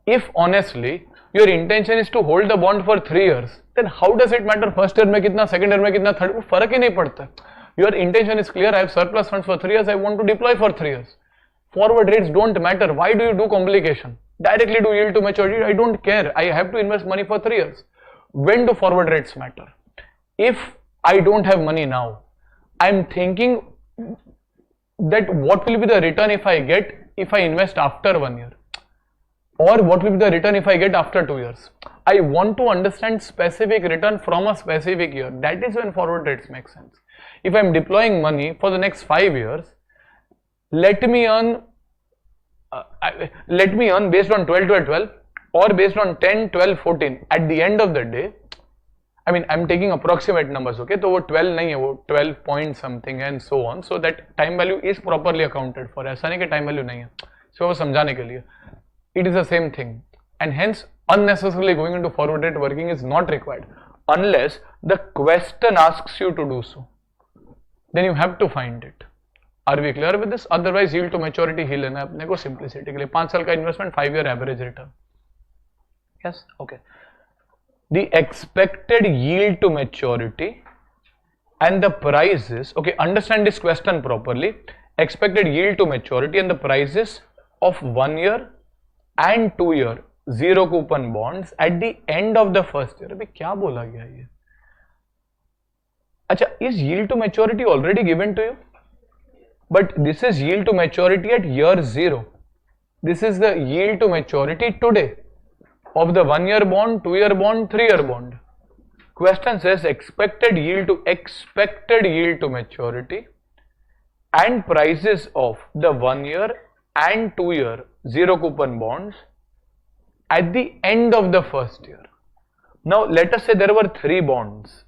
if honestly your intention is to hold the bond for 3 years, then how does it matter first year में कितना, second year में कितना, third? फर्क ही नहीं पड़ता. Your intention is clear. I have surplus funds for 3 years. I want to deploy for 3 years. Forward rates don't matter. Why do you do complication? Directly do yield to maturity. I don't care. I have to invest money for 3 years. When do forward rates matter? If I don't have money now, I'm thinking that what will be the return if I get if I invest after 1 year, or what will be the return if I get after 2 years. I want to understand specific return from a specific year. That is when forward rates make sense. If I'm deploying money for the next 5 years, let me earn based on 12, 12, 12 or based on 10, 12, 14. At the end of the day, I mean, I'm taking approximate numbers, okay? तो वो 12 नहीं है, वो 12 point something and so on. So that time value is properly accounted for. ऐसा नहीं कि time value नहीं है. So वो समझाने के लिए. It is the same thing. And hence, unnecessarily going into forward rate working is not required. Unless the question asks you to do so. Then you have to find it. Are we clear with this? Otherwise, yield to maturity ही लेना है अपने को simplicity के लिए. 5 साल का investment, 5 year average return. Yes? Okay. The expected yield to maturity and the prices, okay, understand this question properly. Expected yield to maturity and the prices of 1 year and 2 year zero coupon bonds at the end of the first year. अबे क्या बोला गया ये? अच्छा, is yield to maturity already given to you? But this is yield to maturity at year 0. This is the yield to maturity today of the 1 year bond, 2 year bond, 3 year bond. Question says expected yield to maturity and prices of the 1 year and 2 year zero coupon bonds at the end of the first year. Now let us say there were 3 bonds.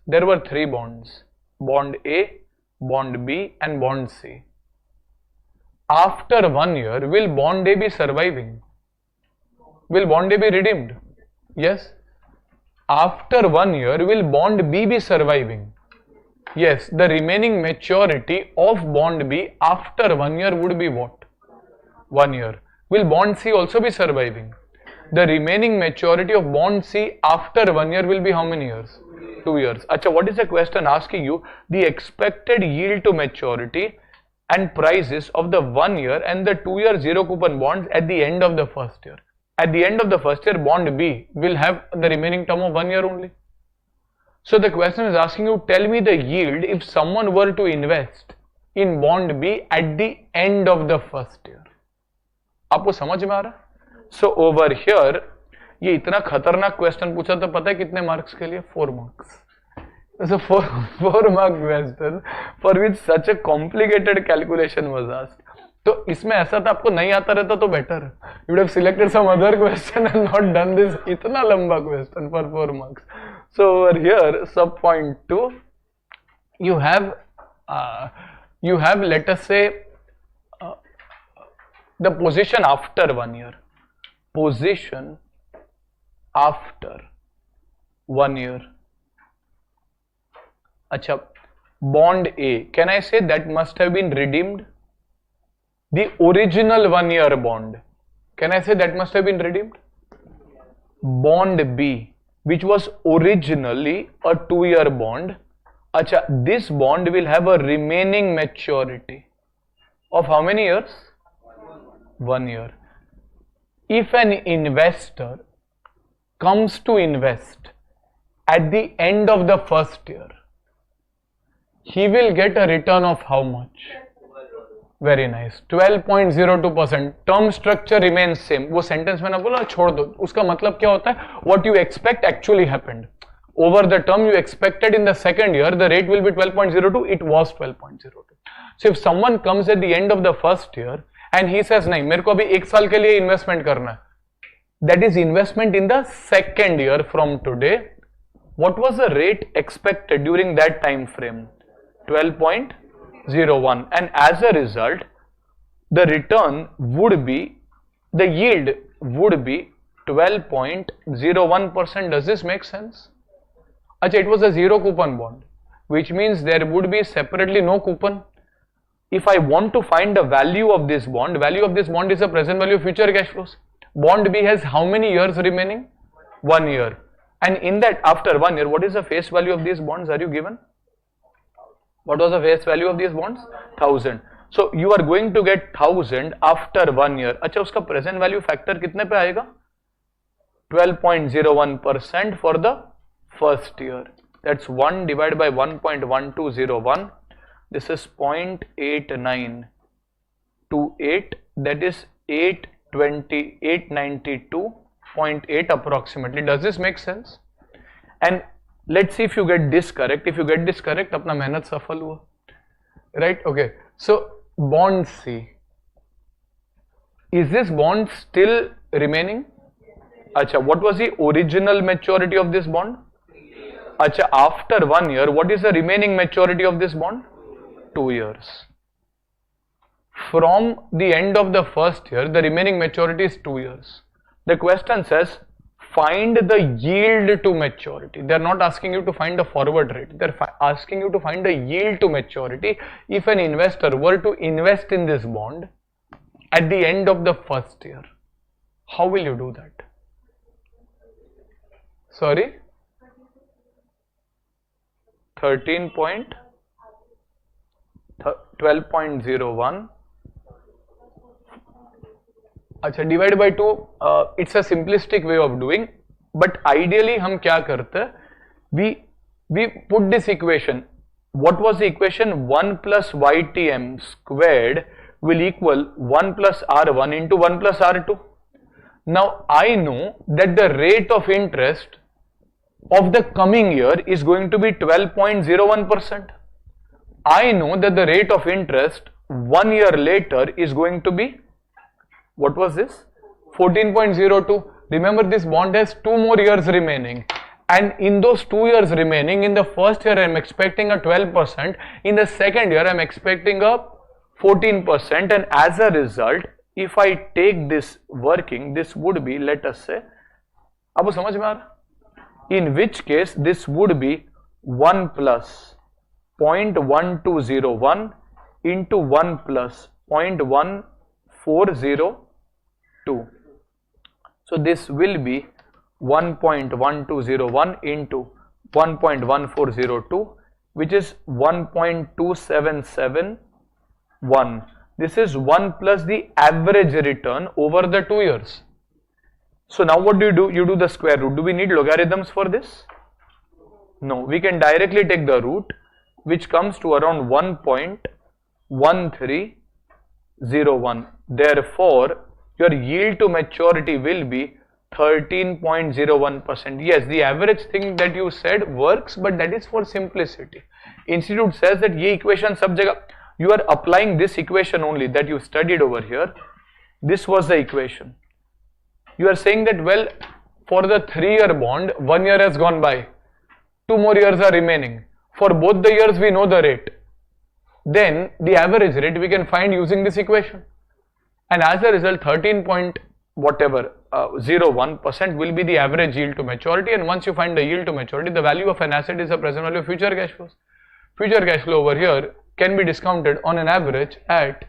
Bond A, bond B and bond C. After 1 year, will bond A be surviving? Will bond A be redeemed? Yes. After 1 year, will bond B be surviving? Yes. The remaining maturity of bond B after 1 year would be what? 1 year. Will bond C also be surviving? The remaining maturity of bond C after 1 year will be how many years? 2 years. Achha, what is the question asking you? The expected yield to maturity and prices of the 1 year and the 2 year zero coupon bonds at the end of the first year. At the end of the first year, bond B will have the remaining term of 1 year only. So the question is asking you, tell me the yield if someone were to invest in bond B at the end of the first year. आपको समझ में आ रहा? So over here, ये इतना खतरनाक question पूछा तो पता है कितने मार्क्स के लिए? 4 marks. So 4 mark question for which such a complicated calculation was asked. तो इसमें ऐसा था आपको नहीं आता रहता तो better. You would have selected some other question and not done this इतना लंबा question for 4 marks. So over here, sub point 2, you have let us say the position after 1 year. Position after 1 year. अच्छा, bond A, can I say that must have been redeemed? The original 1 year bond, can I say that must have been redeemed? Bond B, which was originally a 2 year bond, अच्छा, this bond will have a remaining maturity of how many years? 1 year. If an investor comes to invest at the end of the first year, he will get a return of how much? Very nice, 12.02%. Term structure remains same. वो sentence मैंने बोला छोड़ दो. उसका मतलब क्या होता है? What you expect actually happened. Over the term you expected in the second year, the rate will be 12.02. It was 12.02. So if someone comes at the end of the first year and he says नहीं मेरे को अभी 1 साल के लिए investment करना है, that is investment in the second year from today, what was the rate expected during that time frame? 12.01, and as a result the return would be, the yield would be 12.01%. Does this make sense? Achha, it was a zero coupon bond, which means there would be separately no coupon. If I want to find the value of this bond is the present value of future cash flows. Bond B has how many years remaining? 1 year. And in that, after 1 year, what is the face value of these bonds? Are you given? What was the face value of these bonds? 1000. So you are going to get 1000 after 1 year. अच्छा, उसका present value factor कितने पे आएगा? 12.01% for the first year. That's 1 divided by 1.1201. This is 0.8928. That is 892.8 approximately. Does this make sense? And let's see if you get this correct. If you get this correct, अपना मेहनत सफल हुआ. Right? Okay. So bond C. Is this bond still remaining? Acha, what was the original maturity of this bond? Acha, after 1 year, what is the remaining maturity of this bond? 2 years. From the end of the first year, the remaining maturity is 2 years. The question says, find the yield to maturity. They are not asking you to find the forward rate. They are asking you to find the yield to maturity if an investor were to invest in this bond at the end of the first year. How will you do that? Sorry? 12.01. अच्छा, divided by 2, it's a simplistic way of doing, but ideally हम क्या करते हैं? We put this equation. What was the equation? 1 plus ytm squared will equal 1 plus r1 into 1 plus r2. Now I know that the rate of interest of the coming year is going to be 12.01%. I know that the rate of interest 1 year later is going to be, what was this? 14.02. Remember, this bond has 2 more years remaining, and in those 2 years remaining, in the first year I am expecting a 12%, in the second year I am expecting a 14%, and as a result, if I take this working, this would be, let us say, अब समझ में आ रहा? In which case this would be 1 plus 0.1201 into 1 plus 0.1402. So this will be 1.1201 into 1.1402, which is 1.2771. This is 1 plus the average return over the 2 years. So now what do? You do the square root. Do we need logarithms for this? No, we can directly take the root, which comes to around 1.1301. Therefore, your yield to maturity will be 13.01%. Yes, the average thing that you said works, but that is for simplicity. Institute says that ye equation sab jagah, you are applying this equation only that you studied over here. This was the equation. You are saying that, well, for the 3-year bond, 1 year has gone by, 2 more years are remaining. For both the years we know the rate. Then the average rate we can find using this equation. And as a result, 13.01% will be the average yield to maturity. And once you find the yield to maturity, the value of an asset is the present value of future cash flows. Future cash flow over here can be discounted on an average at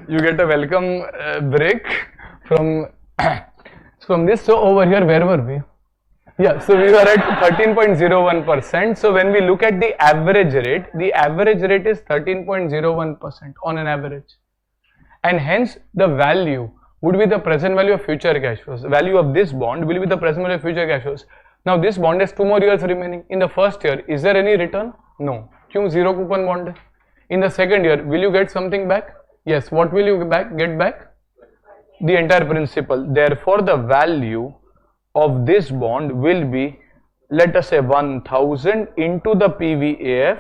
you get a welcome break from this. So over here, where were we? Yeah, so we were at 13.01%. So when we look at the average rate is 13.01% on an average, and hence the value would be the present value of future cash flows. The value of this bond will be the present value of future cash flows. Now this bond has 2 more years remaining. In the first year, is there any return? No. Kyun? Zero coupon bond hai. In the second year, will you get something back? Yes. What will you get back? The entire principal. Therefore, the value of this bond will be, let us say, 1000 into the PVAF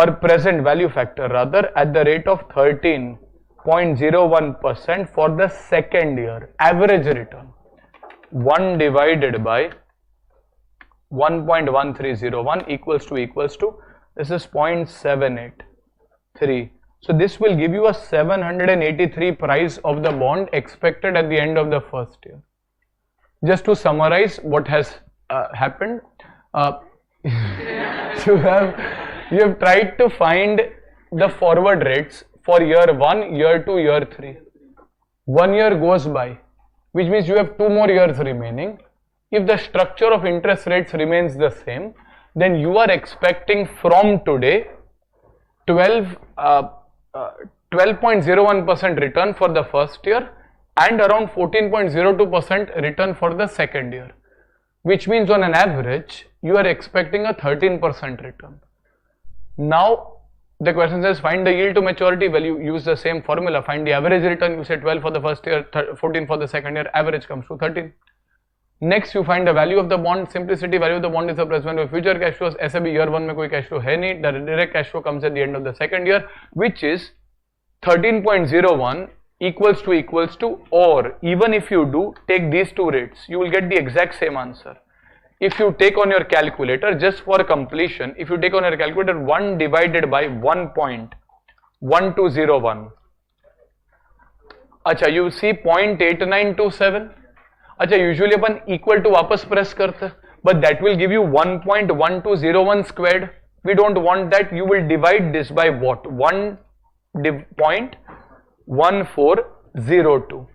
or present value factor rather at the rate of 13.01% for the second year. Average return 1 divided by 1.1301 equals to this is 0.783. So this will give you a 783 price of the bond expected at the end of the first year. Just to summarize what has happened, you have tried to find the forward rates for year 1, year 2, year 3. 1 year goes by, which means you have 2 more years remaining. If the structure of interest rates remains the same, then you are expecting from today 12.01% return for the first year and around 14.02% return for the second year, which means on an average you are expecting a 13% return. Now the question says find the yield to maturity. Well, you use the same formula, find the average return. You say 12 for the first year, 14 for the second year, average comes to 13. Next you find the value of the bond. Simplicity, value of the bond is the present value of future cash flows. ऐसे भी year 1 में कोई cash flow है नहीं, the direct cash flow comes at the end of the second year, which is 13.01 equals to, or even if you do take these two rates, you will get the exact same answer. If you take on your calculator, just for completion, if you take on your calculator 1 divided by 1.1201, अच्छा you see 0.8927. अच्छा usually upon equal to वापस press करते, but that will give you 1.1201 squared. We don't want that. You will divide this by what? 1.1402.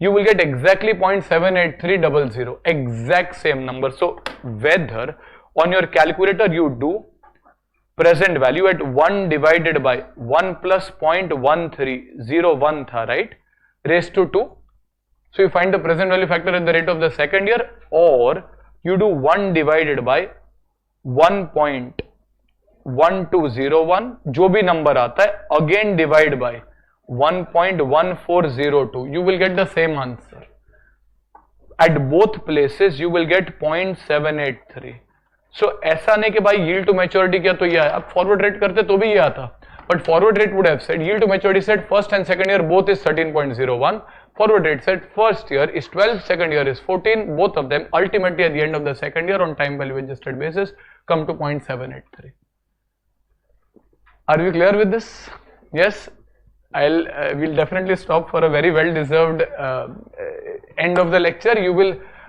You will get exactly 0.78300, exact same number. So whether on your calculator you do present value at 1 divided by 1 plus 0.1301 tha, right, raised to 2. So you find the present value factor at the rate of the second year, or you do 1 divided by 1.1201, जो भी number आता है, again divide by 1.1402. You will get the same answer. At both places you will get 0.783. So ऐसा नहीं कि भाई yield to maturity किया तो ये आया. अब forward rate करते तो भी ये आता. But forward rate would have said yield to maturity said first and second year both is 13.01. Forward rate said first year is 12, second year is 14. Both of them ultimately at the end of the second year on time value adjusted basis come to 0.783. Are we clear with this? Yes. We'll definitely stop for a very well deserved end of the lecture.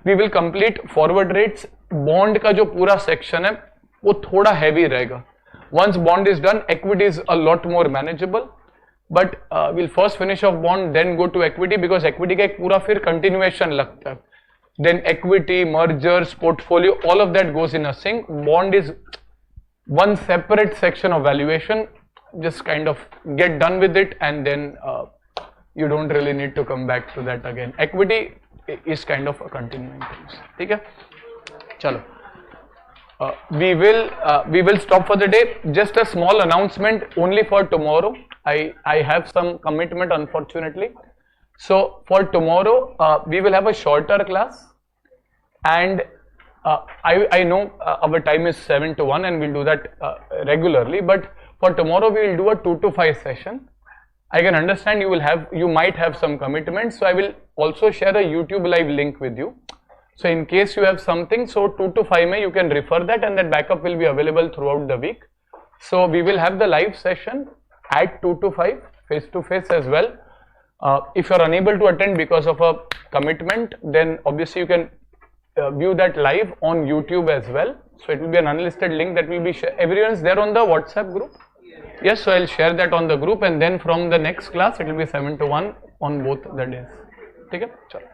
We will complete forward rates. Bond का जो पूरा section है वो थोड़ा heavy रहेगा. Once bond is done, equity is a lot more manageable. But we'll first finish off bond, then go to equity, because equity का एक पूरा फिर continuation लगता है. Then equity, mergers, portfolio, all of that goes in a sync. Bond is one separate section of valuation. Just kind of get done with it, and then you don't really need to come back to that again. Equity is kind of a continuing thing. ठीक है? चलो. We will stop for the day. Just a small announcement only for tomorrow. I have some commitment, unfortunately. So for tomorrow we will have a shorter class, and I know our time is 7 to 1 and we'll do that regularly, but for tomorrow we will do a 2 to 5 session. I can understand you might have some commitments, so I will also share a YouTube live link with you. So in case you have something, so 2 to 5 May you can refer that, and that backup will be available throughout the week. So we will have the live session at 2 to 5 face to face as well. If you are unable to attend because of a commitment, then obviously you can view that live on YouTube as well. So it will be an unlisted link that will be shared. Everyone is there on the WhatsApp group? Yes, so I'll share that on the group, and then from the next class it will be 7 to 1 on both the days. Okay? Chalo.